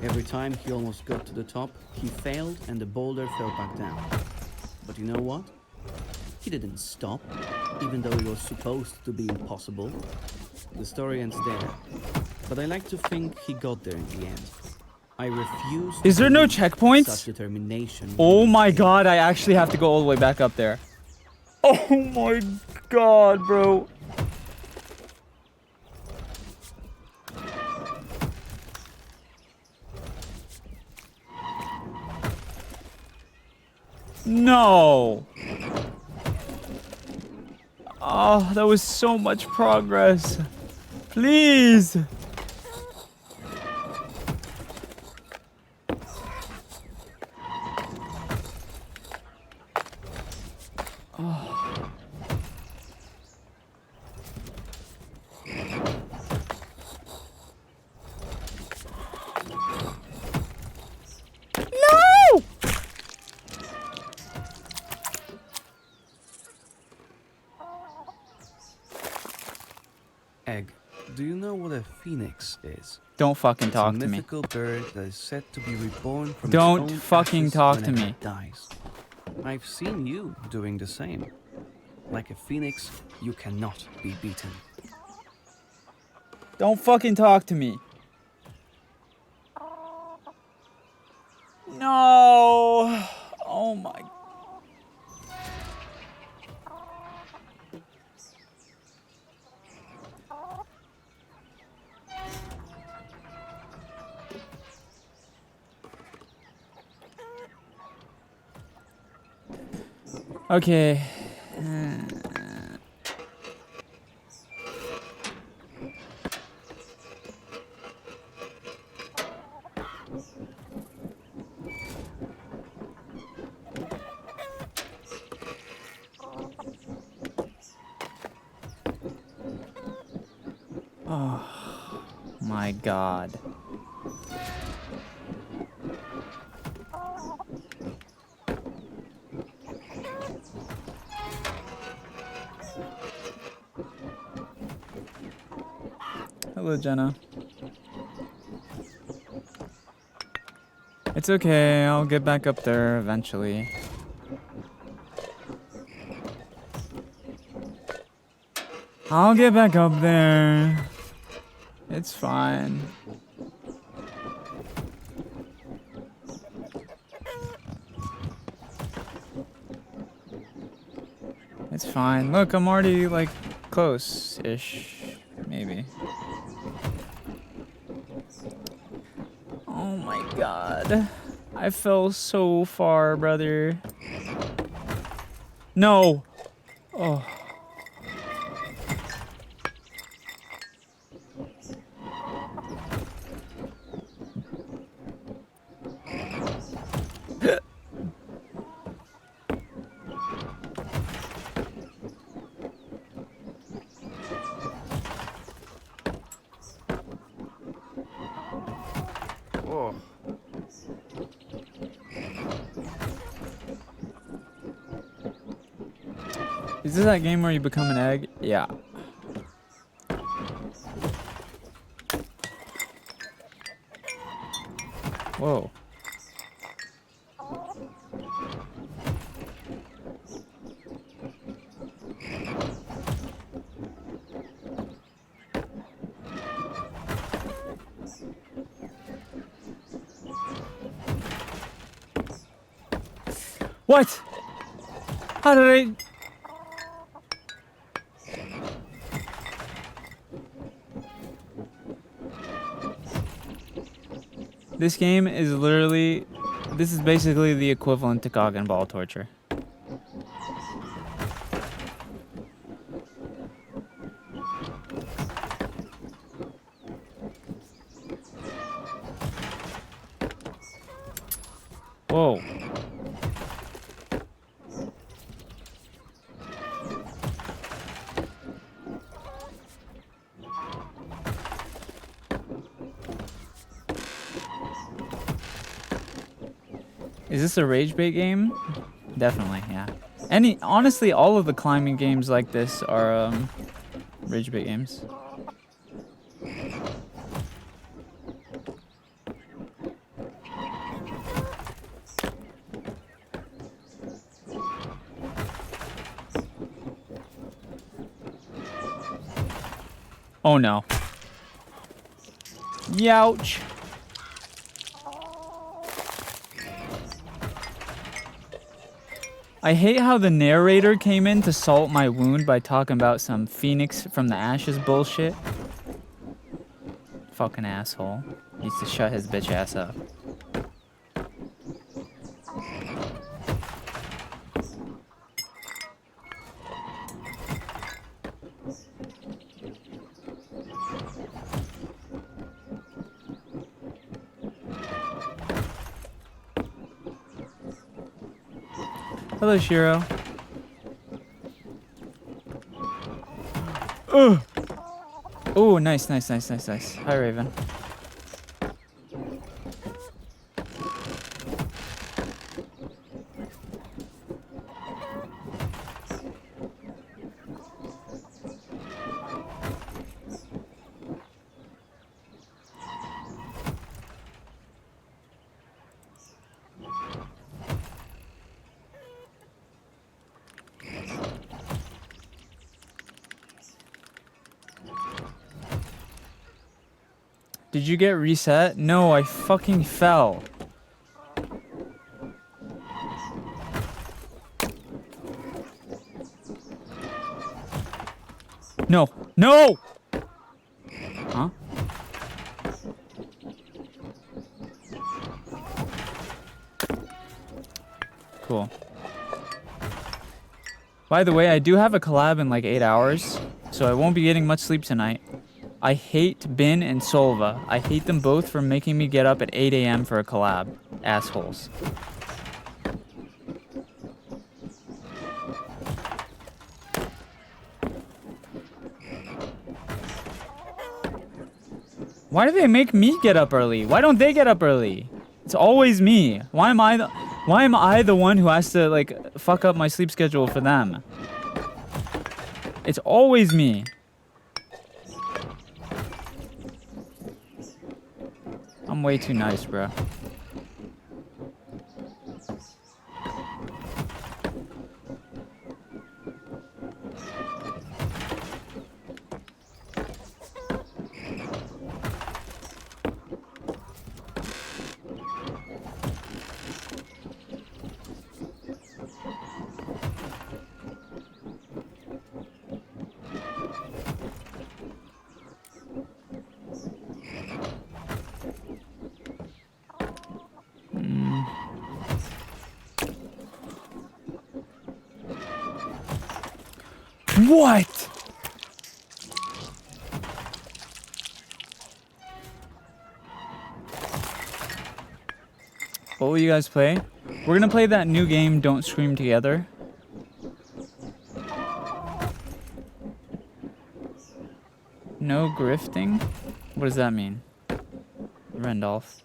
Every time he almost got to the top, he failed and the boulder fell back down. But you know what? He didn't stop, even though it was supposed to be impossible. The story ends there. But I like to think he got there in the end. I refuse to Is there no believe checkpoints? such determination. Oh my god, I actually have to go all the way back up there. Oh my god, bro. No. Oh, that was so much progress. Please. Oh. No! Egg, do you know what a phoenix is? Don't fucking talk It's to a me. mythical bird that is said to be reborn from Don't its own fucking ashes talk to whenever me. it dies. I've seen you doing the same. Like a phoenix, you cannot be beaten. Don't fucking talk to me. No. Oh my. Okay. Oh my god. Hello, Jenna. It's okay, I'll get back up there eventually. I'll get back up there. It's fine. It's fine. Look, I'm already, like, close-ish. Maybe. Oh my god. I fell so far, brother. No! Oh. Oh. Is this that game where you become an egg? Yeah. Whoa. What? How did I... This game is literally... This is basically the equivalent to cock and ball torture. Whoa. Is this a rage bait game? Definitely, yeah. Honestly, all of the climbing games like this are rage bait games. Oh no. Youch. I hate how the narrator came in to salt my wound by talking about some Phoenix from the Ashes bullshit. Fucking asshole. Needs to shut his bitch ass up. Hello, Shiro. Ugh. Oh, nice. Hi, Raven. Did you get reset? No, I fucking fell. No. No! Huh? Cool. By the way, I do have a collab in like 8 hours, so I won't be getting much sleep tonight. I hate Bin and Solva. I hate them both for making me get up at 8 a.m. for a collab. Assholes. Why do they make me get up early? Why don't they get up early? It's always me. Why am I the one who has to like fuck up my sleep schedule for them? It's always me. I'm way too nice, bro. What? What will you guys play? We're gonna play that new game, Don't Scream Together. No grifting? What does that mean? Randolph.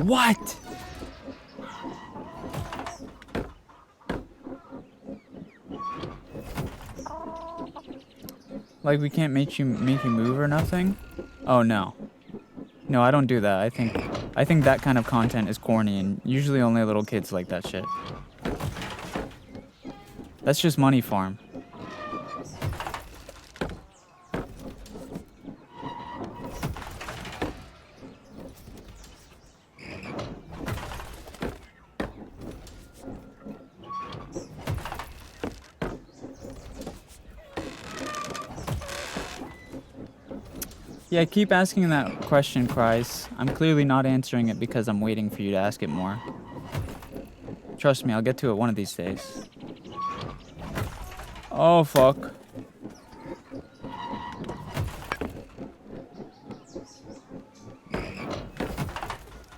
What? Like we can't make you move or nothing? Oh no. No, I don't do that. I think that kind of content is corny and usually only little kids like that shit. That's just money farm. Yeah, keep asking that question, Cries. I'm clearly not answering it because I'm waiting for you to ask it more. Trust me, I'll get to it one of these days. Oh, fuck.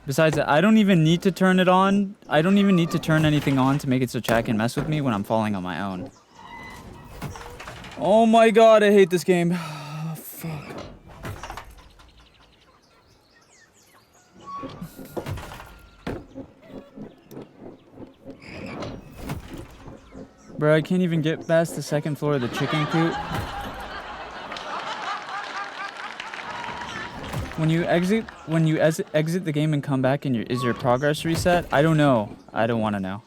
Besides that, I don't even need to turn it on. I don't even need to turn anything on to make it so chat can mess with me when I'm falling on my own. Oh my god, I hate this game. Oh, fuck. Bro, I can't even get past the second floor of the chicken coop. When you exit the game and come back, and is your progress reset? I don't know. I don't want to know.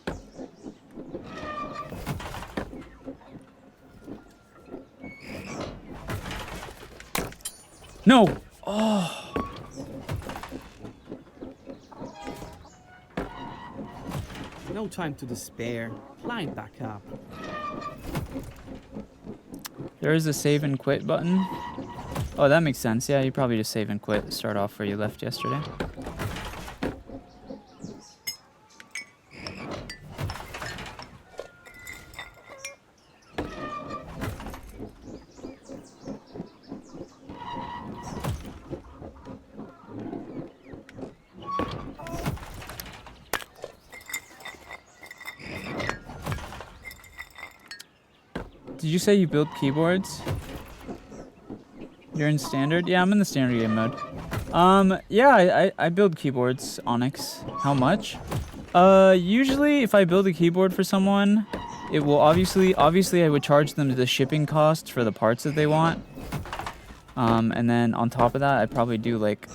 No. Oh. No time to despair. Climb back up. There is a save and quit button. Oh, that makes sense. Yeah, you probably just save and quit. Start off where you left yesterday. Did you say you build keyboards? You're in standard? Yeah, I'm in the standard game mode. Yeah, I build keyboards, Onyx. How much? Usually if I build a keyboard for someone, it will obviously I would charge them the shipping cost for the parts that they want. And then on top of that, I'd probably do like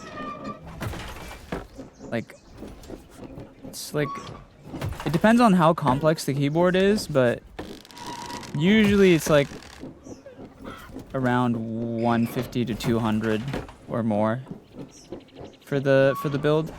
it's like, it depends on how complex the keyboard is, but usually it's like around 150 to 200 or more for the build.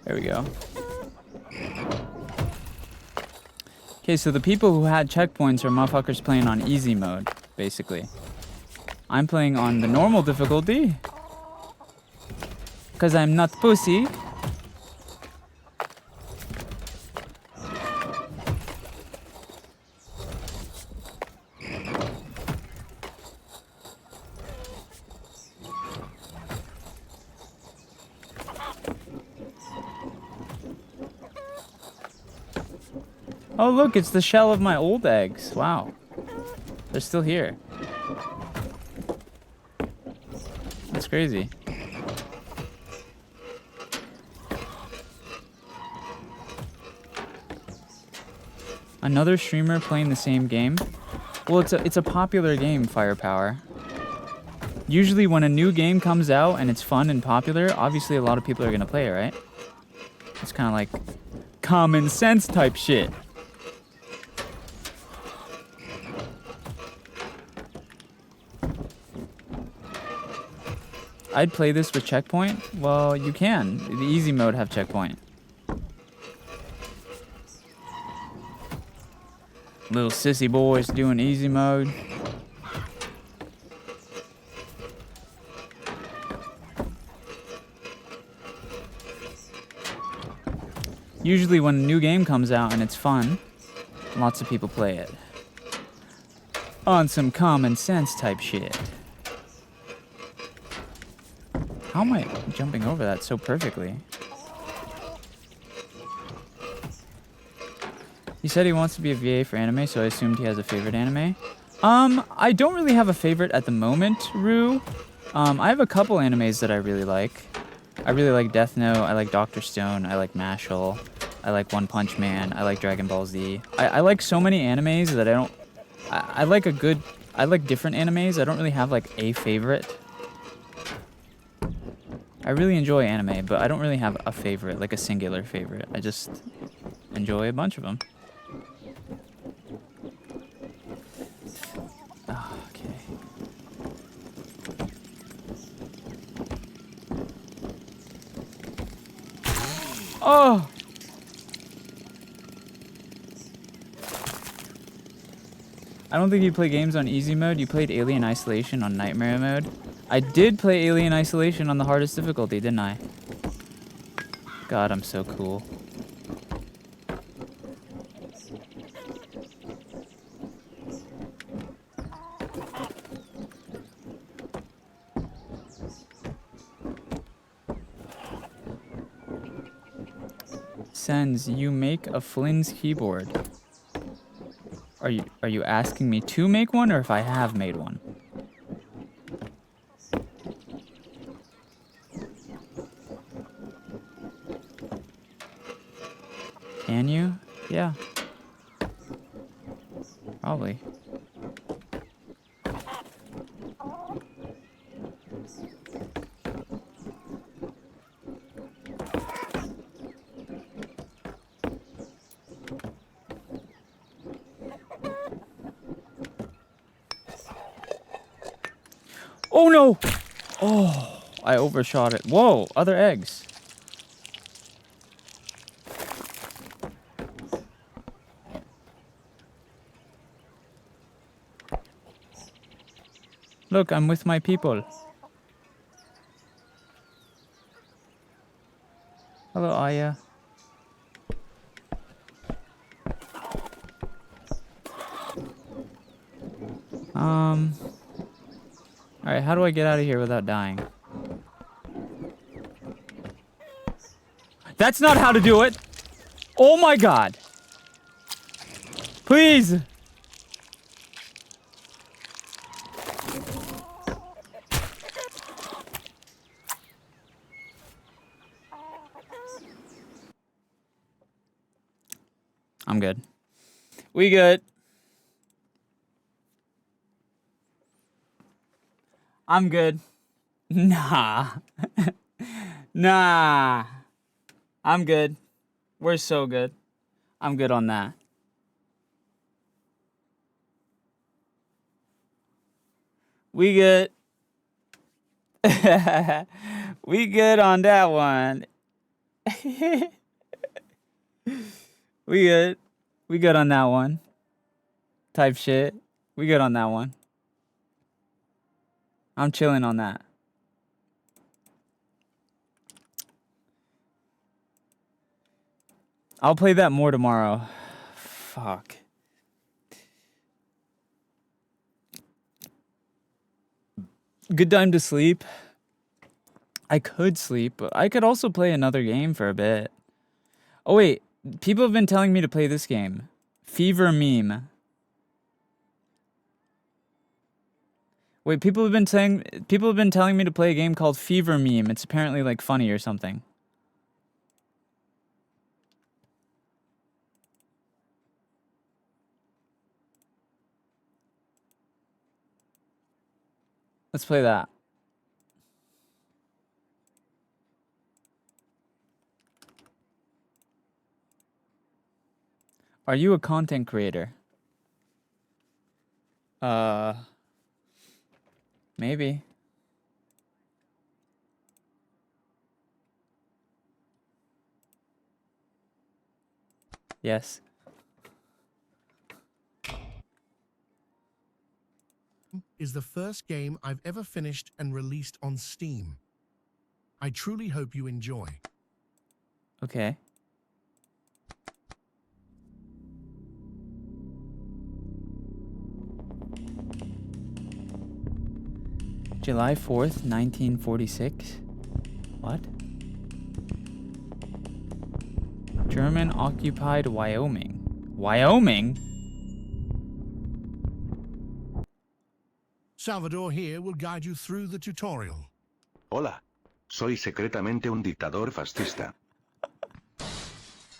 There we go. Okay, so the people who had checkpoints are motherfuckers playing on easy mode, basically. I'm playing on the normal difficulty. Because I'm not pussy. Oh look, it's the shell of my old eggs. Wow. They're still here. That's crazy. Another streamer playing the same game? Well, it's a popular game, Firepower. Usually when a new game comes out and it's fun and popular, obviously a lot of people are gonna play it, right? It's kind of like common sense type shit. I'd play this with checkpoint. Well, you can. The easy mode have checkpoint. Little sissy boys doing easy mode. Usually when a new game comes out and it's fun, lots of people play it. On some common sense type shit. How am I jumping over that so perfectly? He said he wants to be a VA for anime, so I assumed he has a favorite anime. I don't really have a favorite at the moment, Rue. I have a couple animes that I really like. I really like Death Note, I like Dr. Stone, I like Mashal, I like One Punch Man, I like Dragon Ball Z. I like so many animes that I don't... I like different animes. I don't really have like a favorite. I really enjoy anime, but I don't really have a favorite, like a singular favorite. I just enjoy a bunch of them. Okay. Oh! I don't think you play games on easy mode. You played Alien Isolation on nightmare mode. I did play Alien Isolation on the hardest difficulty, didn't I? God, I'm so cool. SENZ'S, you make a Flynn's keyboard. Are you asking me to make one or if I have made one? Can you? Yeah. Probably. Oh no! Oh, I overshot it. Whoa, other eggs. Look, I'm with my people. Hello, Aya. Alright, how do I get out of here without dying? That's not how to do it! Oh my god! Please! I'm good. We good. I'm good. Nah. Nah. I'm good. We're so good. I'm good on that. We good. We good on that one. We good. We good on that one. Type shit. We good on that one. I'm chilling on that. I'll play that more tomorrow. Fuck. Good time to sleep. I could sleep, but I could also play another game for a bit. Oh wait, people have been telling me to play this game. Fever Meme. Wait, people have been telling me to play a game called Fever Meme. It's apparently like funny or something. Let's play that. Are you a content creator? Maybe. Yes. Is the first game I've ever finished and released on Steam. I truly hope you enjoy. Okay. July 4th, 1946. What? German-occupied Wyoming. Wyoming? Salvador here will guide you through the tutorial. Hola. Soy secretamente un dictador fascista.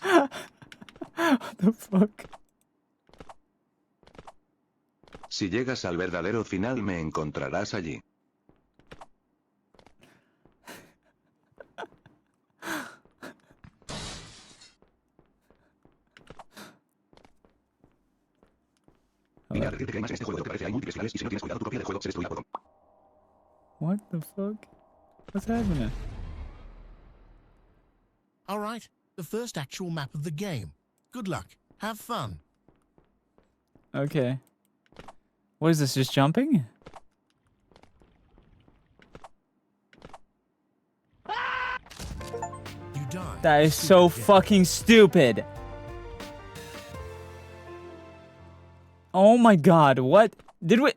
What the fuck? Si llegas al verdadero final me encontrarás allí. Mira, advertirte que hay más en este juego de lo que parece, hay múltiples finales y si no tienes cuidado tu copia del juego se destruirá por completo. What the fuck? What's happening? All right, the first actual map of the game. Good luck. Have fun. Okay. What is this, just jumping? You die. That is so fucking stupid. Oh my god, what? Did we...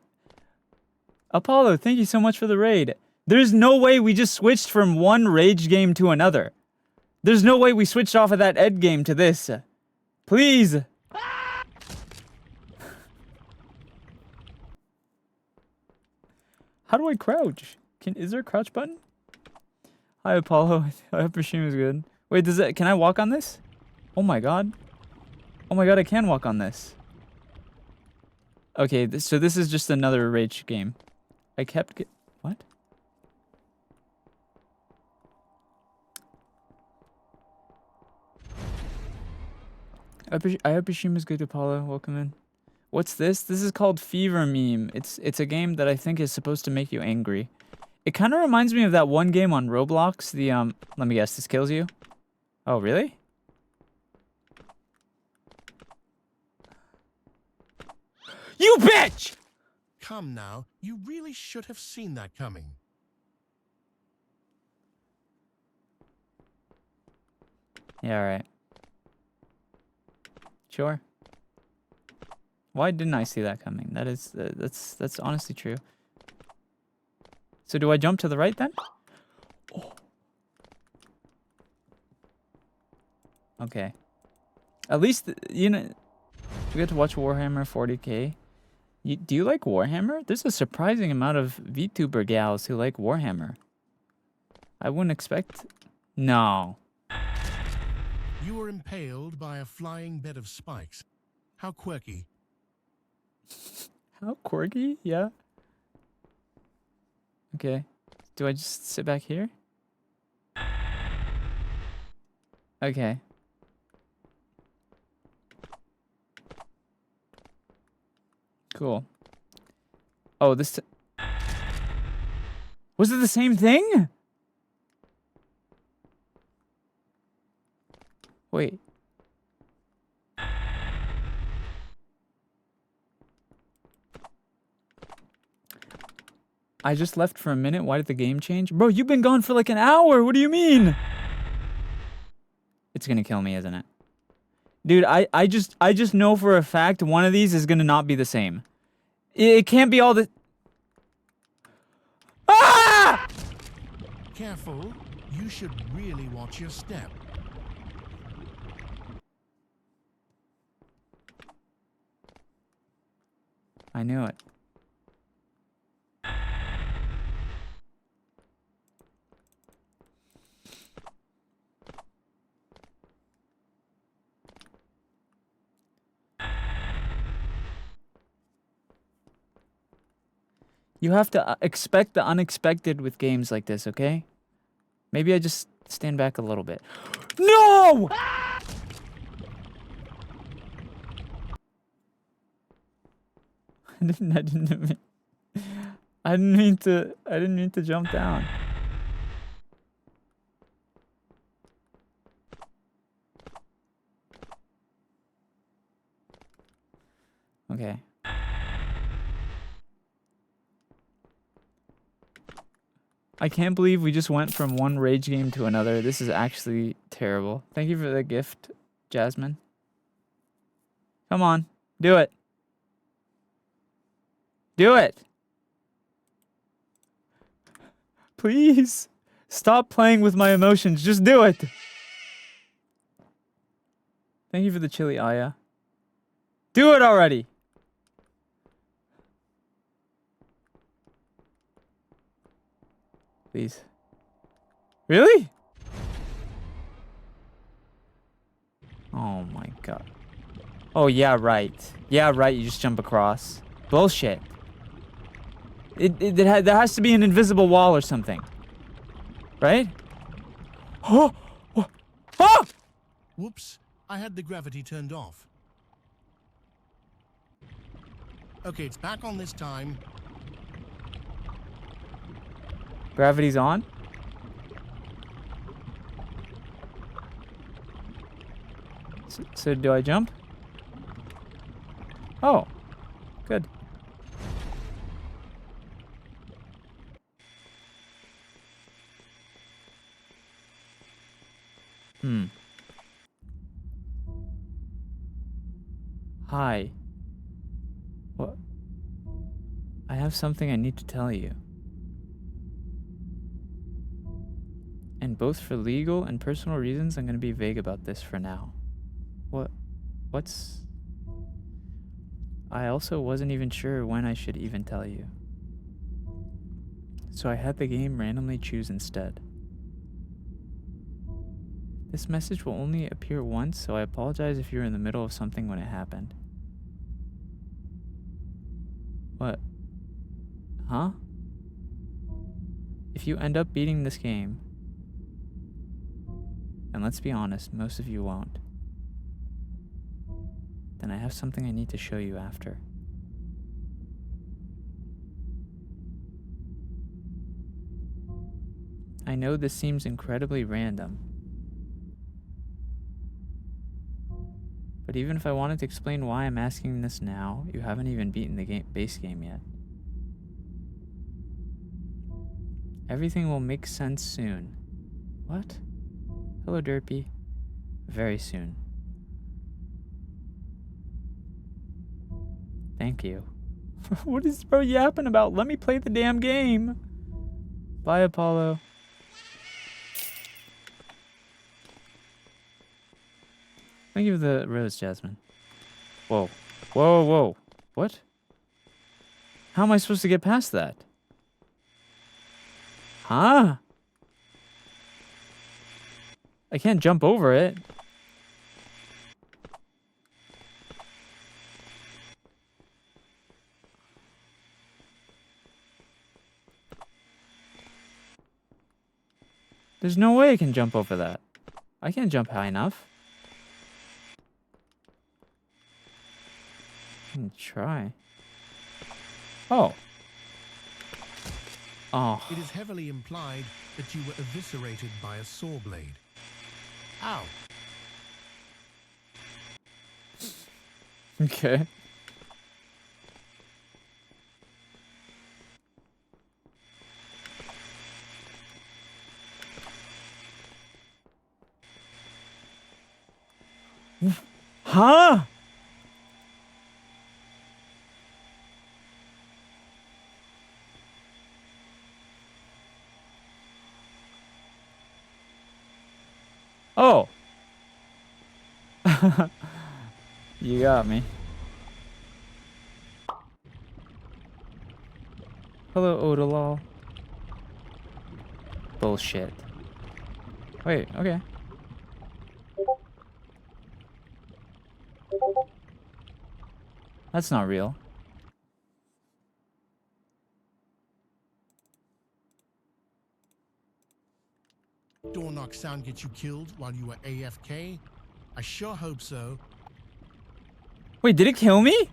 Apollo, thank you so much for the raid. There's no way we just switched from one rage game to another. There's no way we switched off of that Ed game to this. Please. How do I crouch? Is there a crouch button? Hi Apollo, I hope your stream is good. Wait, can I walk on this? Oh my god. Oh my god, I can walk on this. Okay, so this is just another rage game. I kept what? I hope your stream is good, Apollo. Welcome in. What's this? This is called Fever Meme. It's a game that I think is supposed to make you angry. It kind of reminds me of that one game on Roblox. The let me guess, this kills you. Oh, really? You bitch! Come now, you really should have seen that coming. Yeah, all right. Sure. Why didn't I see that coming? That's honestly true. So do I jump to the right then? Oh. Okay. At least, you know, we get to watch Warhammer 40k. Do you like Warhammer? There's a surprising amount of VTuber gals who like Warhammer. I wouldn't expect... No. You were impaled by a flying bed of spikes. How quirky. How quirky? Yeah. Okay. Do I just sit back here? Okay. Cool. Oh, this... Was it the same thing? Wait. I just left for a minute. Why did the game change? Bro, you've been gone for like an hour. What do you mean? It's gonna kill me, isn't it? Dude, I just know for a fact one of these is gonna not be the same. It can't be all the... Ah! Careful. You should really watch your step. I knew it. You have to expect the unexpected with games like this, okay? Maybe I just stand back a little bit. No! I didn't mean to jump down. Okay. I can't believe we just went from one rage game to another. This is actually terrible. Thank you for the gift, Jasmine. Come on. Do it. Do it. Please. Stop playing with my emotions. Just do it. Thank you for the chili, Aya. Do it already. Please. Really? Oh my god. Oh yeah, right. Yeah, right. You just jump across. Bullshit. There has to be an invisible wall or something. Right? Oh! Oh! Whoops, I had the gravity turned off. Okay, it's back on this time. Gravity's on? So do I jump? Oh, good. Hi. What? I have something I need to tell you. And both for legal and personal reasons, I'm going to be vague about this for now. What's... I also wasn't even sure when I should even tell you. So I had the game randomly choose instead. This message will only appear once, so I apologize if you're in the middle of something when it happened. What? Huh? If you end up beating this game, and let's be honest, most of you won't, then I have something I need to show you after. I know this seems incredibly random, but even if I wanted to explain why I'm asking this now, you haven't even beaten the base game yet. Everything will make sense soon. What? Hello, Derpy. Very soon. Thank you. What is bro yapping about? Let me play the damn game. Bye, Apollo. Thank you for the rose, Jasmine. Whoa. Whoa, whoa. What? How am I supposed to get past that? Huh? I can't jump over it. There's no way I can jump over that. I can't jump high enough. I can try. Oh. Oh. It is heavily implied that you were eviscerated by a saw blade. Ow. Okay. Huh? Oh. You got me. Hello, Odalol. Bullshit. Wait, okay. That's not real. Door knock sound get you killed while you were AFK? I sure hope so. Wait, did it kill me?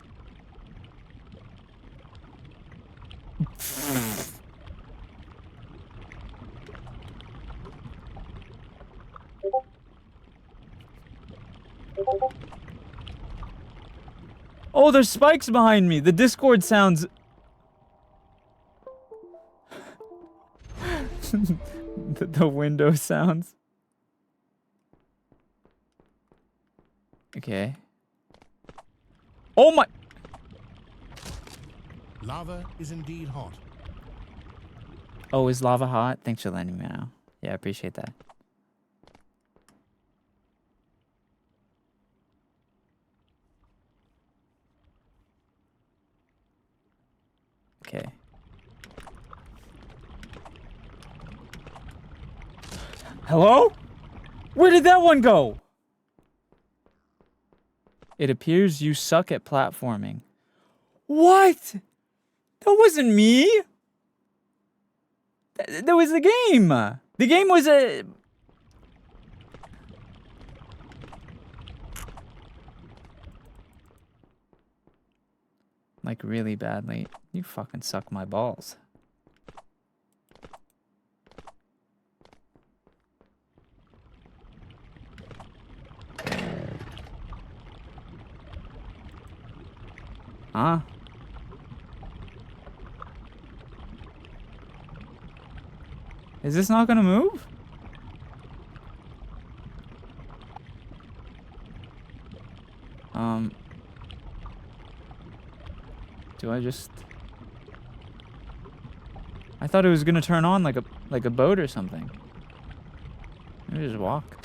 Oh, there's spikes behind me. The Discord sounds... the window sounds. Okay. Oh my... Lava is indeed hot. Oh, is lava hot? Thanks for letting me know. Yeah, I appreciate that. Okay. Hello? Where did that one go? It appears you suck at platforming. What? That wasn't me. That was the game. The game was a... Like, really badly. You fucking suck my balls. Huh? Is this not gonna move? Do I just... I thought it was gonna turn on like a boat or something. Maybe just walk.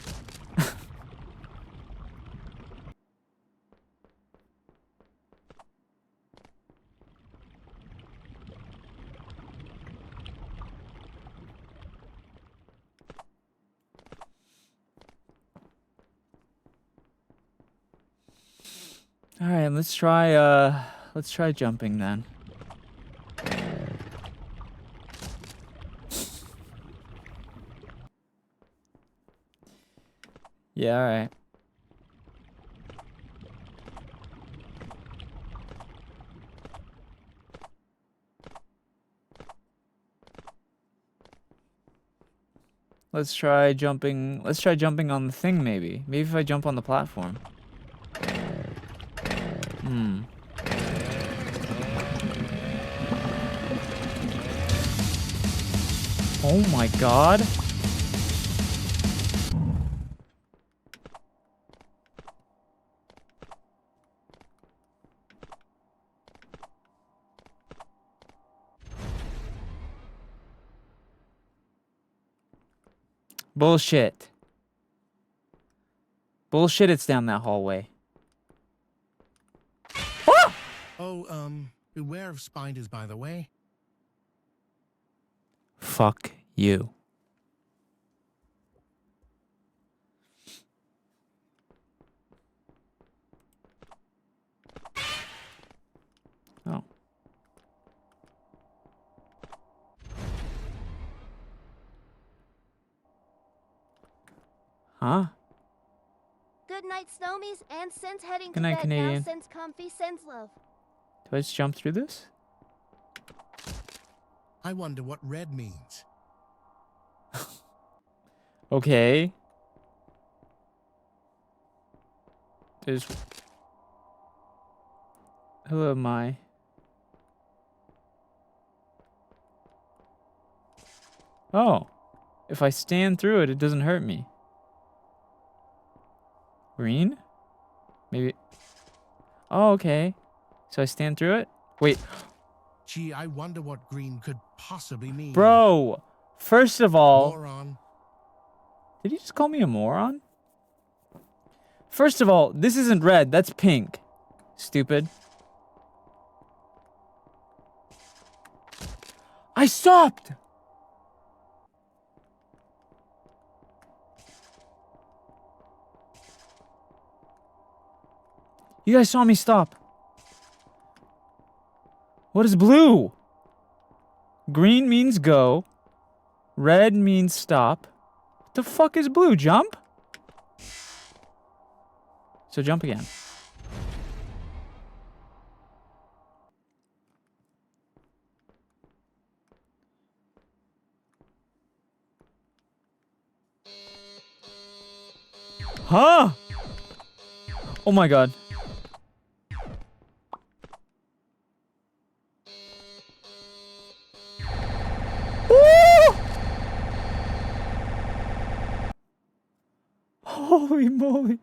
All right, let's try jumping then. Yeah, all right. Let's try jumping on the thing maybe. Maybe if I jump on the platform. Oh my god. Bullshit. Bullshit, it's down that hallway. Oh, beware of spiders, by the way. Fuck you. Oh. Huh? Good night, Snowmies, and SENZ'S heading Good to night, bed Canadian. now. SENZ'S comfy, SENZ'S love. Do I just jump through this? I wonder what red means. Okay. There's... Who am I? Oh. If I stand through it, it doesn't hurt me. Green? Maybe... Oh, okay. So I stand through it? Wait. Gee, I wonder what green could possibly mean. Bro! First of all... Moron. Did he just call me a moron? First of all, this isn't red, that's pink. Stupid. I stopped! You guys saw me stop. What is blue? Green means go. Red means stop. What the fuck is blue? Jump? So jump again. Huh? Oh my god. Woo! Holy moly.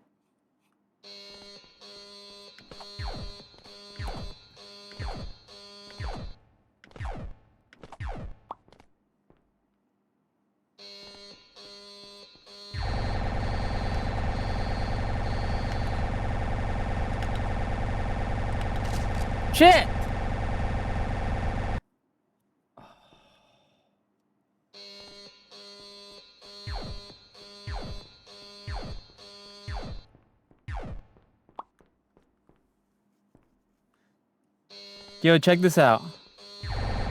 Shit! Yo, check this out.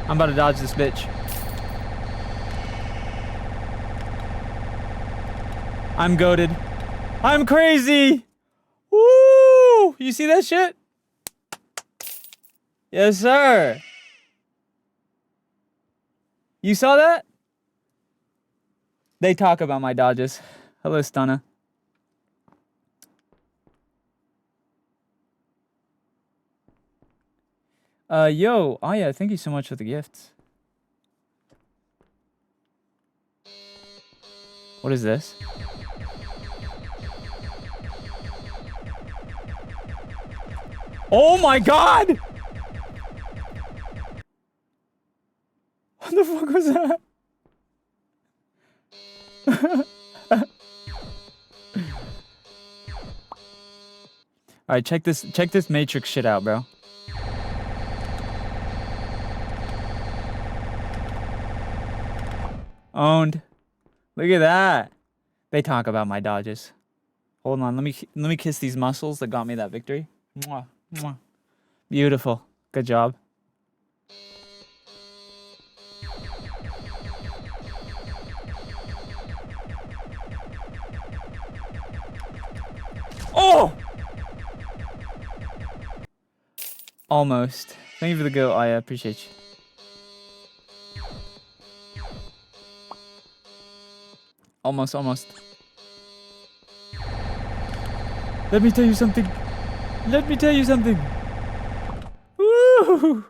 I'm about to dodge this bitch. I'm goated. I'm crazy! Woo! You see that shit? Yes, sir. You saw that? They talk about my dodges. Hello, Stunna. Yo, Aya, thank you so much for the gifts. What is this? Oh my god! What the fuck was that? Alright, check this Matrix shit out, bro. Owned. Look at that. They talk about my dodges. Hold on, let me kiss these muscles that got me that victory. Mwah, mwah. Beautiful. Good job. Oh! Almost. Thank you for the go, I appreciate you. Almost. Let me tell you something. Woo!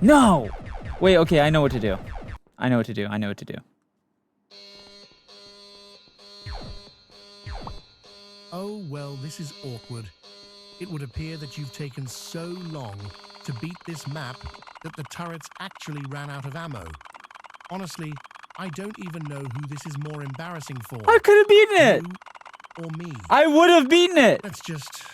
No! Wait, okay, I know what to do. Oh, well, this is awkward. It would appear that you've taken so long to beat this map that the turrets actually ran out of ammo. Honestly, I don't even know who this is more embarrassing for. I could have beaten it! You or me. I would have beaten it! Let's just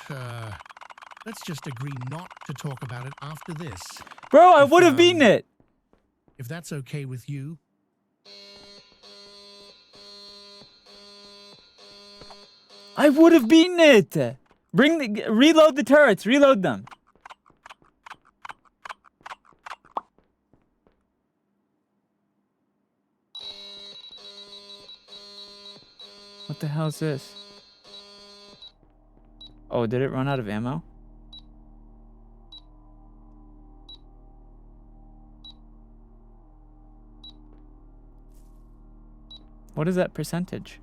agree not to talk about it after this. Bro, I would have beaten it! If that's okay with you. I would have beaten it! Reload the turrets, reload them. What the hell is this? Oh, did it run out of ammo? What is that percentage?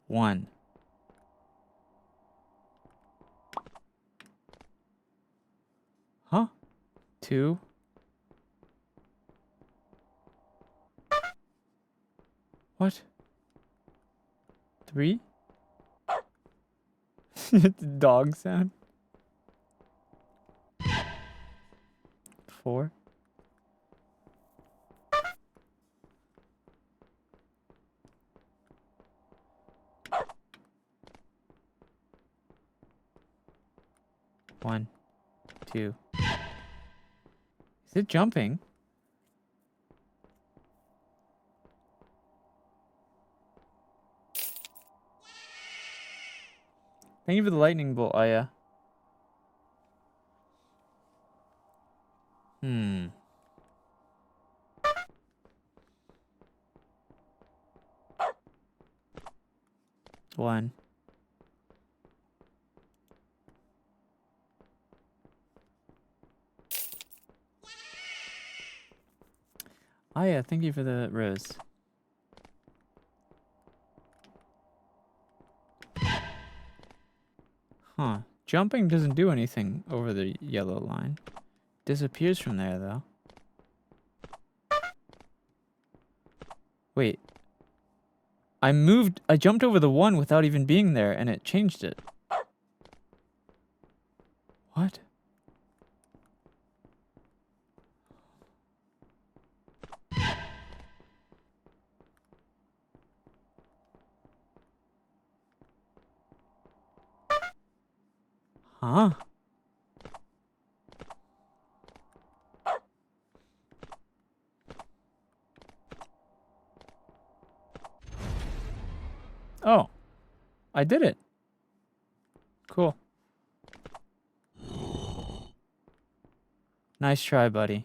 One. Huh? Two. What? Three? Dog sound. 4. One, 2. Is it jumping? Thank you for the lightning bolt, Aya. One. Aya, thank you for the rose. Huh. Jumping doesn't do anything over the yellow line. Disappears from there, though. I jumped over the 1 without even being there, and it changed it. What? Huh? Oh. I did it. Cool. Nice try, buddy.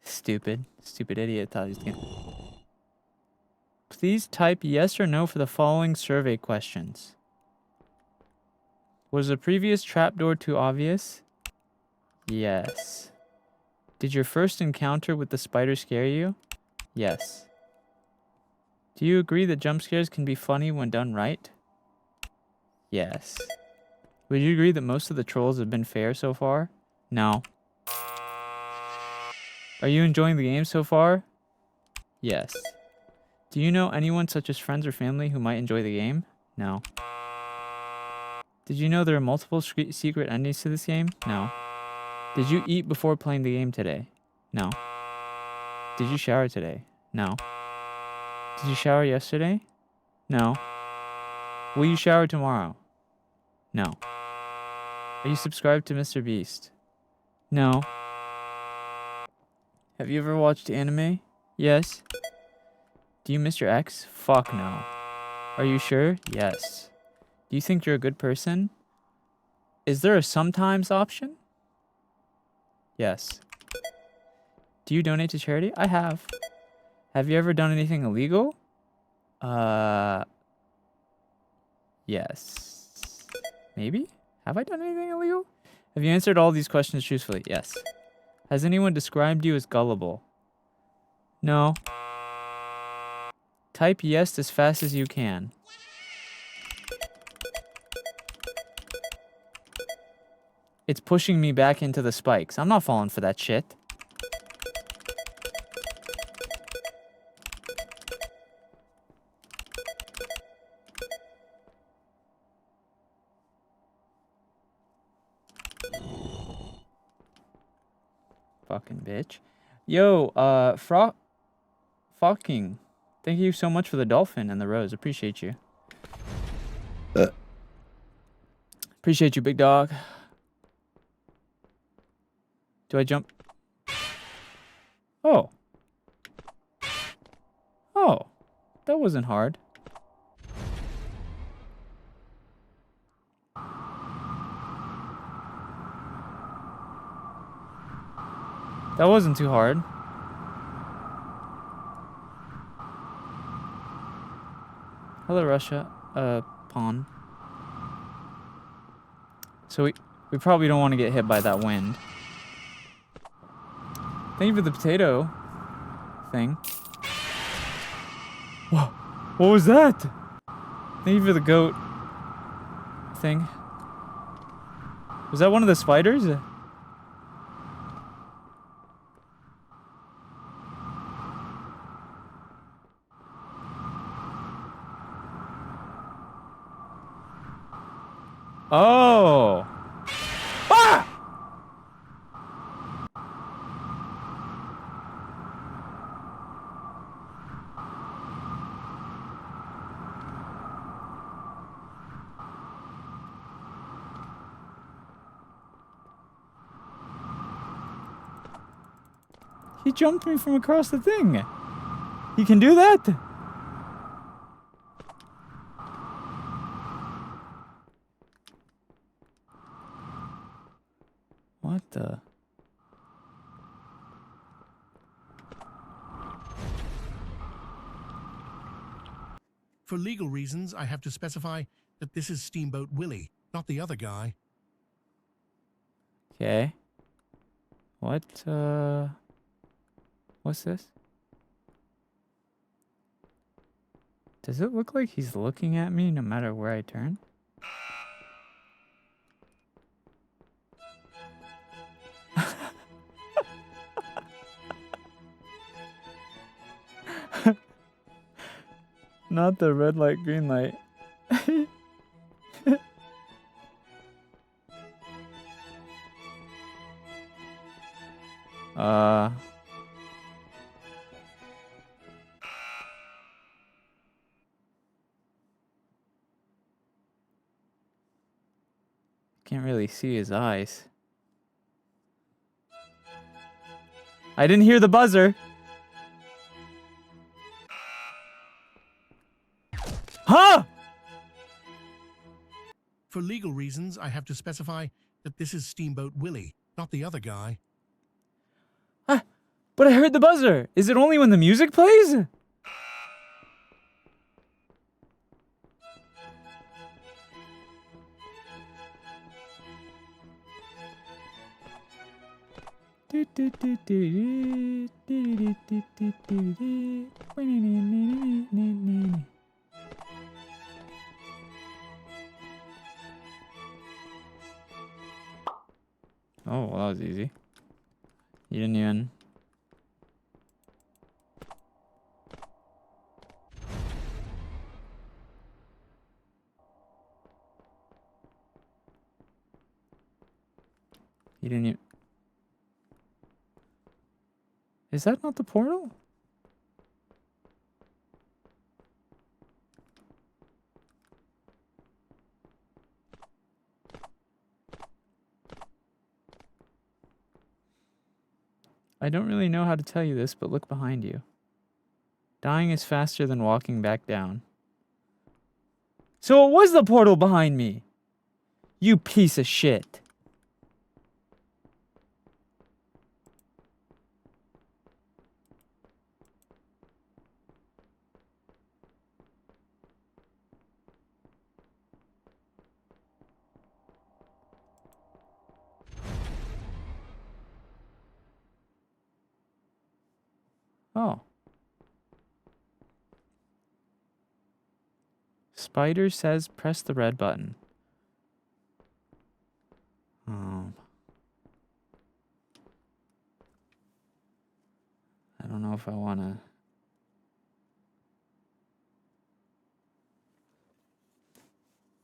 Stupid. Stupid idiot thought he was gonna... Please type yes or no for the following survey questions. Was the previous trapdoor too obvious? Yes. Did your first encounter with the spider scare you? Yes. Do you agree that jump scares can be funny when done right? Yes. Would you agree that most of the trolls have been fair so far? No. Are you enjoying the game so far? Yes. Do you know anyone such as friends or family who might enjoy the game? No. Did you know there are multiple secret endings to this game? No. Did you eat before playing the game today? No. Did you shower today? No. Did you shower yesterday? No. Will you shower tomorrow? No. Are you subscribed to Mr. Beast? No. Have you ever watched anime? Yes. Do you miss your ex? Fuck no. Are you sure? Yes. Do you think you're a good person? Is there a sometimes option? Yes. Do you donate to charity? I have. Have you ever done anything illegal? Yes. Maybe? Have I done anything illegal? Have you answered all these questions truthfully? Yes. Has anyone described you as gullible? No. Type yes as fast as you can. It's pushing me back into the spikes. I'm not falling for that shit. Fucking bitch. Yo, fucking. Thank you so much for the dolphin and the rose. Appreciate you. Appreciate you, big dog. Do I jump? Oh. Oh. That wasn't hard. That wasn't too hard. Hello, Russia. Pawn. So we probably don't want to get hit by that wind. Thank you for the potato thing. Whoa. What was that? Thank you for the goat thing. Was that one of the spiders? Oh. Ah! He jumped me from across the thing. He can do that? What the? For legal reasons, I have to specify that this is Steamboat Willie, not the other guy. Okay. What, what's this? Does it look like he's looking at me no matter where I turn? Not the red light, green light. Can't really see his eyes. I didn't hear the buzzer. Huh? For legal reasons, I have to specify that this is Steamboat Willie, not the other guy. But I heard the buzzer. Is it only when the music plays? Oh, well, that was easy. You didn't even... You didn't even... Is that not the portal? I don't really know how to tell you this, but look behind you. Dying is faster than walking back down. So it was the portal behind me! You piece of shit. Oh. Spider says press the red button. I don't know if I want to...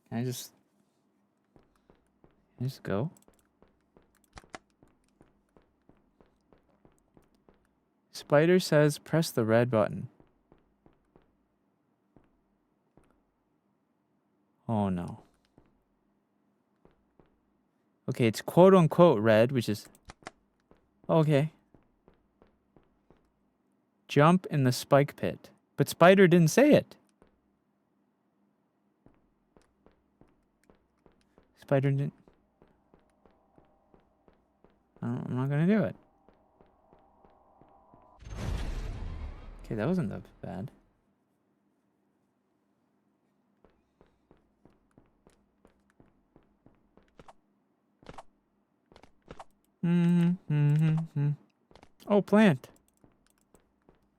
Can I just go? Spider says press the red button. Oh no. Okay, it's quote unquote red, which is... Okay. Jump in the spike pit. But Spider didn't say it. Spider didn't... I'm not gonna do it. Okay, that wasn't that bad. Oh, plant.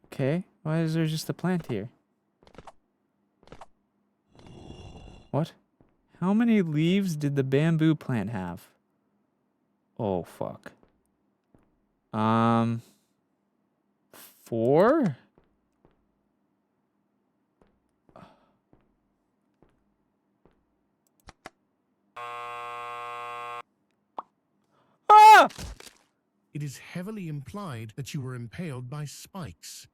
Okay, why is there just a plant here? What? How many leaves did the bamboo plant have? Oh, fuck. 4? Ah! It is heavily implied that you were impaled by spikes.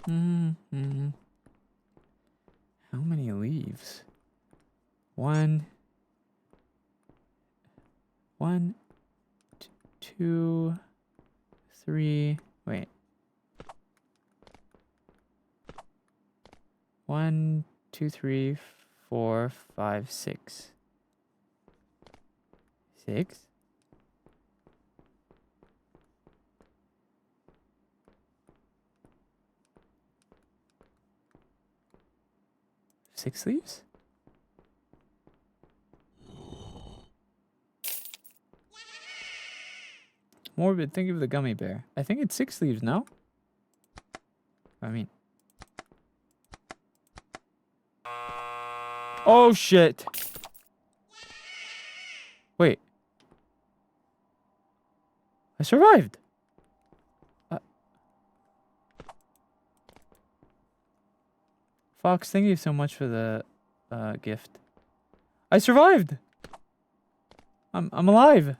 How many leaves? 1, 2, 3. Wait. 1, 2, 3, 4, 5, 6. 6? Six leaves? Morbid, think of the gummy bear. I think it's 6 leaves, no? I mean... Oh, shit. Wait, I survived. Fox, thank you so much for the gift. I survived. I'm alive.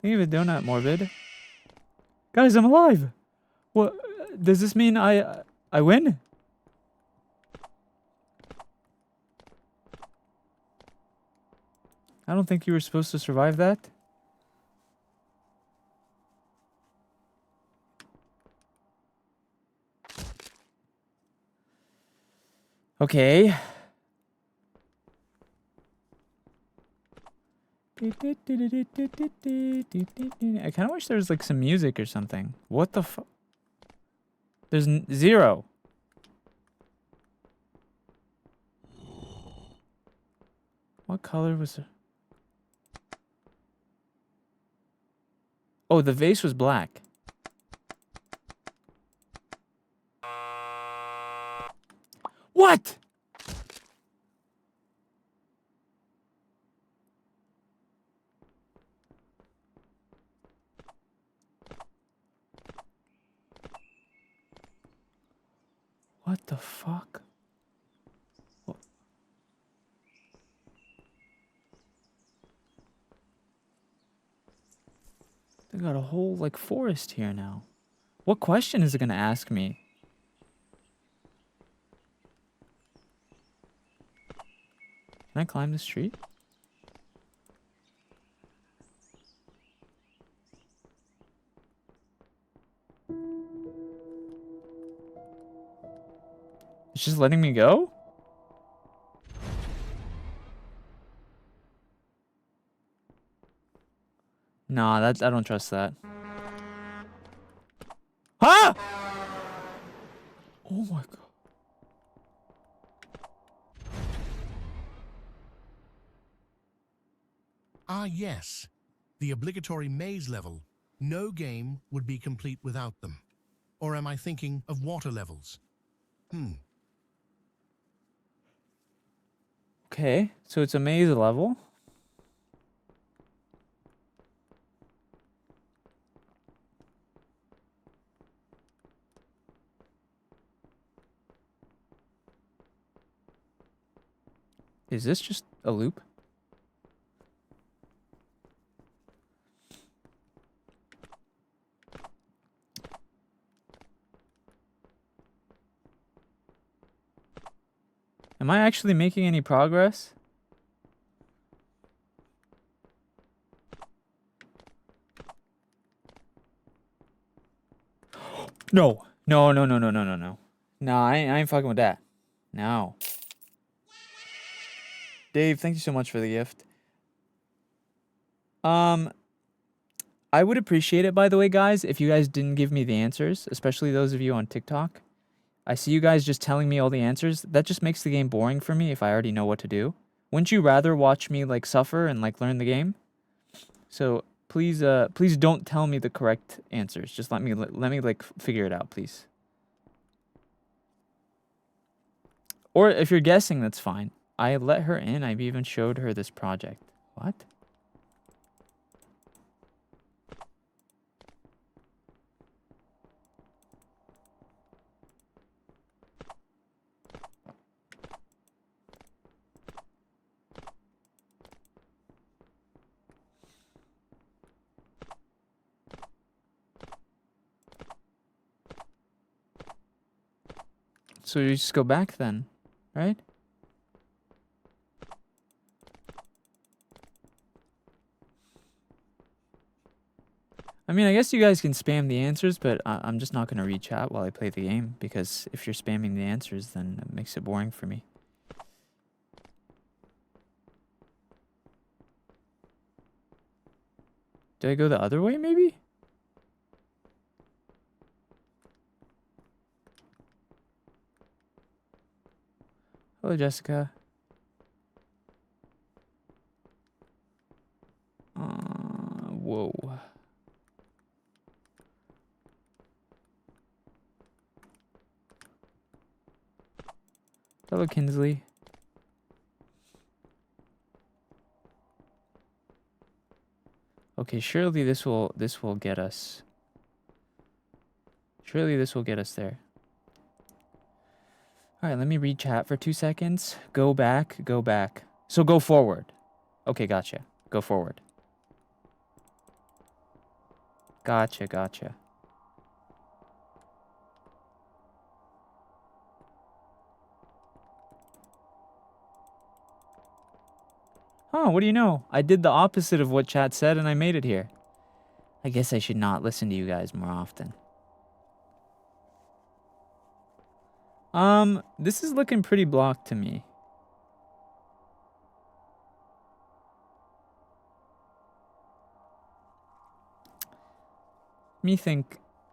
Thank you for the donut, Morbid. Guys, I'm alive. What does this mean? I win? I don't think you were supposed to survive that. Okay. I kind of wish there was like some music or something. What the fuck? There's 0. What color was it? Oh, the vase was black. What? What the fuck? What? They got a whole like forest here now. What question is it gonna ask me? Can I climb this tree? It's just letting me go? Nah, I don't trust that. Ah! Oh my god. Ah, yes. The obligatory maze level. No game would be complete without them. Or am I thinking of water levels? Okay, so it's a maze level. Is this just a loop? Am I actually making any progress? No. No, no, no, no, no, no, no. No, I ain't fucking with that. No. Dave, thank you so much for the gift. I would appreciate it, by the way, guys, if you guys didn't give me the answers, especially those of you on TikTok. I see you guys just telling me all the answers. That just makes the game boring for me if I already know what to do. Wouldn't you rather watch me like suffer and like learn the game? So please, please don't tell me the correct answers. Just let me like figure it out, please. Or if you're guessing, that's fine. I let her in. I've even showed her this project. What? So you just go back then, right? I mean, I guess you guys can spam the answers, but I'm just not going to read chat while I play the game, because if you're spamming the answers, then it makes it boring for me. Do I go the other way, maybe? Hello, Jessica. Whoa. Hello, Kinsley. Okay, surely this will get us. Surely this will get us there. All right, let me read chat for 2 seconds. Go back, go back. So go forward. Okay, gotcha. Go forward. Gotcha, gotcha. Huh, what do you know? I did the opposite of what chat said and I made it here. I guess I should not listen to you guys more often. This is looking pretty blocked to me.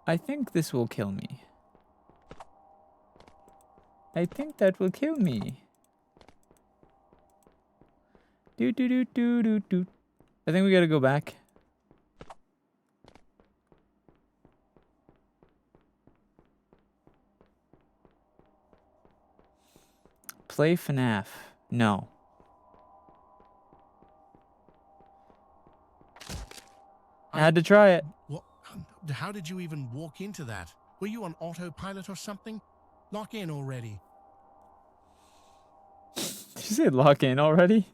I think this will kill me. I think that will kill me. Do do do do do do. I think we gotta go back. Play FNAF. No. I had to try it. What? How did you even walk into that? Were you on autopilot or something? Lock in already. Did you say lock in already?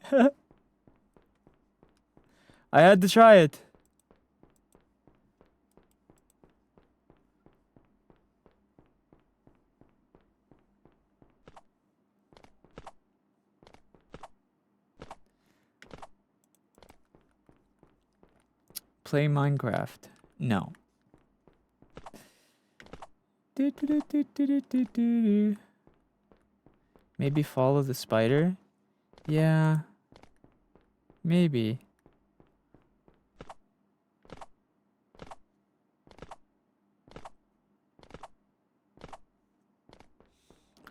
I had to try it. Play Minecraft. No. Maybe follow the spider? Yeah. Maybe.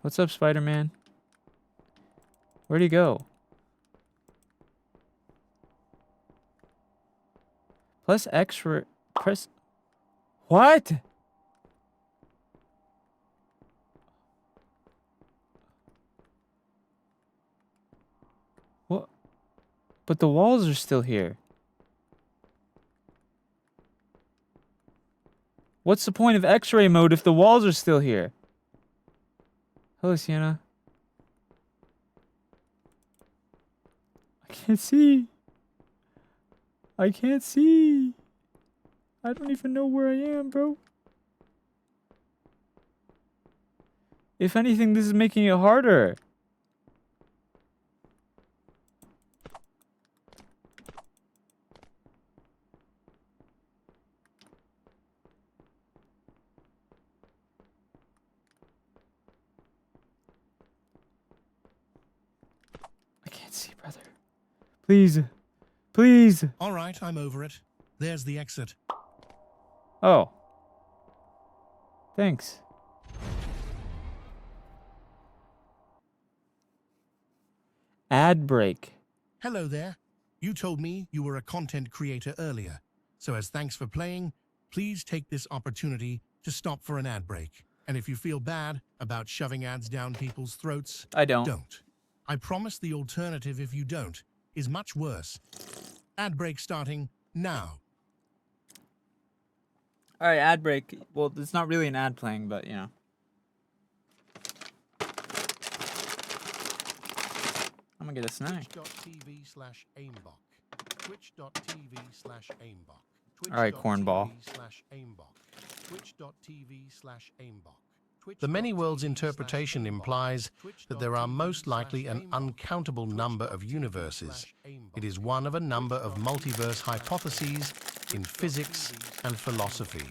What's up, Spider-Man? Where'd he go? Plus X for press. What? What? But the walls are still here. What's the point of X-ray mode if the walls are still here? Hello, Sienna. I can't see. I can't see. I don't even know where I am, bro. If anything, this is making it harder. I can't see, brother. Please. Please. All right, I'm over it. There's the exit. Oh. Thanks. Ad break. Hello there. You told me you were a content creator earlier. So as thanks for playing, please take this opportunity to stop for an ad break. And if you feel bad about shoving ads down people's throats, I don't. Don't. I promise the alternative, if you don't, is much worse. Ad break starting now. All right, ad break. Well, it's not really an ad playing, but you know. I'm gonna get a snack. Twitch.tv/aimbot. Twitch.tv/aimbot. All right, cornball. Twitch.tv/aimbot. The many worlds interpretation implies that there are most likely an uncountable number of universes. It is one of a number of multiverse hypotheses in physics and philosophy.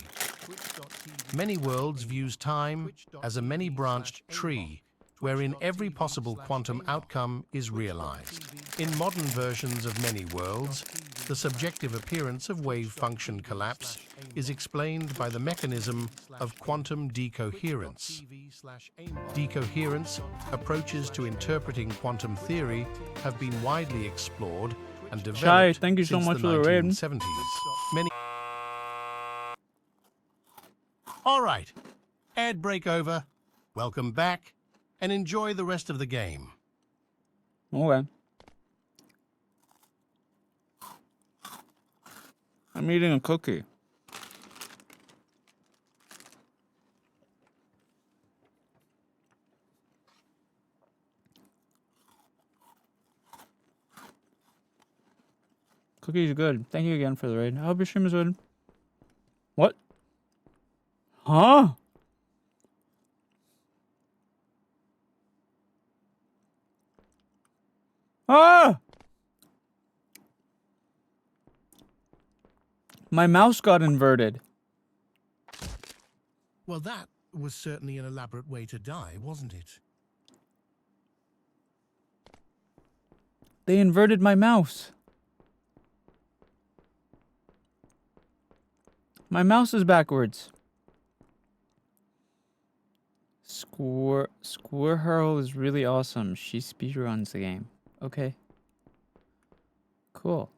Many worlds views time as a many-branched tree, wherein every possible quantum outcome is realized. In modern versions of many worlds, the subjective appearance of wave function collapse is explained by the mechanism of quantum decoherence. Decoherence approaches to interpreting quantum theory have been widely explored and developed Shai, thank you so since much the for the raid. 1970s. Many. All right, ad break over. Welcome back, and enjoy the rest of the game. Okay. I'm eating a cookie. Cookies are good. Thank you again for the raid. I hope your stream is good. What? Huh? Ah! My mouse got inverted. Well, that was certainly an elaborate way to die, wasn't it? They inverted my mouse. My mouse is backwards. Squirrel is really awesome. She speedruns the game. Okay. Cool.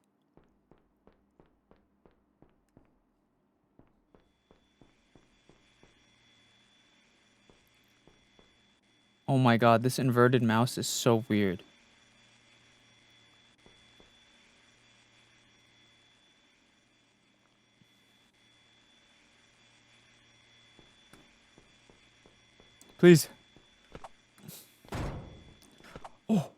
Oh my god, this inverted mouse is so weird. Please. Oh.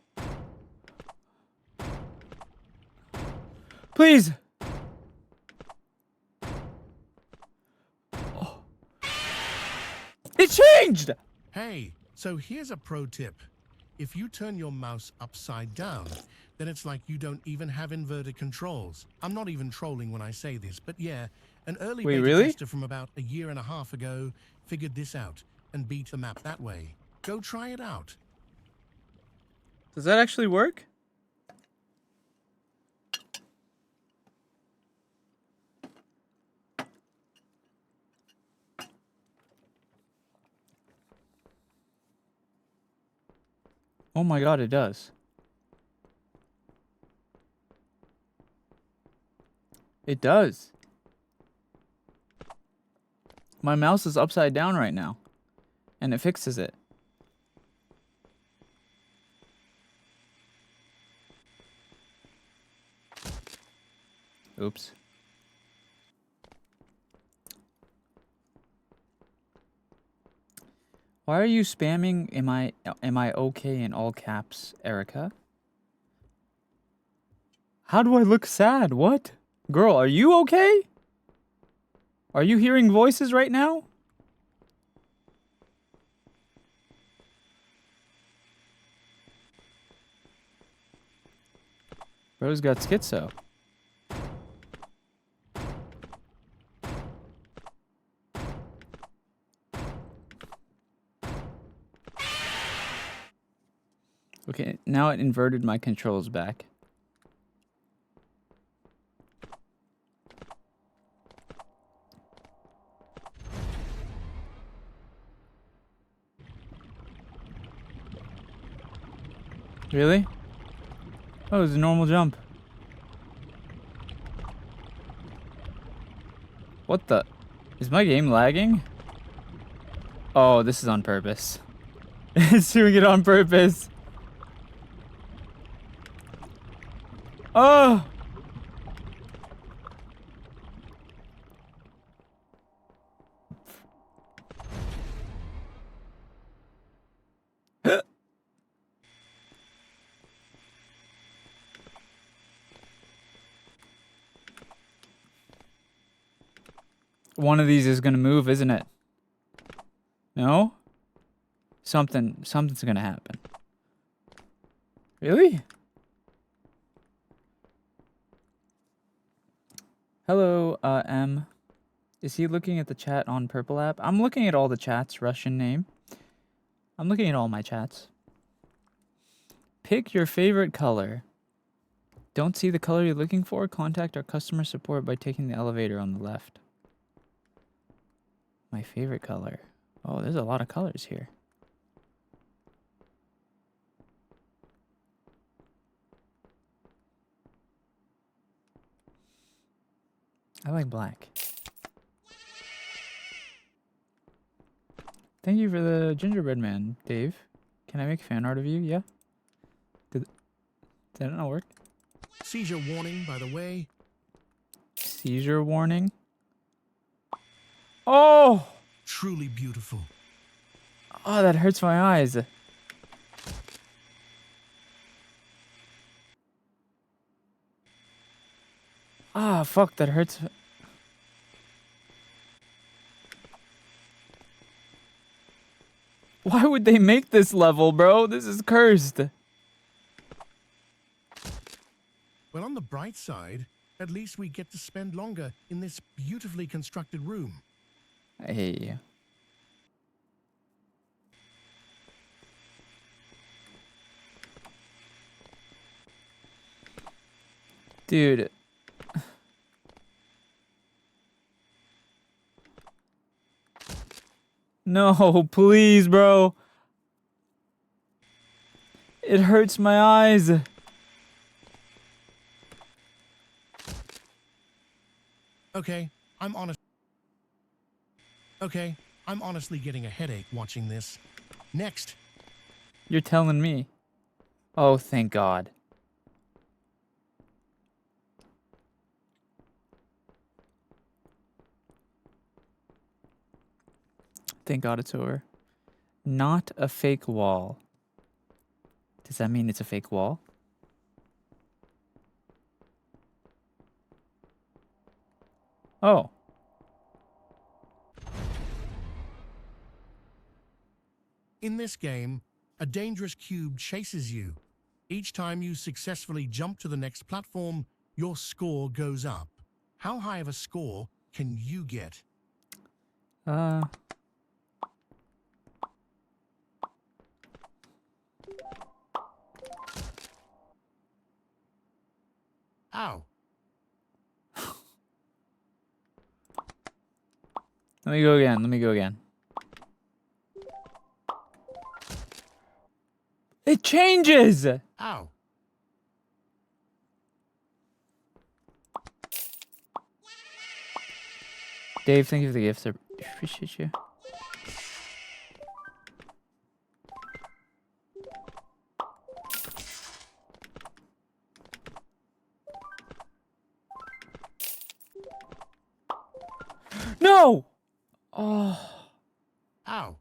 Please. Oh. It changed! Hey, so here's a pro tip. If you turn your mouse upside down, then it's like you don't even have inverted controls. I'm not even trolling when I say this, but yeah, an early Wait, beta really? tester from about a year and a half ago figured this out and beat the map that way. Go try it out. Does that actually work? Oh my god, it does. It does. My mouse is upside down right now, and it fixes it. Oops. Why are you spamming am I okay in all caps, Erica? How do I look sad? What? Girl, are you okay? Are you hearing voices right now? Rose got schizo. Okay, now it inverted my controls back. Really? Oh, it was a normal jump. What the? Is my game lagging? Oh, this is on purpose. It's doing it on purpose. Oh! One of these is gonna move, isn't it? No? Something's gonna happen. Really? Hello, M. Is he looking at the chat on Purple app? I'm looking at all the chats, Russian name. I'm looking at all my chats. Pick your favorite color. Don't see the color you're looking for? Contact our customer support by taking the elevator on the left. My favorite color. Oh, there's a lot of colors here. I like black. Thank you for the gingerbread man, Dave. Can I make fan art of you? Yeah? Did it not work? Seizure warning, by the way. Seizure warning. Oh! Truly beautiful. Oh, that hurts my eyes. Ah, fuck, that hurts. Why would they make this level, bro? This is cursed. Well, on the bright side, at least we get to spend longer in this beautifully constructed room. I hate you. Dude. No, please, bro. It hurts my eyes. Okay, I'm honestly getting a headache watching this. Next. You're telling me. Oh, thank God. Thank God it's over. Not a fake wall. Does that mean it's a fake wall? Oh. In this game, a dangerous cube chases you. Each time you successfully jump to the next platform, your score goes up. How high of a score can you get? Ow. Let me go again. Let me go again. It changes! Ow. Dave, thank you for the gifts. I appreciate you. No! Oh. Ow.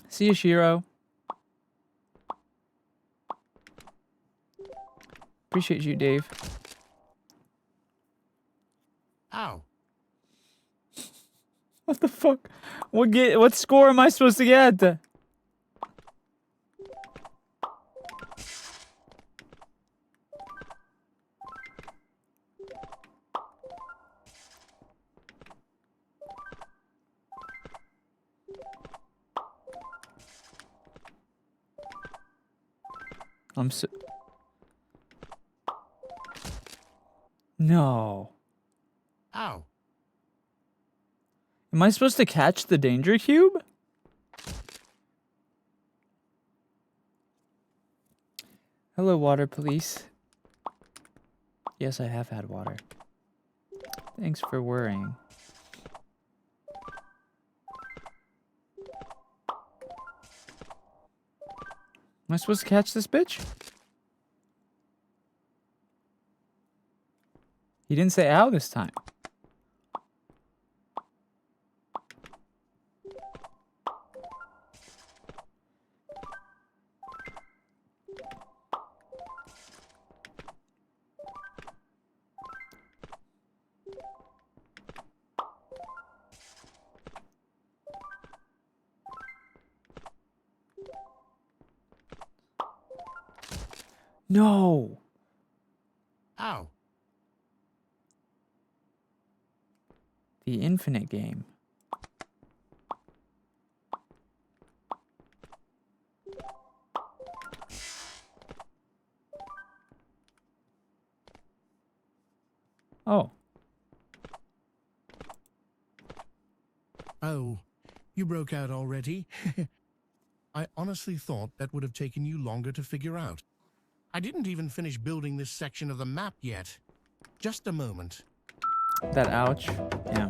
See you, Shiro. Appreciate you, Dave. Ow. What the fuck? What score am I supposed to get? I'm so... No. Ow. Am I supposed to catch the danger cube? Hello, water police. Yes, I have had water. Thanks for worrying. Am I supposed to catch this bitch? He didn't say ow this time. No. Ow. The infinite game. Oh. Oh, you broke out already? I honestly thought that would have taken you longer to figure out. I didn't even finish building this section of the map yet. Just a moment. That ouch. Yeah.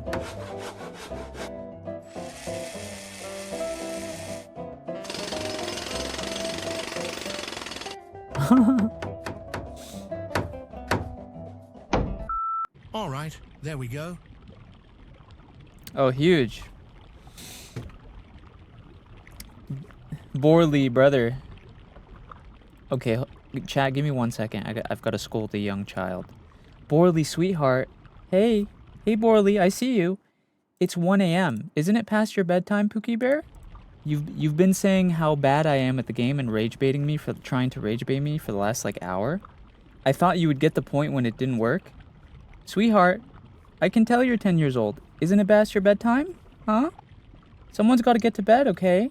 All right, there we go. Oh, huge. Borley, brother. Okay, chat, give me 1 second. I've got to scold the young child. Borley, sweetheart. Hey. Hey, Borley, I see you. It's 1 a.m. Isn't it past your bedtime, Pookie Bear? You've been saying how bad I am at the game and rage baiting me for trying to rage bait me for the last, like, hour. I thought you would get the point when it didn't work. Sweetheart, I can tell you're 10 years old. Isn't it past your bedtime? Huh? Someone's got to get to bed, okay?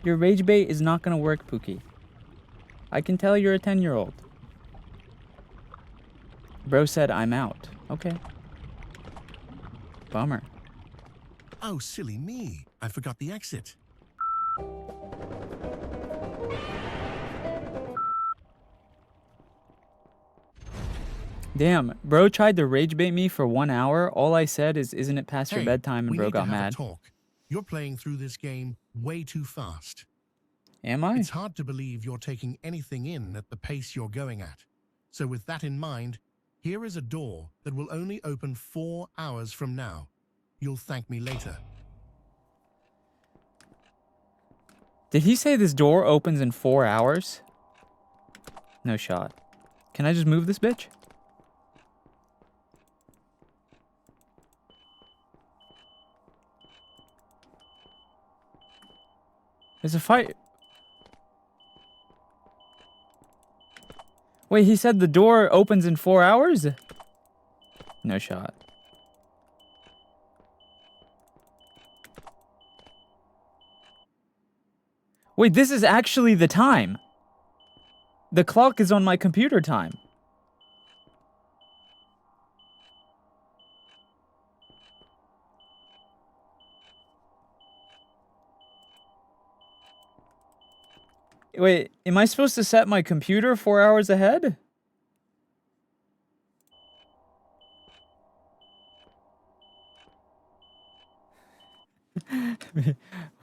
Your rage bait is not going to work, Pookie. I can tell you're a 10-year-old. Bro said I'm out. Okay. Bummer. Oh, silly me. I forgot the exit. Damn, bro tried to rage bait me for 1 hour. All I said is, isn't it past your Hey, bedtime? And we bro need to got have a mad. talk. You're playing through this game way too fast. Am I? It's hard to believe you're taking anything in at the pace you're going at. So with that in mind, here is a door that will only open 4 hours from now. You'll thank me later. Did he say this door opens in 4 hours? No shot. Can I just move this bitch? There's a fight. Wait, he said the door opens in 4 hours? No shot. Wait, this is actually the time. The clock is on my computer time. Wait, am I supposed to set my computer 4 hours ahead?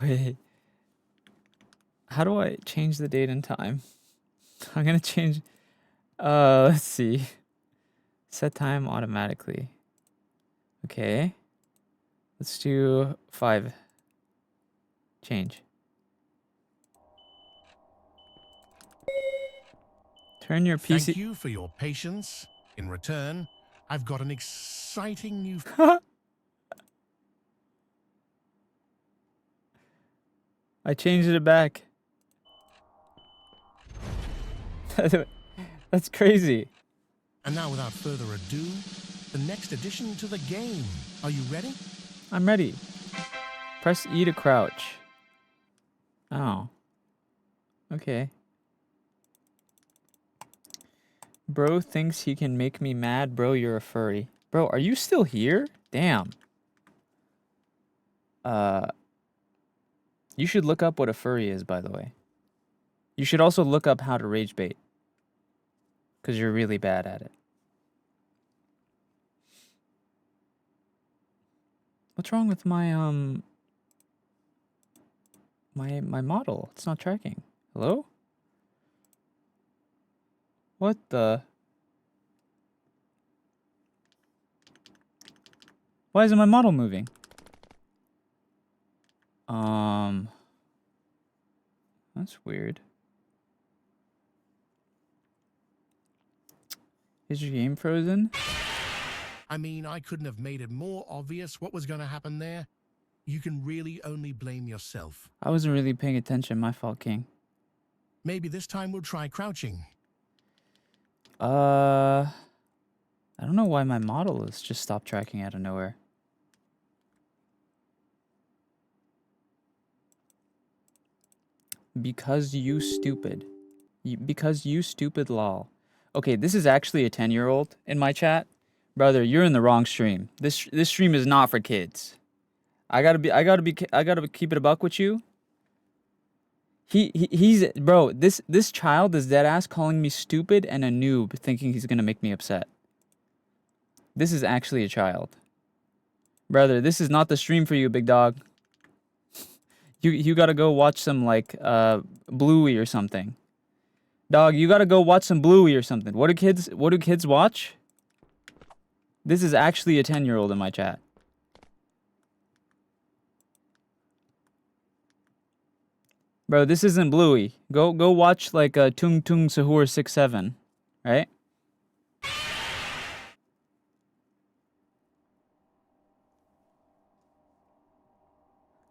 Wait. How do I change the date and time? I'm gonna change... let's see. Set time automatically. Okay. Let's do 5. Change. Turn your PC... Thank you for your patience. In return, I've got an exciting new... I changed it back. That's crazy. And now, without further ado, the next addition to the game. Are you ready? I'm ready. Press E to crouch. Oh. Okay. Bro thinks he can make me mad. Bro, you're a furry. Bro, are you still here? Damn. You should look up what a furry is, by the way. You should also look up how to rage bait. Because you're really bad at it. What's wrong with my, my model? It's not tracking. Hello? What the? Why isn't my model moving? That's weird. Is your game frozen? I mean, I couldn't have made it more obvious what was going to happen there. You can really only blame yourself. I wasn't really paying attention. My fault, King. Maybe this time we'll try crouching. I don't know why my model is just stopped tracking out of nowhere. Because you stupid. Because you stupid lol. Okay, this is actually a 10-year-old in my chat. Brother, you're in the wrong stream. This stream is not for kids. I gotta keep it a buck with you. He's bro, this child is dead ass calling me stupid and a noob, thinking he's gonna make me upset. This is actually a child. Brother, this is not the stream for you, big dog. You gotta go watch some, like, Bluey or something. Dog, you gotta go watch some Bluey or something. What do kids watch? This is actually a 10-year-old in my chat. Bro, this isn't Bluey. Go watch like Tung Tung Sahur 6-7, right?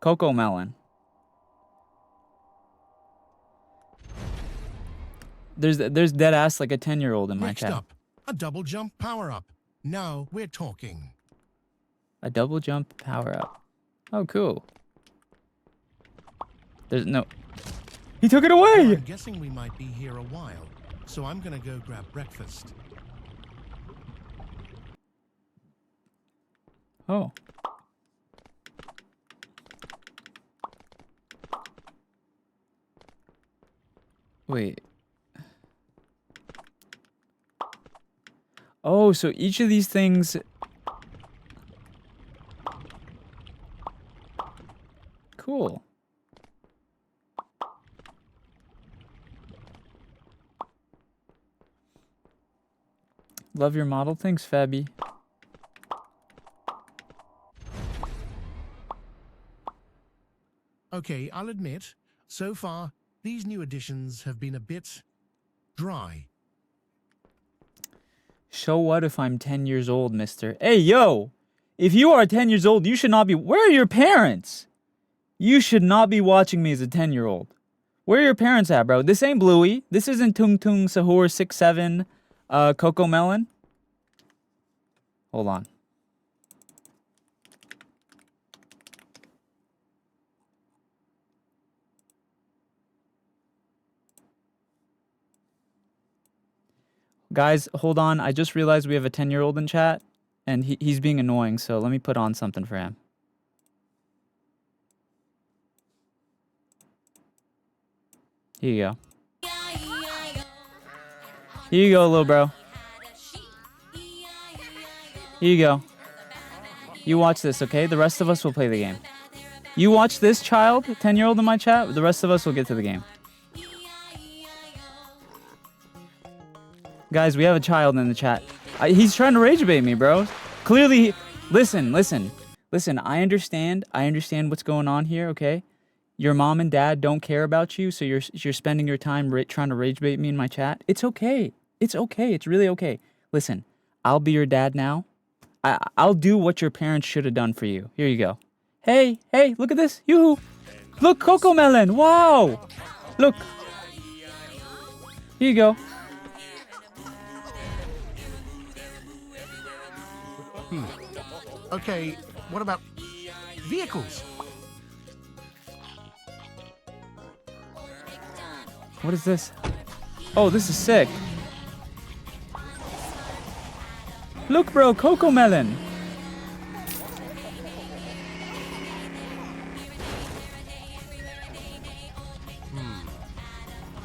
Coco Melon. There's dead ass like a 10-year-old in my Next chat. up, a double jump power up. Now we're talking. A double jump power up. Oh, cool. There's no. He took it Well, away. I'm guessing we might be here a while, so I'm gonna go grab breakfast. Oh. Wait. Oh, so each of these things. Cool. Love your model. Thanks, Fabby. Okay, I'll admit, so far, these new additions have been a bit dry. So what if I'm 10 years old, mister? Hey, yo! If you are 10 years old, you should not be... Where are your parents? You should not be watching me as a 10-year-old. Where are your parents at, bro? This ain't Bluey. This isn't Tung Tung Sahur 6-7 Coco Melon. Hold on. Guys, hold on. I just realized we have a 10-year-old in chat, and he's being annoying, so let me put on something for him. Here you go. Here you go, little bro. Here you go. You watch this, okay? The rest of us will play the game. You watch this, child, 10-year-old in my chat. The rest of us will get to the game. Guys, we have a child in the chat. He's trying to rage bait me, bro. Clearly, listen. I understand what's going on here, okay? Your mom and dad don't care about you, so you're spending your time trying to rage bait me in my chat. It's okay. It's okay. It's really okay. Listen, I'll be your dad now. I'll do what your parents should have done for you. Here you go. Hey, look at this. Yoo-hoo. Look, Coco Melon. Wow. Look. Here you go. Okay, what about vehicles? What is this? Oh, this is sick. Look, bro, Coco Melon.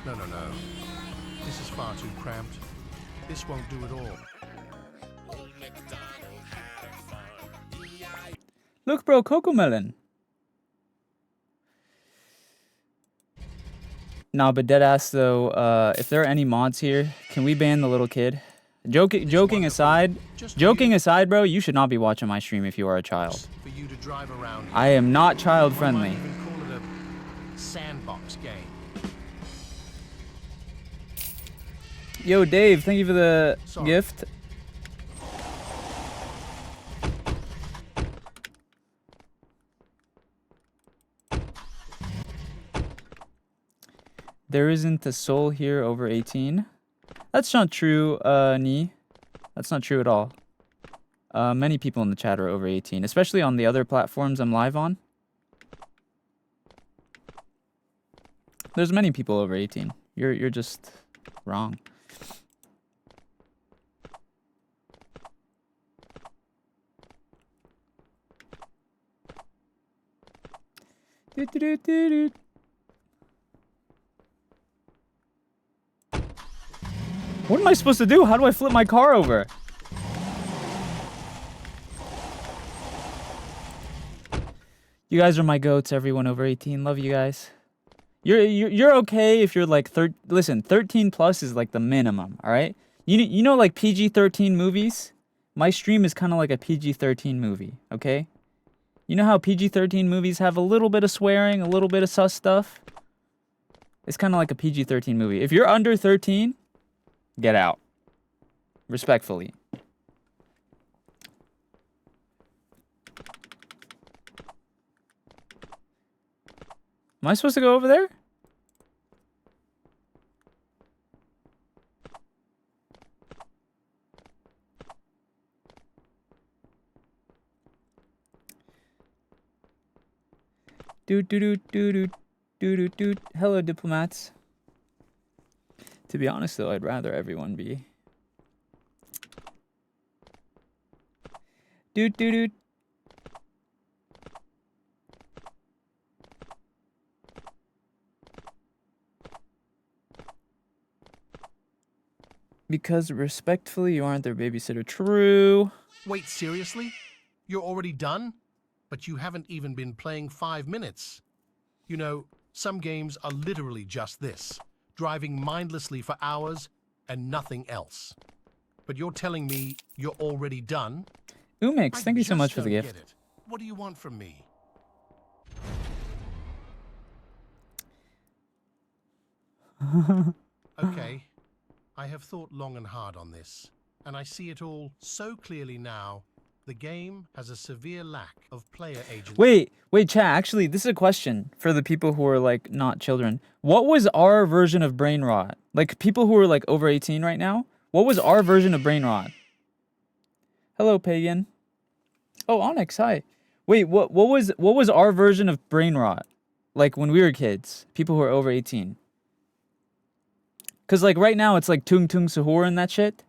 No. This is far too cramped. This won't do at all. Look, bro, Coco Melon. Nah, but deadass though, if there are any mods here, can we ban the little kid? Joking aside, bro, you should not be watching my stream if you are a child. For you to drive around. I am not child friendly. Even call it a sandbox game. Yo, Dave, thank you for the gift. There isn't a soul here over 18. That's not true, Nee. That's not true at all. Many people in the chat are over 18, especially on the other platforms I'm live on. There's many people over 18. You're just wrong. What am I supposed to do? How do I flip my car over? You guys are my goats, everyone over 18. Love you guys. You're okay if you're like listen, 13 plus is like the minimum, all right? You know like PG-13 movies? my stream is kind of like a PG-13 movie, okay? You know how PG-13 movies have a little bit of swearing, a little bit of sus stuff? It's kind of like a PG-13 movie. If you're under 13, get out. Respectfully. Am I supposed to go over there? Do. Hello, diplomats. To be honest, though, I'd rather everyone be. Do. Because respectfully, you aren't their babysitter. True. Wait, seriously? You're already done? But you haven't even been playing 5 minutes. You know, some games are literally just this, driving mindlessly for hours and nothing else. But you're telling me you're already done? Umix, thank you so just much for the don't gift. get it. What do you want from me? Okay, I have thought long and hard on this, and I see it all so clearly now. The game has a severe lack of player agency. Wait, chat. Actually, this is a question for the people who are like not children. What was our version of brain rot? Like people who are like over 18 right now. What was our version of brain rot? Hello, Pagan. Oh, Onyx, hi. Wait, what was our version of brain rot? Like when we were kids, people who are over 18. Cause like right now it's like Tung Tung Sahur and that shit.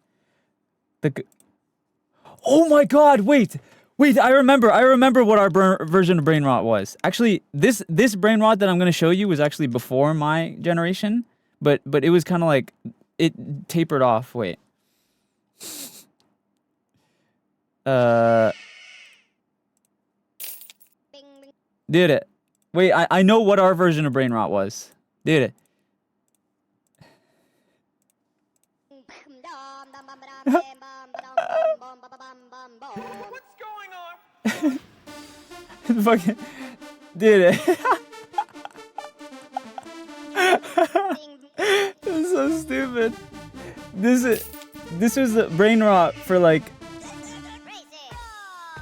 Oh my God! Wait! I remember what our version of brain rot was. Actually, this brain rot that I'm gonna show you was actually before my generation, but it was kind of like it tapered off. Wait. Did it? Wait, I know what our version of brain rot was. Did it? What's going on? Fucking did it. This is so stupid. This was the brain rot for like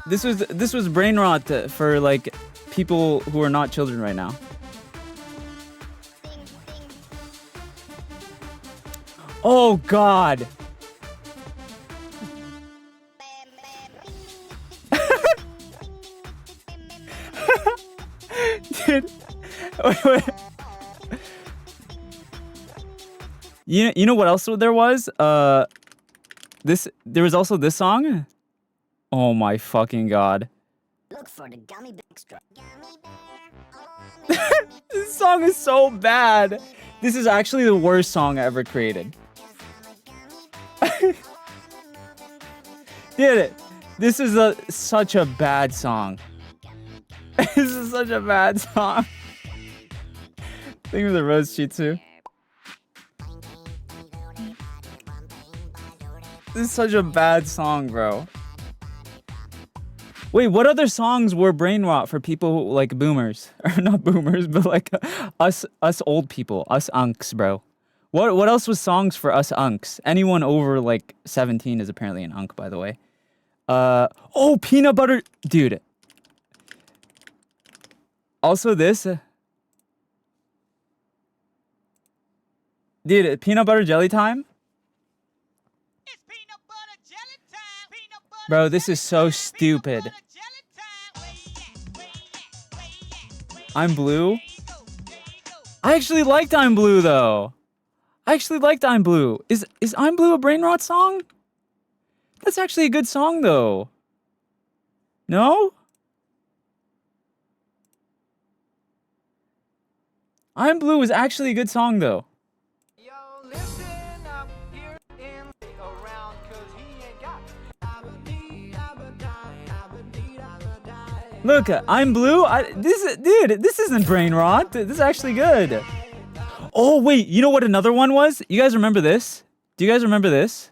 this was brain rot for like people who are not children right now. Oh God. Dude, wait. You know what else there was? There was also this song. Oh my fucking God. Look for the gummy bear. This song is so bad. This is actually the worst song ever created. Did it? This is such a bad song. This is such a bad song. Think of the Rose Chitsu. This is such a bad song, bro. Wait, what other songs were brain rot for people like boomers? Or not boomers, but like us old people, us unks, bro. What else was songs for us unks? Anyone over like 17 is apparently an unk, by the way. Oh, peanut butter, dude. Also this. Dude, peanut butter jelly time? Bro, this is so stupid. I'm Blue? I actually liked I'm Blue, though. I actually liked I'm Blue. Is I'm Blue a brain rot song? That's actually a good song, though. No? I'm Blue is actually a good song, though. Look, I'm Blue. This isn't brain rot. This is actually good. Oh wait, you know what another one was? You guys remember this? Do you guys remember this?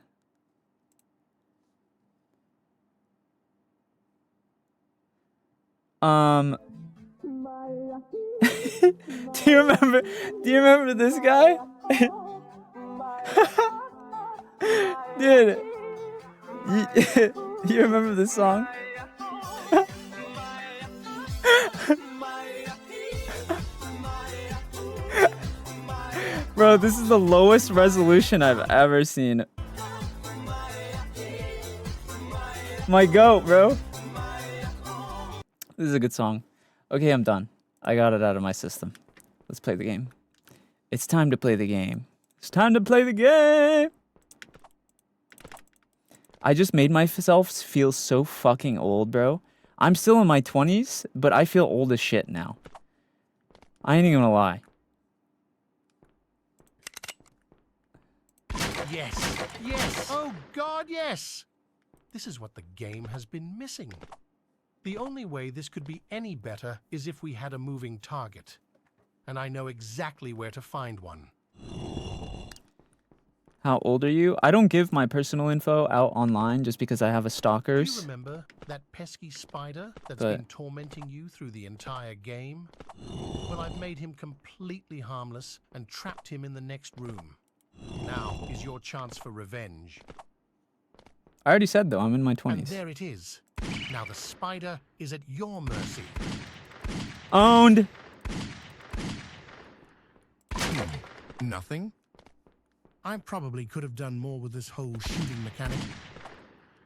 Do you remember? Do you remember this guy? Dude, you remember this song? Bro, this is the lowest resolution I've ever seen. My goat, bro. This is a good song. Okay, I'm done. I got it out of my system. Let's play the game. It's time to play the game. It's time to play the game. I just made myself feel so fucking old, bro. I'm still in my 20s, but I feel old as shit now. I ain't even gonna lie. Yes, yes, oh God, yes! This is what the game has been missing. The only way this could be any better is if we had a moving target. And I know exactly where to find one. How old are you? I don't give my personal info out online just because I have a Do you stalkers. remember that pesky spider that's been tormenting you through the entire game? Well, I've made him completely harmless and trapped him in the next room. Now is your chance for revenge. I already said though, I'm in my And 20s. there it is. Now the spider is at your mercy. Owned. Nothing? I probably could have done more with this whole shooting mechanic.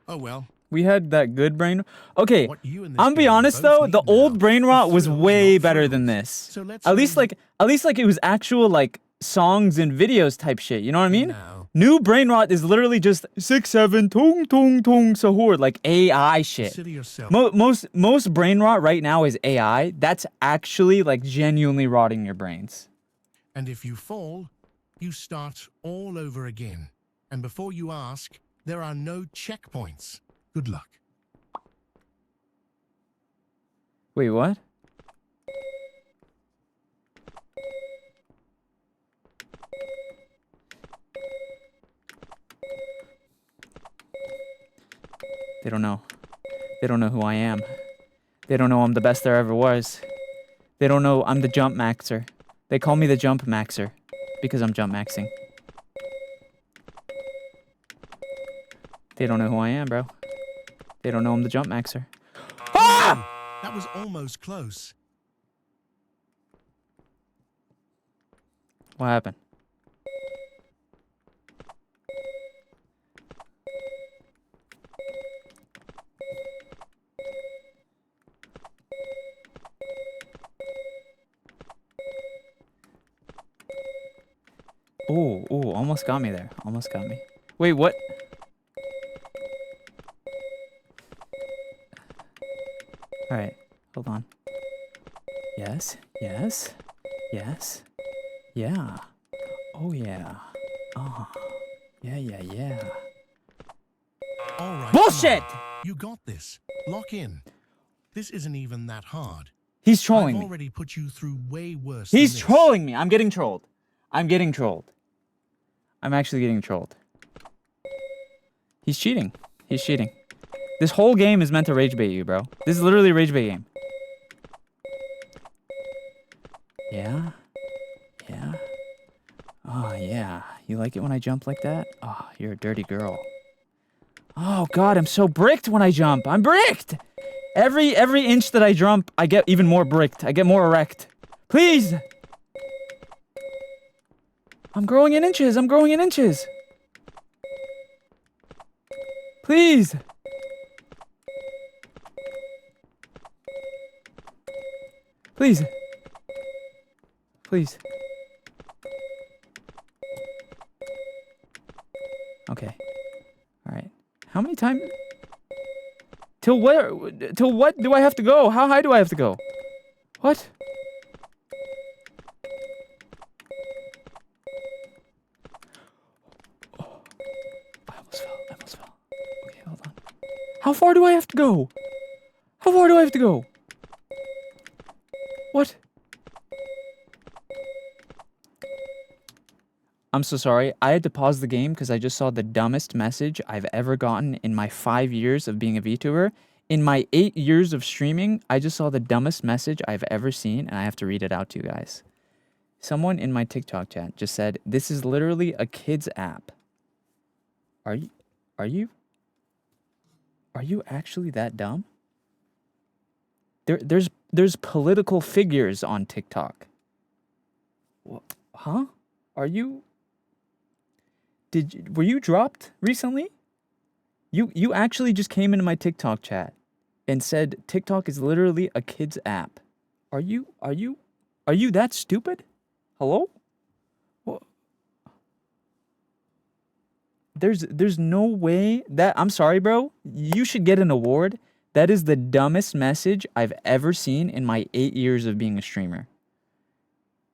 Oh well. We had that good brain. Okay, What you and this I'm be game honest both though, need the old now brain is rot was thrills, way not better than thrills. this. So let's At least like it was actual like songs and videos type shit. You know what I mean? No. New brain rot is literally just 6 7 tung tung tung sahur like AI shit. Consider yourself. Most brain rot right now is AI. That's actually like genuinely rotting your brains. And if you fall, you start all over again. And before you ask, there are no checkpoints. Good luck. Wait, what? They don't know. They don't know who I am. They don't know I'm the best there ever was. They don't know I'm the jump maxer. They call me the jump maxer because I'm jump maxing. They don't know who I am, bro. They don't know I'm the jump maxer. Ah! That was almost close. What happened? Oh, almost got me there. Almost got me. Wait, what? All right, hold on. Yes, yes, yes, yeah. Oh yeah. Oh, yeah. All right. Bullshit! You got this. Lock in. This isn't even that hard. He's trolling I've me. already put you through way worse. He's than this. trolling me. I'm getting trolled. I'm getting trolled. I'm actually getting trolled. He's cheating. He's cheating. This whole game is meant to rage bait you, bro. This is literally a rage bait game. Yeah? Yeah? Oh, yeah. You like it when I jump like that? Oh, you're a dirty girl. Oh, God, I'm so bricked when I jump. I'm bricked! Every inch that I jump, I get even more bricked. I get more erect. Please! I'm growing in inches. I'm growing in inches. Please! Please. Please. Okay. All right. How many times? Till where? Till what do I have to go? How high do I have to go? What? Oh, I almost fell. Okay, hold on. How far do I have to go? How far do I have to go? What? I'm so sorry. I had to pause the game because I just saw the dumbest message I've ever gotten in my 5 years of being a VTuber. In my 8 years of streaming, I just saw the dumbest message I've ever seen, and I have to read it out to you guys. Someone in my TikTok chat just said, "This is literally a kid's app." Are you actually that dumb? There's political figures on TikTok. Huh? Were you dropped recently? You actually just came into my TikTok chat and said TikTok is literally a kid's app. Are you that stupid? Hello? What? There's no way that, I'm sorry, bro. You should get an award. That is the dumbest message I've ever seen in my 8 years of being a streamer.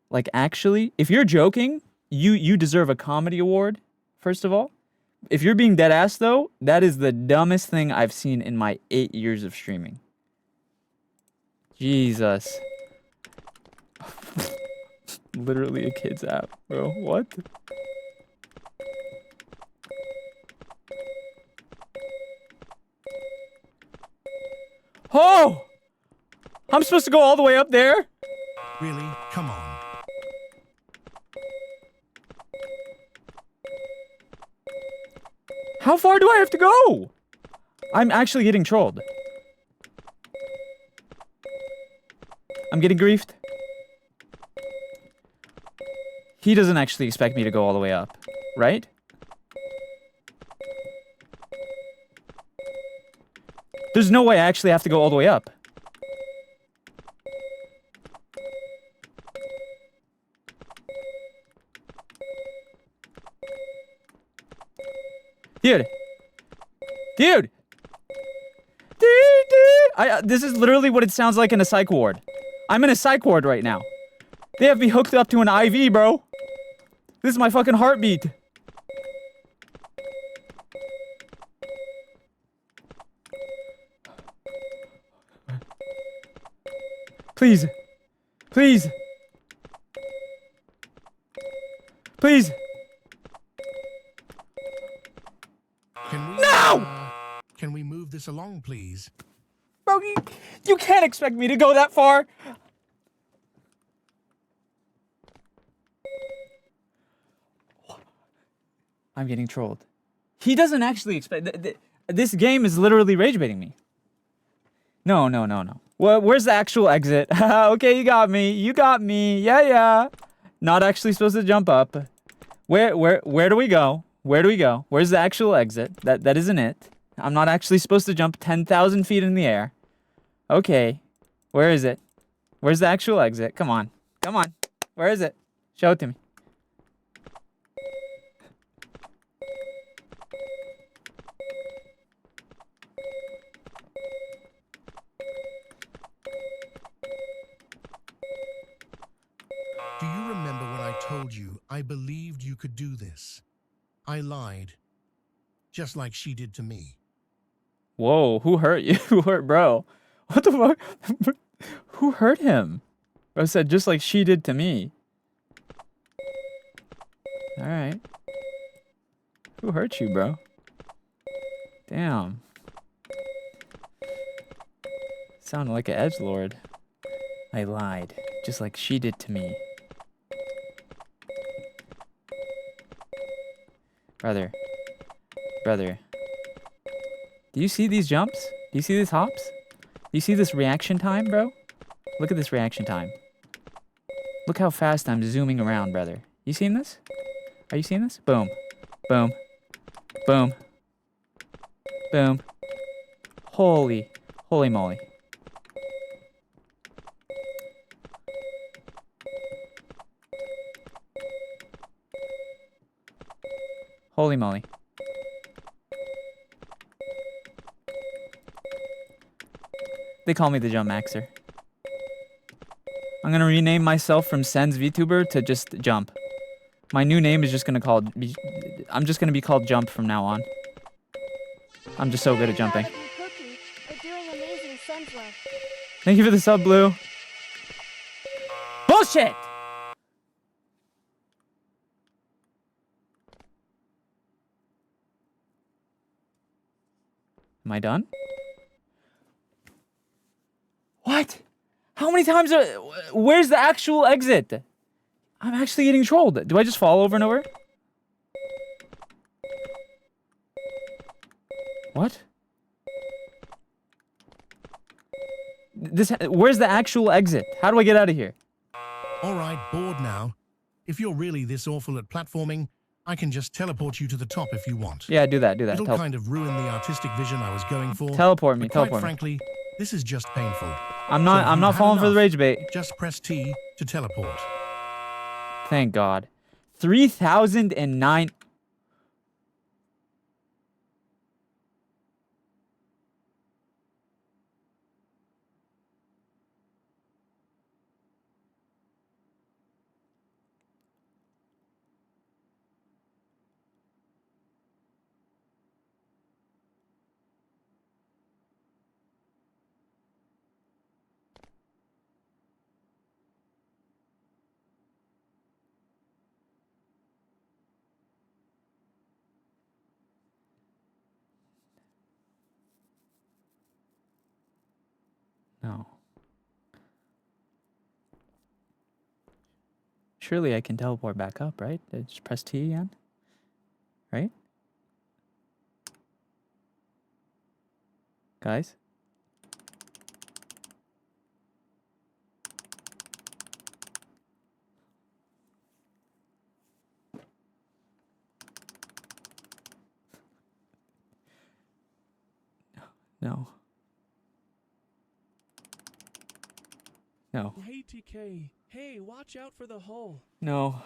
Like, actually, if you're joking, you deserve a comedy award, first of all. If you're being dead ass, though, that is the dumbest thing I've seen in my 8 years of streaming. Jesus. Literally a kid's app, bro. What? Oh! I'm supposed to go all the way up there? Really? Come on. How far do I have to go? I'm actually getting trolled. I'm getting griefed. He doesn't actually expect me to go all the way up, right? There's no way I actually have to go all the way up. Dude. Dude. This is literally what it sounds like in a psych ward. I'm in a psych ward right now. They have me hooked up to an IV, bro. This is my fucking heartbeat. Please. Please. Please. No! Can we move this along, please? Bro, you can't expect me to go that far. I'm getting trolled. He doesn't actually expect... This game is literally rage baiting me. No. Well, where's the actual exit? Okay, you got me. You got me. Yeah. Not actually supposed to jump up. Where do we go? Where do we go? Where's the actual exit? That isn't it. I'm not actually supposed to jump 10,000 feet in the air. Okay. Where is it? Where's the actual exit? Come on. Come on. Where is it? Show it to me. Do you remember when I told you I believed you could do this? I lied. Just like she did to me. Whoa, who hurt you? Who hurt bro? What the fuck? Who hurt him? Bro said just like she did to me. Alright. Who hurt you, bro? Damn. Sounded like an edgelord. I lied. Just like she did to me. Brother. Do you see these jumps? Do you see these hops? Do you see this reaction time, bro? Look at this reaction time. Look how fast I'm zooming around, brother. You seen this? Are you seeing this? Boom. Boom. Boom. Boom. Holy moly. Holy moly. They call me the Jump Maxer. I'm gonna rename myself from SENZ'S VTuber to just Jump. My new name is just gonna I'm just gonna be called Jump from now on. I'm just so good at jumping. Thank you for the sub, Blue. Bullshit! Am I done? How many times are... Where's the actual exit? I'm actually getting trolled. Do I just fall over and over? What? Where's the actual exit? How do I get out of here? All right, bored now. If you're really this awful at platforming, I can just teleport you to the top if you want. Yeah, do that, do that. It'll kind of ruin the artistic vision I was going for. Teleport me, but teleport quite me. frankly, this is just painful. I'm So if not you've had falling for the enough, rage bait. Just press T to teleport. Thank God. 3,009. No. Surely I can teleport back up, right? Just press T again. Right? Guys? No. No. Hey, TK. Hey, watch out for the hole. No.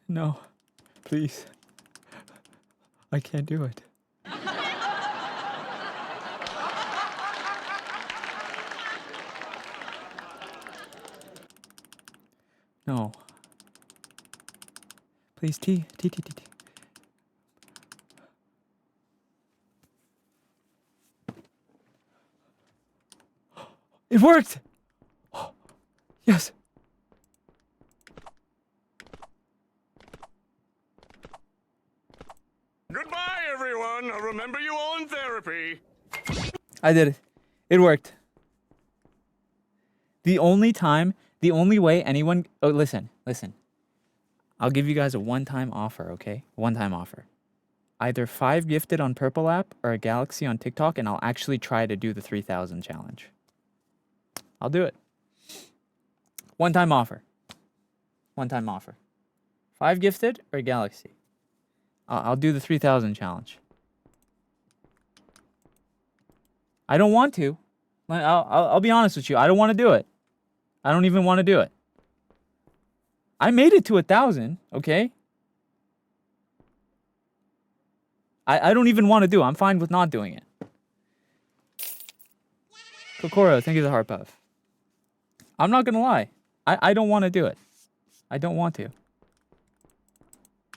No. Please. I can't do it. No. Please, T. It worked! Yes. Goodbye, everyone. I'll remember you all in therapy. I did it. It worked. The only way anyone... Oh, listen. I'll give you guys a one-time offer, okay? One-time offer. Either 5 gifted on Purple app or a Galaxy on TikTok, and I'll actually try to do the 3,000 challenge. I'll do it. One-time offer. 5 gifted or a Galaxy. I'll do the 3,000 challenge. I don't want to. I'll be honest with you. I don't want to do it. I don't even want to do it. I made it to 1,000, okay? I don't even want to do it. I'm fine with not doing it. Kokoro, thank you for the heart puff. I'm not gonna lie. I don't want to do it. I don't want to.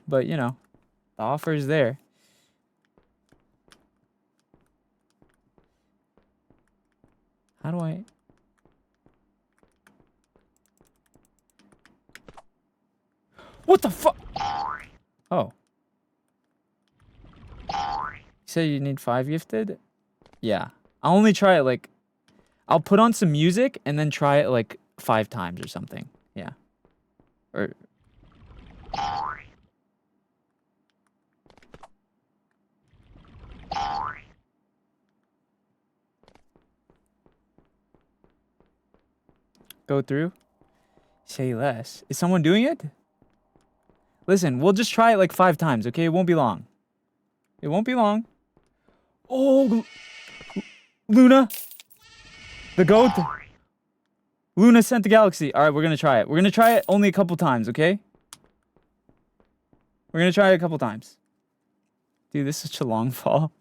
But, you know, the offer is there. How do I... What the fuck? Oh. You say you need 5 gifted? Yeah. I'll only try it like... I'll put on some music and then try it like 5 times or something. Yeah. Or... Go through? Say less. Is someone doing it? Listen, we'll just try it like 5 times, okay? It won't be long. It won't be long. Oh, Luna. The goat. Luna sent the galaxy. All right, we're going to try it. We're going to try it only a couple times, okay? We're going to try it a couple times. Dude, this is such a long fall.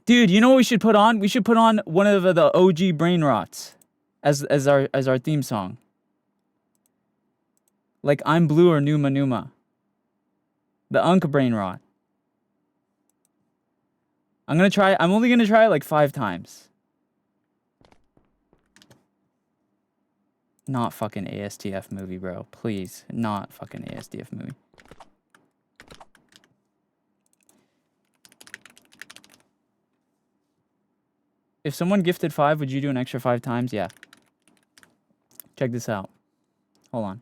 Dude, you know what we should put on? We should put on one of the OG brain rots as our theme song. Like I'm Blue or Numa Numa. The Unk brain rot. I'm only gonna try it like 5 times. Not fucking ASTF movie, bro. Please. Not fucking ASTF movie. if someone gifted 5, would you do an extra 5 times? Yeah. Check this out. Hold on.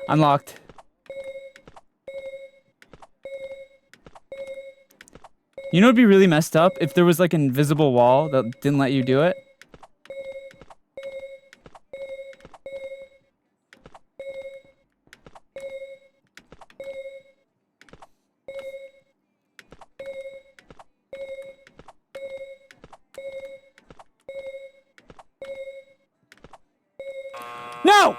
Unlocked. You know, it'd be really messed up if there was like an invisible wall that didn't let you do it. No!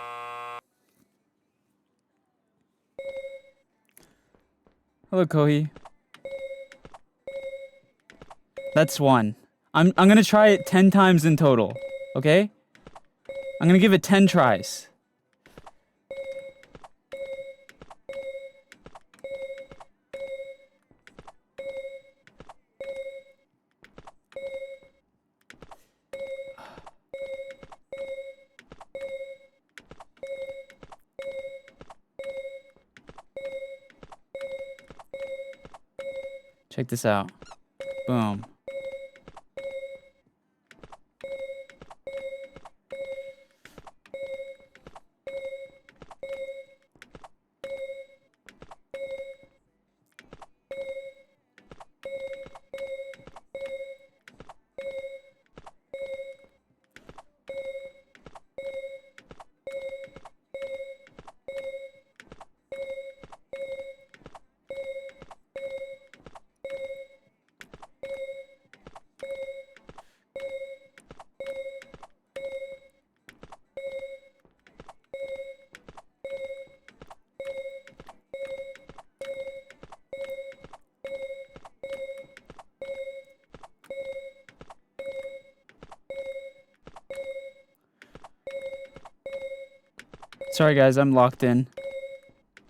Hello, Kohi. That's 1. I'm gonna try it 10 times in total. Okay? I'm gonna give it 10 tries. Check this out. Boom. Sorry guys, I'm locked in.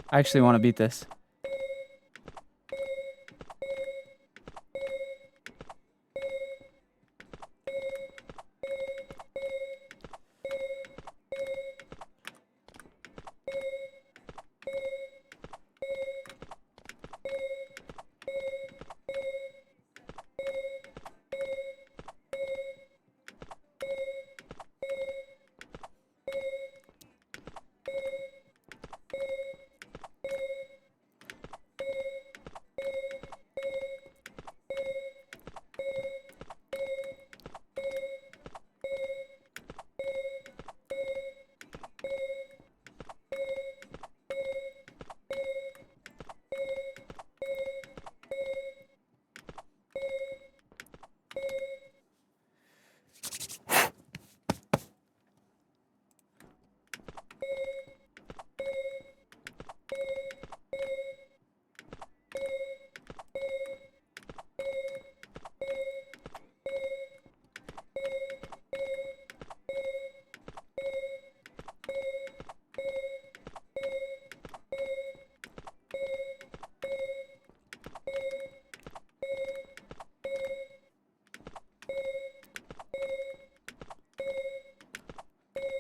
I actually want to beat this.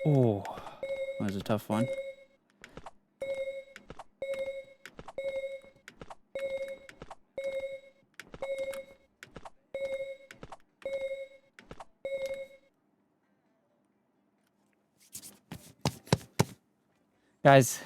Oh, that was a tough one. Guys.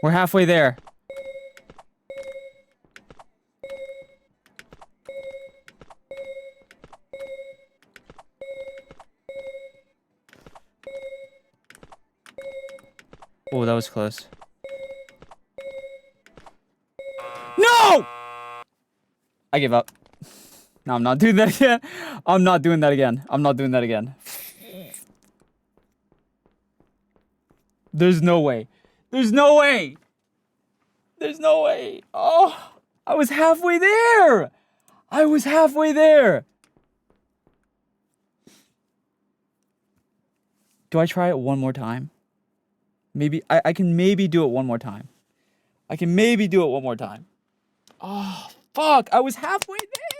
We're halfway there. Oh, that was close. No! I give up. No, I'm not doing that again. I'm not doing that again. I'm not doing that again. There's no way. There's no way. There's no way. Oh, I was halfway there. I was halfway there. Do I try it one more time? Maybe I can maybe do it one more time. I can maybe do it one more time. Oh, fuck. I was halfway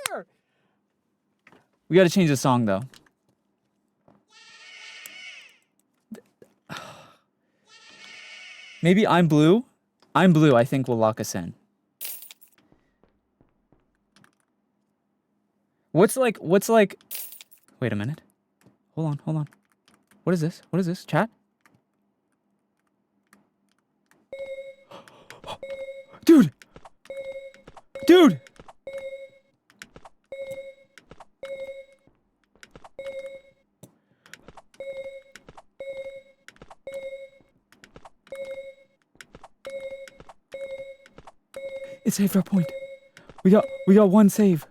there. We got to change the song, though. Maybe I'm Blue. I'm Blue, I think, will lock us in. What's like... Wait a minute. Hold on. What is this? What is this? Chat? Dude! Dude! It saved our point. We got one save.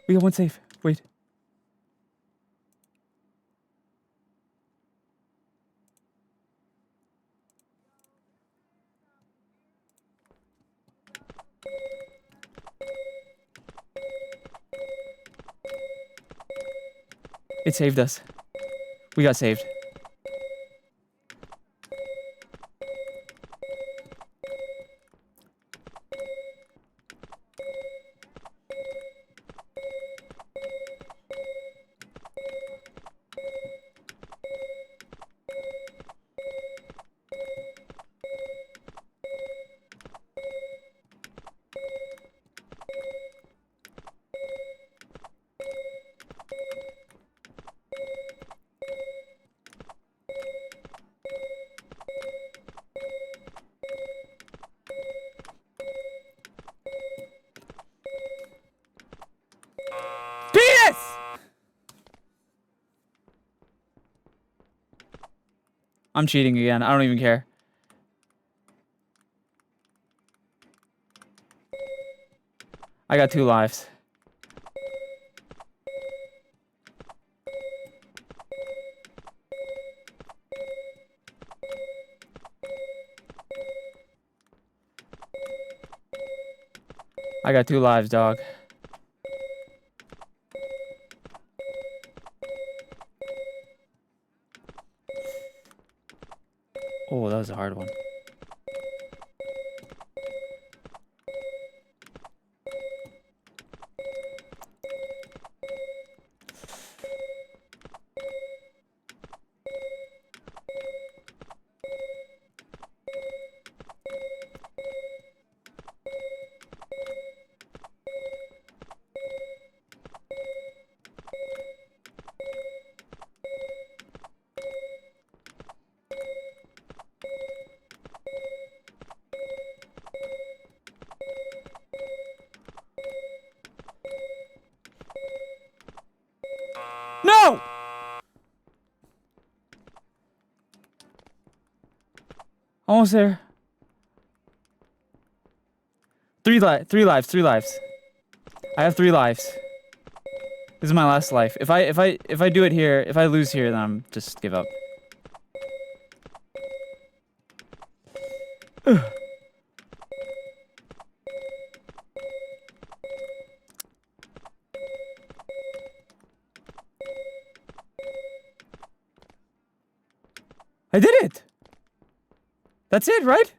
We got one save. Wait. It saved us. We got saved. I'm cheating again. I don't even care. I got 2 lives. I got 2 lives, dog. Oh, that was a hard one. No! Almost there. 3 lives. I have 3 lives. This is my last life. If I do it here, if I lose here, then I'm just give up. I did it! That's it, right?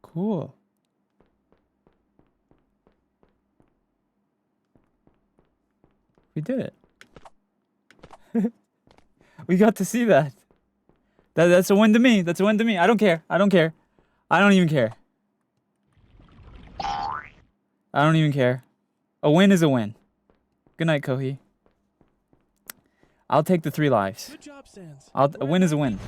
Cool. We did it. We got to see that. That's a win to me. That's a win to me. I don't care. I don't care. I don't even care. I don't even care. A win is a win. Good night, Kohi. I'll take the 3 lives. Good job, SENZ'S. A win is a win.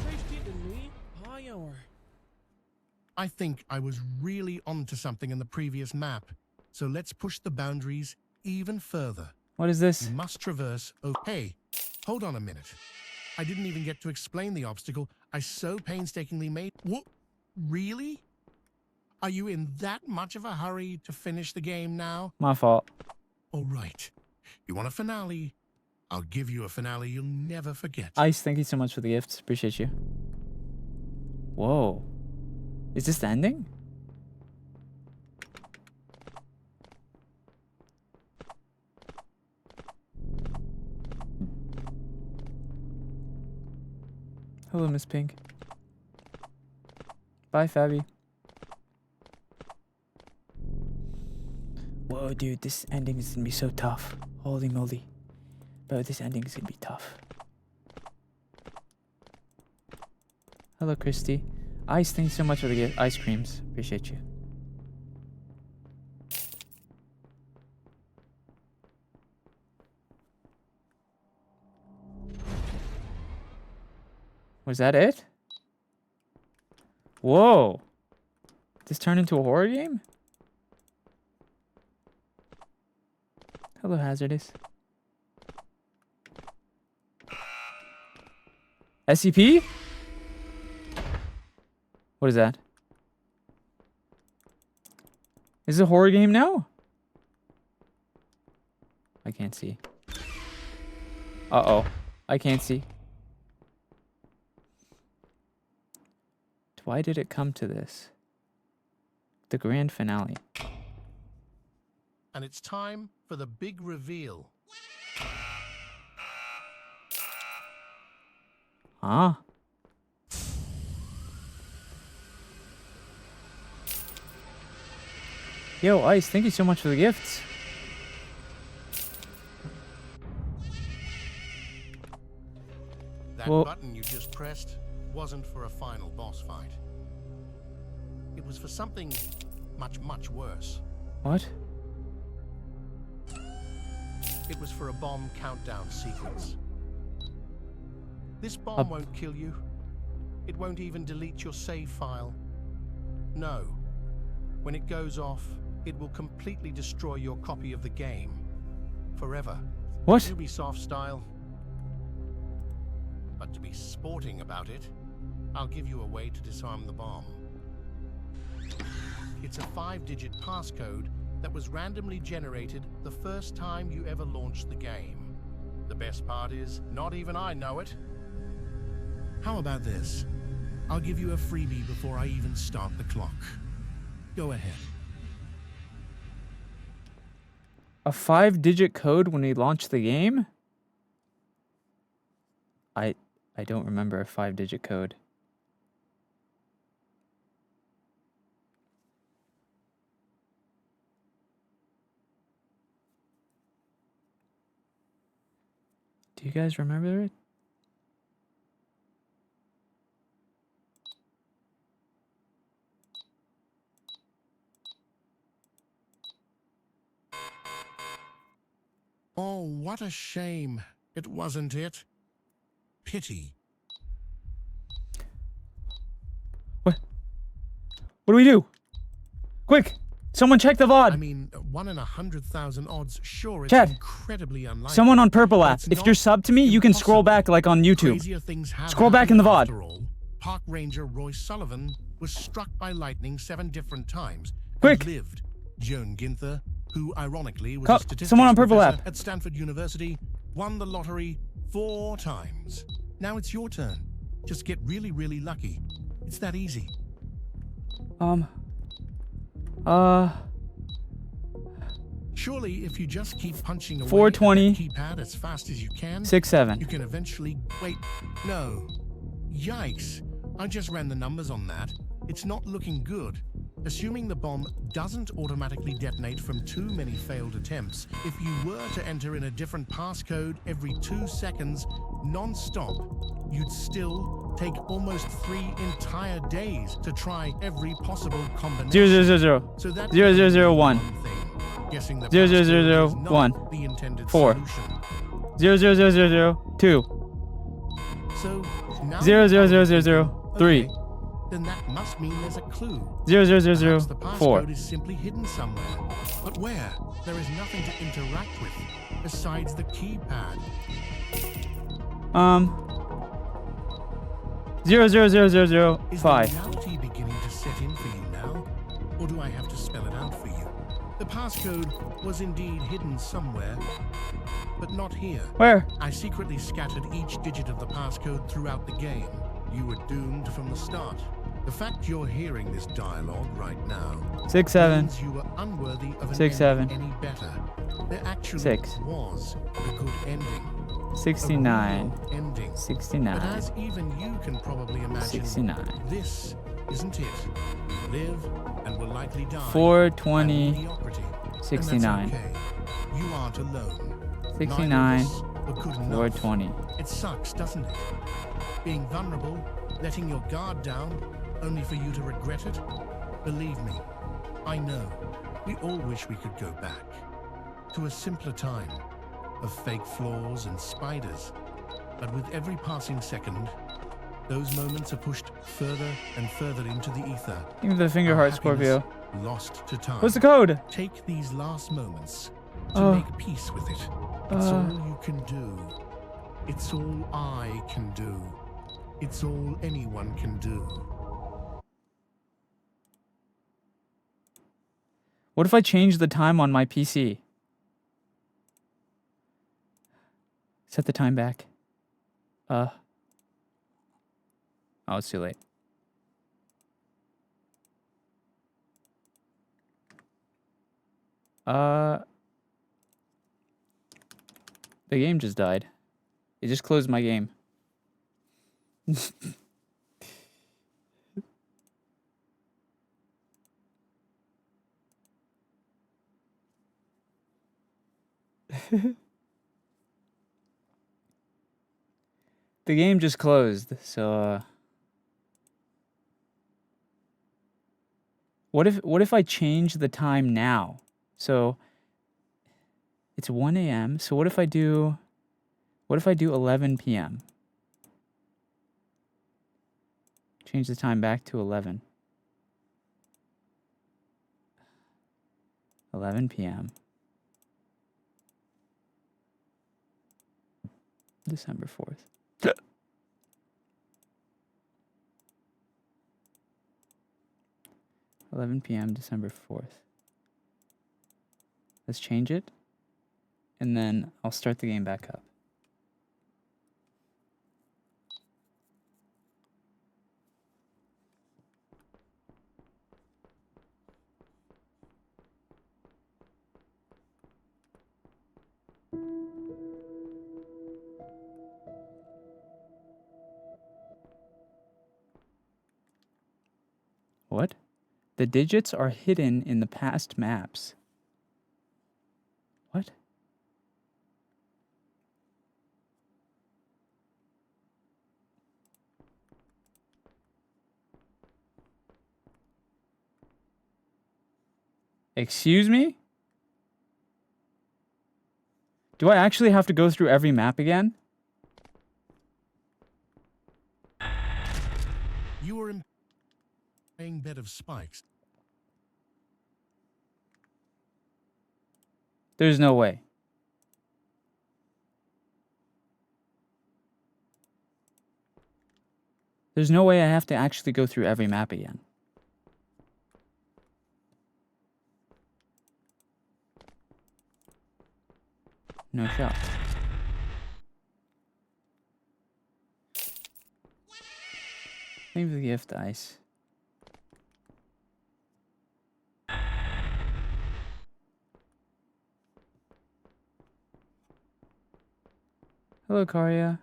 I think I was really onto something in the previous map. So let's push the boundaries even further. What is this? You must traverse. Oh, hey, hold on a minute. I didn't even get to explain the obstacle I so painstakingly made. What? Really? Are you in that much of a hurry to finish the game now? My fault. All right. You want a finale? I'll give you a finale you'll never forget. Ice, thank you so much for the gifts. Appreciate you. Whoa. Is this the ending? Hello, Miss Pink. Bye, Fabi. Whoa, dude, this ending is gonna be so tough. Holy moly. Bro, this ending is gonna be tough. Hello, Christy. Ice, thank you so much for the gift. Ice creams. Appreciate you. Was that it? Whoa. This turned into a horror game? Hello, Hazardous. SCP? What is that? Is it a horror game now? I can't see. Uh-oh. I can't see. Why did it come to this? The grand finale. And it's time for the big reveal. Huh? Yo, Ice, thank you so much for the gifts. That button you just pressed wasn't for a final boss fight. It was for something much, much worse. What? It was for a bomb countdown sequence. This bomb won't kill you. It won't even delete your save file. No. When it goes off, it will completely destroy your copy of the game. Forever. What? Ubisoft style. But to be sporting about it, I'll give you a way to disarm the bomb. It's a 5-digit passcode that was randomly generated the first time you ever launched the game. The best part is, not even I know it. How about this? I'll give you a freebie before I even start the clock. Go ahead. A 5-digit code when we launched the game? I don't remember a 5-digit code. Do you guys remember it? Oh, what a shame. It wasn't it. Pity. What do we do? Quick! Someone check the VOD! I mean, 1 in 100,000 odds, sure, it's Chat. incredibly unlikely. Someone on Purple but app. it's If not you're subbed to me, you can scroll back like on YouTube. Crazier things have Scroll back in the VOD. After all, Park Ranger Roy Sullivan was struck by lightning 7 different times. Quick! And lived. Joan Ginther, who ironically was Co- a statistics someone on Purple professor app. at Stanford University, won the lottery 4 times. Now it's your turn. Just get really, really lucky. It's that easy. Surely, if you just keep punching away 420, at the keypad as fast as you can, 67. you can eventually... Wait, no. Yikes. I just ran the numbers on that. It's not looking good. Assuming the bomb doesn't automatically detonate from too many failed attempts, if you were to enter in a different passcode every 2 seconds, non-stop, you'd still take almost 3 entire days to try every possible combination. 0000. So that 0001. Guessing the 0001. the intended 4. solution. 00002. So now 00003. then that must mean there's a clue. 0000 Perhaps the 4. passcode is simply hidden somewhere. But where? There is nothing to interact with besides the keypad. 000005. Is reality beginning to set in for you now? Or do I have to spell it out for you? The passcode was indeed hidden somewhere, but not here. Where? I secretly scattered each digit of the passcode throughout the game. You were doomed from the start. The fact you're hearing this dialogue right now 67. means you were unworthy of an 67. ending any better. There actually 6. was a good ending. 69. A real ending. 69. But as even you can probably imagine, 69. this isn't it. You live and will likely die. 420. And mediocrity. And that's 69. okay. You aren't alone. 69. Neither of us were good enough. 420. It sucks, doesn't it? Being vulnerable, letting your guard down, only for you to regret it? Believe me, I know. We all wish we could go back to a simpler time of fake floors and spiders. But with every passing second, those moments are pushed further and further into the ether. Give me the finger Our heart, happiness Scorpio. Lost to time. What's the code? Take these last moments to Oh. make peace with it. It's all you can do. It's all I can do. It's all anyone can do. What if I change the time on my PC? Set the time back. Oh, it's too late. The game just died. It just closed my game. The game just closed, so what if I change the time now? So it's 1 a.m. So what if I do 11 p.m.? Change the time back to 11. 11 p.m. December 4th. 11 p.m. December 4th. Let's change it. And then I'll start the game back up. What? The digits are hidden in the past maps. What? Excuse me? Do I actually have to go through every map again? You were in a bed of spikes. There's no way. There's no way I have to actually go through every map again. No shot. Thank you for the gift, Ice. Hello, Karya.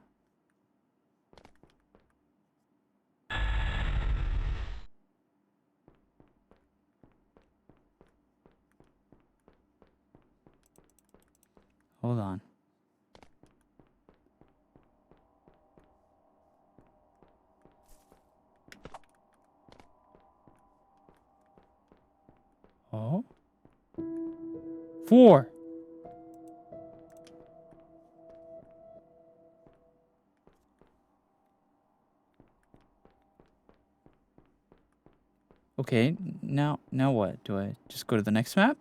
Hold on. Oh? 4. Okay, now what? Do I just go to the next map?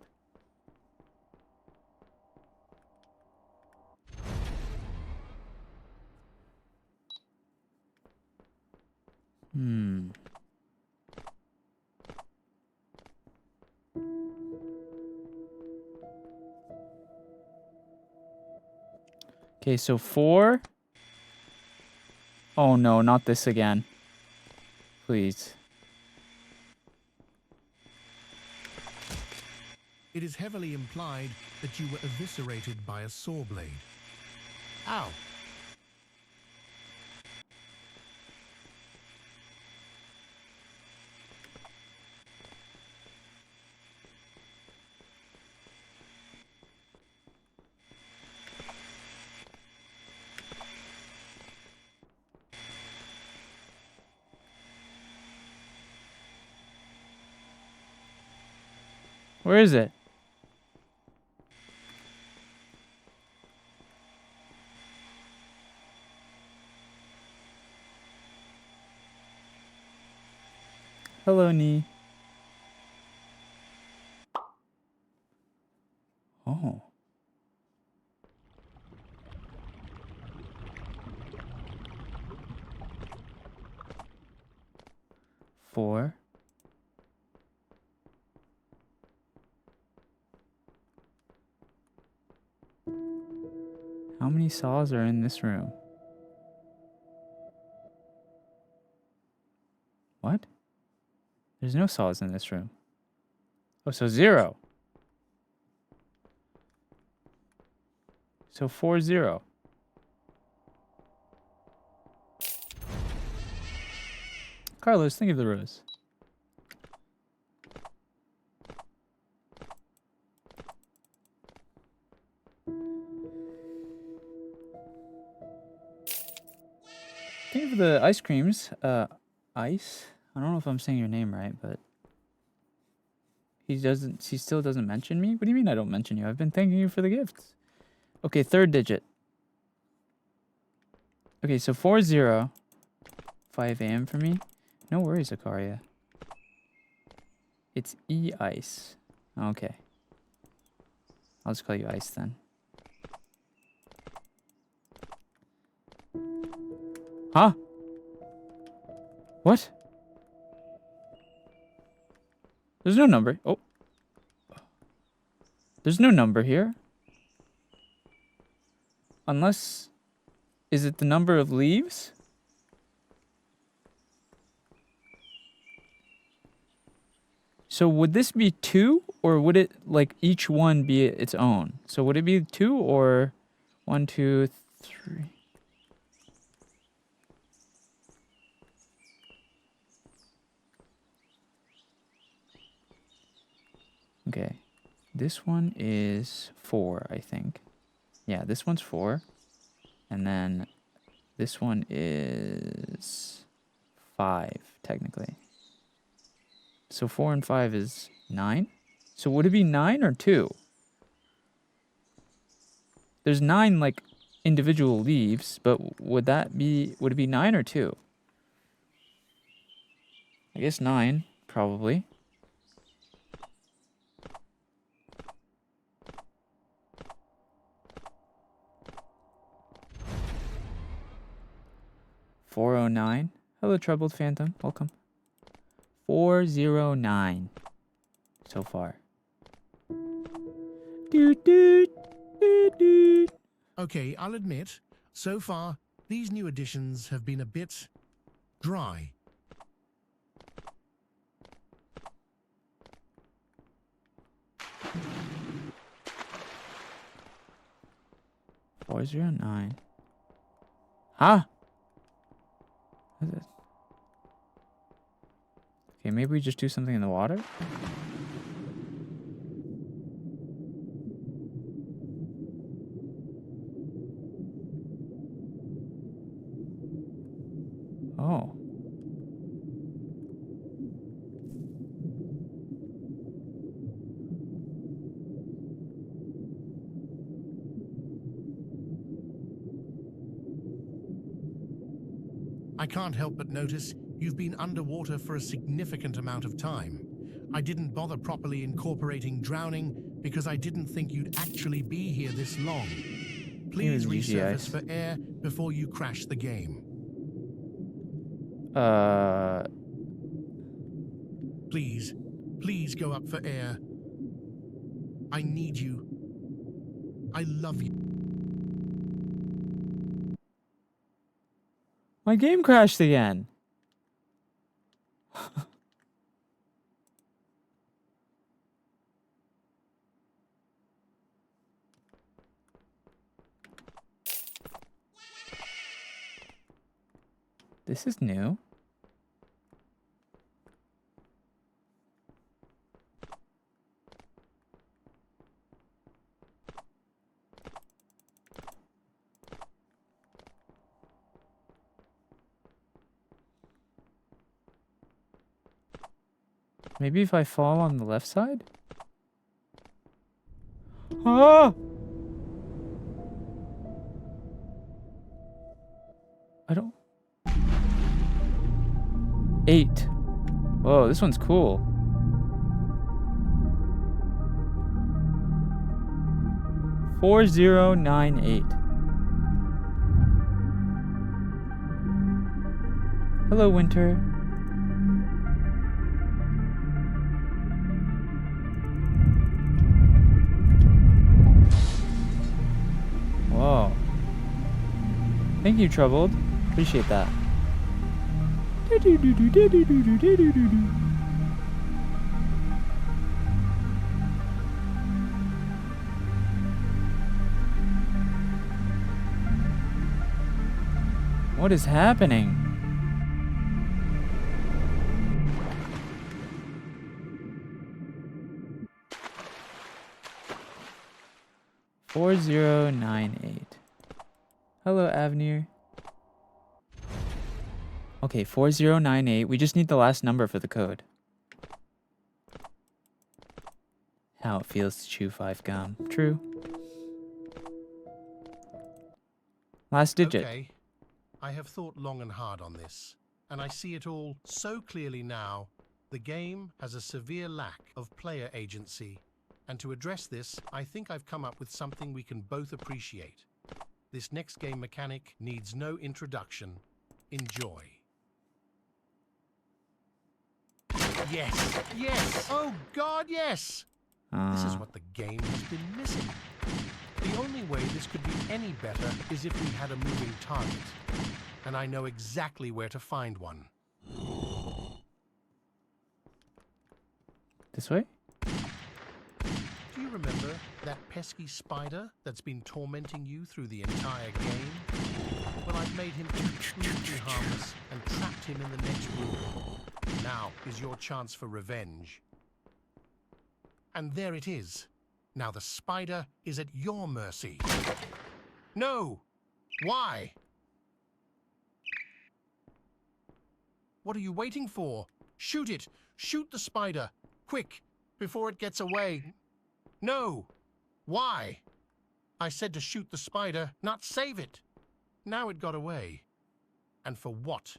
Hmm. Okay, so 4. Oh no, not this again. Please. It is heavily implied that you were eviscerated by a saw blade. Ow. Where is it? Hello, Nee. Oh. Four. How many saws are in this room? What? There's no saws in this room. Oh, so 0. So 4, 0. Carlos, think of the rose. Think of the ice creams. Ice? I don't know if I'm saying your name right, but he still doesn't mention me? What do you mean I don't mention you? I've been thanking you for the gifts. Okay, 3rd digit. Okay, so 4, 0. 5 a.m. for me. No worries, Akaria. It's E-Ice. Okay. I'll just call you Ice then. Huh? What? There's no number. Oh. There's no number here. Unless... Is it the number of leaves? So would this be 2? Or would it, like, each one be its own? So would it be 2 or 1, 2, 3? Okay. This one is 4, I think. Yeah, this one's 4. And then this one is 5, technically. So 4 and 5 is 9. So would it be 9 or 2? There's 9, like, individual leaves, but would it be 9 or 2? I guess 9, probably. $409. Hello, Troubled Phantom. Welcome. 409 so far. Okay, I'll admit, so far, these new additions have been a bit dry. $409. Huh? What is it? Okay, maybe we just do something in the water? Oh. I can't help but notice you've been underwater for a significant amount of time. I didn't bother properly incorporating drowning because I didn't think you'd actually be here this long. Please resurface for air before you crash the game. Please, please go up for air. I need you. I love you. My game crashed again. This is new. Maybe if I fall on the left side? Ah! I don't... 8. Whoa, this one's cool. $4098. Hello, Winter. Whoa. Thank you, Troubled. Appreciate that. What is happening? $4098. Hello, Avnir. Okay, 4098. We just need the last number for the code. How it feels to chew 5 gum. True. Last digit. Okay. I have thought long and hard on this, and I see it all so clearly now. The game has a severe lack of player agency, and to address this, I think I've come up with something we can both appreciate. This next game mechanic needs no introduction. Enjoy. Yes! Yes! Oh God, yes! This is what the game has been missing. The only way this could be any better is if we had a moving target. And I know exactly where to find one. This way? Do you remember that pesky spider that's been tormenting you through the entire game? Well, I've made him completely harmless and trapped him in the next room. Now is your chance for revenge. And there it is. Now the spider is at your mercy. No! Why? What are you waiting for? Shoot it! Shoot the spider! Quick! Before it gets away! No! Why? I said to shoot the spider, not save it. Now it got away. And for what?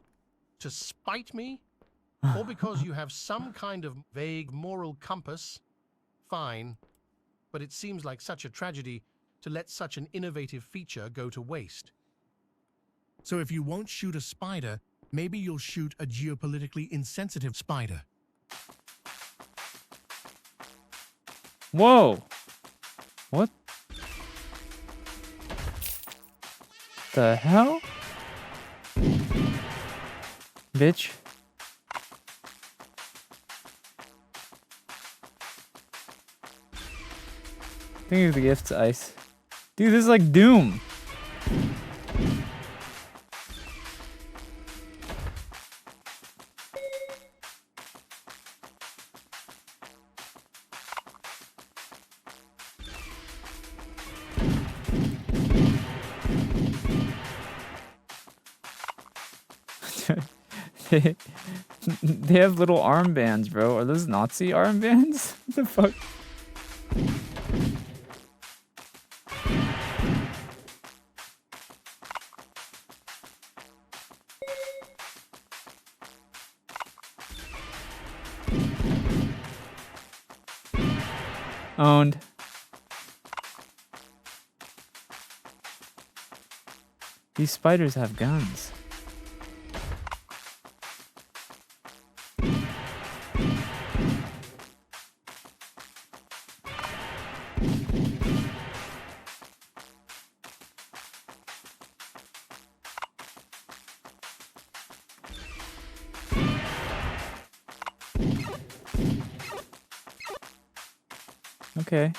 To spite me? Or because you have some kind of vague moral compass? Fine. But it seems like such a tragedy to let such an innovative feature go to waste. So if you won't shoot a spider, maybe you'll shoot a geopolitically insensitive spider. Whoa! What the hell? Bitch. Think of the gifts, Ice. Dude, this is like Doom. They have little armbands, bro. Are those Nazi armbands? What the fuck? Owned. These spiders have guns. Okay.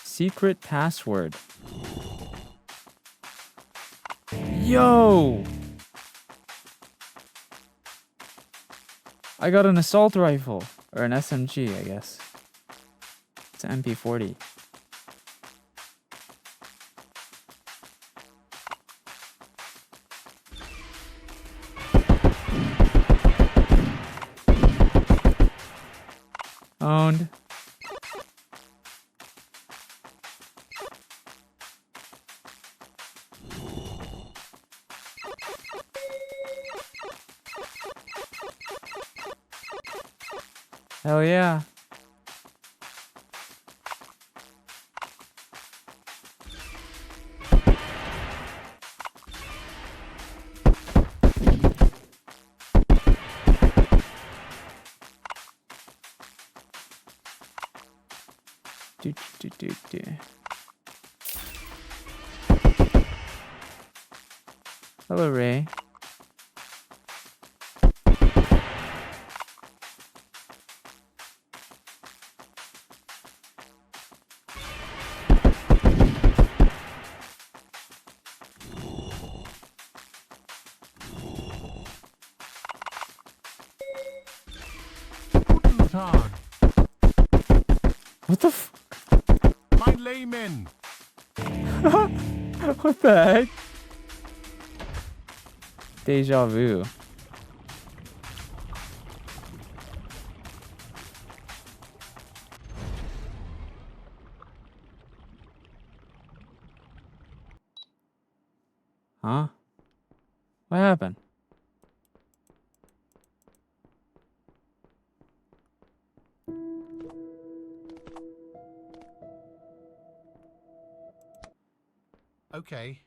Secret password. Yo! I got an assault rifle. Or an SMG, I guess. It's an MP40. Owned. Hell yeah. Do. Hello, Ray. What the f- My layman. What the heck? Deja vu. Huh? What happened? Okay,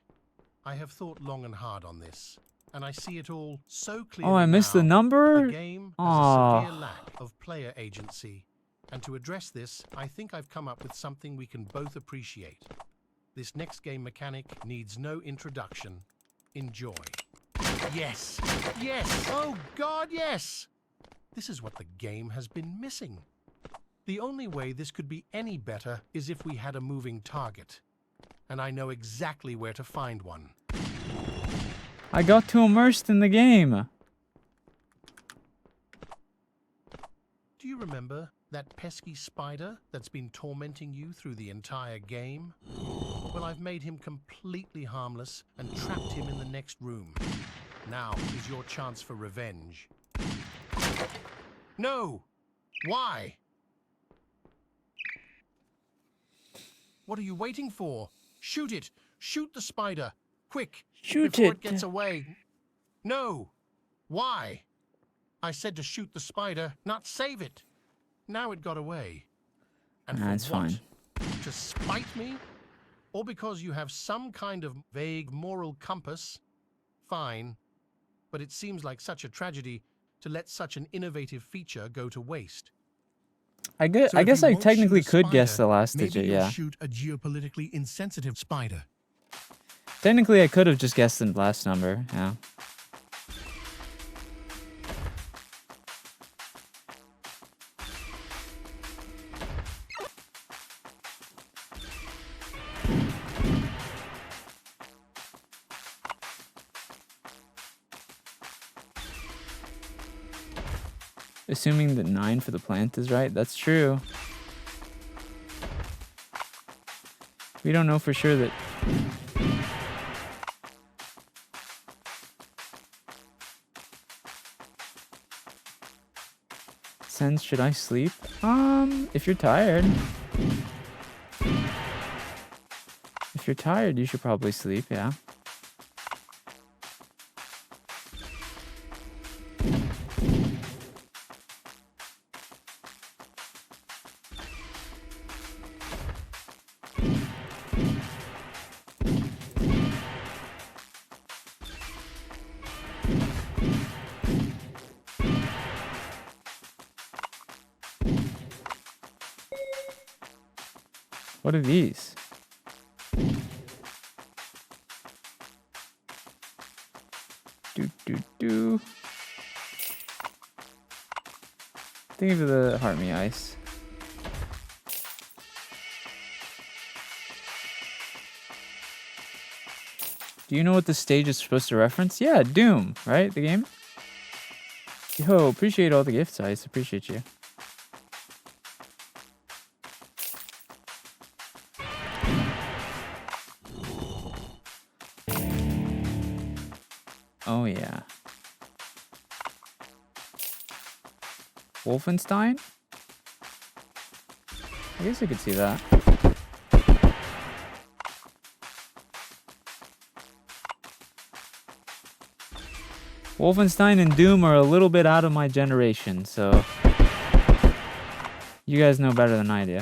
I have thought long and hard on this, and I see it all so clearly. Oh, I missed the now. number? The game has a Aw. severe lack of player agency, and to address this, I think I've come up with something we can both appreciate. This next game mechanic needs no introduction. Enjoy. Yes! Yes! Oh God, yes! This is what the game has been missing. The only way this could be any better is if we had a moving target. And I know exactly where to find one. I got too immersed in the game. Do you remember that pesky spider that's been tormenting you through the entire game? Well, I've made him completely harmless and trapped him in the next room. Now is your chance for revenge. No! Why? What are you waiting for? Shoot it! Shoot the spider! Quick! Shoot before it. it gets away. No! Why? I said to shoot the spider, not save it. Now it got away. And Nah, it's for what? fine. To spite me? Or because you have some kind of vague moral compass? Fine. But it seems like such a tragedy to let such an innovative feature go to waste. I guess I technically could guess the last digit, you'll yeah. shoot a geopolitically insensitive spider. Technically, I could have just guessed the last number, yeah. Assuming that 9 for the plant is right, that's true. We don't know for sure that... SENZ'S, should I sleep? If you're tired. If you're tired, you should probably sleep, yeah. What are these? Do. Thank you for the heart me ice. Do you know what the stage is supposed to reference? Yeah, Doom, right? The game? Yo, appreciate all the gifts, Ice. Appreciate you. Oh, yeah. Wolfenstein? I guess I could see that. Wolfenstein and Doom are a little bit out of my generation, so you guys know better than I do.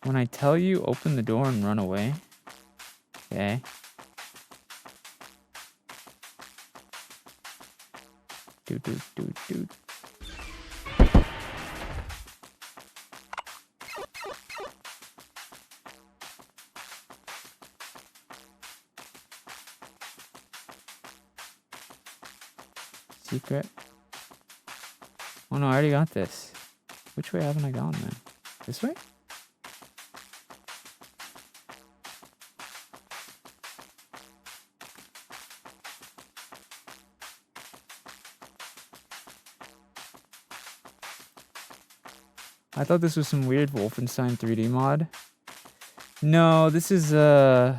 When I tell you, open the door and run away. Okay. Dude. Secret. Oh no, I already got this. Which way haven't I gone then? This way? I thought this was some weird Wolfenstein 3D mod. No, this is this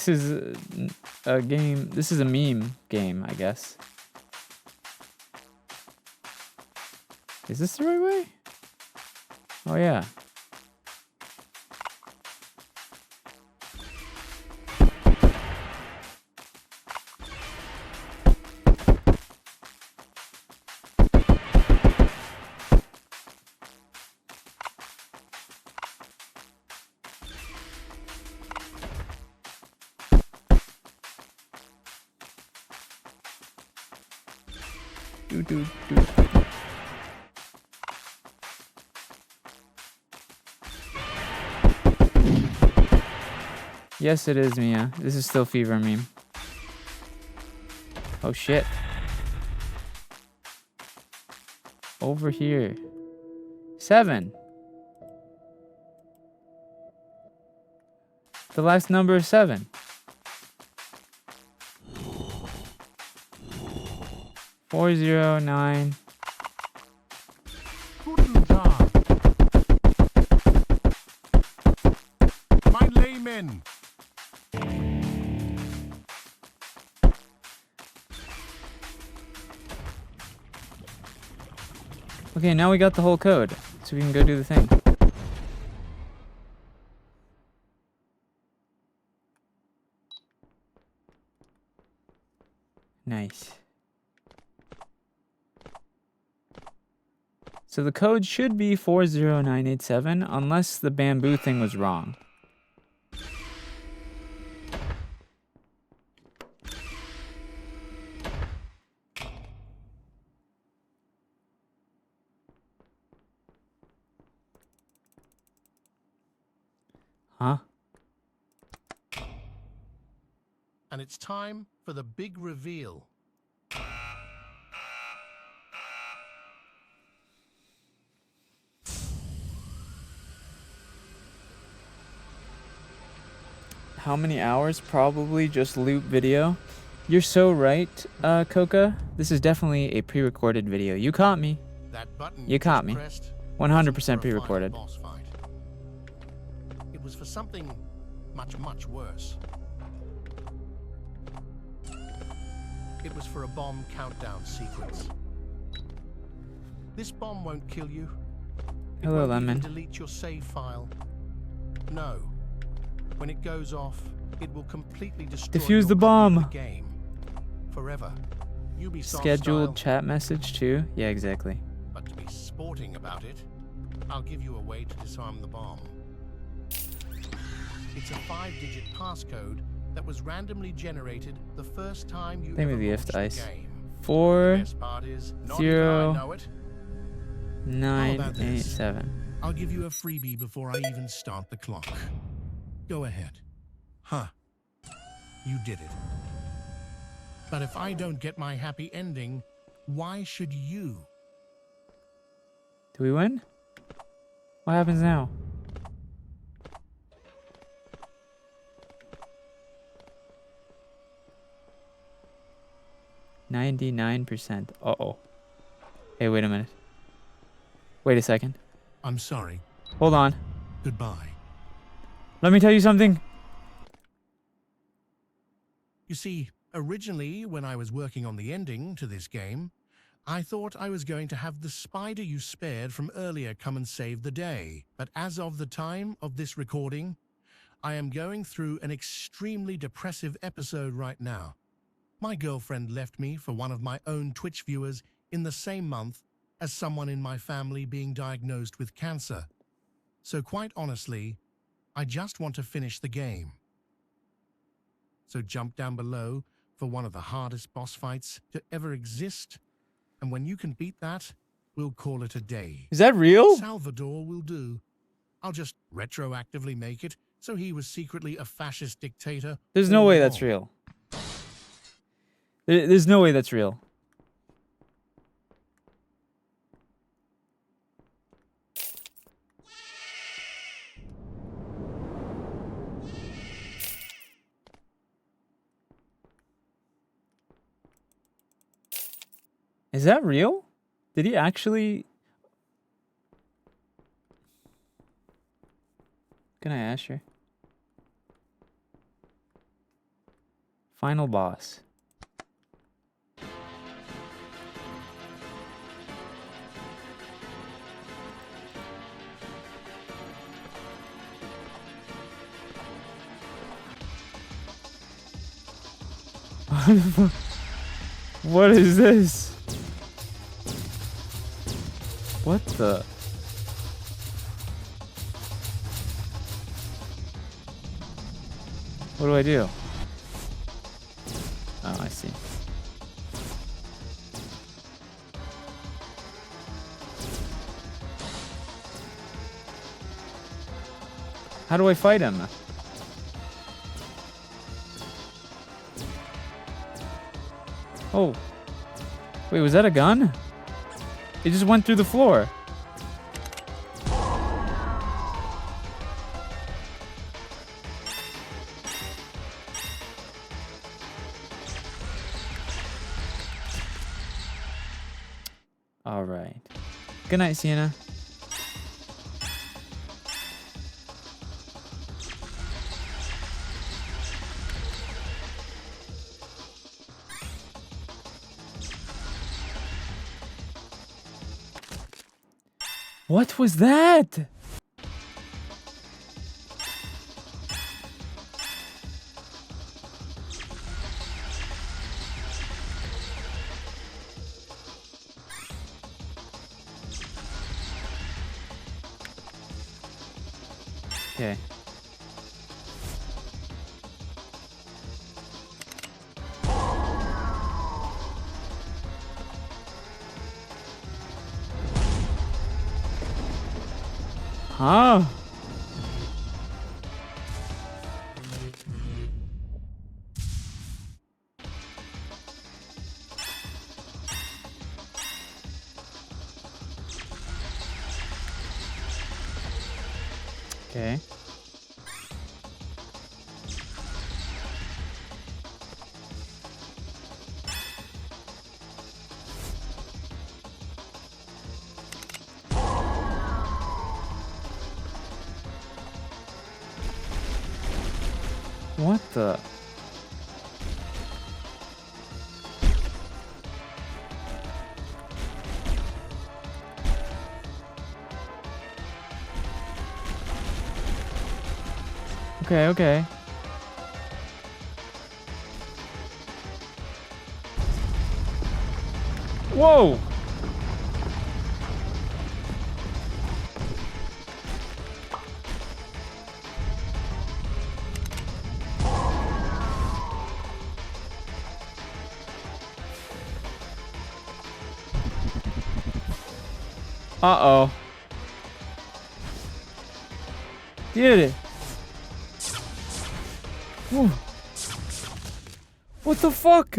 is a game. This is a meme game, I guess. Is this the right way? Oh yeah. Do. Yes, it is, Mia. This is still Fever meme. Oh shit. Over here. 7. The last number is 7. 409. Guten Tag. Mein Lehman. Okay, now we got the whole code, so we can go do the thing. Nice. So the code should be 40987, unless the bamboo thing was wrong. Huh? And it's time for the big reveal. How many hours? Probably just loop video. You're so right, Coca. This is definitely a pre-recorded video. You caught me. That button You caught me. 100% pre-recorded. It was for something much, much worse. It was for a bomb countdown sequence. This bomb won't kill you. It Hello, won't even Lemon. delete your save file. No. When it goes off, it will completely destroy Defuse your the copy of bomb. the game forever. Ubisoft Scheduled style, chat message too. Yeah, exactly. but to be sporting about it, I'll give you a way to disarm the bomb. It's a 5-digit passcode that was randomly generated the first time you Name ever of the launched gift the ice. game. 4 Best part is, not even I know 0 it. 9 about 8 this? 7. I'll give you a freebie before I even start the clock. Go ahead. Huh. You did it. But if I don't get my happy ending, why should you? Do we win? What happens now? %. Uh-oh. Hey, wait a minute. Wait a second. I'm sorry. Hold on. Goodbye. Let me tell you something. You see, originally, when I was working on the ending to this game, I thought I was going to have the spider you spared from earlier come and save the day. But as of the time of this recording, I am going through an extremely depressive episode right now. My girlfriend left me for one of my own Twitch viewers in the same month as someone in my family being diagnosed with cancer. So quite honestly, I just want to finish the game. So jump down below for one of the hardest boss fights to ever exist. And when you can beat that, we'll call it a day. Is that real? Salvador will do. I'll just retroactively make it so he was secretly a fascist dictator. There's no all way that's along. real. There's no way that's real. Is that real? Did he actually... Can I ask her? Final boss. What is this? What the? What do I do? Oh, I see. How do I fight him? Oh. Wait, was that a gun? It just went through the floor. All right. Good night, Sienna. What was that? Okay. Huh? Okay. What the? Okay, okay. Whoa! Uh-oh. Dude. Whoa. What the fuck?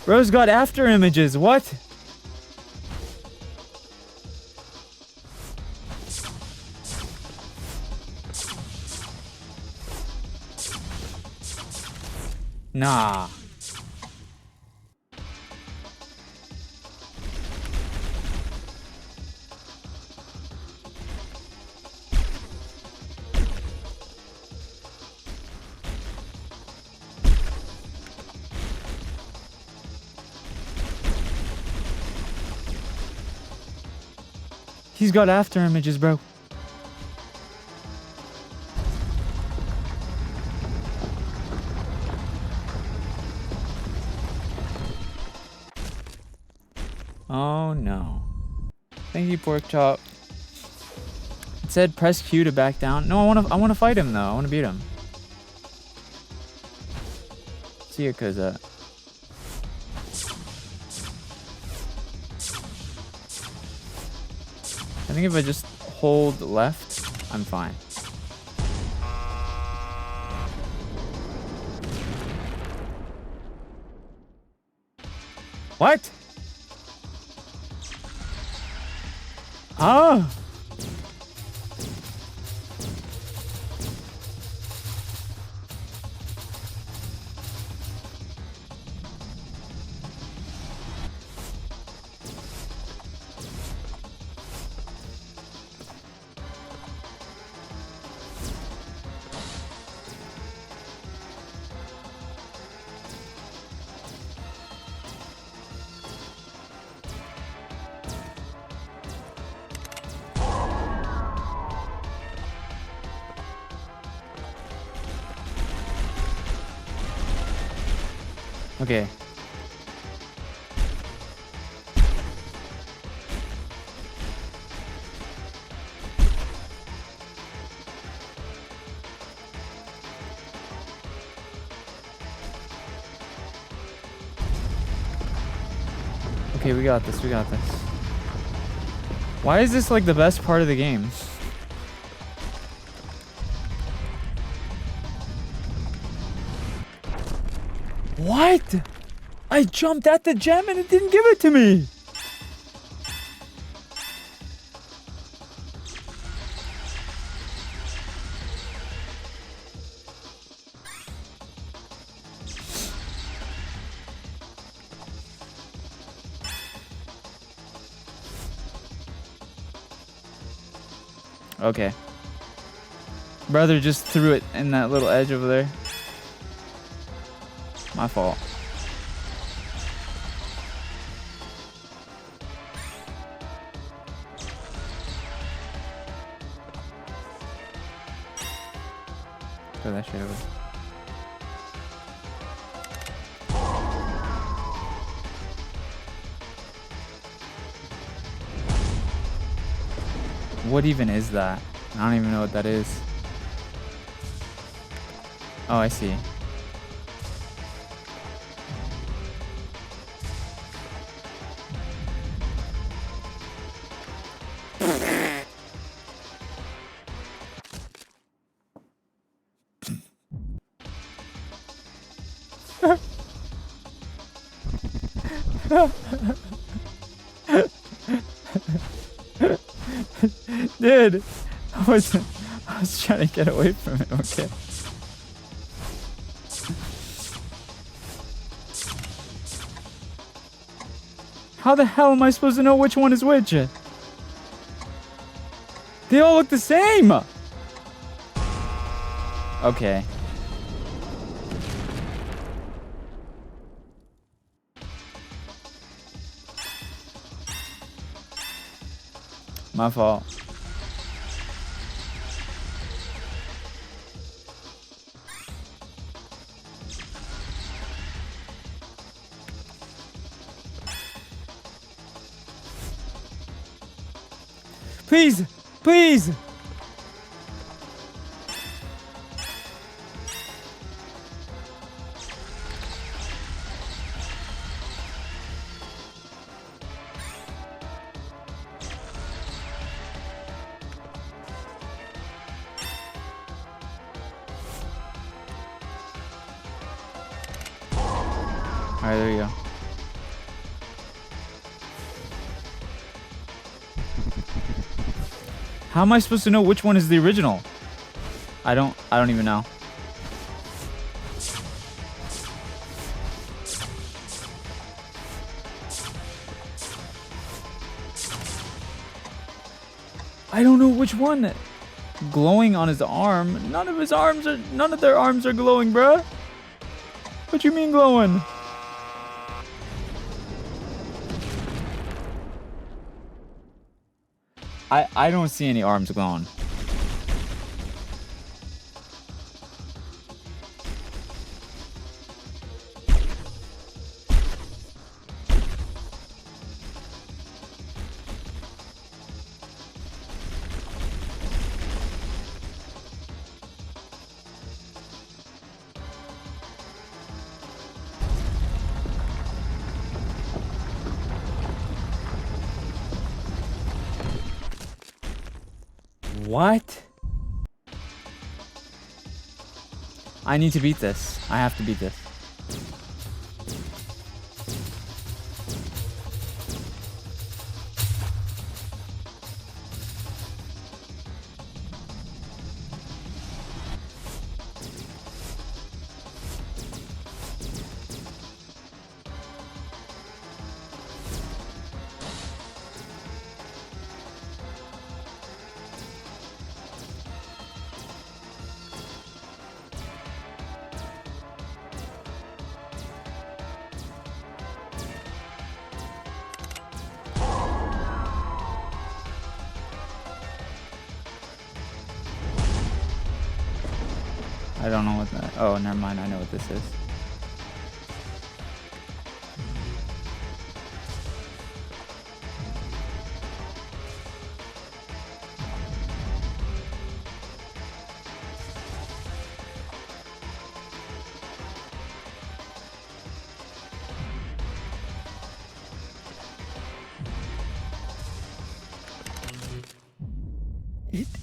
Bro's got after images. What? Nah. He's got after images, bro. Oh no. Thank you, pork chop. It said press Q to back down. No, I wanna fight him though. I wanna beat him. See ya, Kuza. I think if I just hold left, I'm fine. What? Ah! Okay. Okay, we got this, we got this. Why is this like the best part of the game? What? I jumped at the gem and it didn't give it to me. Okay. Brother just threw it in that little edge over there. My fault. Throw that shit over. What even is that? I don't even know what that is. Oh, I see. Dude, I was trying to get away from it, okay. How the hell am I supposed to know which one is which? They all look the same! Okay. My fault. Please! Please! Alright, there you go. How am I supposed to know which one is the original? I don't even know. I don't know which one. Glowing on his arm. None of their arms are glowing, bruh. What you mean glowing? I don't see any arms glowing. What? I need to beat this. I have to beat this. I don't know what that... Oh, never mind. I know what this is.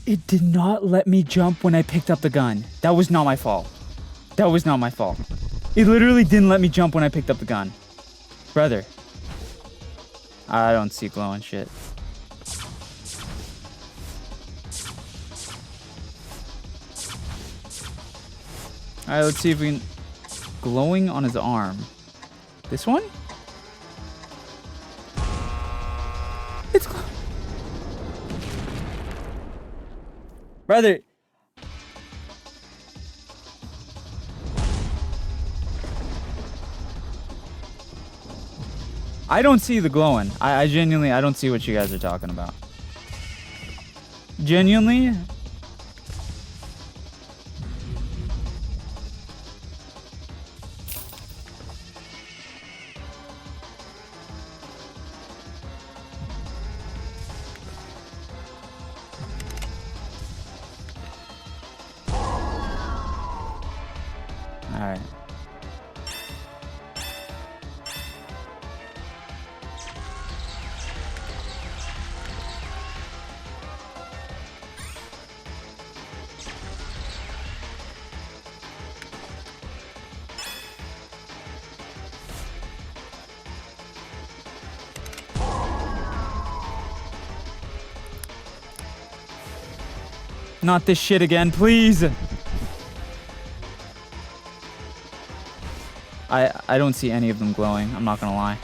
It did not let me jump when I picked up the gun. That was not my fault. That was not my fault. It literally didn't let me jump when I picked up the gun. Brother. I don't see glowing shit. Alright, let's see if we can... Glowing on his arm. This one? It's... Brother. I don't see the glowing. I genuinely, I don't see what you guys are talking about. Genuinely? Alright. Not this shit again, please. I don't see any of them glowing. I'm not gonna lie.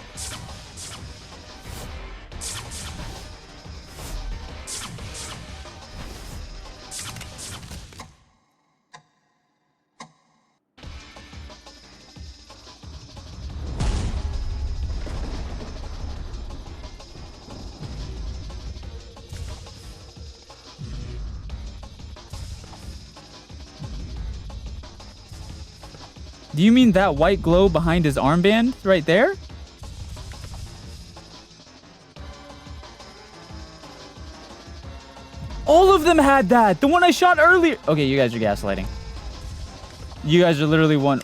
Do you mean that white glow behind his armband right there? All of them had that. The one I shot earlier. Okay, you guys are gaslighting. You guys are literally one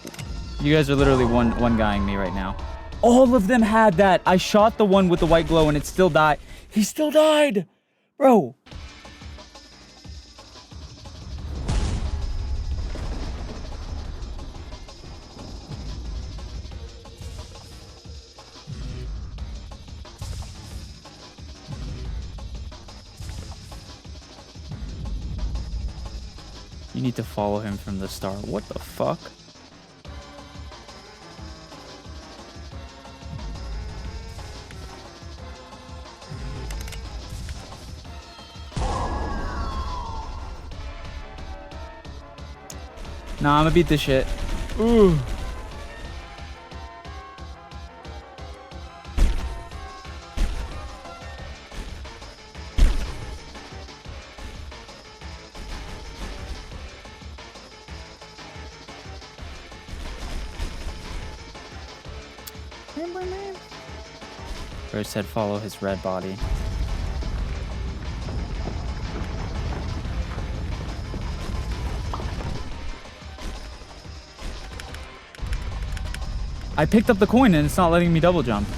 guying me right now. All of them had that. I shot the one with the white glow and it still died. He still died. Bro. You need to follow him from the start. What the fuck? Nah, I'm gonna beat this shit. Ooh. Bird said follow his red body. I picked up the coin and it's not letting me double jump.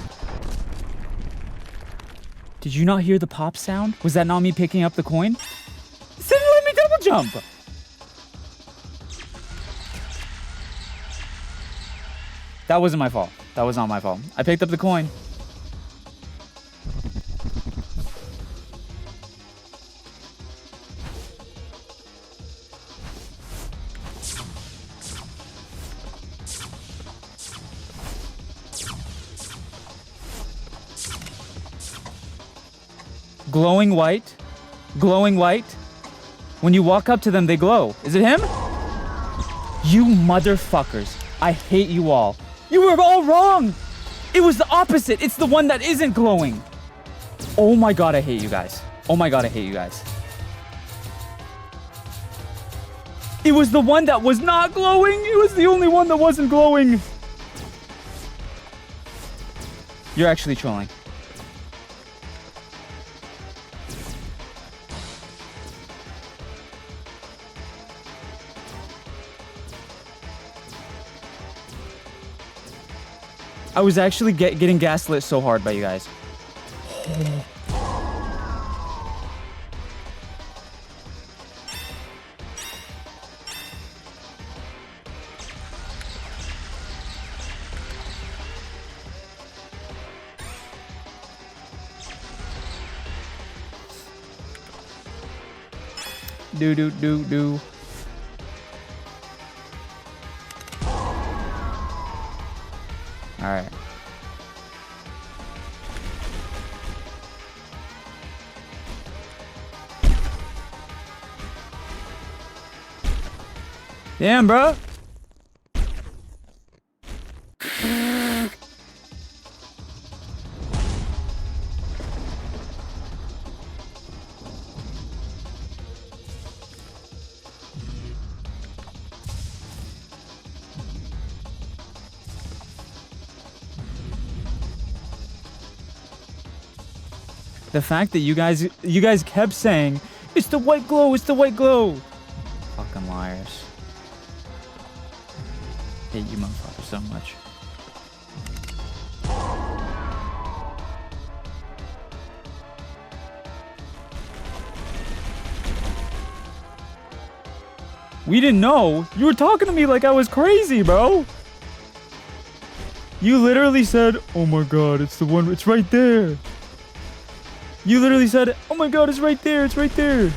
Did you not hear the pop sound? Was that not me picking up the coin? It didn't let me double jump. That wasn't my fault. That was not my fault. I picked up the coin. Glowing white. Glowing white. When you walk up to them, they glow. Is it him? You motherfuckers. I hate you all. You were all wrong. It was the opposite. It's the one that isn't glowing. Oh my god, I hate you guys. Oh my god, I hate you guys. It was the one that was not glowing. It was the only one that wasn't glowing. You're actually trolling. I was actually getting gaslit so hard by you guys. Do. All right. Damn, bro. The fact that you guys kept saying, it's the white glow, it's the white glow. Fucking liars. Hate you motherfuckers so much. We didn't know. You were talking to me like I was crazy, bro. You literally said, oh my god, it's the one, it's right there. You literally said, oh my god, it's right there, it's right there.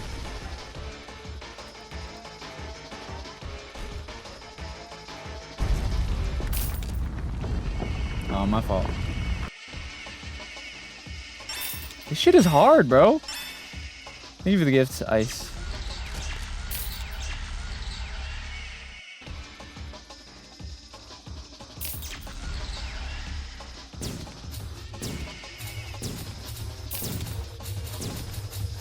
Oh, my fault. This shit is hard, bro. Thank you for the gifts, Ice.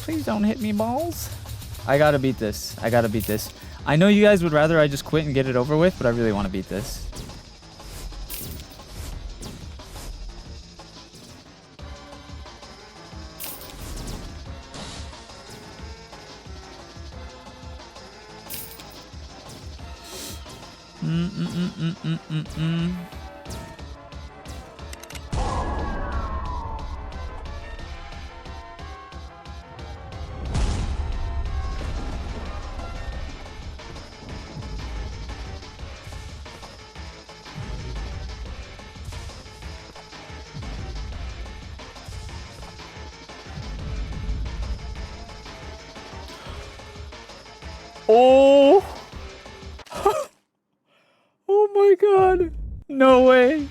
Please don't hit me, balls. I gotta beat this. I gotta beat this. I know you guys would rather I just quit and get it over with, but I really want to beat this. Oh! Oh my god! No way!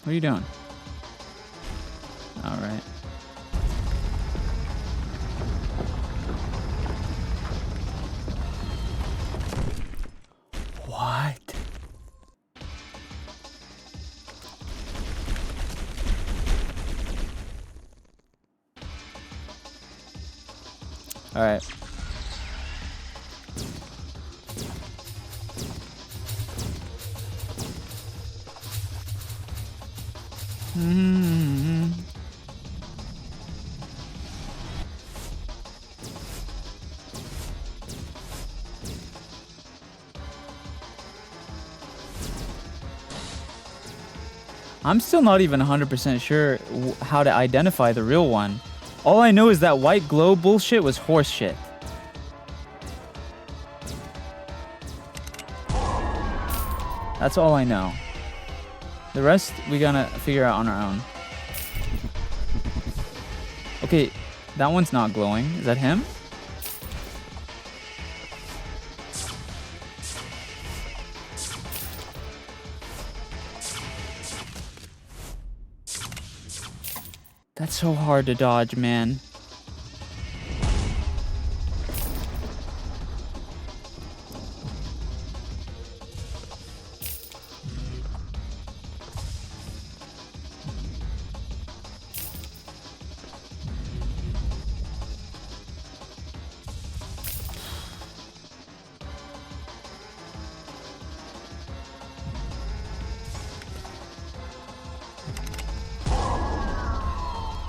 What are you doing? All right. What? All right. I'm still not even 100% sure how to identify the real one. All I know is that white glow bullshit was horse shit. That's all I know. The rest we gotta figure out on our own. Okay, that one's not glowing. Is that him? That's so hard to dodge, man.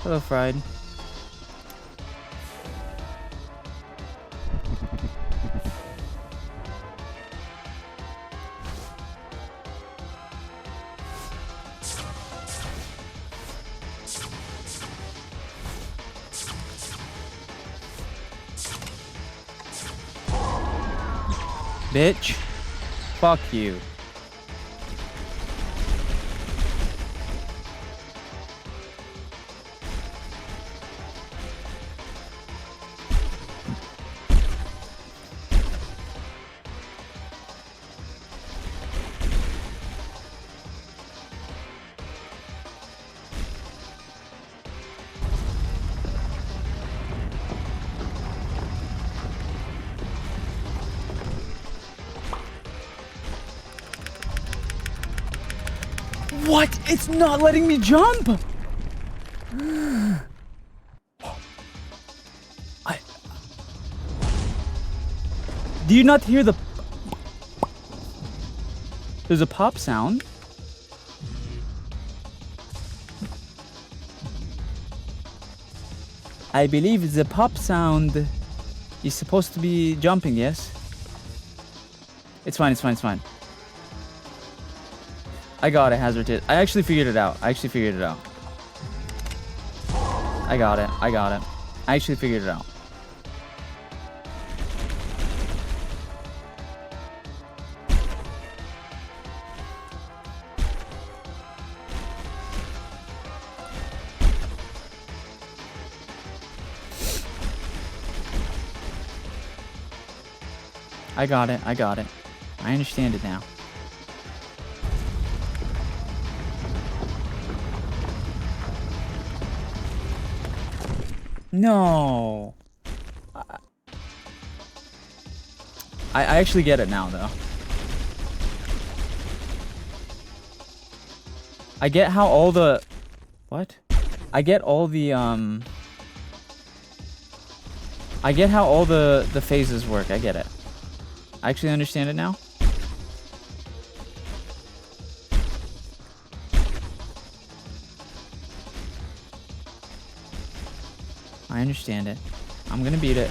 Hello, Fried. Bitch. Fuck you. What? It's not letting me jump! Do you not hear the... There's a pop sound. I believe the pop sound is supposed to be jumping, yes? It's fine, it's fine, it's fine. I got it, Hazard Tit. I actually figured it out. I actually figured it out. I got it. I got it. I actually figured it out. I got it. I got it. I understand it now. No. I actually get it now, though. I get how all the... What? I get all the, I get how all the phases work. I get it. I actually understand it now. I understand it. I'm gonna beat it.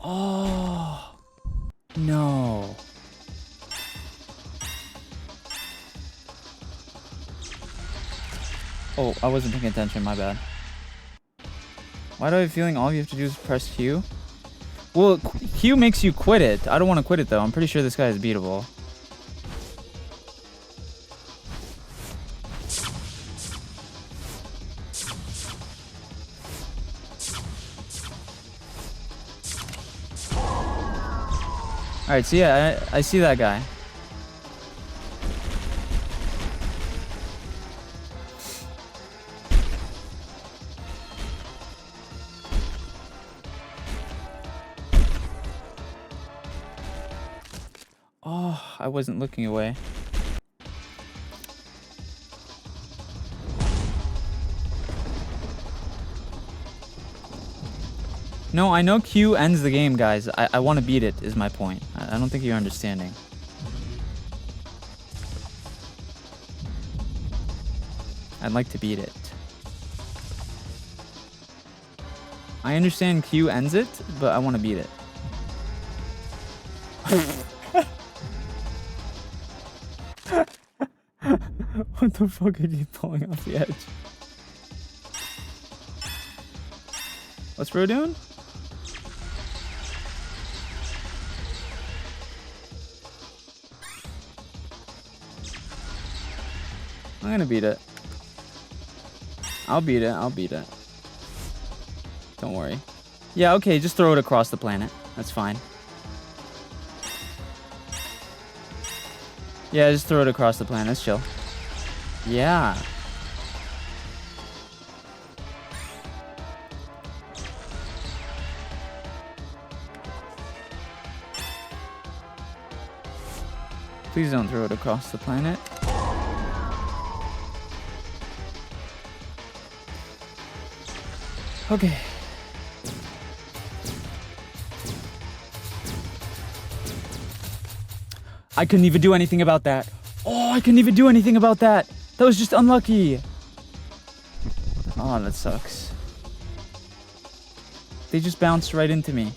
Oh no. Oh, I wasn't paying attention, my bad. Why do I have a feeling all you have to do is press Q? Well, Q makes you quit it. I don't want to quit it though. I'm pretty sure this guy is beatable. Alright, so yeah, I see that guy. Oh, I wasn't looking away. No, I know Q ends the game, guys. I want to beat it, is my point. I don't think you're understanding. I'd like to beat it. I understand Q ends it, but I want to beat it. What the fuck are you pulling off the edge? What's bro doing? I'm gonna beat it. I'll beat it. I'll beat it. Don't worry. Yeah, okay, just throw it across the planet. That's fine. Yeah, just throw it across the planet. It's chill. Yeah. Please don't throw it across the planet. Okay. I couldn't even do anything about that. Oh, I couldn't even do anything about that. That was just unlucky. Oh, that sucks. They just bounced right into me.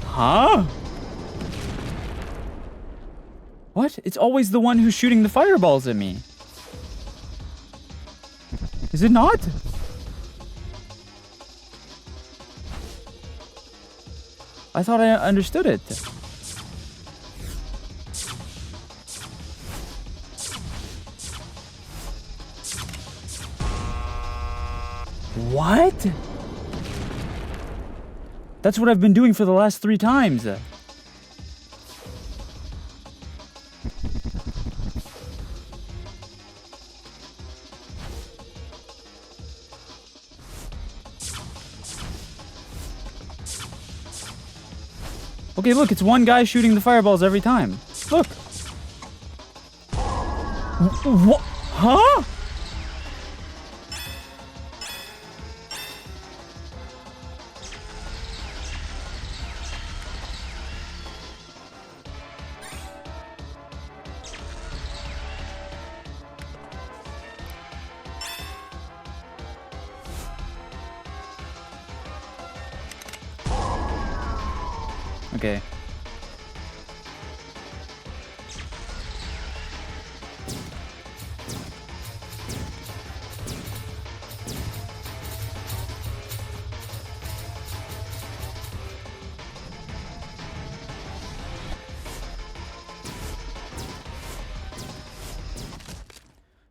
Huh? What? It's always the one who's shooting the fireballs at me. Is it not? I thought I understood it. What? That's what I've been doing for the last 3 times. Okay, look, it's one guy shooting the fireballs every time. Look. What? Huh? Okay.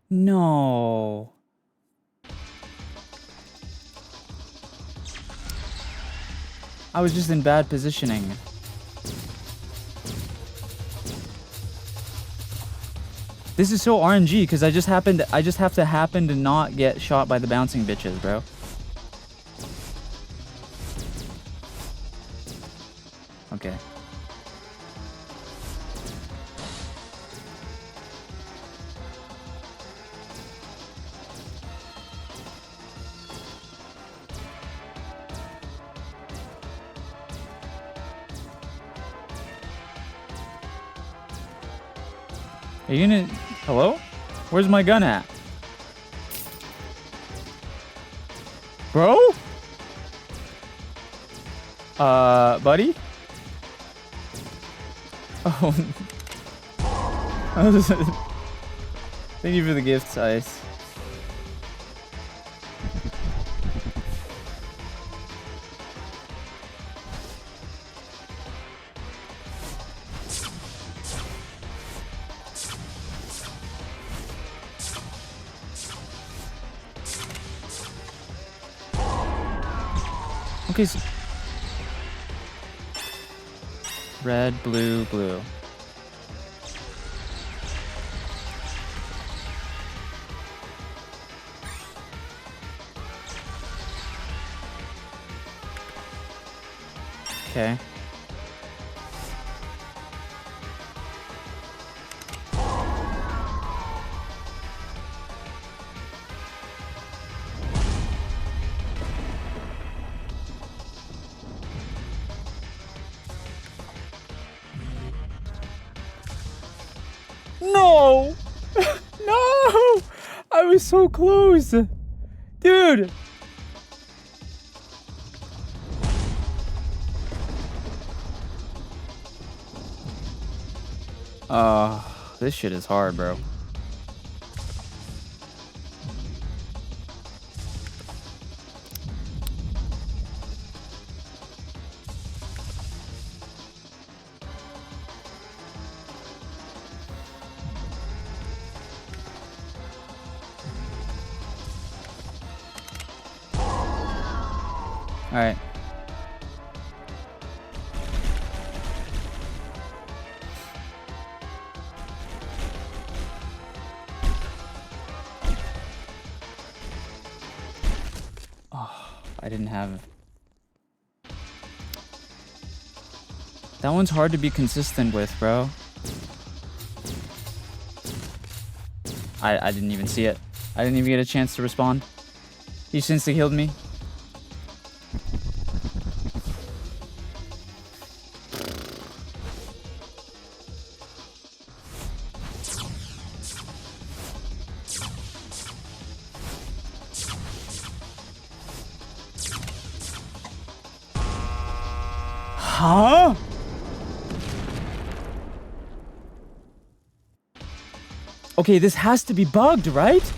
No. I was just in bad positioning. This is so RNG because I just have to happen to not get shot by the bouncing bitches, bro. Okay. Are you gonna... Hello? Where's my gun at? Bro? Buddy? Oh. Thank you for the gifts, Ice. Okay, so red, blue, blue. Okay. No! No! I was so close! Dude! This shit is hard, bro. All right. Oh, I didn't have... That one's hard to be consistent with, bro. I didn't even see it. I didn't even get a chance to respond. He just insta-killed me. Huh? Okay, this has to be bugged, right?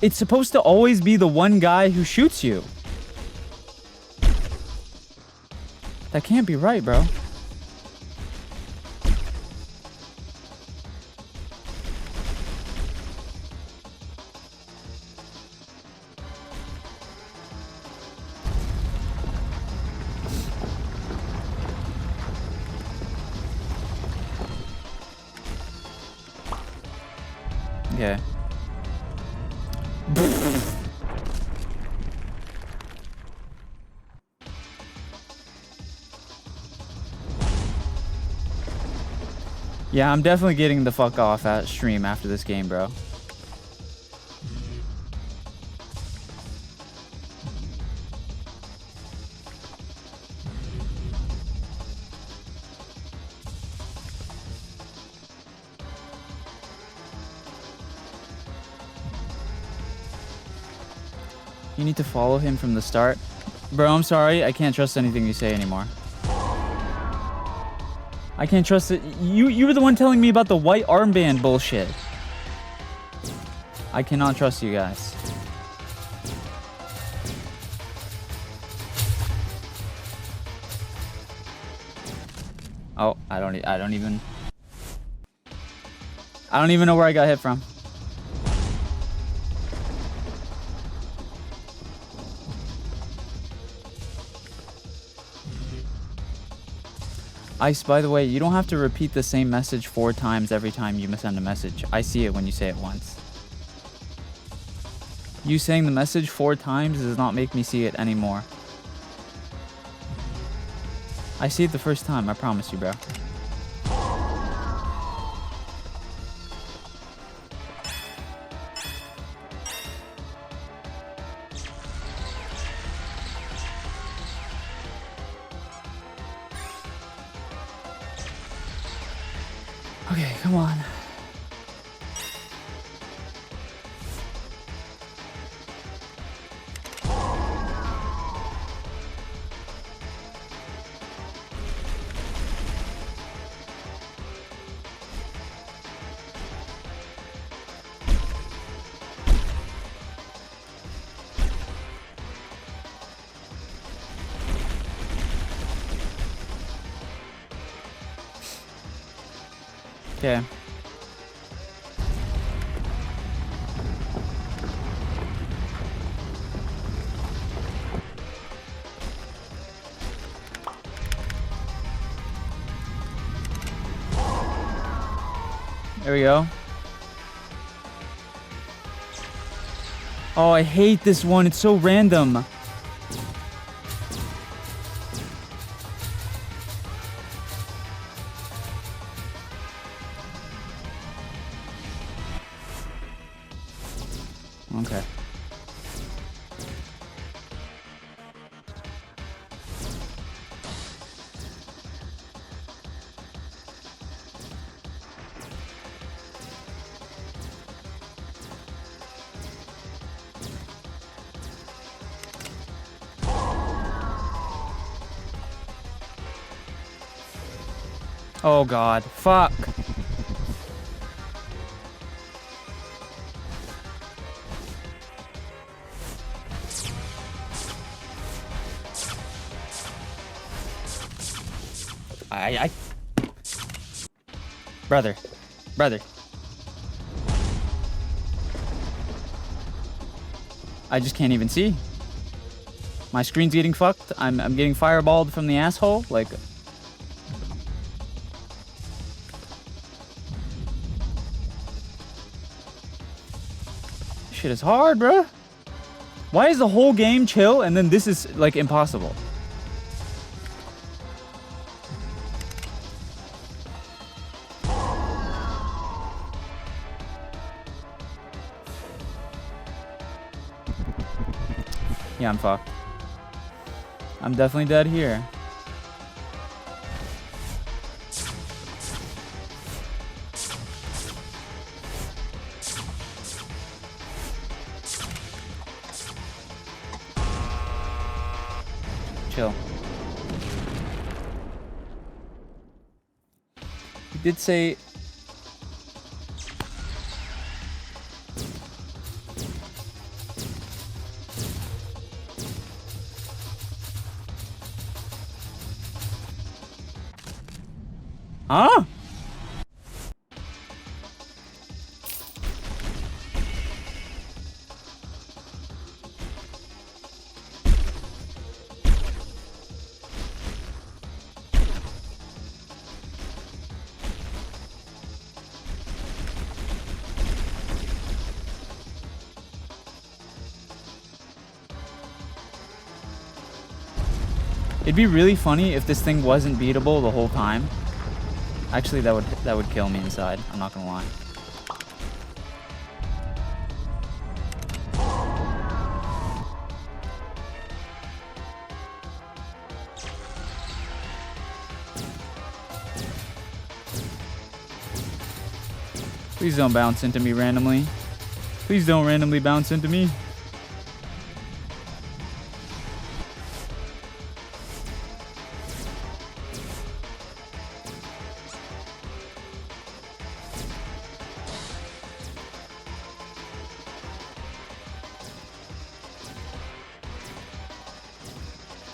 It's supposed to always be the one guy who shoots you. That can't be right, bro. Okay. Yeah, I'm definitely getting the fuck off at stream after this game, bro. You need to follow him from the start. Bro, I'm sorry. I can't trust anything you say anymore. I can't trust it. You were the one telling me about the white armband bullshit. I cannot trust you guys. Oh, I don't even know where I got hit from. Ice, by the way, you don't have to repeat the same message 4 times every time you send a message. I see it when you say it once. You saying the message 4 times does not make me see it anymore. I see it the first time, I promise you, bro. Okay, come on. Okay. There we go. Oh, I hate this one. It's so random. Okay. Oh God, fuck. Brother. I just can't even see. My screen's getting fucked. I'm getting fireballed from the asshole. Like. Shit is hard, bruh. Why is the whole game chill and then this is like impossible? Yeah, I'm fucked. I'm definitely dead here. Chill. He did say... Huh? It'd be really funny if this thing wasn't beatable the whole time. Actually, that would kill me inside. I'm not gonna lie. Please don't bounce into me randomly. Please don't randomly bounce into me.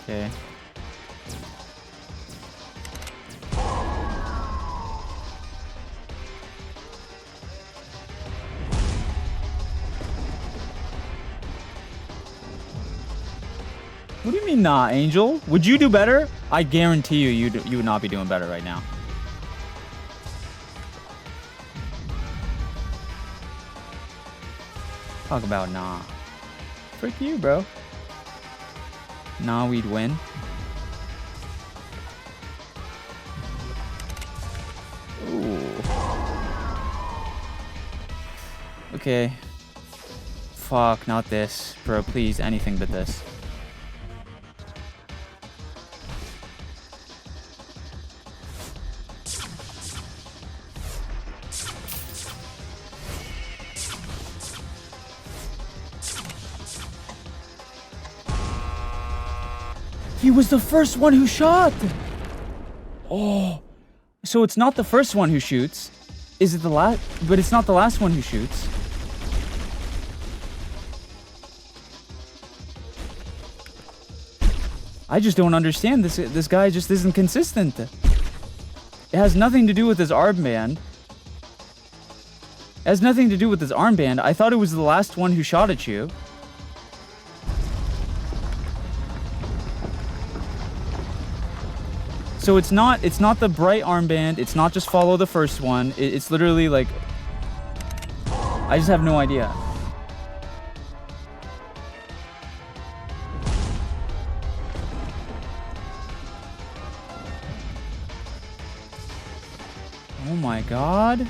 Okay. What do you mean not, Angel? Would you do better? I guarantee you would not be doing better right now. Talk about nah. Frick you, bro. Nah, we'd win. Ooh. Okay. Fuck, not this. Bro, please, anything but this. He was the first one who shot! Oh. So it's not the first one who shoots. Is it the last? But it's not the last one who shoots. I just don't understand. This guy just isn't consistent. It has nothing to do with his armband. It has nothing to do with his armband. I thought it was the last one who shot at you. So it's not the bright armband. It's not just follow the first one. It's literally like, I just have no idea. Oh my god.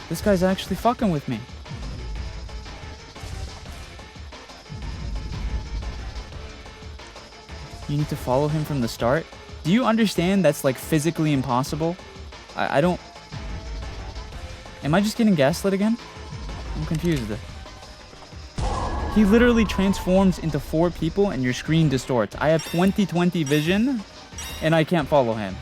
This guy's actually fucking with me. You need to follow him from the start. Do you understand that's like physically impossible? I don't... Am I just getting gaslit again? I'm confused. He literally transforms into 4 people and your screen distorts. I have 20/20 vision and I can't follow him.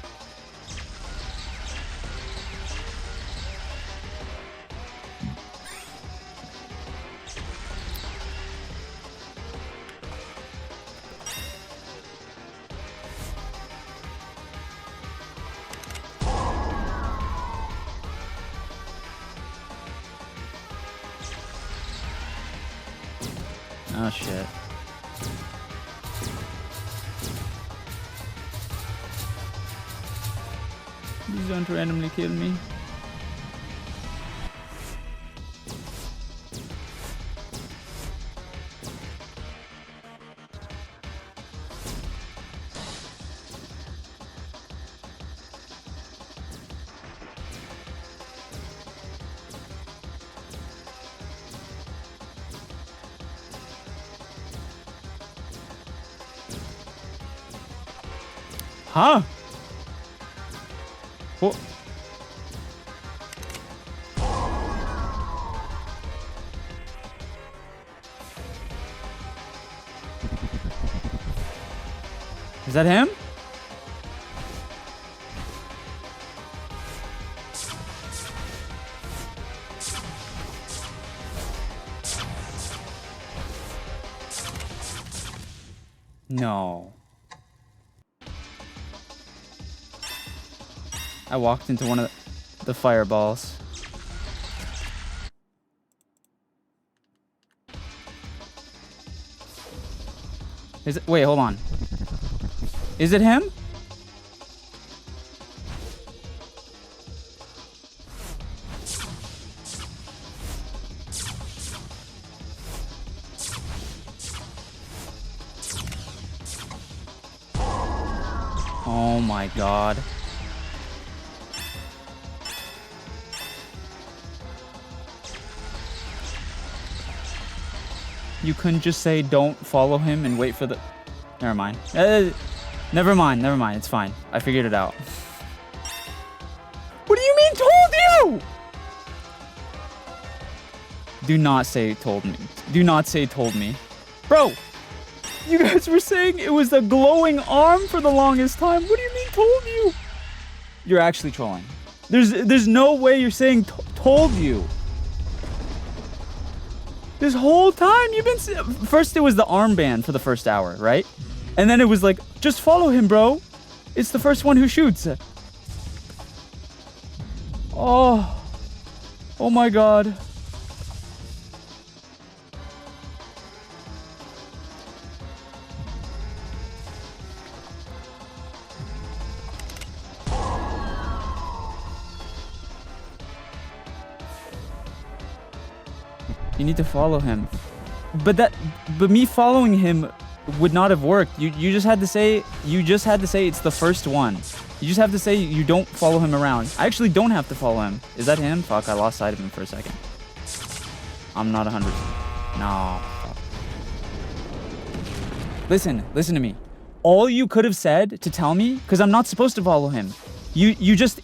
Oh shit. Please don't randomly kill me. Huh? What? Is that him? No. I walked into one of the fireballs. Is it? Wait, hold on. Is it him? Oh my god. You couldn't just say don't follow him and wait for the... Never mind. Never mind. It's fine. I figured it out. What do you mean told you? Do not say told me. Do not say told me. Bro, you guys were saying it was a glowing arm for the longest time. What do you mean told you? You're actually trolling. There's no way you're saying told you. This whole time you've been... First it was the armband for the first hour, right? And then it was like, just follow him, bro. It's the first one who shoots. Oh. Oh my god. You need to follow him. But me following him would not have worked. You just had to say it's the first one. You just have to say you don't follow him around. I actually don't have to follow him. Is that him? Fuck, I lost sight of him for a second. I'm not 100. No. Fuck. Listen to me. All you could have said to tell me, because I'm not supposed to follow him. You just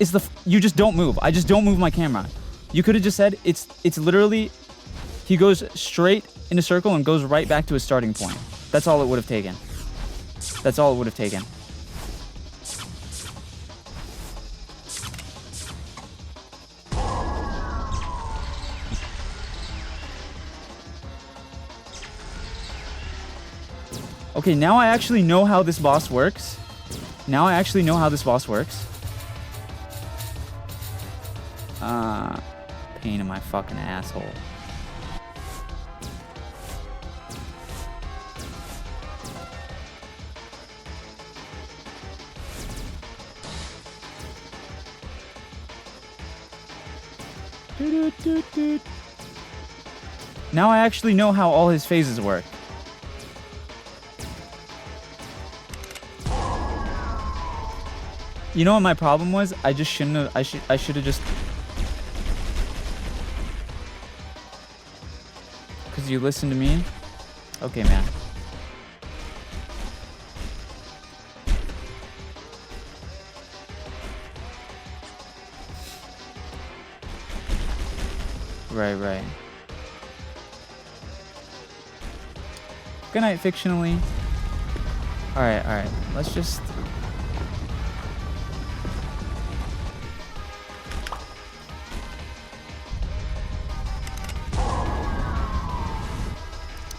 don't move. I just don't move my camera. You could have just said it's literally he goes straight in a circle and goes right back to his starting point. That's all it would have taken. That's all it would have taken. Okay, now I actually know how this boss works. Pain in my fucking asshole. Now I actually know how all his phases work. You know what my problem was? I just shouldn't have. I should have just. Because you listened to me? Okay, man. Right. Good night, fictionally. Alright. Let's just...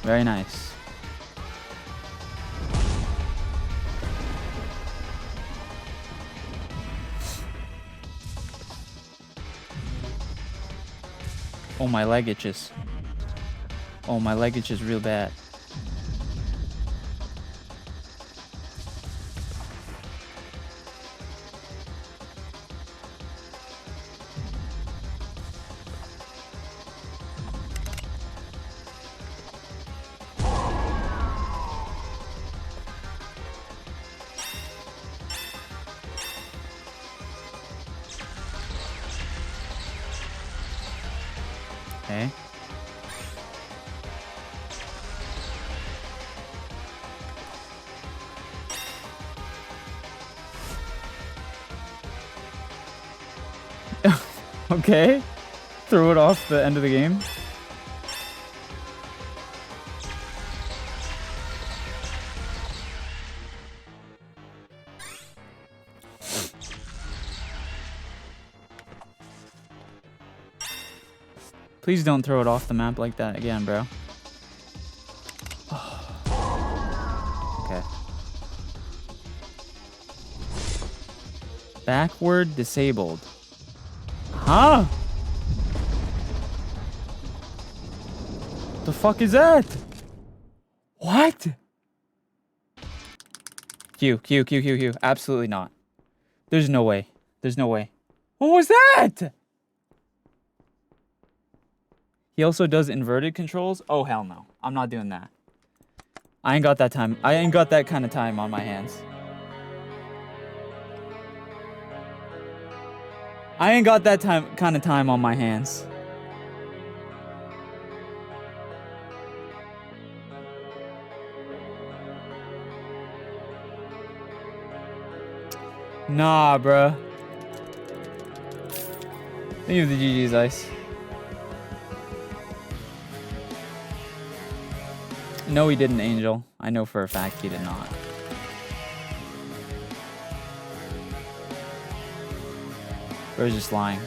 Very nice. Oh, my leg itches. Oh, my leg itches real bad. Okay. Okay. Throw it off the end of the game. Please don't throw it off the map like that again, bro. Okay. Backward disabled. Huh? The fuck is that? What? Q. Absolutely not. There's no way. What was that? He also does inverted controls? Oh, hell no. I'm not doing that. I ain't got that time. I ain't got that kind of time on my hands. I ain't got that kind of time on my hands. Nah, bruh. Leave the GG's ice. No, he didn't, Angel. I know for a fact he did not. Bro's just lying.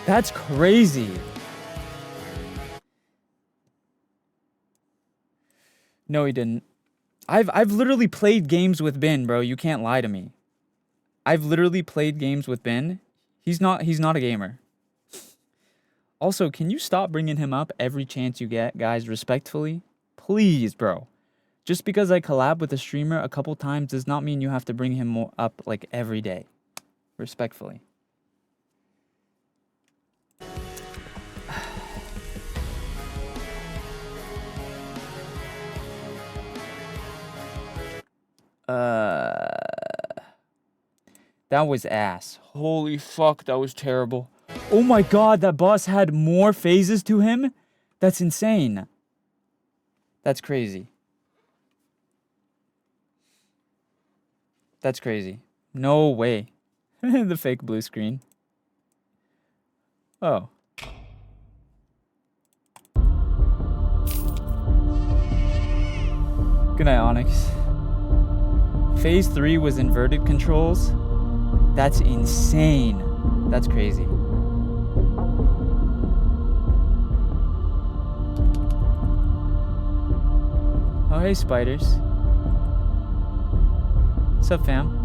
That's crazy. No, he didn't. I've literally played games with Bin, bro. You can't lie to me. I've literally played games with Bin. He's not a gamer. Also, can you stop bringing him up every chance you get, guys, respectfully? Please, bro. Just because I collab with a streamer a couple times does not mean you have to bring him up like every day. Respectfully. That was ass. Holy fuck, that was terrible. Oh my god, that boss had more phases to him? That's insane. That's crazy. That's crazy. No way. The fake blue screen. Oh. Good night, Onyx. Phase 3 was inverted controls. That's insane. That's crazy. Oh, hey, spiders. What's up, fam?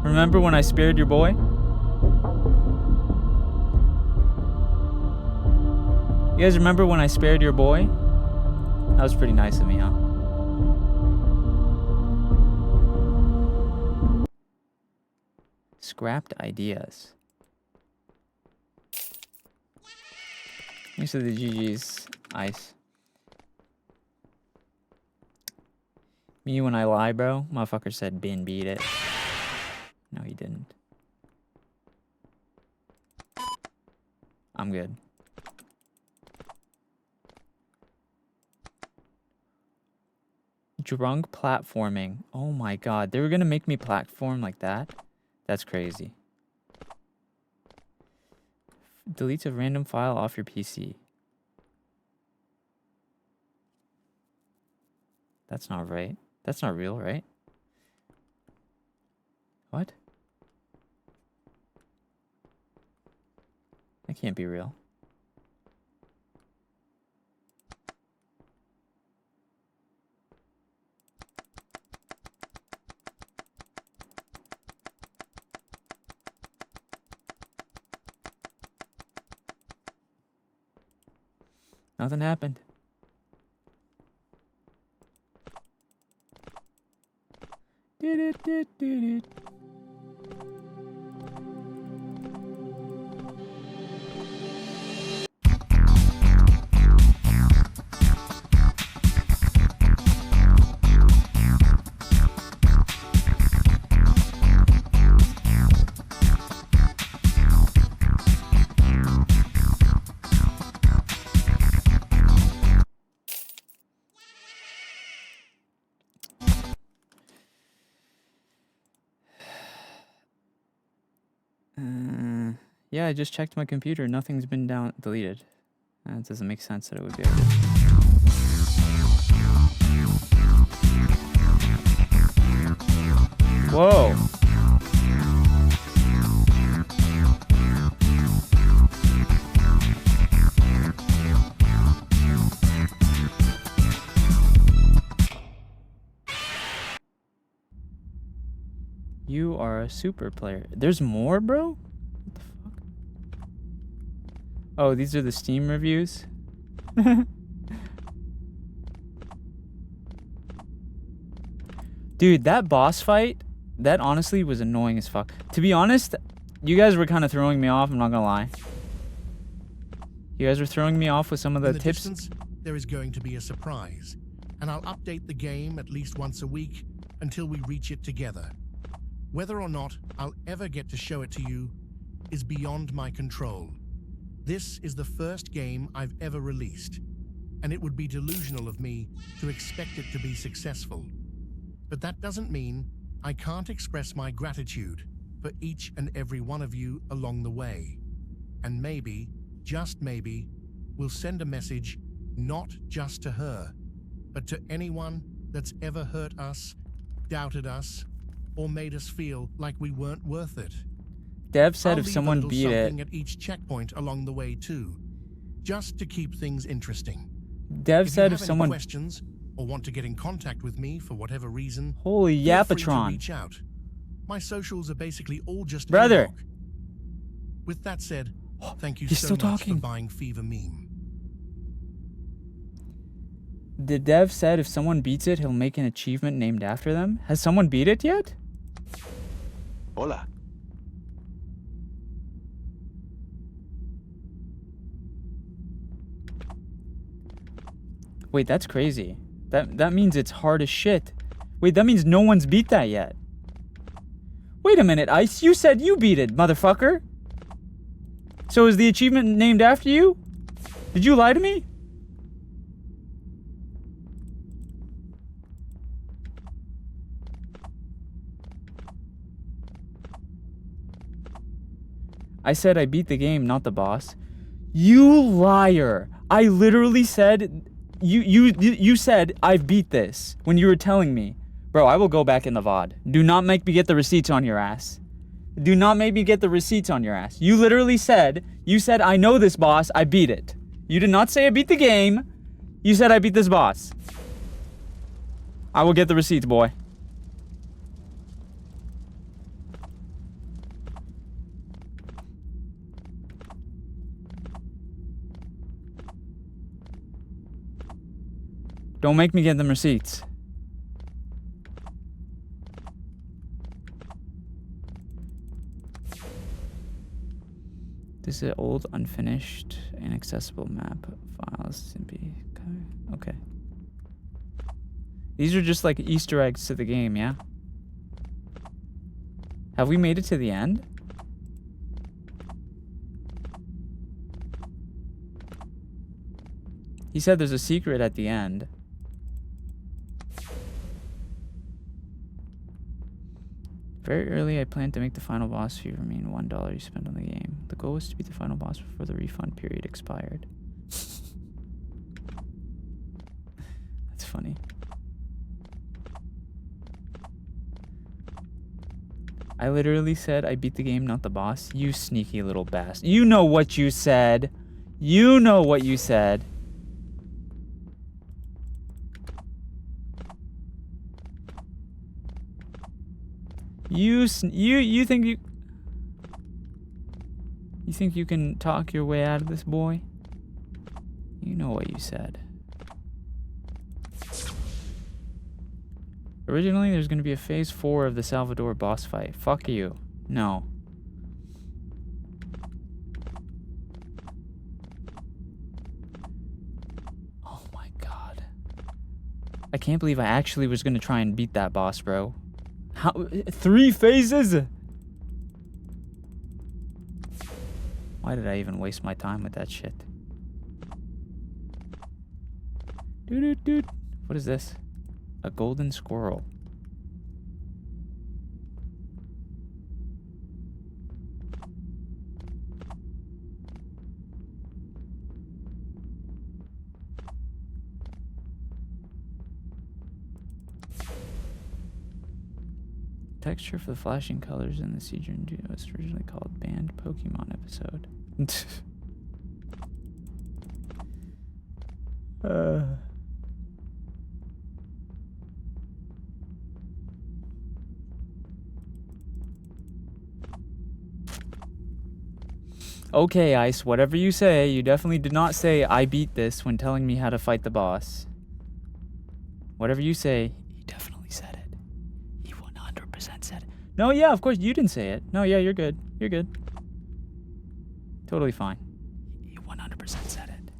Remember when I spared your boy? You guys remember when I spared your boy? That was pretty nice of me, huh? Scrapped ideas. Thanks for the GG's, Ice. Me when I lie, bro? Motherfucker said bin beat it. No, he didn't. I'm good. Drunk platforming. Oh my god. They were gonna make me platform like that? That's crazy. Deletes a random file off your PC. That's not right. That's not real, right? What? That can't be real. Nothing happened. Did it. Yeah, I just checked my computer. Nothing's been deleted. It doesn't make sense that it would be edited. Whoa. You are a super player. There's more, bro? What the fuck? Oh, these are the Steam reviews? Dude, that boss fight, that honestly was annoying as fuck. To be honest, you guys were kind of throwing me off, I'm not gonna lie. You guys were throwing me off with some of the tips. Distance, there is going to be a surprise, and I'll update the game at least once a week until we reach it together. Whether or not I'll ever get to show it to you is beyond my control. This is the first game I've ever released, and it would be delusional of me to expect it to be successful. But that doesn't mean I can't express my gratitude for each and every one of you along the way. And maybe, just maybe, we'll send a message not just to her, but to anyone that's ever hurt us, doubted us, or made us feel like we weren't worth it. Dev said I'll if leave someone a little beat it. something at each checkpoint along the way too, just to keep things interesting. Dev If said you if have any someone. questions or want to get in contact with me for whatever reason, Holy feel free to Yapatron. reach out. My socials are basically all just Brother. analog. With that said, thank you He's so still much talking. for buying Fever Meme. The dev said if someone beats it, he'll make an achievement named after them. Has someone beat it yet? Hola, Wait, that's crazy. That means it's hard as shit. Wait, that means no one's beat that yet. Wait a minute, Ice. You said you beat it, motherfucker. So is the achievement named after you? Did you lie to me? I said I beat the game, not the boss. You liar. I literally said you said I've beat this when you were telling me. Bro, I will go back in the VOD. Do not make me get the receipts on your ass. Do not make me get the receipts on your ass. You literally said, I know this boss, I beat it. You did not say I beat the game. You said I beat this boss. I will get the receipts, boy. Don't make me get them receipts. This is an old, unfinished, inaccessible map files. Okay. These are just like Easter eggs to the game, yeah? Have we made it to the end? He said there's a secret at the end. Very early, I planned to make the final boss fee remain $1 you spent on the game. The goal was to beat the final boss before the refund period expired. That's funny. I literally said I beat the game, not the boss. You sneaky little bastard. You know what you said. You know what you said. You think you can talk your way out of this, boy? You know what you said. Originally, there's gonna be a phase 4 of the Salvador boss fight. Fuck you. No. Oh my god. I can't believe I actually was gonna try and beat that boss, bro. How? 3 phases? Why did I even waste my time with that shit? Dude. What is this? A golden squirrel. Texture for the flashing colors in the Siege and Duo was originally called Banned Pokemon episode. Okay, Ice, whatever you say, you definitely did not say I beat this when telling me how to fight the boss. Whatever you say, you definitely said it. You 100% said it. No, yeah, of course, you didn't say it. No, yeah, you're good. You're good. Totally fine. You 100% said it.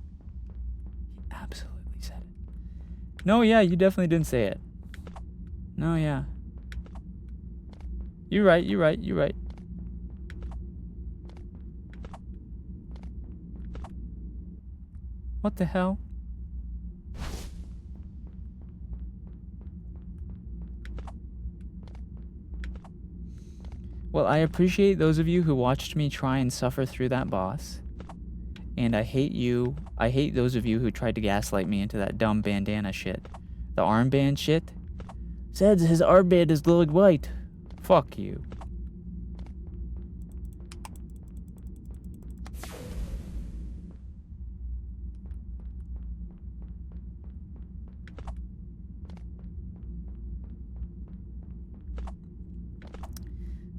You absolutely said it. No, yeah, you definitely didn't say it. No, yeah. You're right, you're right, you're right. What the hell? Well, I appreciate those of you who watched me try and suffer through that boss. And I hate you. I hate those of you who tried to gaslight me into that dumb bandana shit. The armband shit. Says his armband is glowing white. Fuck you.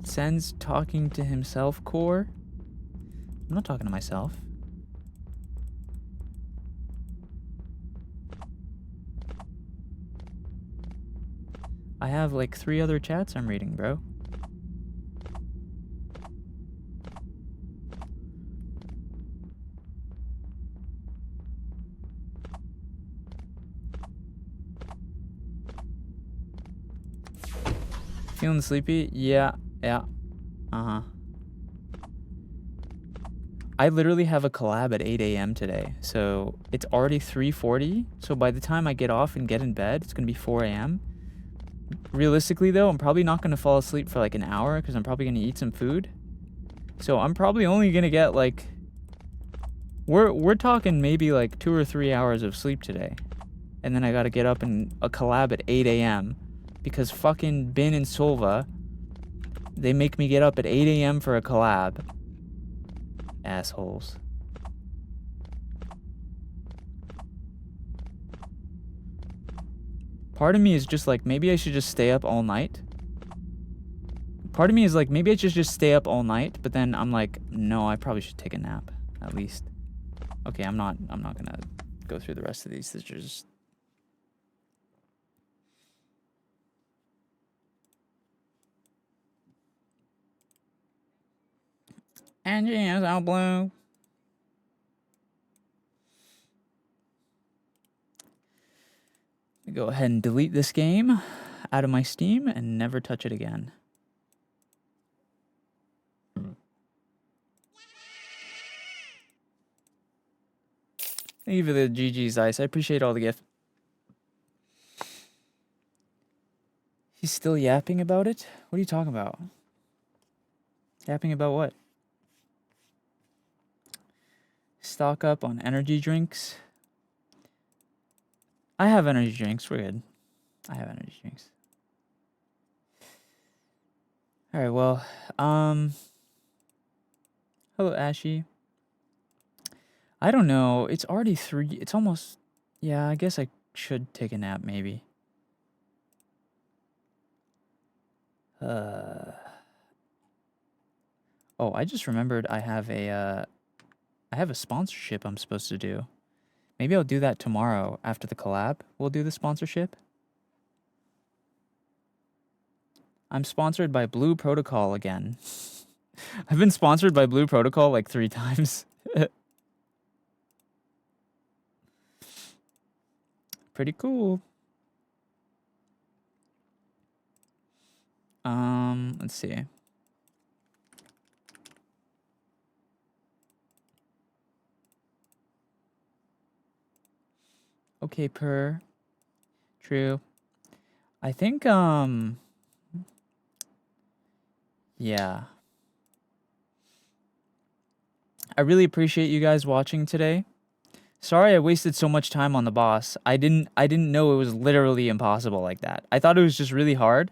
SENZ'S talking to himself core? I'm not talking to myself. I have like 3 other chats I'm reading, bro. Feeling sleepy? Yeah. Uh-huh. I literally have a collab at 8 a.m. today, so it's already 3:40. So by the time I get off and get in bed, it's gonna be 4 a.m. Realistically, though, I'm probably not gonna fall asleep for like an hour because I'm probably gonna eat some food. So I'm probably only gonna get like we're talking maybe like 2 or 3 hours of sleep today, and then I gotta get up and a collab at 8 a.m. because fucking Bin and Solva, they make me get up at 8 a.m. for a collab. Assholes. Part of me is just like, maybe I should just stay up all night. Part of me is like, maybe I should just stay up all night, but then I'm like, no, I probably should take a nap, at least. Okay, I'm not gonna go through the rest of these. These are just... And yes, I'll blue. Go ahead and delete this game out of my Steam and never touch it again. Thank you for the GG's Ice. I appreciate all the gift. He's still yapping about it? What are you talking about? Yapping about what? Stock up on energy drinks. I have energy drinks. We're good. I have energy drinks. All right, well, hello, Ashy. I don't know. It's already 3. It's almost... Yeah, I guess I should take a nap, maybe. Oh, I just remembered I have a sponsorship I'm supposed to do. Maybe I'll do that tomorrow after the collab. We'll do the sponsorship. I'm sponsored by Blue Protocol again. I've been sponsored by Blue Protocol like 3 times. Pretty cool. Let's see. Okay, True. I think, yeah. I really appreciate you guys watching today. Sorry I wasted so much time on the boss. I didn't know it was literally impossible like that. I thought it was just really hard.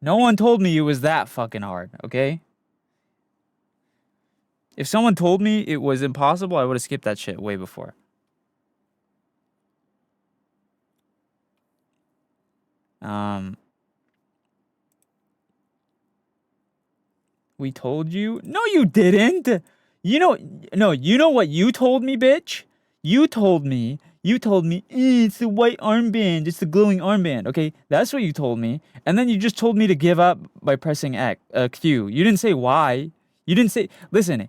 No one told me it was that fucking hard, okay? If someone told me it was impossible, I would have skipped that shit way before. We told you? No, you didn't. You know what you told me, bitch? You told me, it's the white armband, it's the glowing armband. Okay, that's what you told me. And then you just told me to give up by pressing Q. You didn't say why. You didn't say, listen,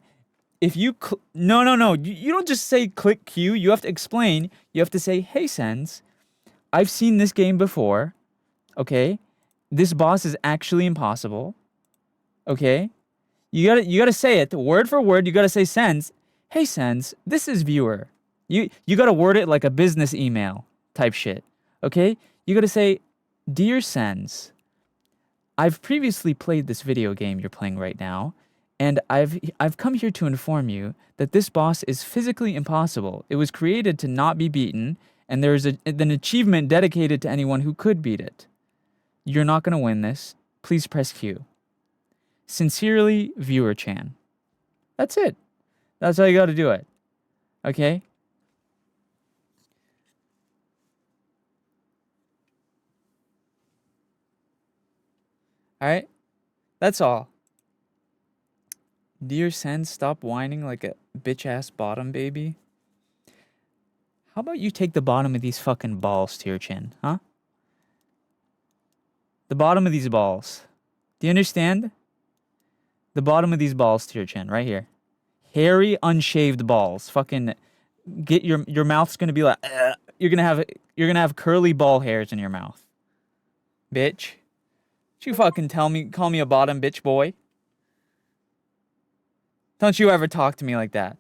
if you, no. You don't just say click Q. You have to explain. You have to say, hey, SENZ'S, I've seen this game before. Okay, this boss is actually impossible. Okay, you gotta say it word for word. You gotta say, SENZ'S, hey, SENZ'S, this is viewer. You gotta word it like a business email type shit. Okay, you gotta say, dear SENZ'S, I've previously played this video game you're playing right now, and I've come here to inform you that this boss is physically impossible. It was created to not be beaten, and there is an achievement dedicated to anyone who could beat it. You're not gonna win this. Please press Q. Sincerely, Viewer Chan. That's it. That's how you gotta do it. Okay? Alright? That's all. Dear SENZ'S, stop whining like a bitch-ass bottom baby. How about you take the bottom of these fucking balls to your chin, huh? The bottom of these balls. Do you understand? The bottom of these balls to your chin, right here. Hairy, unshaved balls. Fucking get your mouth's gonna be like, you're gonna have curly ball hairs in your mouth. Bitch. You fucking call me a bottom bitch boy. Don't you ever talk to me like that.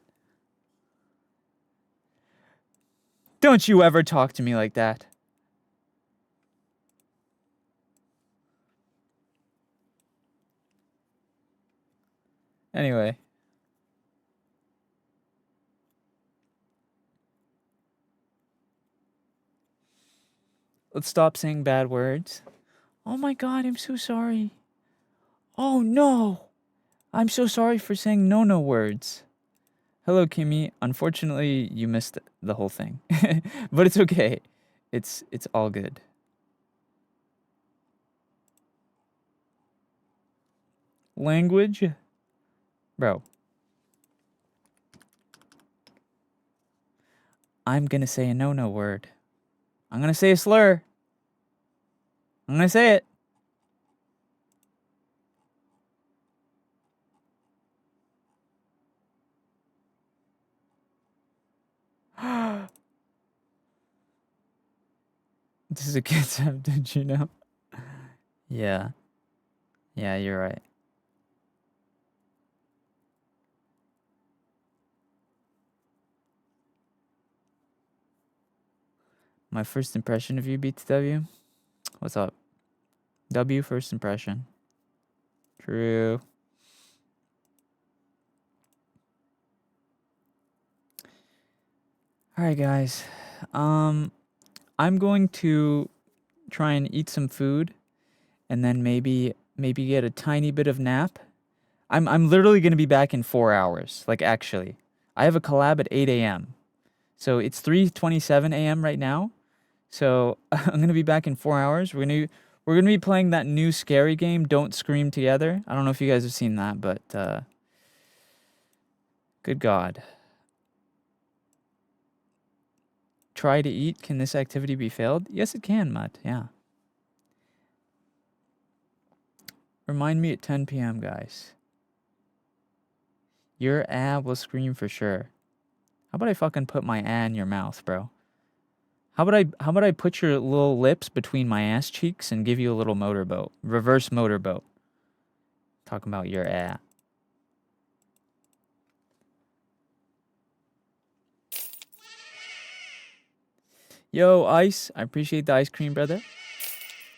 Don't you ever talk to me like that. Anyway. Let's stop saying bad words. Oh my god, I'm so sorry. Oh no. I'm so sorry for saying no words. Hello, Kimmy. Unfortunately, you missed the whole thing. But it's okay. It's all good. Language? Bro. I'm gonna say a no word. I'm gonna say a slur. I'm gonna say it. This is a kid's app, did you know? Yeah. Yeah, you're right. My first impression of you, BTW? What's up? W first impression. True. Alright, guys. I'm going to try and eat some food and then maybe get a tiny bit of nap. I'm literally gonna be back in 4 hours. Like, actually. I have a collab at 8 a.m. So it's 3:27 a.m. right now. So I'm gonna be back in 4 hours. We're gonna be playing that new scary game, Don't Scream Together. I don't know if you guys have seen that, but good God. Try to eat. Can this activity be failed? Yes, it can, Mutt. Yeah. Remind me at 10 p.m., guys. Your ab will scream for sure. How about I fucking put my a in your mouth, bro? How about I put your little lips between my ass cheeks and give you a little motorboat, reverse motorboat? Talking about your a. Yo, Ice, I appreciate the ice cream, brother,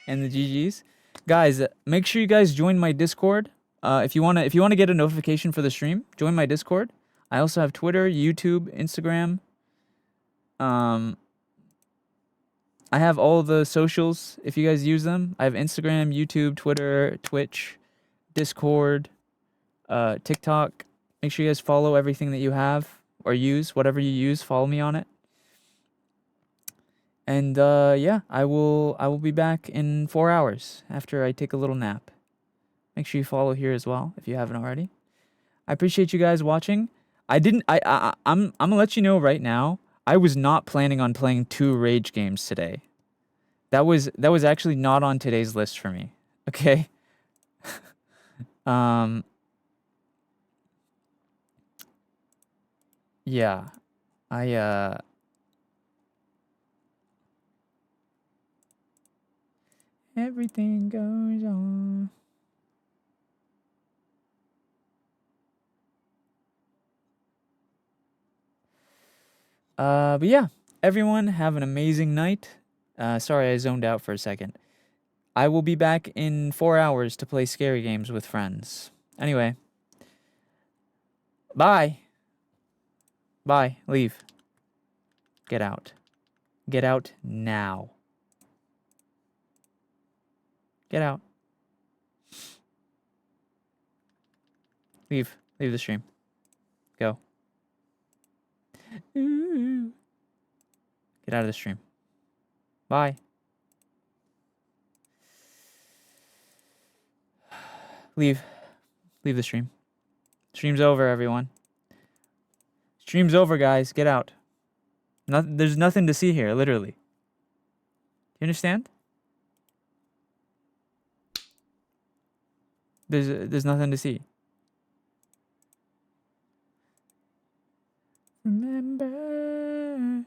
and the GGs, guys. Make sure you guys join my Discord. If you wanna get a notification for the stream, join my Discord. I also have Twitter, YouTube, Instagram. I have all the socials if you guys use them. I have Instagram, YouTube, Twitter, Twitch, Discord, TikTok. Make sure you guys follow everything that you have or use. Whatever you use, follow me on it. And yeah, I will be back in 4 hours after I take a little nap. Make sure you follow here as well if you haven't already. I appreciate you guys watching. I'm gonna let you know right now. I was not planning on playing 2 rage games today. That was actually not on today's list for me. Okay? Yeah. Everything goes on. But yeah, everyone have an amazing night. Sorry, I zoned out for a second. I will be back in 4 hours to play scary games with friends. Anyway. Bye. Bye. Leave. Get out. Get out now. Get out. Leave. Leave the stream. Go. Ooh. Get out of the stream. Bye. Leave. Leave the stream. Stream's over, everyone. Stream's over, guys. Get out. There's nothing to see here, literally. You understand? There's nothing to see. Remember,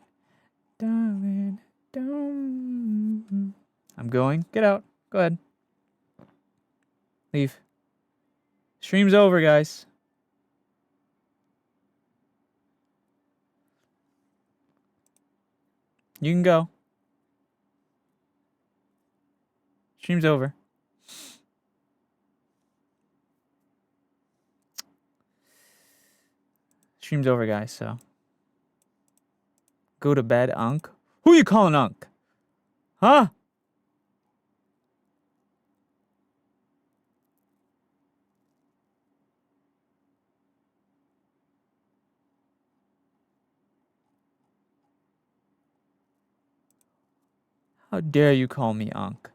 darling, don't. I'm going. Get out. Go ahead. Leave. Stream's over, guys. You can go. Stream's over. Stream's over, guys, so. Go to bed, Unc. Who you calling Unc? Huh? How dare you call me Unc?